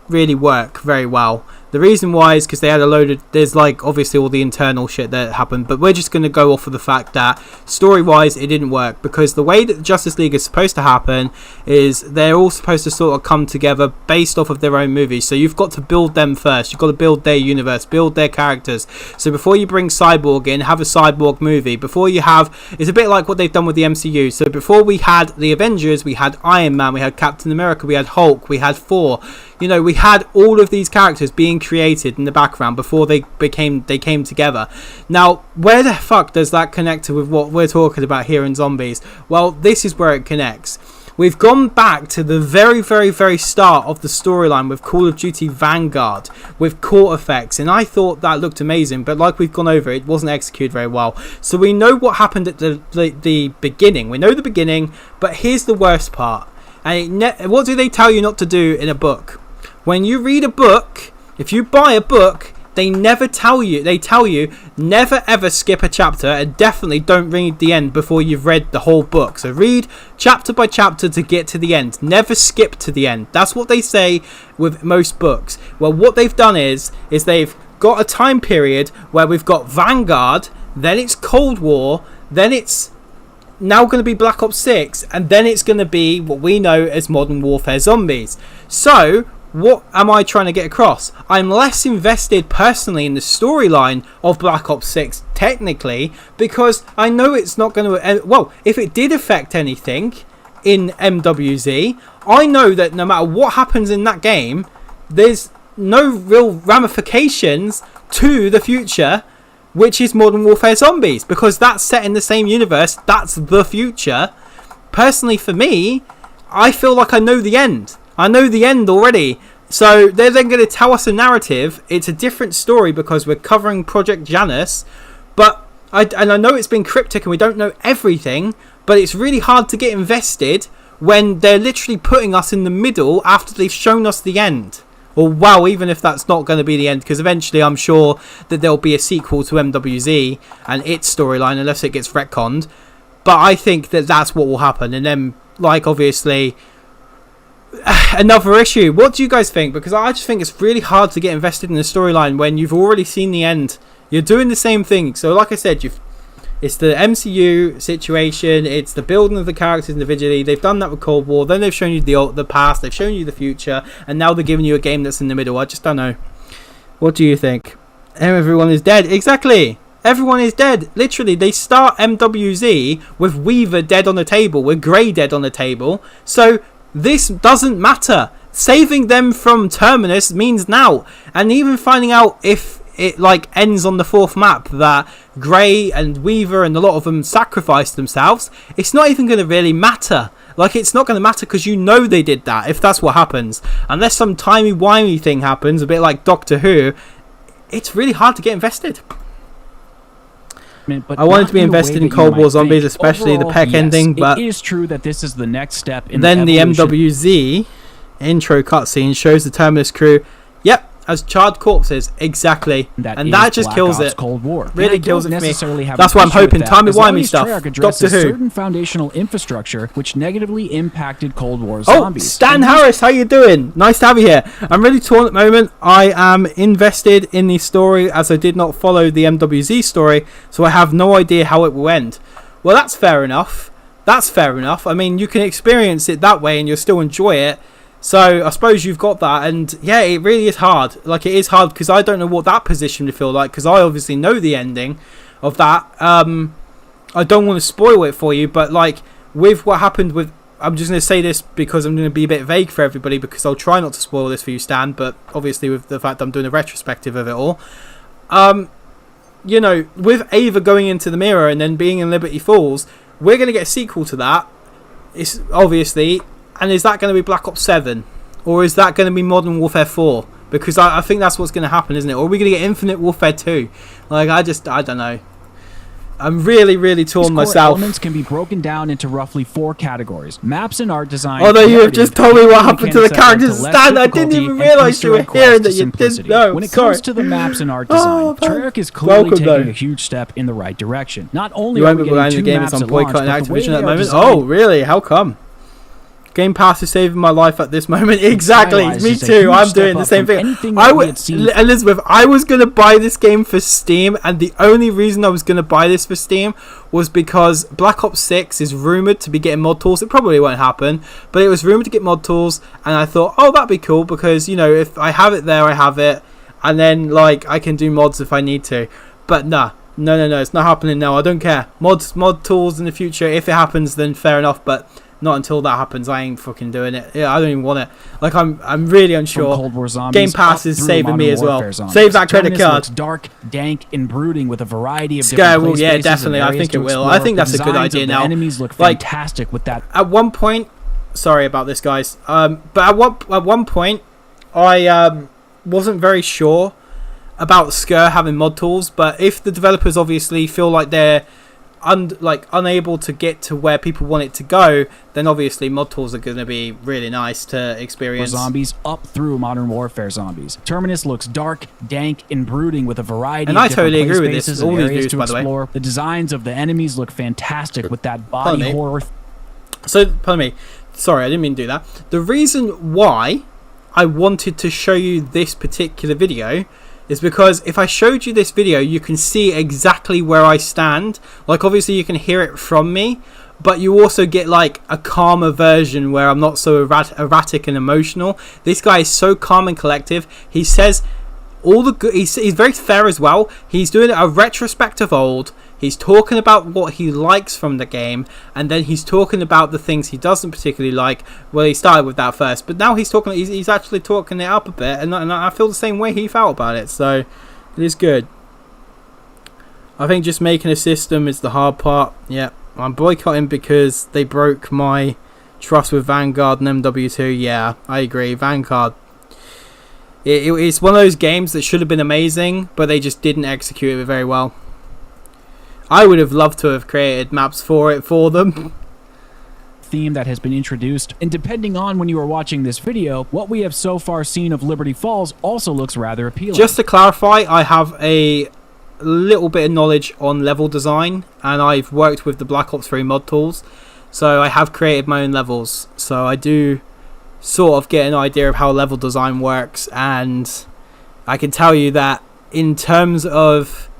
really work very well. The reason why is because they had a load of, there's like obviously all the internal shit that happened, but we're just going to go off of the fact that story wise it didn't work, because the way that the Justice League is supposed to happen is they're all supposed to sort of come together based off of their own movies. So you've got to build them first, you've got to build their universe, build their characters. So before you bring Cyborg in, have a Cyborg movie. Before you have, it's a bit like what they've done with the MCU. So before we had the Avengers, we had Iron Man, we had Captain America, we had Hulk, we had Thor. You know, we had all of these characters being created in the background before they came together. Now, where the fuck does that connect with what we're talking about here in Zombies? Well, this is where it connects. We've gone back to the very, very, very start of the storyline with Call of Duty Vanguard, with court effects, and I thought that looked amazing, but like we've gone over, it wasn't executed very well. So we know what happened at the beginning. We know the beginning, but here's the worst part. And what do they tell you not to do in a book? When you read a book, if you buy a book, they never tell you. They tell you never ever skip a chapter, and definitely don't read the end before you've read the whole book. So read chapter by chapter to get to the end. Never skip to the end. That's what they say with most books. Well, what they've done is they've got a time period where we've got Vanguard, then it's Cold War, then it's now going to be Black Ops 6, and then it's going to be what we know as Modern Warfare Zombies. So what am I trying to get across? I'm less invested personally in the storyline of Black Ops 6 technically, because I know it's not going to, well, if it did affect anything in MWZ, I know that no matter what happens in that game, there's no real ramifications to the future, which is Modern Warfare Zombies, because that's set in the same universe. That's the future. Personally, for me, I feel like I know the end. I know the end already. So they're then going to tell us a narrative. It's a different story because we're covering Project Janus. But I know it's been cryptic and we don't know everything, but it's really hard to get invested when they're literally putting us in the middle after they've shown us the end. Or, well, even if that's not going to be the end, because eventually I'm sure that there'll be a sequel to MWZ and its storyline, unless it gets retconned. But I think that that's what will happen. And then, like, obviously, another issue. What do you guys think? Because I just think it's really hard to get invested in the storyline when you've already seen the end. You're doing the same thing. So, like I said, it's the MCU situation, it's the building of the characters individually. They've done that with Cold War, then they've shown you the past, they've shown you the future, and now they're giving you a game that's in the middle. I just don't know. What do you think? Everyone is dead. Exactly! Everyone is dead. Literally, they start MWZ with Weaver dead on the table, with Grey dead on the table. So, this doesn't matter. Saving them from Terminus means now. And even finding out if it like ends on the 4th map that Grey and Weaver and a lot of them sacrificed themselves, it's not even going to really matter. Like, it's not going to matter because you know they did that, if that's what happens. Unless some timey-wimey thing happens, a bit like Doctor Who, it's really hard to get invested. I wanted to be invested in Cold War Zombies, especially the Peck ending, but it is true that this is the next step in then the MWZ intro cutscene shows the Terminus crew. Yep, as charred corpses. Exactly. And that just Black kills Ops it. Cold War. Really And I kills don't it for necessarily me. have That's an what I'm issue with hoping. that, Timey as long wimey as stuff. Treyarch addresses Doctor Who. certain foundational infrastructure which negatively impacted Cold War Oh, zombies. Stan Harris, how you doing? Nice to have you here. I'm really torn at the moment. I am invested in the story as I did not follow the MWZ story, so I have no idea how it will end. Well, that's fair enough. That's fair enough. I mean, you can experience it that way and you'll still enjoy it. So I suppose you've got that, and yeah, it really is hard. Like, it is hard because I don't know what that position would feel like, because I obviously know the ending of that. I don't want to spoil it for you, but like with what happened with, I'm just going to say this because I'm going to be a bit vague for everybody, because I'll try not to spoil this for you, Stan, but obviously with the fact I'm doing a retrospective of it all, you know, with Ava going into the mirror and then being in Liberty Falls, we're going to get a sequel to that. It's obviously. And is that going to be Black Ops 7? Or is that going to be Modern Warfare 4? Because I think that's what's going to happen, isn't it? Or are we going to get Infinite Warfare 2? Like, I don't know. I'm really, really torn myself. Elements can be broken down into roughly 4 categories: maps and art design. Although you have just told me what happened to the characters, Stan, I didn't even realise you were here and that you didn't know. When it comes to the maps and art design, Treyarch is clearly taking a huge step in the right direction. Not only are we getting 2 maps at launch, but the way they are designed. Oh, really? How come? Game Pass is saving my life at this moment. Exactly, me too. I'm doing the same thing. Elizabeth, I was going to buy this game for Steam, and the only reason I was going to buy this for Steam was because Black Ops 6 is rumoured to be getting mod tools. It probably won't happen, but it was rumoured to get mod tools, and I thought, oh, that'd be cool, because, you know, if I have it there, I have it, and then, like, I can do mods if I need to. But no, it's not happening now. I don't care. Mod tools in the future, if it happens, then fair enough, but not until that happens. I ain't fucking doing it. Yeah, I don't even want it. Like, I'm really unsure. Cold War Zombies Game Pass is saving me as well. Zombies. Save that credit card. Looks dark, dank, and brooding with a variety of different well, yeah, definitely. I think it will. I think that's a good idea now. Enemies look fantastic with that. At one point, sorry about this, guys. But at one point, I wasn't very sure about Skur having mod tools. But if the developers obviously feel like they're unable to get to where people want it to go, then obviously mod tools are going to be really nice to experience. Zombies up through Modern Warfare Zombies. Terminus looks dark, dank, and brooding with a variety and of I different totally agree with spaces this. All and these areas views, to by the way. explore. The designs of the enemies look fantastic with that body horror. So, pardon me. Sorry, I didn't mean to do that. The reason why I wanted to show you this particular video is because if I showed you this video, you can see exactly where I stand. Like, obviously you can hear it from me, but you also get like a calmer version where I'm not so erratic and emotional. This guy is so calm and collective. He says all the good. He's very fair as well. He's doing a retrospective old. He's talking about what he likes from the game, and then he's talking about the things he doesn't particularly like. Well, he started with that first, but now he's actually talking it up a bit, and I feel the same way he felt about it, so it is good. I think just making a system is the hard part. Yeah, I'm boycotting because they broke my trust with Vanguard and MW2. Yeah, I agree. Vanguard. It's one of those games that should have been amazing, but they just didn't execute it very well. I would have loved to have created maps for them. Theme that has been introduced, and depending on when you are watching this video, what we have so far seen of Liberty Falls also looks rather appealing. Just to clarify, I have a little bit of knowledge on level design, and I've worked with the Black Ops 3 mod tools, so I have created my own levels, so I do sort of get an idea of how level design works, and I can tell you that in terms of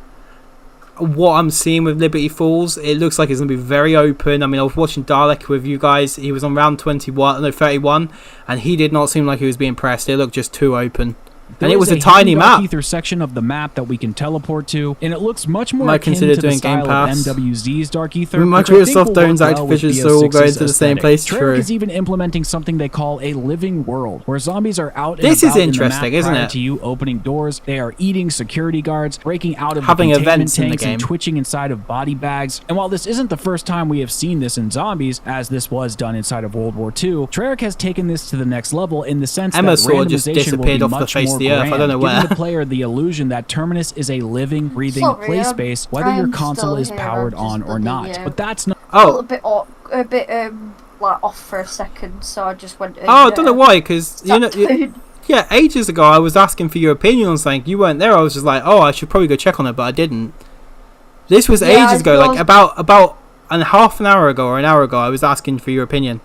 what I'm seeing with Liberty Falls, it looks like it's going to be very open. I mean, I was watching Dalek with you guys. He was on round 31, and he did not seem like he was being pressed. It looked just too open. And it was a tiny map. Ether section of the map that we can teleport to, and it looks much more akin consider to the doing style Game Pass. of MWZ's Dark Ether. Microsoft owns Activision, so we'll go into the same place. Treyarch True. is even implementing something they call a living world, where zombies are out and This about is interesting, in the map isn't prior it? to you opening doors. They are eating security guards, breaking out of Having the containment events in the tanks game. and twitching inside of body bags. And while this isn't the first time we have seen this in zombies, as this was done inside of World War II, Treyarch has taken this to the next level in the sense Emma that sort of just randomization disappeared will be off the much face more of the earth. I grand, don't know giving where. the player the illusion that Terminus is a living, breathing Sorry, play I'm space, whether your still console is here, powered I'm just on or bloody, not. But that's not. a little bit like off for a second, so I just went. I don't know why, because you know. Yeah, ages ago I was asking for your opinion on something. You weren't there. I was just like, oh, I should probably go check on it, but I didn't. This was ages ago, like about half an hour ago or an hour ago. I was asking for your opinion.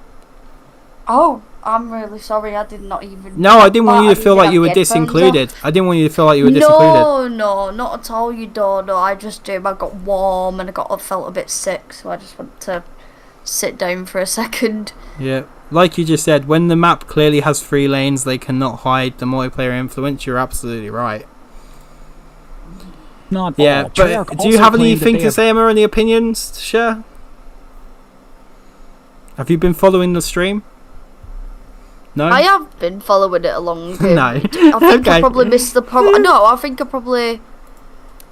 Oh, I'm really sorry. I did not even. No, I didn't want you to feel like you were disincluded. I didn't want you to feel like you were disincluded. No, not at all. You don't. No, I just I got warm and I felt a bit sick, so I just went to sit down for a second. Yeah, like you just said, when the map clearly has 3 lanes, they cannot hide the multiplayer influence. You're absolutely right. Not yeah, all. but Treyarch do you also have claimed anything that they to say, Emma? Any opinions to share? Have you been following the stream? No? I have been following it along. No. I think I Okay. probably missed the No, I think I probably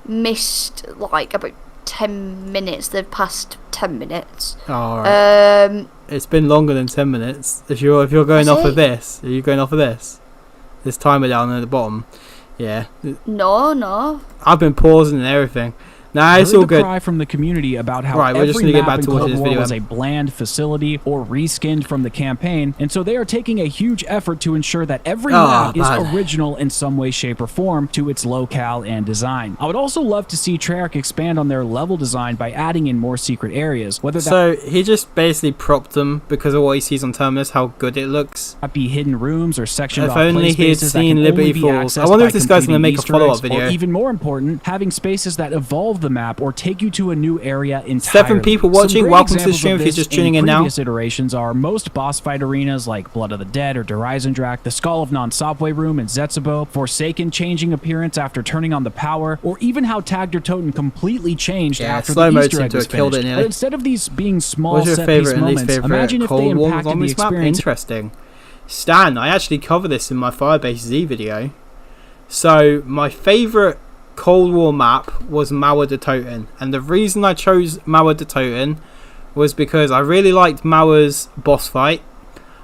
missed like about 10 minutes. They've passed 10 minutes. Oh, alright. It's been longer than 10 minutes. If you're going off of this, are you going off of this? This timer down at the bottom. Yeah. No. I've been pausing and everything. Nah, it's heard all the good. cry from the community about how Right, we're just every gonna get map back in to watching Cold this War video, was a Em. bland facility or reskinned from the campaign, and so they are taking a huge effort to ensure that every map is man. original in some way, shape, or form to its locale and design. I would also love to see Treyarch expand on their level design by adding in more secret areas, whether that So he just basically propped them because of what he sees on Terminus, how good it looks. be hidden rooms or sections If off only play he had spaces that seen can Liberty only be Falls. I accessed wonder by if this guy's gonna completing make a Easter follow-up eggs, video. Or even more important, having spaces that evolve the map or take you to a new area entirely. 7 people Some watching. great Welcome to the examples stream of if you're this just tuning in now. previous iterations are most boss fight arenas like Blood of the Dead or Dreisendracht, the Skull of Non-Subway Room in Zetsubo, Forsaken changing appearance after turning on the power, or even how Tag der Toten completely changed Yeah, after slow the mo Easter seemed egg to was have killed it finished. nearly. But instead of these being small What's your set-piece favourite and least moments, favourite imagine if they Cold War impacted on the this map? experience. Interesting. Stan, I actually cover this in my Firebase Z video. So my favourite Cold War map was Mauer de Toten, and the reason I chose Mauer de Toten was because I really liked Mauer's boss fight.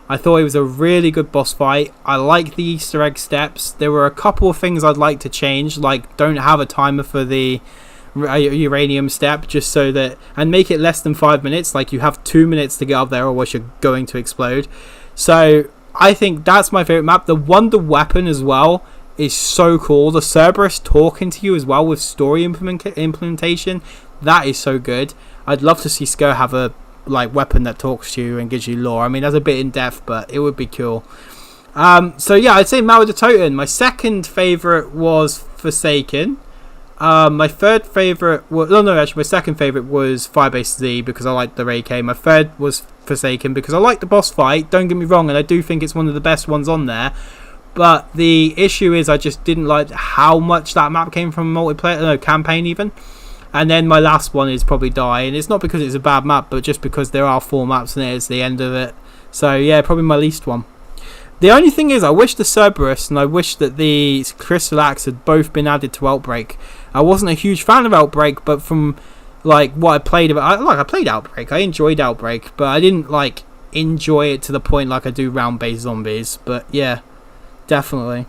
I thought it was a really good boss fight. I liked the Easter egg steps. There were a couple of things I'd like to change, like don't have a timer for the uranium step, just so that, and make it less than 5 minutes, like you have 2 minutes to get up there or else you're going to explode. So I think that's my favourite map. The Wonder Weapon as well is so cool. The Cerberus talking to you as well with story implementation, that is so good. I'd love to see Sko have a weapon that talks to you and gives you lore. I mean, that's a bit in depth, but it would be cool. So yeah, I'd say Mauer de Toten. My second favourite was Forsaken. My third favourite was my second favourite was Firebase Z because I like the Ray K. My third was Forsaken because I like the boss fight. Don't get me wrong, and I do think it's one of the best ones on there. But the issue is I just didn't like how much that map came from multiplayer, campaign even. And then my last one is probably Die, and it's not because it's a bad map, but just because there are 4 maps and it's the end of it. So yeah, probably my least one. The only thing is I wish the Cerberus and I wish that the Crystal Axe had both been added to Outbreak. I wasn't a huge fan of Outbreak, but from what I played I played Outbreak. I enjoyed Outbreak, but I didn't enjoy it to the point like I do round-based zombies. But yeah, definitely.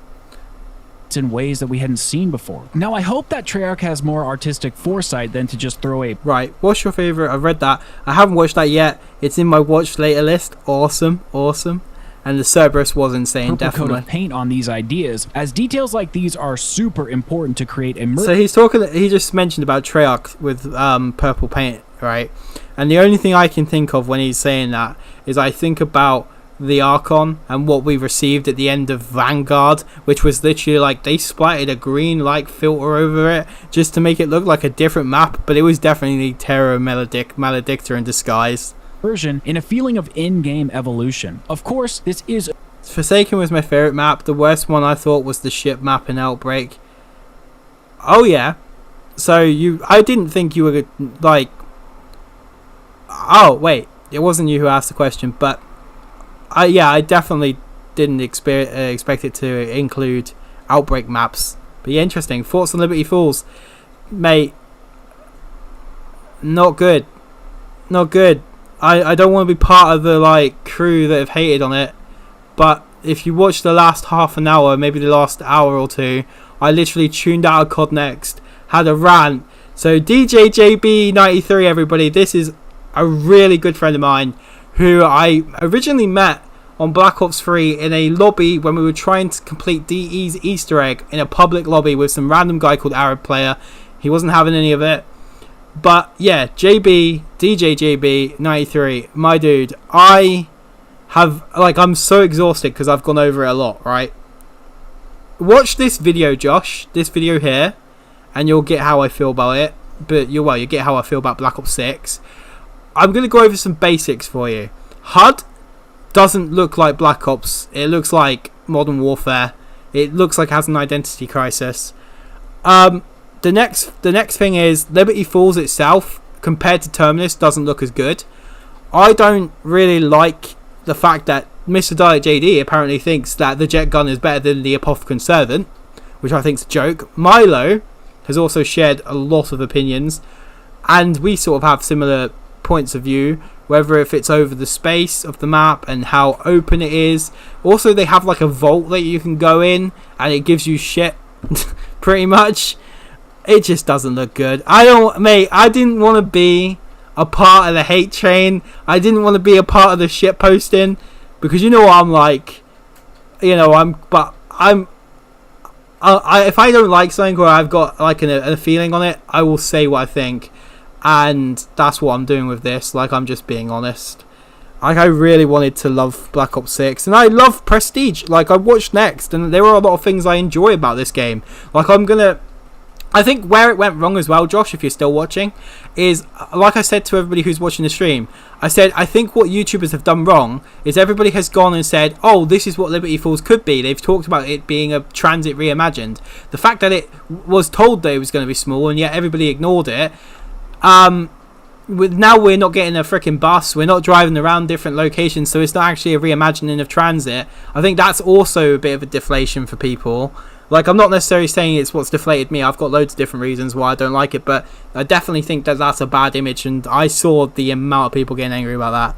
In ways that we hadn't seen before. Now, I hope that Treyarch has more artistic foresight than to just throw a... Right, what's your favourite? I've read that. I haven't watched that yet. It's in my watch later list. Awesome. And the Cerberus was insane, purple definitely. coat of paint on these ideas, as details like these are super important to create a... So he just mentioned about Treyarch with purple paint, right? And the only thing I can think of when he's saying that is I think about the Archon and what we received at the end of Vanguard, which was literally they splattered a green filter over it just to make it look like a different map, but it was definitely Terra Maledicta in disguise. Version in a feeling of in-game evolution. Of course, this is... Forsaken was my favourite map. The worst one I thought was the ship map in Outbreak. Oh yeah. So I didn't think you were oh wait, it wasn't you who asked the question, but I definitely didn't expect it to include Outbreak maps. But yeah, interesting. Thoughts on Liberty Falls, mate? Not good. I don't want to be part of the crew that have hated on it. But if you watch the last half an hour, maybe the last hour or two, I literally tuned out of COD Next, had a rant. So DJ JB93, everybody, this is a really good friend of mine who I originally met on Black Ops 3 in a lobby when we were trying to complete DE's Easter egg in a public lobby with some random guy called Arab Player. He wasn't having any of it. But yeah, DJ JB 93, my dude, I'm so exhausted because I've gone over it a lot, right? Watch this video, Josh, this video here, and you'll get how I feel about it. But you get how I feel about Black Ops 6. I'm going to go over some basics for you. HUD doesn't look like Black Ops. It looks like Modern Warfare. It looks like it has an identity crisis. The next thing is Liberty Falls itself, compared to Terminus, doesn't look as good. I don't really like the fact that Mr. Diet JD apparently thinks that the jet gun is better than the Apothicon Servant, which I think is a joke. Milo has also shared a lot of opinions, and we sort of have similar points of view, whether if it's over the space of the map and how open it is. Also, they have like a vault that you can go in and it gives you shit pretty much. It just doesn't look good. I didn't want to be a part of the hate train. I didn't want to be a part of the shit posting, because you know what I'm like. You know, if I don't like something or I've got like a feeling on it, I will say what I think. And that's what I'm doing with this. Like, I'm just being honest. Like, I really wanted to love Black Ops 6. And I love Prestige. Like, I watched Next. And there are a lot of things I enjoy about this game. Like, I think where it went wrong as well, Josh, if you're still watching, is, like I said to everybody who's watching the stream, I said, I think what YouTubers have done wrong is everybody has gone and said, oh, this is what Liberty Falls could be. They've talked about it being a transit reimagined. The fact that it was told that it was going to be small and yet everybody ignored it. Now we're not getting a freaking bus. We're not driving around different locations, so it's not actually a reimagining of transit. I think that's also a bit of a deflation for people. Like, I'm not necessarily saying it's what's deflated me. I've got loads of different reasons why I don't like it, but I definitely think that that's a bad image, and I saw the amount of people getting angry about that.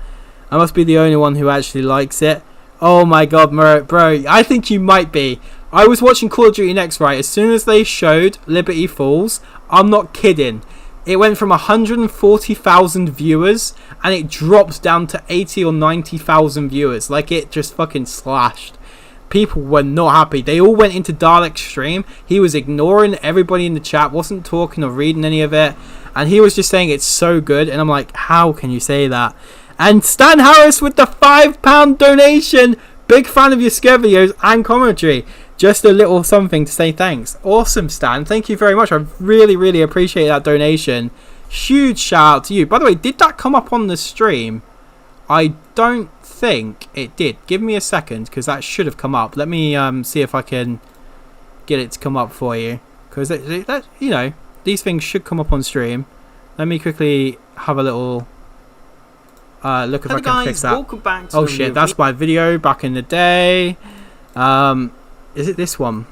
I must be the only one who actually likes it. Oh my god, bro, I think you might be. I was watching Call of Duty Next, right? As soon as they showed Liberty Falls, I'm not kidding, it went from 140,000 viewers and it dropped down to 80 or 90,000 viewers. Like, it just fucking slashed. People were not happy. They all went into Dalek's stream. He was ignoring everybody in the chat, wasn't talking or reading any of it, and he was just saying it's so good. And I'm like, how can you say that? And Stan Harris with the £5 donation. Big fan of your scare videos and commentary. Just a little something to say thanks. Awesome, Stan. Thank you very much. I really, really appreciate that donation. Huge shout out to you. By the way, did that come up on the stream? I don't think it did. Give me a second, because that should have come up. Let me see if I can get it to come up for you, because you know, these things should come up on stream. Let me quickly have a little look if I can fix that. Welcome back to shit, that's my video back in the day. Is it this one?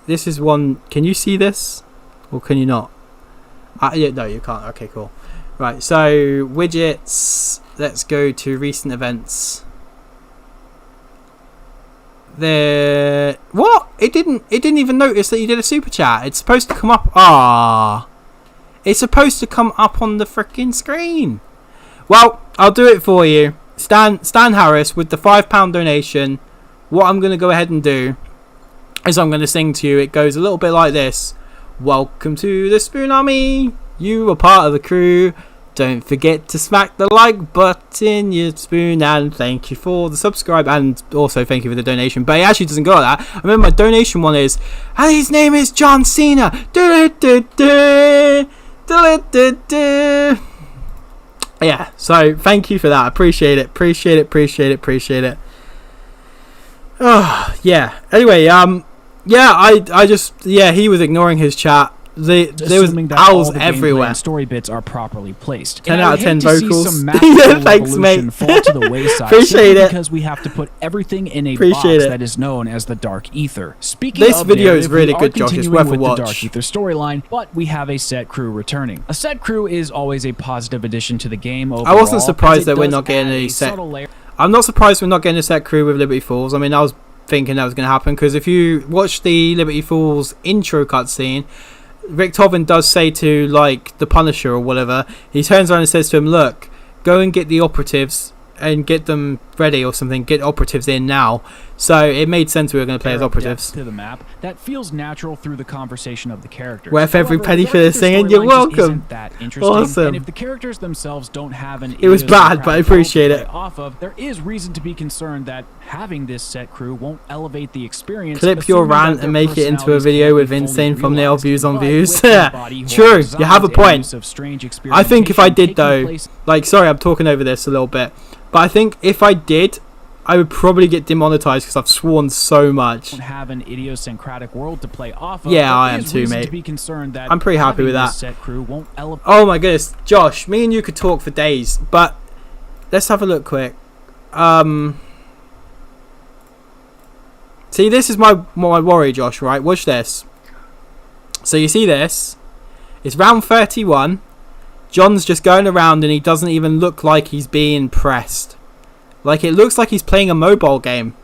This is one. Can you see this, or can you not? Yeah, no, you can't. Okay, cool. Right, so widgets. Let's go to recent events. There. What? It didn't even notice that you did a super chat. It's supposed to come up. It's supposed to come up on the freaking screen. Well, I'll do it for you. Stan Harris with the £5 donation. What I'm going to go ahead and do is I'm going to sing to you. It goes a little bit like this. Welcome to the Spoon Army. You are part of the crew. Don't forget to smack the like button, you spoon, and thank you for the subscribe, and also thank you for the donation. But it actually doesn't go like that. I remember my donation one is, and his name is John Cena. Yeah, so thank you for that. Appreciate it. Oh, yeah. Anyway, he was ignoring his chat. There was owls everywhere. Story bits are properly placed. 10 out of 10 vocals. Thanks, mate. Fall to the wayside Appreciate it. Because we have to put everything in a box that is known as the Dark Ether. Speaking this of video is really good, Josh. It's worth a watch. The Dark Ether storyline, but we have a set crew returning. A set crew is always a positive addition to the game. Overall, I wasn't surprised that we're not getting a set. I'm not surprised we're not getting a set crew with Liberty Falls. I mean, I was thinking that was going to happen, because if you watch the Liberty Falls intro cutscene, Rick Tobin does say to, like, the Punisher or whatever, he turns around and says to him, look, go and get the operatives and get them ready or something, get operatives in now. So it made sense we were going to play as operatives. To the map that feels natural through the conversation of the characters. Worth every However, penny for working this their thing, and you're storyline just welcome. isn't that interesting. Awesome. And if the characters themselves don't have an It was bad, but I idiosyncratic appreciate world to it. play off of, there is reason to be concerned that having this set crew won't elevate the experience. Clip your assuming that rant their and make it into a personalities video can't be with fully insane thumbnail realized. views on But views. with their body True, horror you have a designs and point. use of strange I think if I did experimentation though, taking place- like, sorry, I'm talking over this a little bit, but I think if I did, I would probably get demonetized because I've sworn so much. Don't have an idiosyncratic world to play off of. Yeah, there I am is too, reason mate. To be concerned that I'm pretty happy having with this that. Set crew won't elevate. Oh my goodness, Josh, me and you could talk for days, but let's have a look quick. See, this is my worry, Josh, right? Watch this. So you see this? It's round 31. John's just going around and he doesn't even look like he's being pressed. Like, it looks like he's playing a mobile game.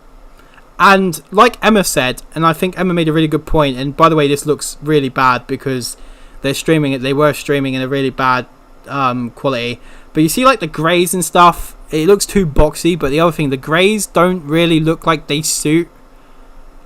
And like Emma said, and I think Emma made a really good point, and by the way, this looks really bad because they're streaming it. They were streaming in a really bad quality. But you see, like, the greys and stuff, it looks too boxy. But the other thing, the greys don't really look like they suit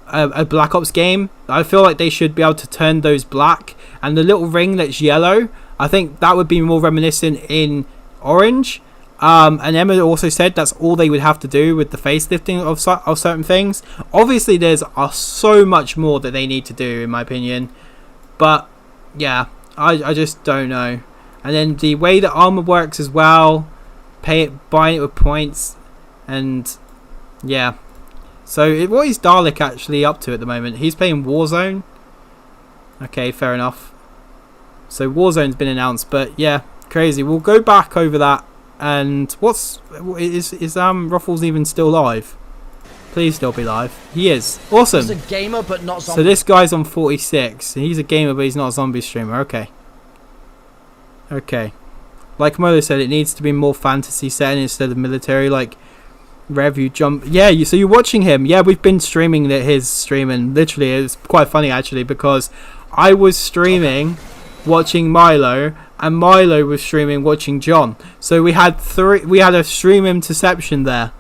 a Black Ops game. I feel like they should be able to turn those black. And the little ring that's yellow, I think that would be more reminiscent in orange. And Emma also said that's all they would have to do with the facelifting of certain things. Obviously, there's so much more that they need to do, in my opinion. But yeah, I just don't know. And then the way the armor works as well, buying it with points, and yeah. So what is Dalek actually up to at the moment? He's playing Warzone. Okay, fair enough. So Warzone's been announced, but yeah, crazy. We'll go back over that. And is Ruffles even still live? Please still be live. He is. Awesome. He's a gamer, but not zombie. So this guy's on 46. He's a gamer, but he's not a zombie streamer. Okay. Okay. Like Molo said, it needs to be more fantasy setting instead of military. Like, Rev, you jump. Yeah, so you're watching him. Yeah, we've been streaming his stream, and literally, it's quite funny actually because I was streaming, watching Milo. And Milo was streaming watching John. So we had a stream interception there.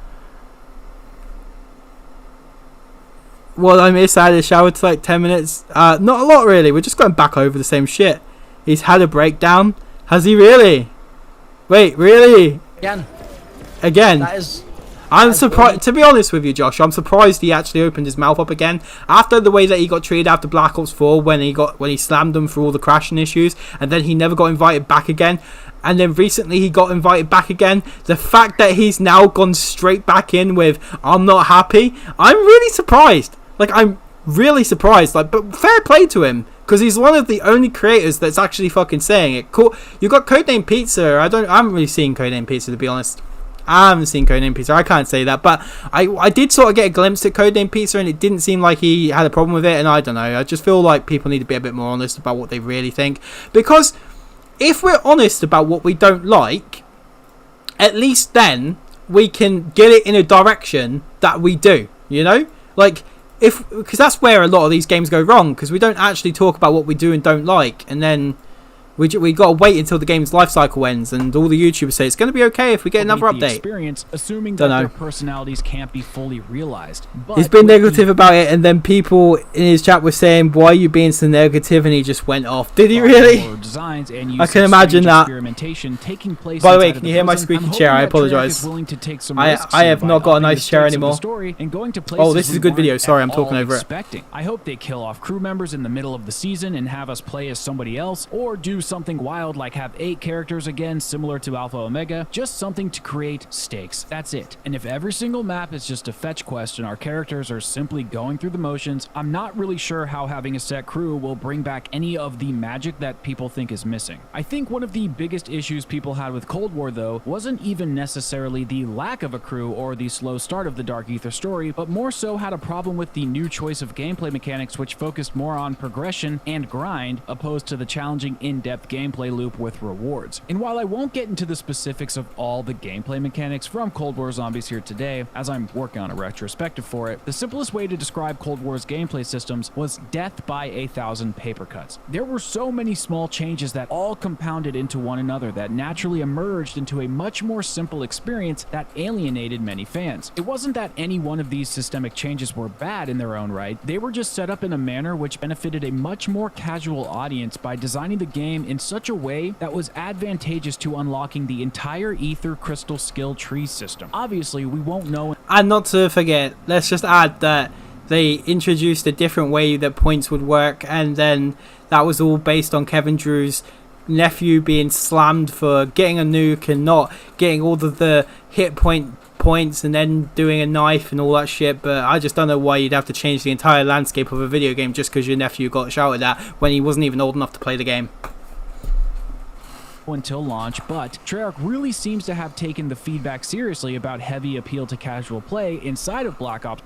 Well, I missed. I had a shower to like 10 minutes. Not a lot really. We're just going back over the same shit. He's had a breakdown. Has he really? Wait, really? Again. I'm surprised. To be honest with you, Josh, I'm surprised he actually opened his mouth up again after the way that he got treated after Black Ops 4 when he slammed them for all the crashing issues, and then he never got invited back again. And then recently he got invited back again. The fact that he's now gone straight back in with "I'm not happy," I'm really surprised. Like, I'm really surprised. Like, but fair play to him. Because he's one of the only creators that's actually fucking saying it. Cool. You got Codename Pizza. I haven't really seen Codename Pizza, to be honest. I haven't seen Codename Pizza. I can't say that. But I did sort of get a glimpse at Codename Pizza, and it didn't seem like he had a problem with it. And I don't know. I just feel like people need to be a bit more honest about what they really think. Because if we're honest about what we don't like, at least then we can get it in a direction that we do. You know? Like, because that's where a lot of these games go wrong, because we don't actually talk about what we do and don't like, and then we got to wait until the game's life cycle ends, and all the YouTubers say it's going to be okay if we get another update. Experience, assuming that their personalities can't be fully realized. But He's been negative about it, and then people in his chat were saying, "Why are you being so negative?" And he just went off. Did he really? Designs and I can imagine that. Experimentation taking place. By the way, can you hear my squeaky chair? I apologize. I have not got a nice chair anymore. Oh, this is a good video. Sorry, I'm talking over it. I hope they kill off crew members in the middle of the season and have us play as somebody else, or do something wild like have 8 characters again, similar to Alpha Omega. Just something to create stakes. That's it. And if every single map is just a fetch quest and our characters are simply going through the motions, I'm not really sure how having a set crew will bring back any of the magic that people think is missing. I think one of the biggest issues people had with Cold War, though, wasn't even necessarily the lack of a crew or the slow start of the Dark Ether story, but more so had a problem with the new choice of gameplay mechanics, which focused more on progression and grind opposed to the challenging in-depth in-depth gameplay loop with rewards. And while I won't get into the specifics of all the gameplay mechanics from Cold War Zombies here today, as I'm working on a retrospective for it, the simplest way to describe Cold War's gameplay systems was death by 1,000 paper cuts. There were so many small changes that all compounded into one another that naturally emerged into a much more simple experience that alienated many fans. It wasn't that any one of these systemic changes were bad in their own right, they were just set up in a manner which benefited a much more casual audience by designing the game in such a way that was advantageous to unlocking the entire Ether Crystal skill tree system. Obviously, we won't know. And not to forget, let's just add that they introduced a different way that points would work, and then that was all based on Kevin Drew's nephew being slammed for getting a nuke and not getting all of the hit points and then doing a knife and all that shit. But I just don't know why you'd have to change the entire landscape of a video game just because your nephew got shouted at when he wasn't even old enough to play the game until launch, but Treyarch really seems to have taken the feedback seriously about heavy appeal to casual play inside of Black Ops.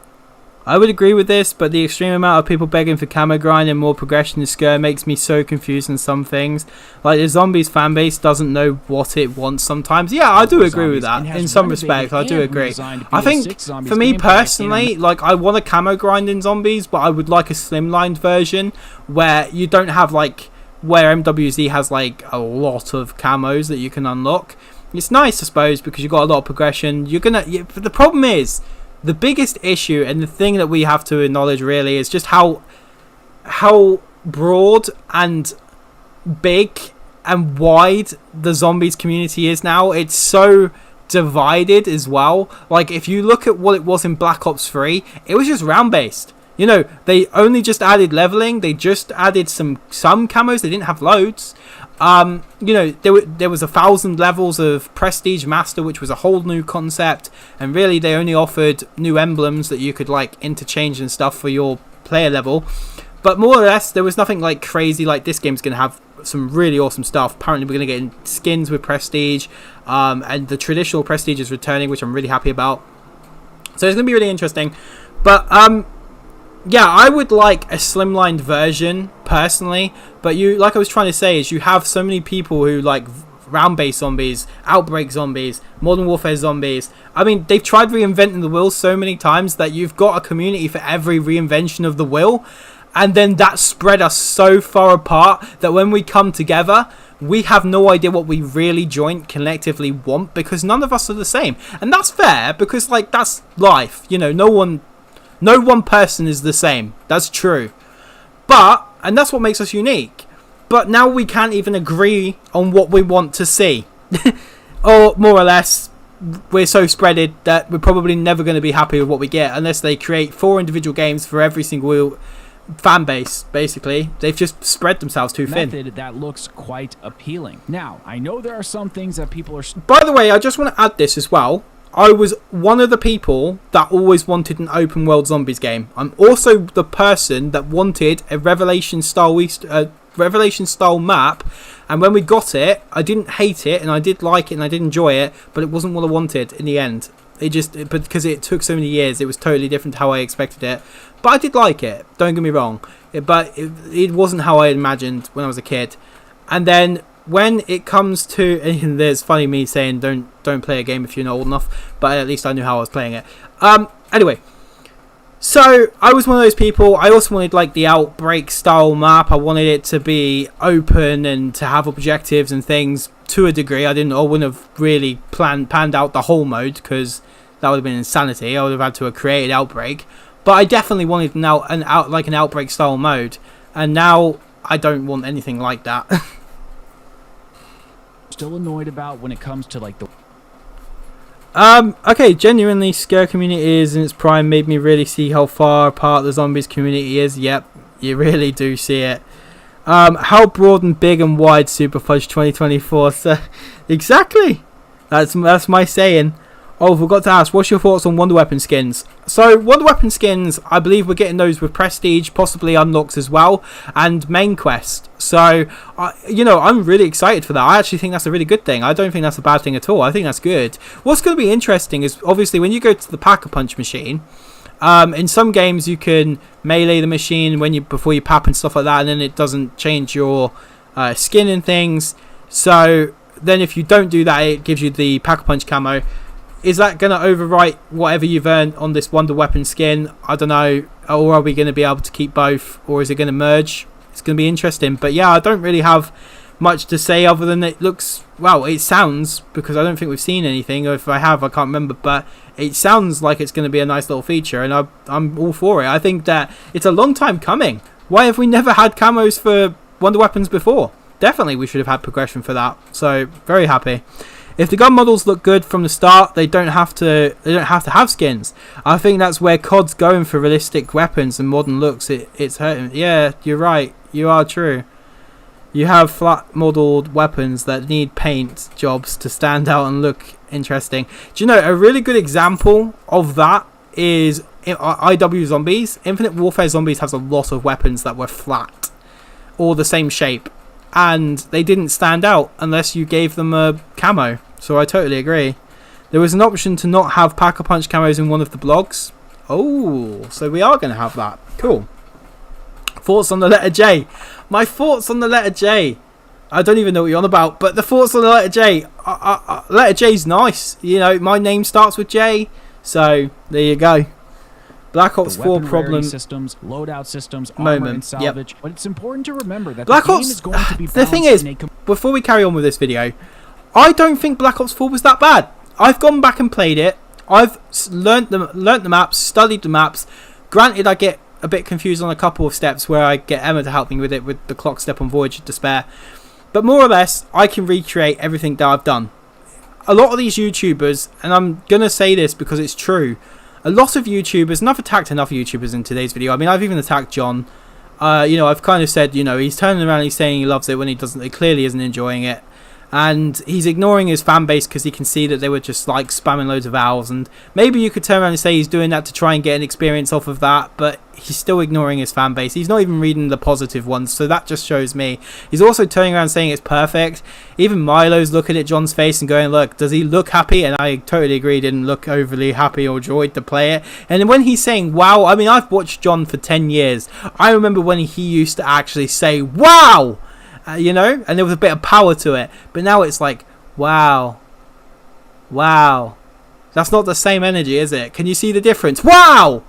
I would agree with this, but the extreme amount of people begging for camo grind and more progression in Skir makes me so confused in some things. Like, the Zombies fanbase doesn't know what it wants sometimes. Yeah, I do agree with that. In some respects, I do agree. I think, for me personally, like, I want a camo grind in Zombies, but I would like a slimlined version where you don't have, like, where MWZ has, like, a lot of camos that you can unlock. It's nice, I suppose, because you've got a lot of progression. But the problem is, the biggest issue and the thing that we have to acknowledge really is just how broad and big and wide the Zombies community is now. It's so divided as well. Like, if you look at what it was in Black Ops 3, it was just round based. You know, they only just added leveling. They just added some camos. They didn't have loads. You know, there was 1,000 levels of Prestige Master, which was a whole new concept, and really they only offered new emblems that you could like interchange and stuff for your player level. But more or less, there was nothing like crazy. Like, this game's gonna have some really awesome stuff. Apparently, we're gonna get skins with Prestige, and the traditional Prestige is returning, which I'm really happy about. So it's gonna be really interesting. But yeah, I would like a slimlined version personally, but like I was trying to say, is you have so many people who like round-based zombies, outbreak zombies, modern warfare zombies. I mean, they've tried reinventing the wheel so many times that you've got a community for every reinvention of the wheel, and then that spread us so far apart that when we come together, we have no idea what we really joint collectively want, because none of us are the same. And that's fair, because like, that's life, you know. No one person is the same. That's true. And that's what makes us unique. But now we can't even agree on what we want to see. Or more or less, we're so spreaded that we're probably never going to be happy with what we get unless they create 4 individual games for every single fan base. Basically, they've just spread themselves too thin. Method that looks quite appealing. Now, I know there are some things that people are... By the way, I just want to add this as well. I was one of the people that always wanted an open world zombies game. I'm also the person that wanted a Revelation style map, and when we got it, I didn't hate it, and I did like it, and I did enjoy it, but it wasn't what I wanted in the end. Because it took so many years, it was totally different to how I expected it. But I did like it, don't get me wrong. But it wasn't how I imagined when I was a kid. And then when it comes to, and there's funny me saying don't play a game if you're not old enough, but at least I knew how I was playing it. Anyway, so I was one of those people. I also wanted like the Outbreak style map. I wanted it to be open and to have objectives and things to a degree. I wouldn't have really panned out the whole mode, because that would have been insanity. I would have had to have created Outbreak, but I definitely wanted an Outbreak style mode, and now I don't want anything like that. Still annoyed about when it comes to like the okay, genuinely, Scare community is in its prime. Made me really see how far apart the Zombies community is. Yep, you really do see it. How broad and big and wide Super Fudge 2024? So, exactly, that's my saying. Oh, forgot to ask, what's your thoughts on Wonder Weapon skins? So, Wonder Weapon skins, I believe we're getting those with Prestige, possibly unlocks as well, and Main Quest. So, you know, I'm really excited for that. I actually think that's a really good thing. I don't think that's a bad thing at all. I think that's good. What's going to be interesting is, obviously, when you go to the Pack-a-Punch machine, in some games you can melee the machine before you pap and stuff like that, and then it doesn't change your skin and things. So then if you don't do that, it gives you the Pack-a-Punch camo. Is that going to overwrite whatever you've earned on this Wonder Weapon skin? I don't know. Or are we going to be able to keep both? Or is it going to merge? It's going to be interesting. But yeah, I don't really have much to say other than it looks... Well, it sounds, because I don't think we've seen anything. Or if I have, I can't remember. But it sounds like it's going to be a nice little feature. And I'm all for it. I think that it's a long time coming. Why have we never had camos for Wonder Weapons before? Definitely we should have had progression for that. So, very happy. If the gun models look good from the start, they don't have to have skins. I think that's where COD's going for realistic weapons and modern looks. It's hurting. Yeah, you're right. You are true. You have flat modeled weapons that need paint jobs to stand out and look interesting. Do you know, a really good example of that is IW Zombies. Infinite Warfare Zombies has a lot of weapons that were flat or the same shape, and they didn't stand out unless you gave them a camo. So I totally agree. There was an option to not have Pack-a-Punch camos in one of the blogs. Oh, so we are going to have that. Cool. Thoughts on the letter J? My thoughts on the letter J. I don't even know what you're on about, but the thoughts on the letter J. Letter J's nice. You know, my name starts with J, so there you go. Black Ops 4 problem systems, loadout systems, armor and salvage. Yep. But it's important to remember that Black the game Ops, is going to be the thing is, before we carry on with this video, I don't think Black Ops 4 was that bad. I've gone back and played it. I've learnt the maps, studied the maps. Granted, I get a bit confused on a couple of steps where I get Emma to help me with it with the clock step on Voyage of Despair. But more or less, I can recreate everything that I've done. A lot of these YouTubers, and I'm going to say this because it's true, a lot of YouTubers, and I've attacked enough YouTubers in today's video. I mean, I've even attacked John. You know, I've kind of said, you know, he's turning around and he's saying he loves it when he doesn't. He clearly isn't enjoying it. And he's ignoring his fan base because he can see that they were just like spamming loads of owls. And maybe you could turn around and say he's doing that to try and get an experience off of that, but he's still ignoring his fan base. He's not even reading the positive ones, so that just shows me. He's also turning around saying it's perfect. Even Milo's looking at John's face and going, look, does he look happy? And I totally agree, he didn't look overly happy or joyed to play it. And when he's saying wow, I mean, I've watched John for 10 years. I remember when he used to actually say wow, you know, and there was a bit of power to it. But now it's like, wow, wow. That's not the same energy, is it? Can you see the difference? Wow!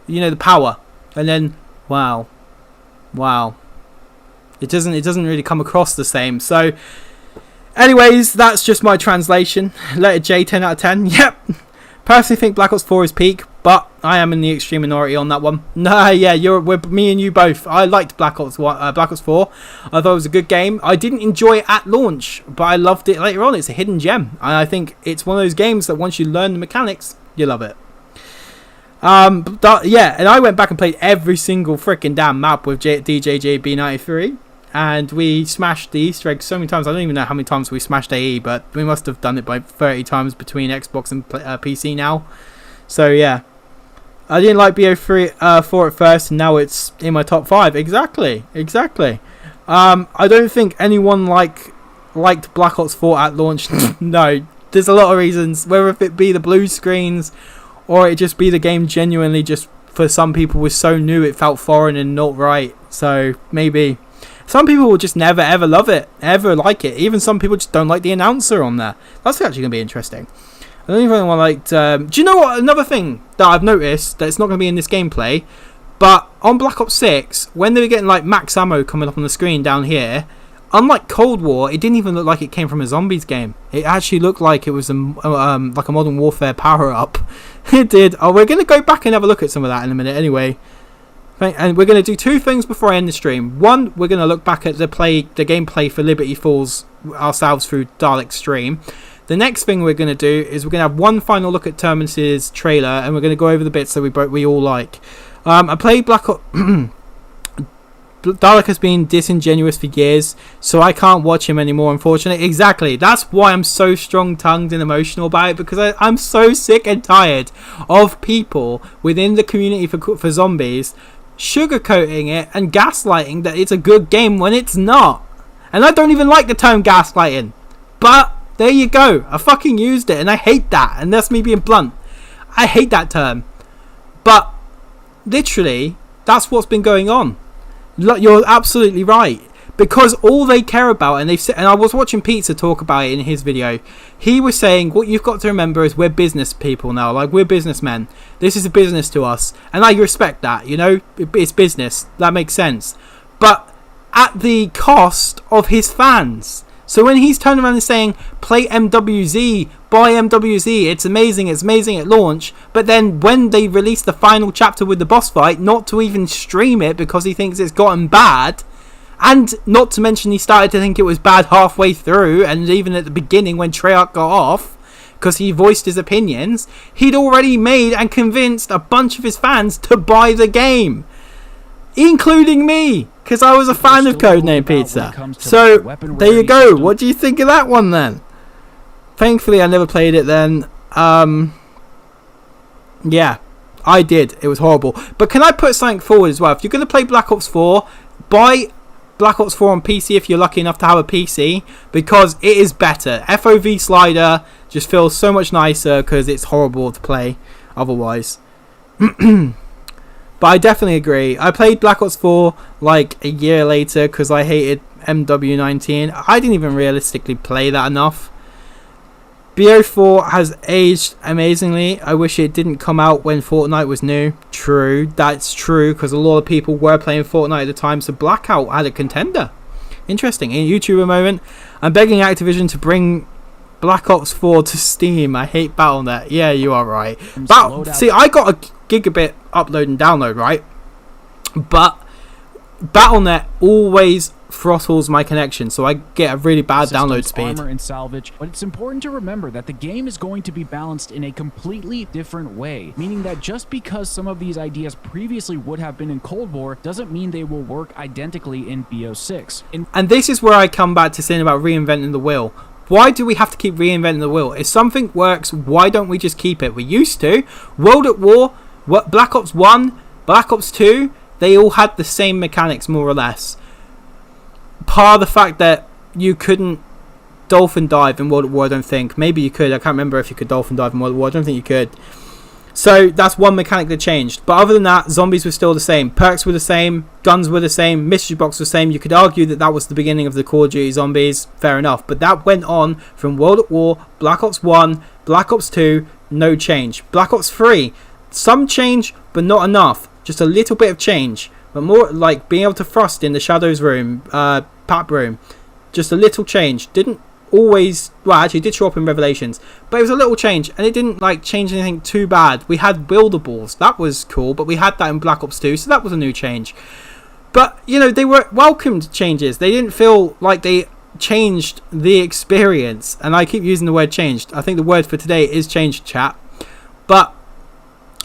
You know, the power. And then, wow. Wow. It doesn't really come across the same. So, anyways, that's just my translation. Letter J, 10 out of 10. Yep. Personally think Black Ops 4 is peak, but I am in the extreme minority on that one. No, yeah, we're me and you both. I liked Black Ops 4. I thought it was a good game. I didn't enjoy it at launch, but I loved it later on. It's a hidden gem, and I think it's one of those games that once you learn the mechanics, you love it. Yeah, and I went back and played every single freaking damn map with DJJB93. And we smashed the Easter egg so many times. I don't even know how many times we smashed AE, but we must have done it by 30 times between Xbox and PC now. So yeah, I didn't like BO4 at first, and now it's in my top 5. Exactly. I don't think anyone liked Black Ops 4 at launch. No, there's a lot of reasons. Whether it be the blue screens, or it just be the game genuinely just for some people was so new it felt foreign and not right. So maybe. Some people will just never ever love it, ever like it. Even some people just don't like the announcer on there. That's actually going to be interesting. I don't even want do you know what? Another thing that I've noticed that it's not going to be in this gameplay, but on Black Ops 6, when they were getting like max ammo coming up on the screen down here, unlike Cold War, it didn't even look like it came from a zombies game. It actually looked like it was like a Modern Warfare power up. It did. Oh, we're going to go back and have a look at some of that in a minute. Anyway. And we're going to do two things before I end the stream. One, we're going to look back at the gameplay for Liberty Falls ourselves through Dalek Stream. The next thing we're going to do is we're going to have one final look at Terminus's trailer, and we're going to go over the bits that we all like. I played Black Ops. Dalek has been disingenuous for years, so I can't watch him anymore, unfortunately. Exactly. That's why I'm so strong-tongued and emotional about it, because I'm so sick and tired of people within the community for zombies sugarcoating it and gaslighting that it's a good game when it's not. And I don't even like the term gaslighting, but there you go. I fucking used it, and I hate that, and that's me being blunt. I hate that term, but literally that's what's been going on. You're absolutely right. because all they care about, and they've said, and I was watching Pizza talk about it in his video. He was saying, what you've got to remember is we're business people now. Like, we're businessmen. This is a business to us, and I respect that. You know, it's business. That makes sense, but at the cost of his fans. So when he's turning around and saying, play MWZ, buy MWZ, it's amazing at launch, but then when they release the final chapter with the boss fight, not to even stream it because he thinks it's gotten bad, and not to mention he started to think it was bad halfway through, and even at the beginning when Treyarch got off, because he voiced his opinions, he'd already made and convinced a bunch of his fans to buy the game. Including me, because I was a fan of Codename Pizza. So, there you go. What do you think of that one then? Thankfully, I never played it then. Yeah, I did. It was horrible. But can I put something forward as well? If you're going to play Black Ops 4, buy Black Ops 4 on PC if you're lucky enough to have a PC, because it is better. FOV slider just feels so much nicer because it's horrible to play otherwise. But I definitely agree. I played Black Ops 4 like a year later because I hated MW19. I didn't even realistically play that enough. BO4 has aged amazingly. I wish it didn't come out when Fortnite was new. True, that's true, because a lot of people were playing Fortnite at the time, so Blackout had a contender. Interesting. In a YouTuber moment, I'm begging Activision to bring Black Ops 4 to Steam. I hate Battle.net. Yeah, you are right. See, I got a gigabit upload and download, right? But Battle.net always throttles my connection, so I get a really bad download speed. Armor and salvage, but it's important to remember that the game is going to be balanced in a completely different way, meaning that just because some of these ideas previously would have been in Cold War doesn't mean they will work identically in BO6. And this is where I come back to saying about reinventing the wheel. Why do we have to keep reinventing the wheel? If something works, why don't we just keep it? We used to. World at War, Black Ops 1, Black Ops 2, they all had the same mechanics more or less. Part of the fact that you couldn't dolphin dive in World at War, I don't think. Maybe you could. I can't remember if you could dolphin dive in World at War. I don't think you could. So that's one mechanic that changed. But other than that, zombies were still the same. Perks were the same. Guns were the same. Mystery box was the same. You could argue that that was the beginning of the Call of Duty zombies. Fair enough. But that went on from World at War, Black Ops 1, Black Ops 2, no change. Black Ops 3, some change, but not enough. Just a little bit of change. But more like being able to thrust in the Shadows room, Pap room. Just a little change. Didn't always, well, actually did show up in Revelations, but it was a little change, and it didn't like change anything too bad. We had buildables, that was cool, but we had that in Black Ops 2, so that was a new change. But you know, they were welcomed changes. They didn't feel like they changed the experience, and I keep using the word changed. I think the word for today is changed, chat. But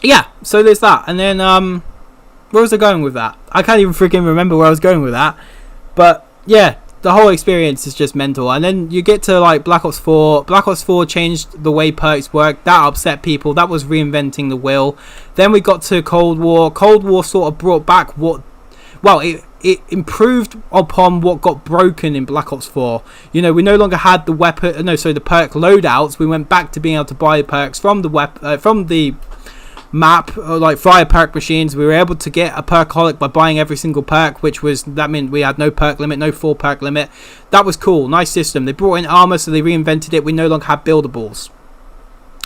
yeah, so there's that. And then where was I going with that? I can't even freaking remember where I was going with that. But yeah, the whole experience is just mental. And then you get to like Black Ops 4. Black Ops 4 changed the way perks work. That upset people. That was reinventing the wheel. Then we got to Cold War. Cold War sort of brought back what, well, it improved upon what got broken in Black Ops 4. You know, we no longer had the weapon, the perk loadouts. We went back to being able to buy perks from the map, like via perk machines. We were able to get a perkaholic by buying every single perk, that meant we had no perk limit, no full perk limit. That was cool, nice system. They brought in armor, so they reinvented it. We no longer had buildables.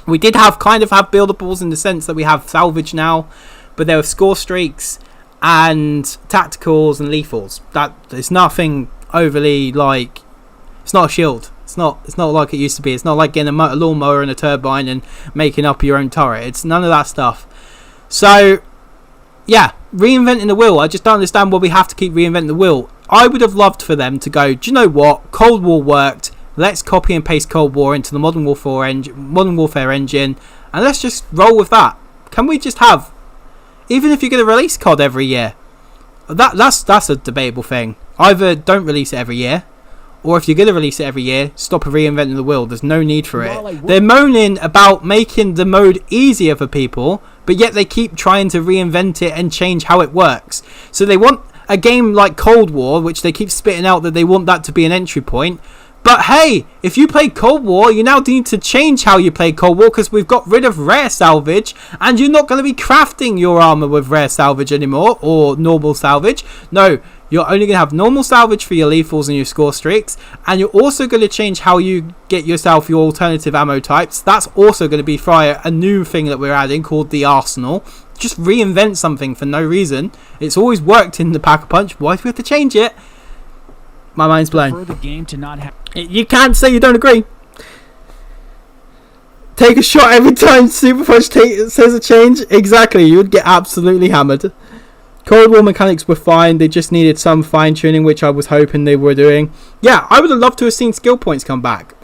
We did have buildables in the sense that we have salvage now, but there were score streaks and tacticals and lethals. That it's nothing overly like, it's not a shield. It's not like it used to be. It's not like getting a lawnmower and a turbine and making up your own turret. It's none of that stuff. So, yeah, reinventing the wheel. I just don't understand why we have to keep reinventing the wheel. I would have loved for them to go, do you know what? Cold War worked. Let's copy and paste Cold War into the Modern Warfare engine, and let's just roll with that. Can we just have, even if you're going to release COD every year, that's a debatable thing. Either don't release it every year, or if you're going to release it every year, stop reinventing the wheel. There's no need for it. They're moaning about making the mode easier for people, but yet they keep trying to reinvent it and change how it works. So they want a game like Cold War, which they keep spitting out that they want that to be an entry point. But hey, if you play Cold War, you now need to change how you play Cold War, because we've got rid of rare salvage, and you're not going to be crafting your armor with rare salvage anymore, or normal salvage. No, You're only going to have normal salvage for your lethals and your score streaks, and you're also going to change how you get yourself your alternative ammo types. That's also going to be via a new thing that we're adding called the Arsenal. Just reinvent something for no reason. It's always worked in the Pack-a-Punch. Why do we have to change it? My mind's blown. The game to not have You can't say you don't agree. Take a shot every time Super Punch says a change. Exactly, you would get absolutely hammered. Cold War mechanics were fine. They just needed some fine tuning, which I was hoping they were doing. Yeah, I would have loved to have seen skill points come back.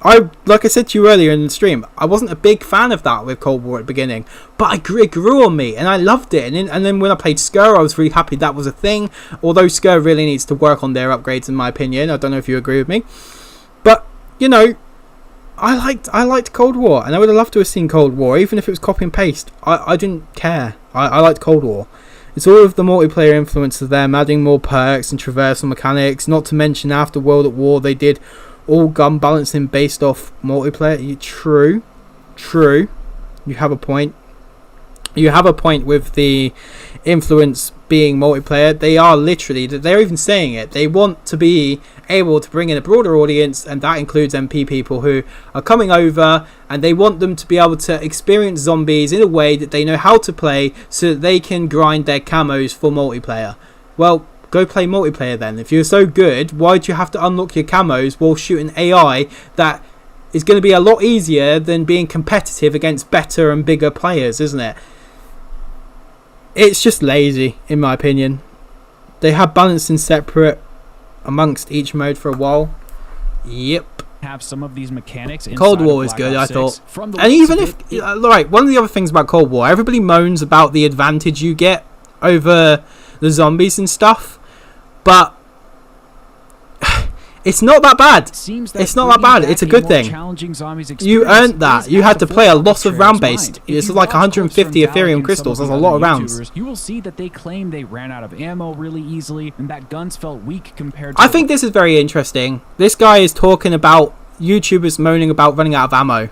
Like I said to you earlier in the stream, I wasn't a big fan of that with Cold War at the beginning, but it grew on me and I loved it. And then when I played Skur, I was really happy that was a thing. Although Skur really needs to work on their upgrades, in my opinion. I don't know if you agree with me, but you know, I liked Cold War, and I would have loved to have seen Cold War, even if it was copy and paste. I didn't care. I liked Cold War. It's all of the multiplayer influence of them, adding more perks and traversal mechanics. Not to mention, after World at War, they did all gun balancing based off multiplayer. True. You have a point. You have a point with the influence being multiplayer. They're even saying it. They want to be able to bring in a broader audience, and that includes MP people who are coming over, and they want them to be able to experience zombies in a way that they know how to play, so that they can grind their camos for multiplayer. Well, go play multiplayer then. If you're so good, why do you have to unlock your camos while shooting AI that is going to be a lot easier than being competitive against better and bigger players, isn't it? It's just lazy, in my opinion. They have balancing separate amongst each mode for a while. Yep. Have some of these mechanics. Cold War is good, I thought. And even if, right, one of the other things about Cold War, everybody moans about the advantage you get over the zombies and stuff, but it's not that bad. It's not that bad. It's a good thing. You earned that. You had to play a lot of round-based. It's like 150 Ethereum crystals. That's a lot of rounds. You will see that they claim they ran out of ammo really easily, and that guns felt weak compared to... I think this is very interesting. This guy is talking about YouTubers moaning about running out of ammo.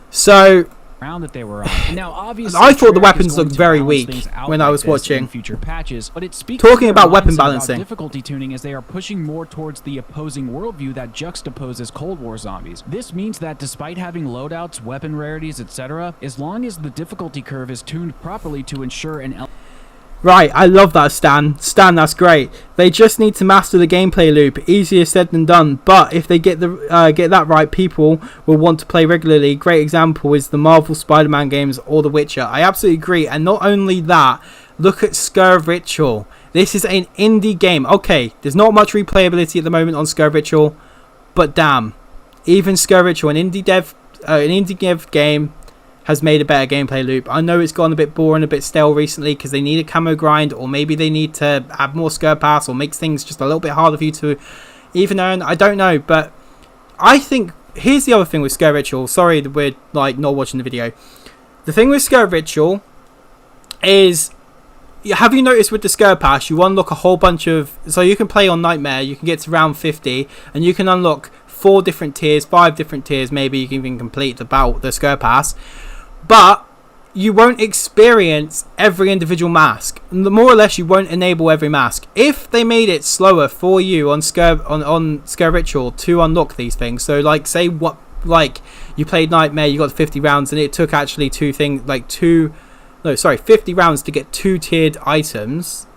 So... that they were on. Now, obviously, I thought the weapons looked very weak when I was watching. Future patches, but it speaks talking about weapon balancing. Difficulty tuning as they are pushing more towards the opposing worldview that juxtaposes Cold War zombies. This means that despite having loadouts, weapon rarities, etc., as long as the difficulty curve is tuned properly to ensure an Right, I love that, Stan. Stan, that's great. They just need to master the gameplay loop. Easier said than done, but if they get that right, people will want to play regularly. Great example is the Marvel Spider-Man games or The Witcher. I absolutely agree. And not only that, look at Skur Ritual. This is an indie game. Okay, there's not much replayability at the moment on Skur Ritual, but damn, even Skur Ritual, an indie dev game, has made a better gameplay loop. I know it's gone a bit boring, a bit stale recently because they need a camo grind, or maybe they need to add more Skur Pass or make things just a little bit harder for you to even earn. I don't know, but I think here's the other thing with Skur Ritual. Sorry that we're like not watching the video. The thing with Skur Ritual is, have you noticed with the Skur Pass, you unlock a whole bunch of, so you can play on Nightmare, you can get to round 50, and you can unlock 4 different tiers, 5 different tiers, maybe you can even complete the Skur Pass. But you won't experience every individual mask. More or less, you won't enable every mask. If they made it slower for you on Skur Ritual to unlock these things, so like say you played Nightmare, you got 50 rounds, and it took actually 50 rounds to get 2 tiered items,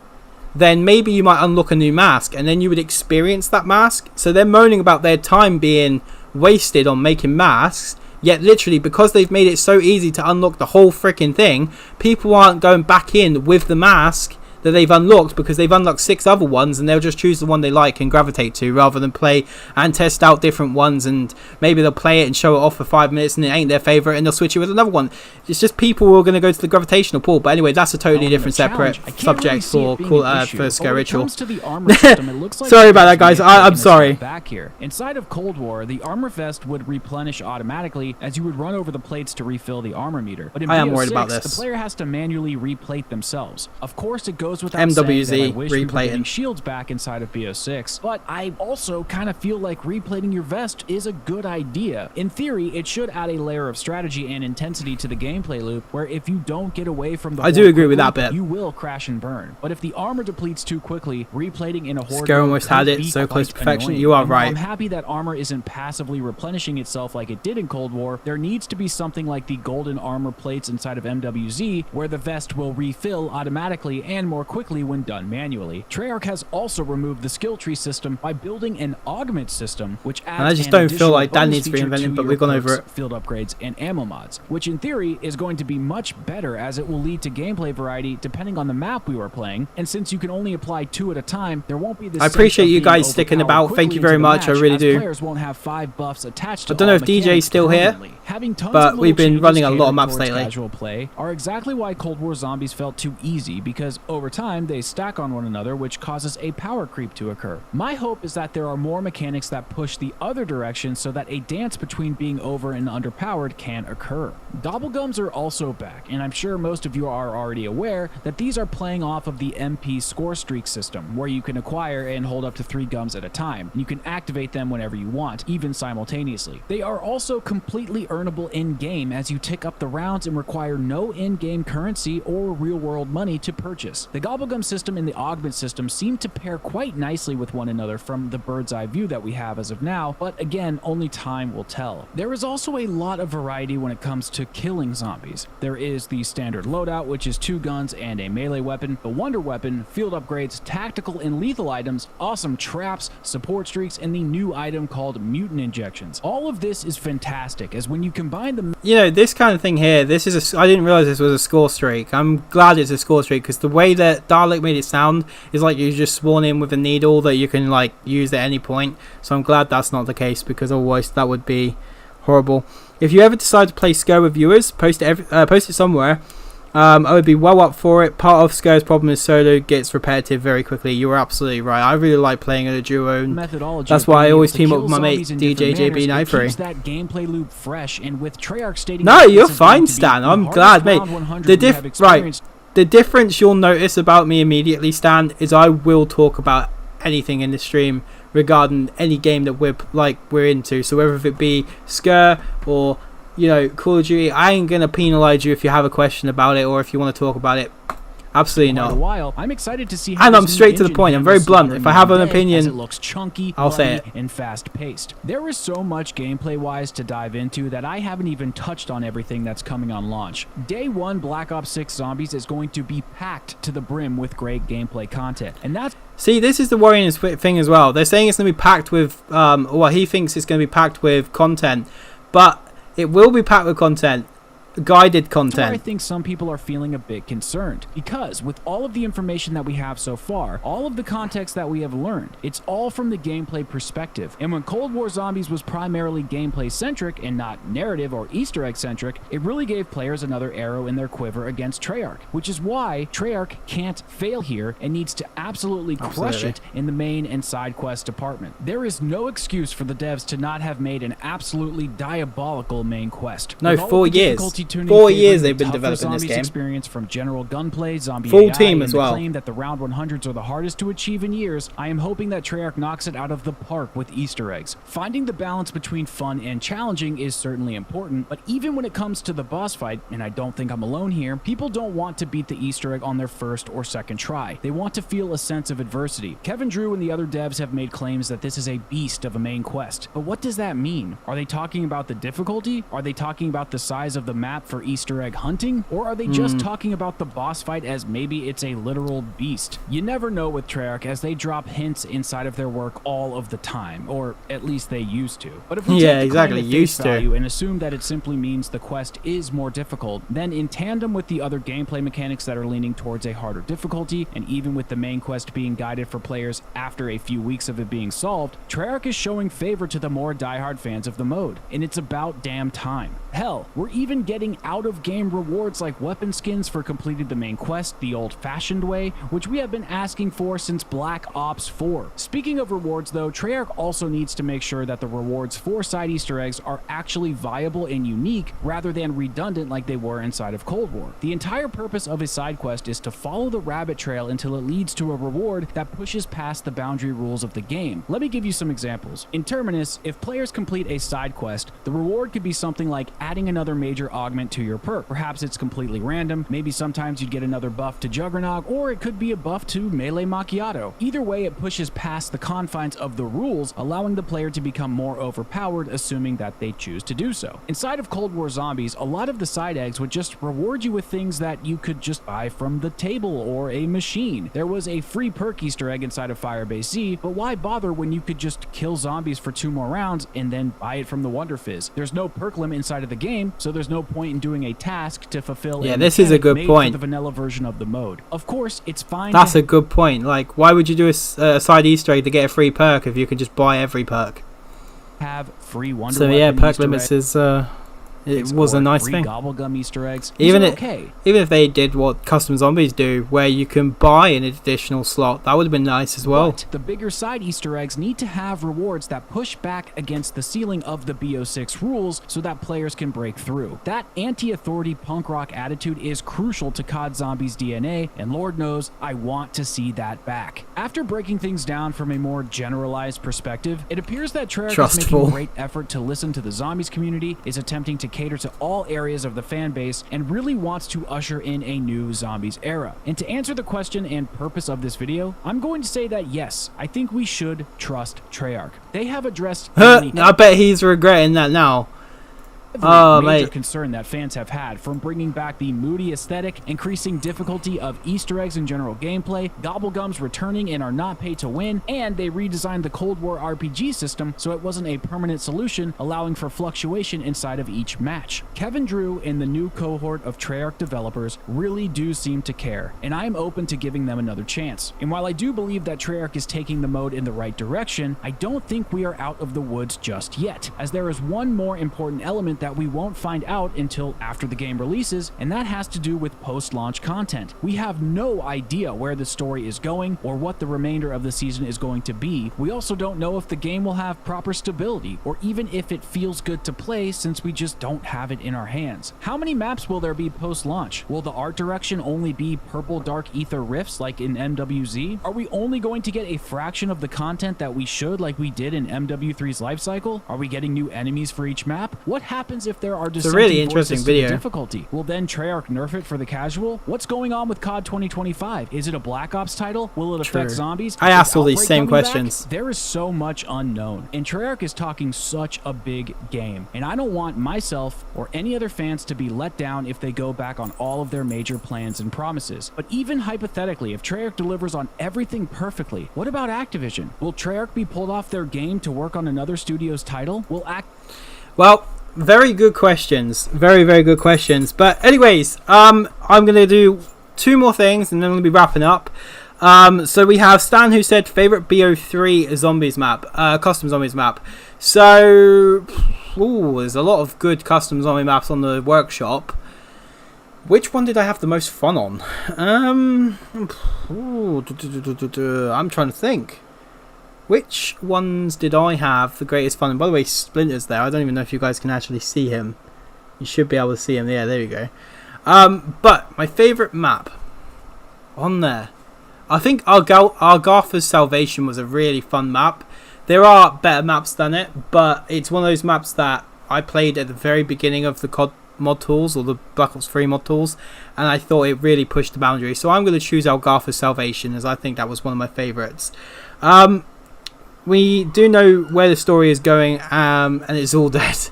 then maybe you might unlock a new mask, and then you would experience that mask. So they're moaning about their time being wasted on making masks. Yet literally, because they've made it so easy to unlock the whole freaking thing, people aren't going back in with the mask that they've unlocked, because they've unlocked 6 other ones, and they'll just choose the one they like and gravitate to, rather than play and test out different ones, and maybe they'll play it and show it off for 5 minutes and it ain't their favorite, and they'll switch it with another one. It's just people who are going to go to the gravitational pull. But anyway, that's a totally different separate subject for Skur Ritual. Sorry about that, guys. I'm sorry. Back here. Inside of Cold War, the armor vest would replenish automatically as you would run over the plates to refill the armor meter. But in I am worried about BO6, this. the player has to manually replate themselves. Of course, it goes goes without saying that I MWZ wish we were getting replating. shields back inside of BO6, but I also kind of feel like replating your vest is a good idea. In theory, it should add a layer of strategy and intensity to the gameplay loop, where if you don't get away from the I do horde agree with that quickly, bit. you will crash and burn. But if the armor depletes too quickly, replating in a horde Scar mode almost could had it, be so close to quite perfection. annoying. You are And while right. I'm happy that armor isn't passively replenishing itself like it did in Cold War. There needs to be something like the golden armor plates inside of MWZ, where the vest will refill automatically and more quickly when done manually. Treyarch has also removed the skill tree system by building an augment system, which adds And I just an don't feel additional like that bonus needs to be feature invented, but your we've gone perks, over it. field upgrades, and ammo mods, which in theory is going to be much better as it will lead to gameplay variety depending on the map we were playing. And since you can only apply 2 at a time, there won't be this I appreciate you guys sticking about. Thank you very much. I really do. Players won't have 5 buffs attached to I don't know all if DJ's mechanics still here, permanently. Having tons but of we've little been running a changes lot of catered maps towards lately. Casual play are exactly why Cold War Zombies felt too easy, because over time they stack on one another, which causes a power creep to occur. My hope is that there are more mechanics that push the other direction so that a dance between being over and underpowered can occur. Gobblegums are also back, and I'm sure most of you are already aware that these are playing off of the MP score streak system, where you can acquire and hold up to 3 gums at a time, and you can activate them whenever you want, even simultaneously. They are also completely earnable in-game as you tick up the rounds and require no in-game currency or real-world money to purchase. The Gobblegum system and the Augment system seem to pair quite nicely with one another from the bird's eye view that we have as of now, but again, only time will tell. There is also a lot of variety when it comes to killing zombies. There is the standard loadout, which is 2 guns and a melee weapon, the wonder weapon, field upgrades, tactical and lethal items, awesome traps, support streaks, and the new item called mutant injections. All of this is fantastic, as when you combine the... You know, this kind of thing here, this is I didn't realize this was a score streak. I'm glad it's a score streak, because the way that Dalek made it sound is like you just spawn in with a needle that you can like use at any point. So I'm glad that's not the case, because otherwise that would be horrible. If you ever decide to play SCO with viewers, post it somewhere. I would be well up for it. Part of SCO's problem is solo gets repetitive very quickly. You were absolutely right. I really like playing in a duo, and that's why I always team up with my mate DJ JB93. That gameplay loop fresh, and with Treyarch stating no, you're fine, Stan. I'm glad, mate. The difference you'll notice about me immediately, Stan, is I will talk about anything in the stream regarding any game that we're into. So whether it be SCO or, you know, Call of Duty, I ain't gonna penalize you if you have a question about it or if you want to talk about it. Absolutely not. I'm excited to see how and I'm straight to the point. I'm very blunt. If I have an opinion, it looks chunky, I'll say it. And fast-paced. There is so much gameplay-wise to dive into that I haven't even touched on everything that's coming on launch. Day 1 Black Ops 6 Zombies is going to be packed to the brim with great gameplay content, and that's... See, this is the worrying thing as well. They're saying it's going to be packed with, well, he thinks it's going to be packed with content, but it will be packed with content. Guided content. I think some people are feeling a bit concerned, because with all of the information that we have so far, all of the context that we have learned, it's all from the gameplay perspective. And when Cold War Zombies was primarily gameplay centric and not narrative or Easter egg centric, it really gave players another arrow in their quiver against Treyarch, which is why Treyarch can't fail here and needs to absolutely crush it in the main and side quest department. There is no excuse for the devs to not have made an absolutely diabolical main quest. No, 4 years. 4 years they've been developing this game. Experience from general gunplay, zombie full AI, team and as the well. claim that the round 100s are the hardest to achieve in years, I am hoping that Treyarch knocks it out of the park with Easter eggs. Finding the balance between fun and challenging is certainly important, but even when it comes to the boss fight, and I don't think I'm alone here, people don't want to beat the Easter egg on their first or second try. They want to feel a sense of adversity. Kevin Drew and the other devs have made claims that this is a beast of a main quest. But what does that mean? Are they talking about the difficulty? Are they talking about the size of the map for Easter egg hunting? Or are they just talking about the boss fight as maybe it's a literal beast? You never know with Treyarch, as they drop hints inside of their work all of the time, or at least they used to. But if we take the claim at face value and assume that it simply means the quest is more difficult, then in tandem with the other gameplay mechanics that are leaning towards a harder difficulty, and even with the main quest being guided for players after a few weeks of it being solved, Treyarch is showing favor to the more diehard fans of the mode, and it's about damn time. Hell, we're even getting getting out-of-game rewards like weapon skins for completing the main quest the old-fashioned way, which we have been asking for since Black Ops 4. Speaking of rewards though, Treyarch also needs to make sure that the rewards for side Easter eggs are actually viable and unique rather than redundant like they were inside of Cold War. The entire purpose of a side quest is to follow the rabbit trail until it leads to a reward that pushes past the boundary rules of the game. Let me give you some examples. In Terminus, if players complete a side quest, the reward could be something like adding another major augment to your perk. Perhaps it's completely random, maybe sometimes you'd get another buff to Juggernog, or it could be a buff to Melee Macchiato. Either way, it pushes past the confines of the rules, allowing the player to become more overpowered, assuming that they choose to do so. Inside of Cold War Zombies, a lot of the side eggs would just reward you with things that you could just buy from the table or a machine. There was a free perk Easter egg inside of Firebase Z, but why bother when you could just kill zombies for 2 more rounds and then buy it from the Wonder Fizz? There's no perk limit inside of the game, so there's no point in doing a task to fulfill Yeah, this is a good point. For the vanilla version of the mode. Of course, it's fine. That's a good point. Like, why would you do a side Easter egg to get a free perk if you could just buy every perk? Have free Wonder So yeah, perk Easter limits eggs. is it was a nice free thing. Gobblegum Easter eggs. Even okay. even if they did what Custom Zombies do, where you can buy an additional slot, that would have been nice as well. But the bigger side Easter eggs need to have rewards that push back against the ceiling of the BO6 rules so that players can break through. That anti-authority punk rock attitude is crucial to COD Zombies' DNA, and Lord knows I want to see that back. After breaking things down from a more generalized perspective, it appears that Treyarch is making a great effort to listen to the Zombies community, is attempting to cater to all areas of the fan base, and really wants to usher in a new Zombies era. And to answer the question and purpose of this video, I'm going to say that yes, I think we should trust Treyarch. They have addressed I bet he's regretting that now. major Mate. concern that fans have had, from bringing back the moody aesthetic, increasing difficulty of Easter eggs in general gameplay, Gobblegums returning and are not paid to win, and they redesigned the Cold War RPG system so it wasn't a permanent solution, allowing for fluctuation inside of each match. Kevin Drew and the new cohort of Treyarch developers really do seem to care, and I'm open to giving them another chance. And while I do believe that Treyarch is taking the mode in the right direction, I don't think we are out of the woods just yet, as there is one more important element that we won't find out until after the game releases, and that has to do with post-launch content. We have no idea where the story is going or what the remainder of the season is going to be. We also don't know if the game will have proper stability, or even if it feels good to play, since we just don't have it in our hands. How many maps will there be post-launch? Will the art direction only be purple dark ether rifts like in MWZ? Are we only going to get a fraction of the content that we should, like we did in MW3's lifecycle? Are we getting new enemies for each map? What happens if there are dissenting really interesting voices to the video. difficulty? Will then Treyarch nerf it for the casual? What's going on with COD 2025? Is it a Black Ops title? Will it affect True. zombies? I Is asked all these Outbreak same coming back? questions. There is so much unknown, and Treyarch is talking such a big game, and I don't want myself or any other fans to be let down if they go back on all of their major plans and promises. But even hypothetically, if Treyarch delivers on everything perfectly, what about Activision? Will Treyarch be pulled off their game to work on another studio's title? Well, very good questions. Very, very good questions. But anyways, I'm going to do 2 more things and then I'm going to be wrapping up. So we have Stan, who said favorite BO3 zombies map, custom zombies map. So, there's a lot of good custom zombie maps on the workshop. Which one did I have the most fun on? I'm trying to think. Which ones did I have the greatest fun? And by the way, Splinter's there. I don't even know if you guys can actually see him. You should be able to see him. Yeah, there you go. But my favourite map on there, I think Argartha's Salvation was a really fun map. There are better maps than it, but it's one of those maps that I played at the very beginning of the COD mod tools, or the Black Ops 3 mod tools, and I thought it really pushed the boundary. So I'm going to choose Argartha's Salvation, as I think that was one of my favourites. We do know where the story is going, and it's all dead.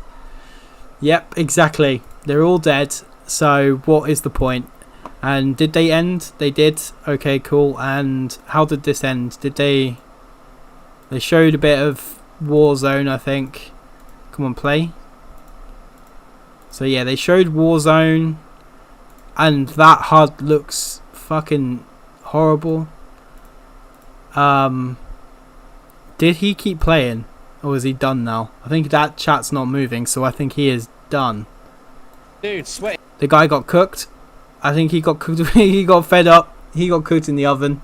Yep, exactly. They're all dead, so what is the point? And did they end? They did. Okay, cool. And how did this end? Did they showed a bit of Warzone, I think. Come on, play. So yeah, they showed Warzone, and that HUD looks fucking horrible. Did he keep playing, or is he done now? I think that chat's not moving, so I think he is done. Dude, sweat. The guy got cooked. I think he got cooked. He got fed up. He got cooked in the oven.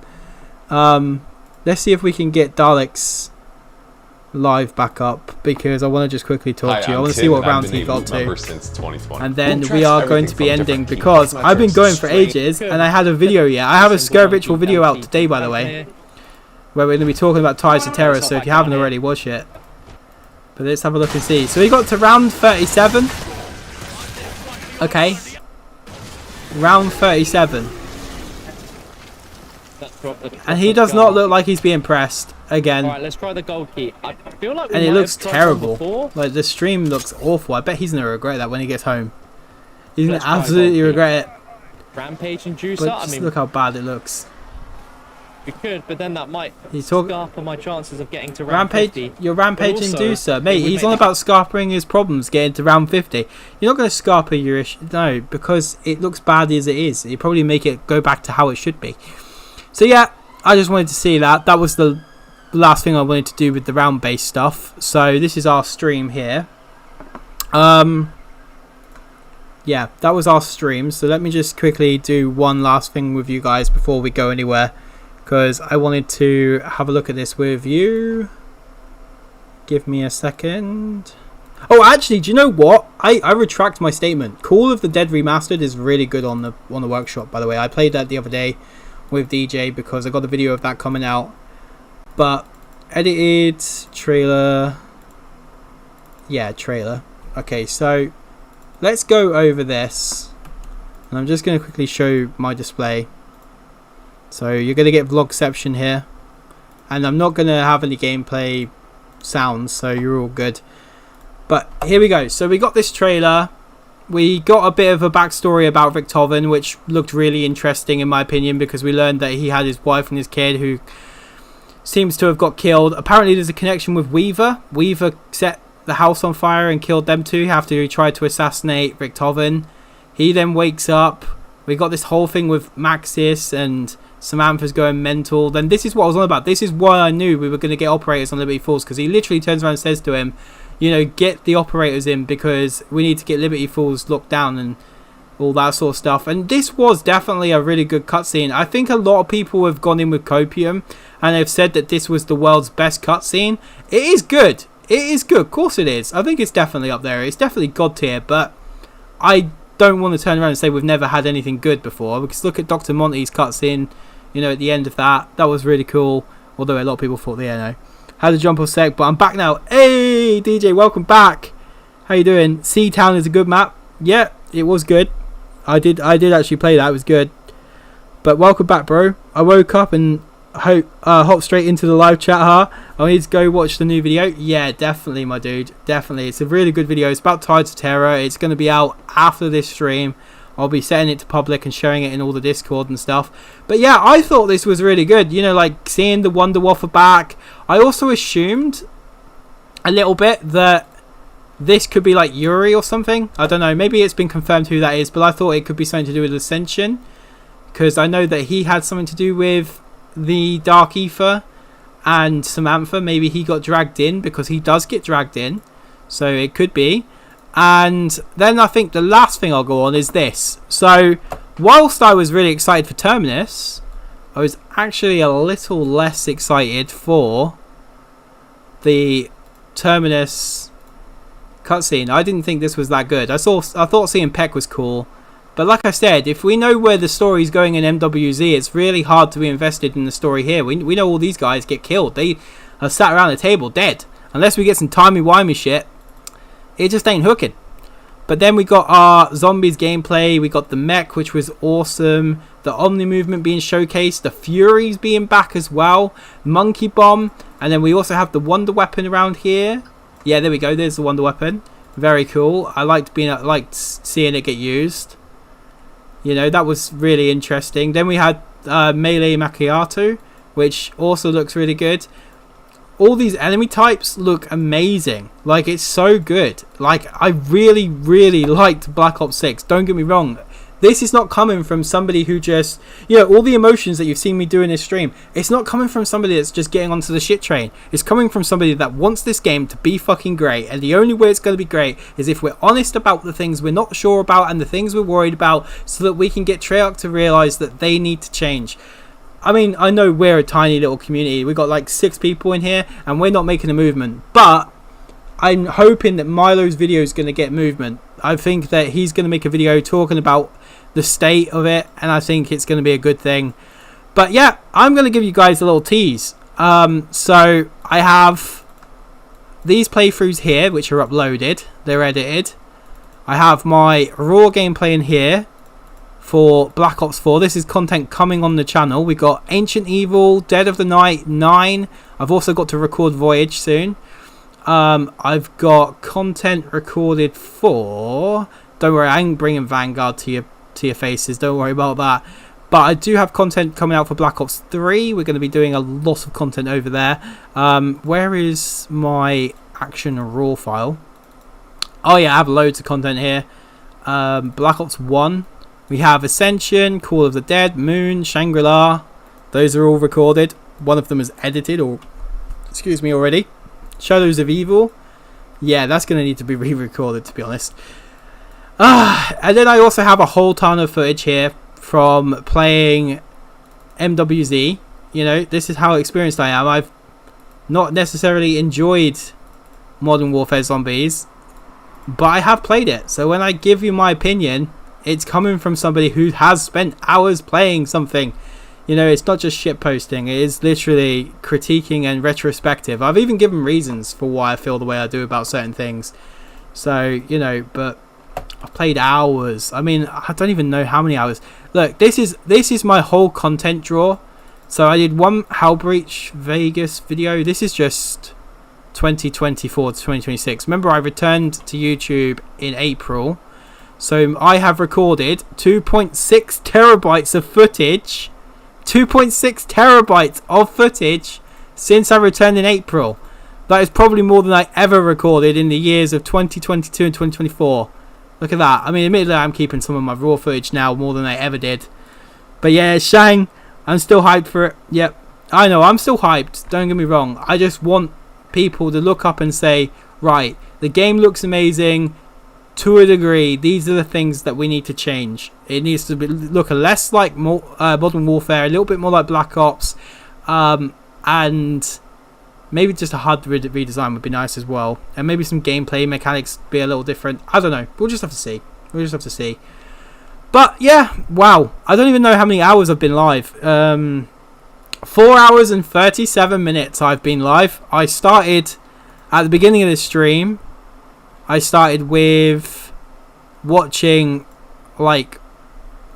Let's see if we can get Dalek's live back up, because I want to just quickly talk to you. I want to see what round he got to. Since 2020. And then we are going to be ending, because I've been going for ages and I had a video yet. I have a Scare Ritual video out today, by the way, where we're going to be talking about Tides of Terror, so if you haven't already, watch it. But let's have a look and see. So he got to round 37. Okay. Round 37. And he does not look like he's being pressed again. Alright, let's try the gold key. I feel like we And it might looks have tried terrible. one before. Like, the stream looks awful. I bet he's going to regret that when he gets home. He's going Let's to try absolutely gold key. regret it. Rampage and Juicer. But I just mean, look how bad it looks. we could, but then that might He's talking scarper my chances of getting to round Rampage, 50. you're Rampage But also, Inducer. it Mate, would he's make on the- about scarpering his problems getting to round 50. You're not going to scarper your issue. No, because it looks bad as it is. You probably make it go back to how it should be. So yeah, I just wanted to see that. That was the last thing I wanted to do with the round based stuff. So this is our stream here. Yeah, that was our stream. So let me just quickly do one last thing with you guys before we go anywhere, because I wanted to have a look at this with you. Give me a second. Oh, actually, do you know what? I retract my statement. Call of the Dead Remastered is really good on the workshop, by the way. I played that the other day with DJ because I got a video of that coming out. But edited trailer. Yeah, trailer. Okay, so let's go over this. And I'm just going to quickly show my display. So you're going to get Vlogception here. And I'm not going to have any gameplay sounds, so you're all good. But here we go. So we got this trailer. We got a bit of a backstory about Richtofen, which looked really interesting in my opinion, because we learned that he had his wife and his kid who seems to have got killed. Apparently there's a connection with Weaver. Weaver set the house on fire and killed them too after he tried to assassinate Richtofen. He then wakes up. We got this whole thing with Maxis and Samantha's going mental. Then this is what I was on about. This is why I knew we were going to get operators on Liberty Falls, because he literally turns around and says to him, you know, get the operators in because we need to get Liberty Falls locked down and all that sort of stuff. And this was definitely a really good cutscene. I think a lot of people have gone in with Copium and have said that this was the world's best cutscene. It is good. It is good. Of course it is. I think it's definitely up there. It's definitely God tier, but I don't want to turn around and say we've never had anything good before, because look at Dr. Monty's cutscene, you know, at the end of that. That was really cool, although a lot of people thought, yeah, no. Had a jump off sec, but I'm back now. Hey, DJ, welcome back. How you doing? Seatown is a good map. Yeah, it was good. I did actually play that. It was good. But welcome back, bro. I woke up and hopped straight into the live chat, huh? I need to go watch the new video. Yeah, definitely, my dude. Definitely. It's a really good video. It's about Tides of Terror. It's going to be out after this stream. I'll be setting it to public and showing it in all the Discord and stuff. But yeah, I thought this was really good. You know, like seeing the Wonder Waffle back. I also assumed a little bit that this could be like Yuri or something. I don't know. Maybe it's been confirmed who that is. But I thought it could be something to do with Ascension, because I know that he had something to do with the Dark Ether and Samantha. Maybe he got dragged in, because he does get dragged in. So it could be. And then I think the last thing I'll go on is this. So whilst I was really excited for Terminus, I was actually a little less excited for the Terminus cutscene. I didn't think this was that good. I thought seeing Peck was cool, but like I said, if we know where the story's going in MWZ, it's really hard to be invested in the story here. We know all these guys get killed. They are sat around the table dead. Unless we get some timey-wimey shit, it just ain't hooking. But then we got our zombies gameplay. We got the mech, which was awesome. The Omni movement being showcased. The Furies being back as well. Monkey Bomb. And then we also have the Wonder Weapon around here. Yeah, there we go. There's the Wonder Weapon. Very cool. I liked seeing it get used. You know, that was really interesting. Then we had Melee Macchiato, which also looks really good. All these enemy types look amazing. Like, it's so good. Like, I really, really liked Black Ops 6. Don't get me wrong. This is not coming from somebody who just, all the emotions that you've seen me do in this stream, it's not coming from somebody that's just getting onto the shit train. It's coming from somebody that wants this game to be fucking great, and the only way it's going to be great is if we're honest about the things we're not sure about and the things we're worried about, so that we can get Treyarch to realize that they need to change. I mean, I know we're a tiny little community. We've got like 6 people in here, and we're not making a movement, but I'm hoping that Milo's video is going to get movement. I think that he's going to make a video talking about the state of it, and I think it's going to be a good thing. But yeah, I'm going to give you guys a little tease. So I have these playthroughs here, which are uploaded. They're edited. I have my raw gameplay in here for Black Ops 4. This is content coming on the channel. We got Ancient Evil, Dead of the Night 9. I've also got to record Voyage soon. I've got content recorded for... Don't worry, I ain't bringing Vanguard to your faces. Don't worry about that. But I do have content coming out for Black Ops 3. We're going to be doing a lot of content over there. Where is my Action Raw file? Oh yeah, I have loads of content here. Black Ops 1. We have Ascension, Call of the Dead, Moon, Shangri-La. Those are all recorded. One of them is edited, or excuse me, already. Shadows of Evil. Yeah, that's going to need to be re-recorded, to be honest. And then I also have a whole ton of footage here from playing MWZ. This is how experienced I am. I've not necessarily enjoyed Modern Warfare Zombies, but I have played it. So when I give you my opinion, it's coming from somebody who has spent hours playing something. It's not just shit posting. It is literally critiquing and retrospective. I've even given reasons for why I feel the way I do about certain things. So, but I've played hours. I mean, I don't even know how many hours. Look, this is my whole content drawer. So I did one Hell Breach Vegas video. This is just 2024 to 2026. Remember, I returned to YouTube in April. So I have recorded 2.6 terabytes of footage. 2.6 terabytes of footage since I returned in April. That is probably more than I ever recorded in the years of 2022 and 2024. Look at that. I mean, admittedly, I'm keeping some of my raw footage now more than I ever did. But yeah, Shang, I'm still hyped for it. Yep, I know, I'm still hyped. Don't get me wrong. I just want people to look up and say, right, the game looks amazing. To a degree, these are the things that we need to change. It needs to look less like Modern Warfare, a little bit more like Black Ops, and maybe just a HUD redesign would be nice as well. And maybe some gameplay mechanics be a little different. I don't know. We'll just have to see. But yeah, wow. I don't even know how many hours I've been live. 4 hours and 37 minutes I've been live. I started at the beginning of this stream. I started with watching, I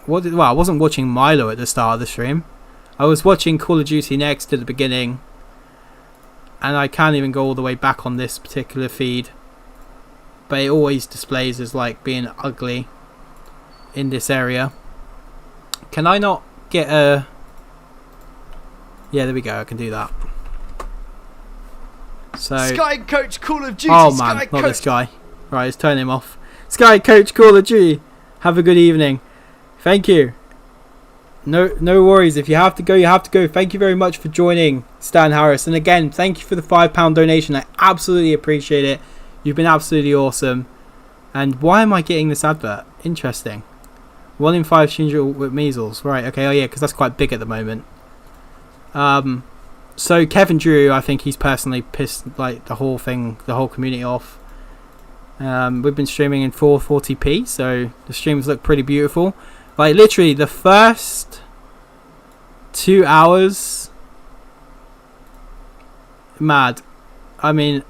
wasn't watching Milo at the start of the stream. I was watching Call of Duty Next at the beginning. And I can't even go all the way back on this particular feed. But it always displays as being ugly in this area. Can I not get a... Yeah, there we go. I can do that. So, Sky Coach Call of Duty. Oh man, not this guy. Right, let's turn him off. Sky Coach Call of Duty. Have a good evening. Thank you. No worries. If you have to go, you have to go. Thank you very much for joining, Stan Harris. And again, thank you for the £5 donation. I absolutely appreciate it. You've been absolutely awesome. And why am I getting this advert? Interesting. 1 in 5 children with measles. Right, okay. Oh yeah, because that's quite big at the moment. So Kevin Drew, I think he's personally pissed the whole community off. We've been streaming in 440p, so the streams look pretty beautiful. Literally the first 2 hours, mad. I mean,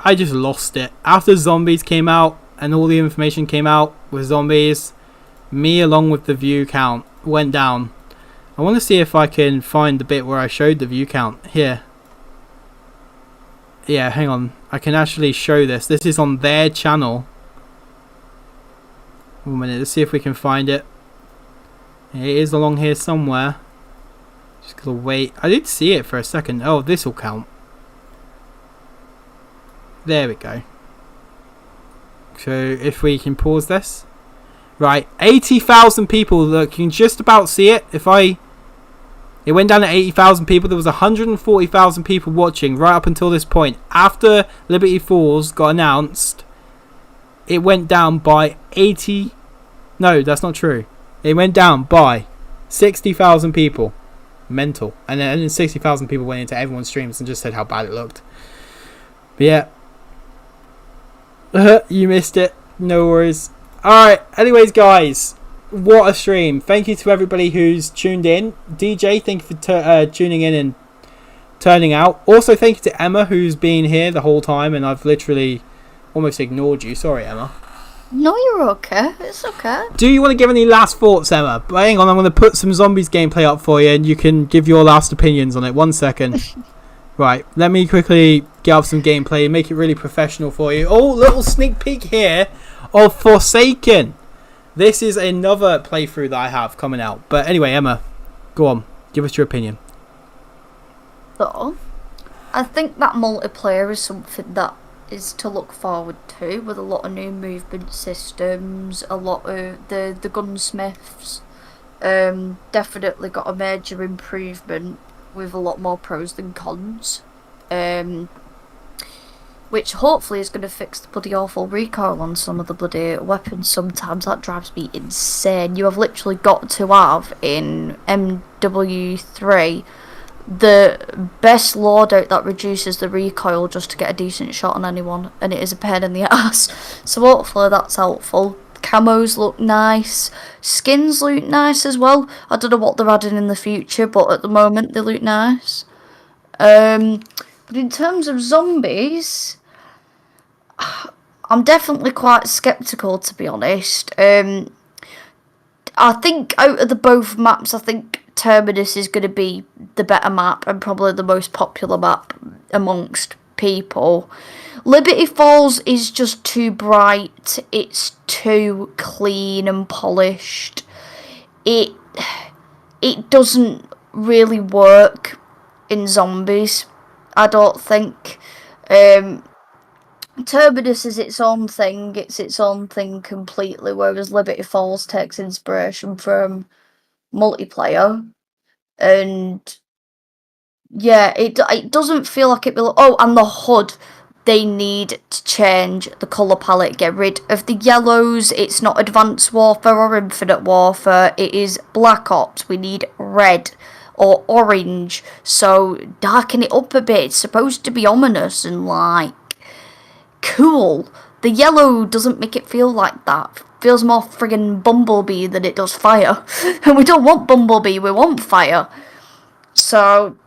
I just lost it. After Zombies came out and all the information came out with Zombies, me along with the view count went down. I want to see if I can find the bit where I showed the view count. Here. Yeah, hang on. I can actually show this. This is on their channel. 1 minute. Let's see if we can find it. It is along here somewhere. Just gotta wait. I did see it for a second. Oh, this will count. There we go. So if we can pause this. Right, 80,000 people. Look, you can just about see it. It went down to 80,000 people. There was 140,000 people watching right up until this point. After Liberty Falls got announced, it went down by 80... No, that's not true. It went down by 60,000 people. Mental. And then 60,000 people went into everyone's streams and just said how bad it looked. But yeah. You missed it. No worries. Alright, anyways guys, what a stream. Thank you to everybody who's tuned in. DJ, thank you for tuning in and turning out. Also, thank you to Emma, who's been here the whole time, and I've literally almost ignored you. Sorry, Emma. No, you're okay. It's okay. Do you want to give any last thoughts, Emma? But hang on, I'm going to put some Zombies gameplay up for you, and you can give your last opinions on it. 1 second. Right, let me quickly get up some gameplay and make it really professional for you. Oh, little sneak peek here of Forsaken. This is another playthrough that I have coming out. But anyway, Emma, go on. Give us your opinion. So, I think that multiplayer is something that is to look forward to, with a lot of new movement systems, a lot of the gunsmiths. Definitely got a major improvement with a lot more pros than cons. Which hopefully is going to fix the bloody awful recoil on some of the bloody weapons. Sometimes that drives me insane. You have literally got to have in MW3 the best loadout that reduces the recoil just to get a decent shot on anyone, and it is a pain in the ass. So hopefully that's helpful. Camos look nice, skins look nice as well. I don't know what they're adding in the future, but at the moment they look nice. But in terms of zombies, I'm definitely quite sceptical, to be honest. I think out of the both maps, I think Terminus is going to be the better map and probably the most popular map amongst people. Liberty Falls is just too bright. It's too clean and polished. It doesn't really work in zombies, I don't think. Terminus is its own thing. It's its own thing completely, whereas Liberty Falls takes inspiration from multiplayer. And yeah, it doesn't feel like it will. Oh, and the HUD. They need to change the colour palette, get rid of the yellows. It's not Advanced Warfare or Infinite Warfare, it is Black Ops. We need red or orange, so darken it up a bit. It's supposed to be ominous and like cool. The yellow doesn't make it feel like that. It feels more friggin' Bumblebee than it does fire. And we don't want Bumblebee, we want fire. So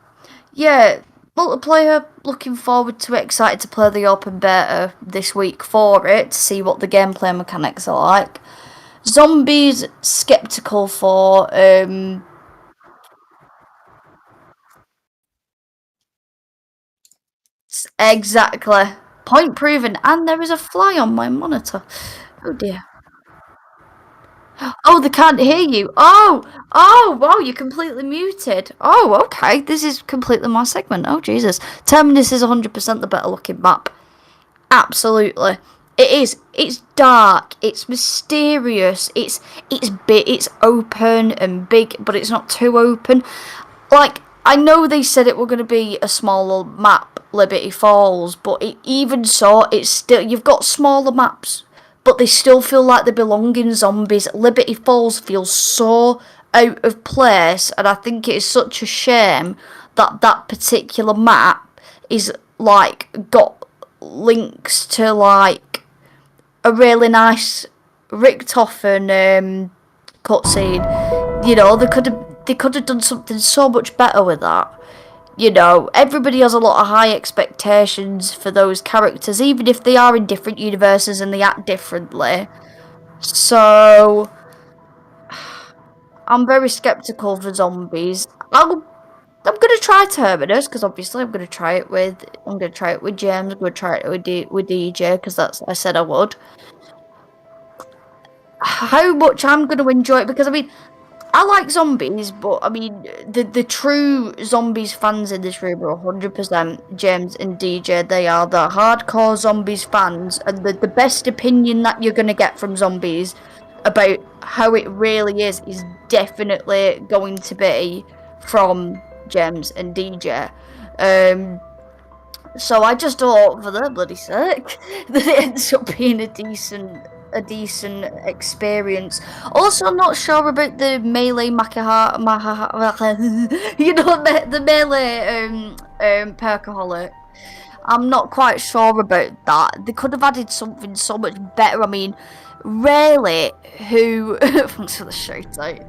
yeah, multiplayer, looking forward to it, excited to play the open beta this week for it, to see what the gameplay mechanics are like. Zombies, skeptical for, exactly. Point proven, and there is a fly on my monitor. Oh dear. Oh, they can't hear you. Oh, wow, you're completely muted. Oh, okay, this is completely my segment. Oh, Jesus. Terminus is 100% the better looking map. Absolutely. It is. It's dark. It's mysterious. It's big. It's open and big, but it's not too open. Like, I know they said it were going to be a smaller map, Liberty Falls, but even so, it's still, you've got smaller maps, but they still feel like they belong in zombies. Liberty Falls feels so out of place, and I think it is such a shame that that particular map is like got links to like a really nice Richtofen cutscene. You know, they could have done something so much better with that. You know, everybody has a lot of high expectations for those characters, even if they are in different universes and they act differently. So I'm very skeptical for zombies. I'm gonna try Terminus, because obviously I'm gonna try it with James. I'm gonna try it with DJ, because that's I said I would. How much I'm gonna enjoy it, because I mean, I like zombies, but I mean, the true zombies fans in this room are 100% James and DJ. They are the hardcore zombies fans, and the best opinion that you're gonna get from zombies about how it really is definitely going to be from Gems and DJ. So I just thought, for their bloody sake, that it ends up being a decent experience. Also, I'm not sure about the melee the melee perkaholic. I'm not quite sure about that. They could have added something so much better. I mean, really, who thanks for the shout out.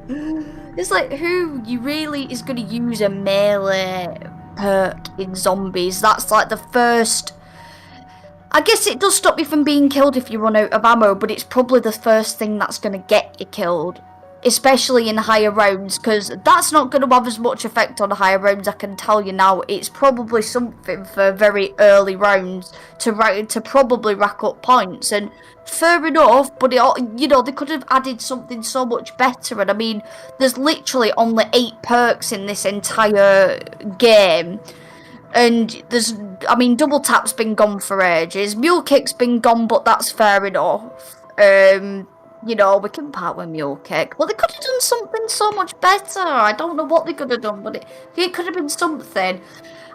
It's like, who you really is going to use a melee perk in zombies? That's like the first. I guess it does stop you from being killed if you run out of ammo, but it's probably the first thing that's going to get you killed, especially in higher rounds, because that's not going to have as much effect on higher rounds. I can tell you now. It's probably something for very early rounds to probably rack up points, and fair enough, but you know, they could have added something so much better. And I mean, there's literally only 8 perks in this entire game. And I mean, double tap's been gone for ages. Mule kick's been gone, but that's fair enough. You know, we can part with mule kick. But they could have done something so much better. I don't know what they could have done, but it could have been something.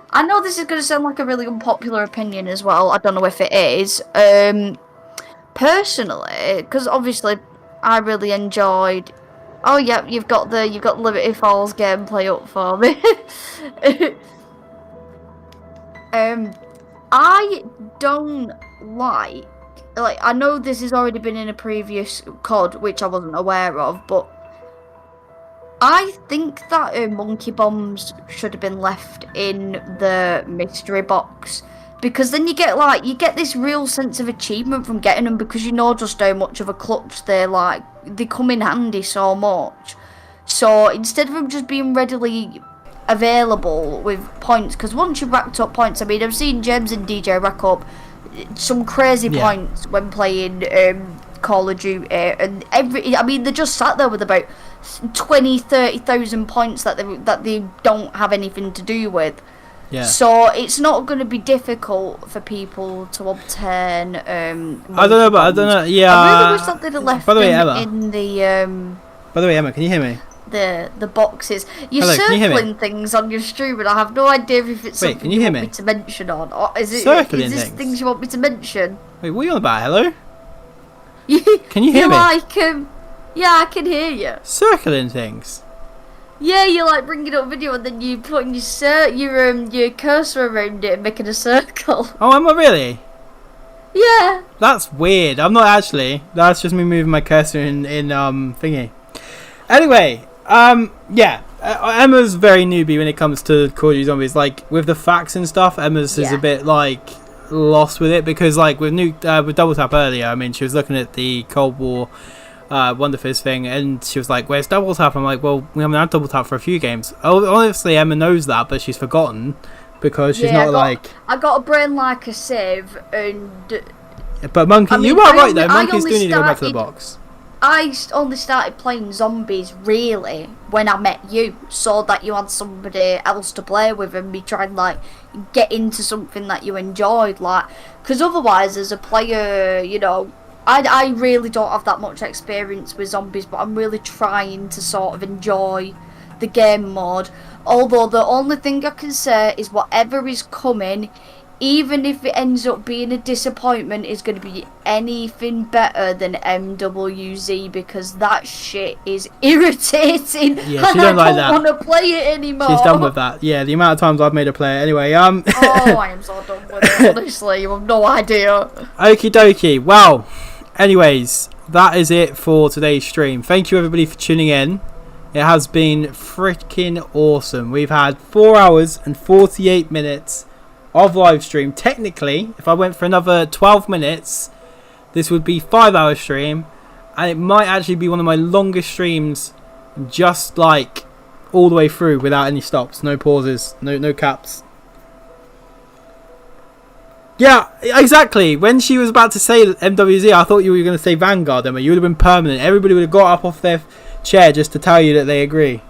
I know this is going to sound like a really unpopular opinion as well. I don't know if it is. Personally, because obviously I really enjoyed. Oh yeah, you've got Liberty Falls gameplay up for me. I don't like, I know this has already been in a previous COD, which I wasn't aware of, but I think that monkey bombs should have been left in the mystery box, because then you get this real sense of achievement from getting them, because you know just how much of a clutch they come in handy so much. So instead of them just being readily available with points, because once you've racked up points, I mean, I've seen Gems and DJ rack up some crazy points when playing Call of Duty, and I mean, they just sat there with about 20,000-30,000 points that they don't have anything to do with. Yeah. So it's not going to be difficult for people to obtain. I don't know. Yeah. I really wish that they'd have left in the. By the way, Emma, can you hear me? The boxes. You're Hello, circling things on your stream, and I have no idea if it's something can you hear want me to mention on, or is this things. things you want me to mention? Wait, what are you on about? Hello? Can you hear me? Yeah, I can hear you. Circling things. Yeah, you like bringing up video and then you putting your cursor around it and making a circle. Oh, am I really? Yeah. That's weird. I'm not actually. That's just me moving my cursor in thingy. Anyway, yeah. Emma's very newbie when it comes to Call of Duty Zombies. Like with the facts and stuff, Emma's is a bit lost with it, because with Double Tap earlier, I mean, she was looking at the Cold War Wonder Fizz thing, and she was like, "Where's Double Tap?" I'm like, "Well, we haven't had Double Tap for a few games." Honestly, Emma knows that, but she's forgotten because she's not I got a brain like a sieve, and. But Monkey, you are right though. Monkeys do need to go back to the box. I only started playing zombies really when I met you, so that you had somebody else to play with and me try and get into something that you enjoyed, because otherwise as a player, you know, I really don't have that much experience with zombies, but I'm really trying to sort of enjoy the game mode. Although the only thing I can say is whatever is coming, even if it ends up being a disappointment, is going to be anything better than MWZ, because that shit is irritating. Yeah, she don't like that. I don't want to play it anymore. She's done with that. Yeah, the amount of times I've made her play it. Anyway, Oh, I am so done with it, honestly. You have no idea. Okie dokie. Well, anyways, that is it for today's stream. Thank you everybody for tuning in. It has been freaking awesome. We've had 4 hours and 48 minutes of live stream. Technically, if I went for another 12 minutes, this would be 5 hour stream, and it might actually be one of my longest streams, just all the way through without any stops, no pauses, no caps. Yeah, exactly. When she was about to say MWZ, I thought you were going to say Vanguard, Emma. You would have been permanent. Everybody would have got up off their chair just to tell you that they agree.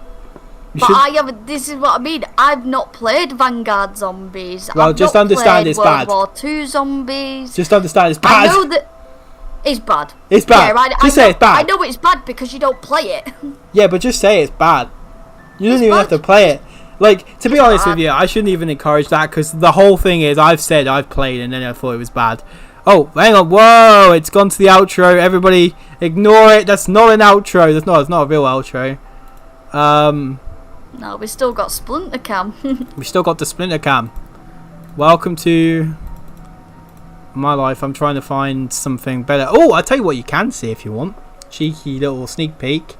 This is what I mean. I've not played Vanguard Zombies. Well, I've just not understand played it's World bad. War II Zombies. Just understand it's bad. I know that. It's bad. It's bad. Yeah, Just say it's bad. I know it's bad because you don't play it. Yeah, but just say it's bad. You don't even have to play it. Like, to be honest with you, I shouldn't even encourage that because the whole thing is I've said I've played and then I thought it was bad. Oh, hang on. Whoa, it's gone to the outro. Everybody ignore it. That's not an outro. It's not a real outro. No, we still got Splinter Cam. We still got the Splinter Cam. Welcome to my life. I'm trying to find something better. Oh, I'll tell you what you can see if you want. Cheeky little sneak peek.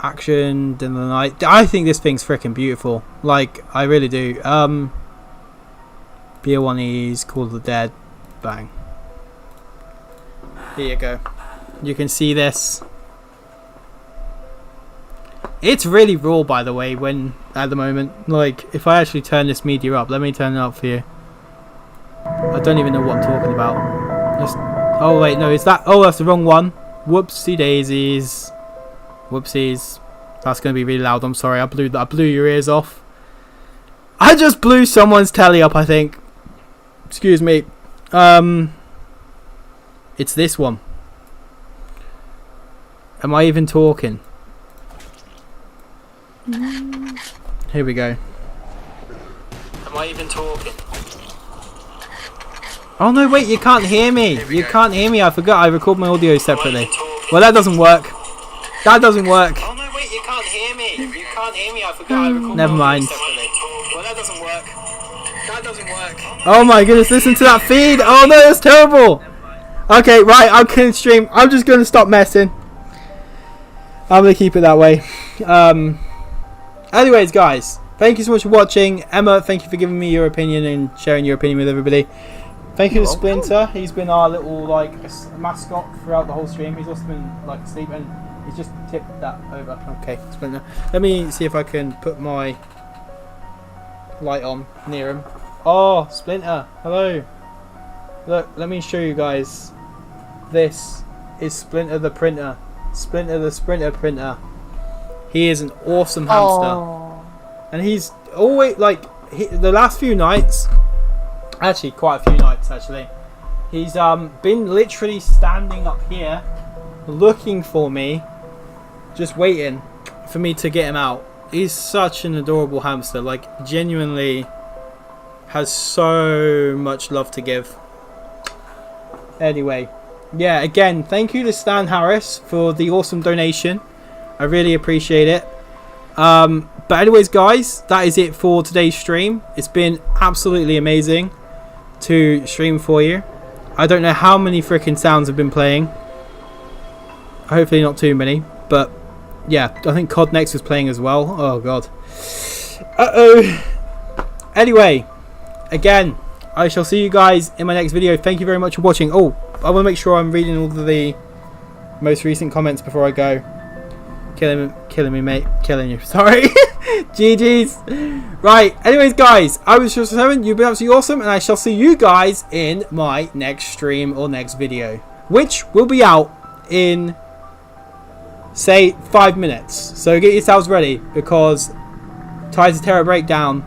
Action in the night. I think this thing's freaking beautiful. Like, I really do. Beer One is Call of the Dead. Bang. Here you go. You can see this. It's really raw, by the way, when at the moment. Like, if I actually turn this media up, let me turn it up for you. I don't even know what I'm talking about. Just, oh wait, no, is that? Oh, that's the wrong one. Whoopsie daisies. Whoopsies. That's gonna be really loud. I'm sorry. I blew your ears off. I just blew someone's telly up, I think. Excuse me. It's this one. Am I even talking? Here we go. Am I even talking? Oh no, wait, you can't hear me. You can't hear me. I forgot I record my audio separately. Well, that doesn't work. That doesn't work. Oh no, wait, you can't hear me. You can't hear me. I forgot I record my audio separately. Well, that doesn't work. That doesn't work. Oh my goodness, listen to that feed. Oh no, that's terrible. Okay, right, I'm gonna stream. I'm just gonna stop messing. I'm gonna keep it that way. Anyways, guys, thank you so much for watching. Emma, thank you for giving me your opinion and sharing your opinion with everybody. Thank you to Splinter. He's been our little like mascot throughout the whole stream. He's also been like asleep and he's just tipped that over. Okay, Splinter. Let me see if I can put my light on near him. Oh, Splinter. Hello. Look, let me show you guys. This is Splinter the printer. Splinter the Sprinter printer. He is an awesome hamster. And he's always like the last few nights, actually quite a few nights actually, he's been literally standing up here looking for me, just waiting for me to get him out. He's such an adorable hamster, like genuinely has so much love to give. Anyway, yeah, again, thank you to Stan Harris for the awesome donation. I really appreciate it. But anyways, guys, that is it for today's stream. It's been absolutely amazing to stream for you. I don't know how many freaking sounds have been playing. Hopefully not too many. But yeah, I think COD Next was playing as well. Oh god. Uh-oh. Anyway, again, I shall see you guys in my next video. Thank you very much for watching. Oh, I want to make sure I'm reading all of the most recent comments before I go. Killing me, mate. Killing you. Sorry. GG's. Right. Anyways, guys, I was just 7. You've been absolutely awesome, and I shall see you guys in my next stream or next video, which will be out in, say, 5 minutes. So get yourselves ready because Tides of Terror Breakdown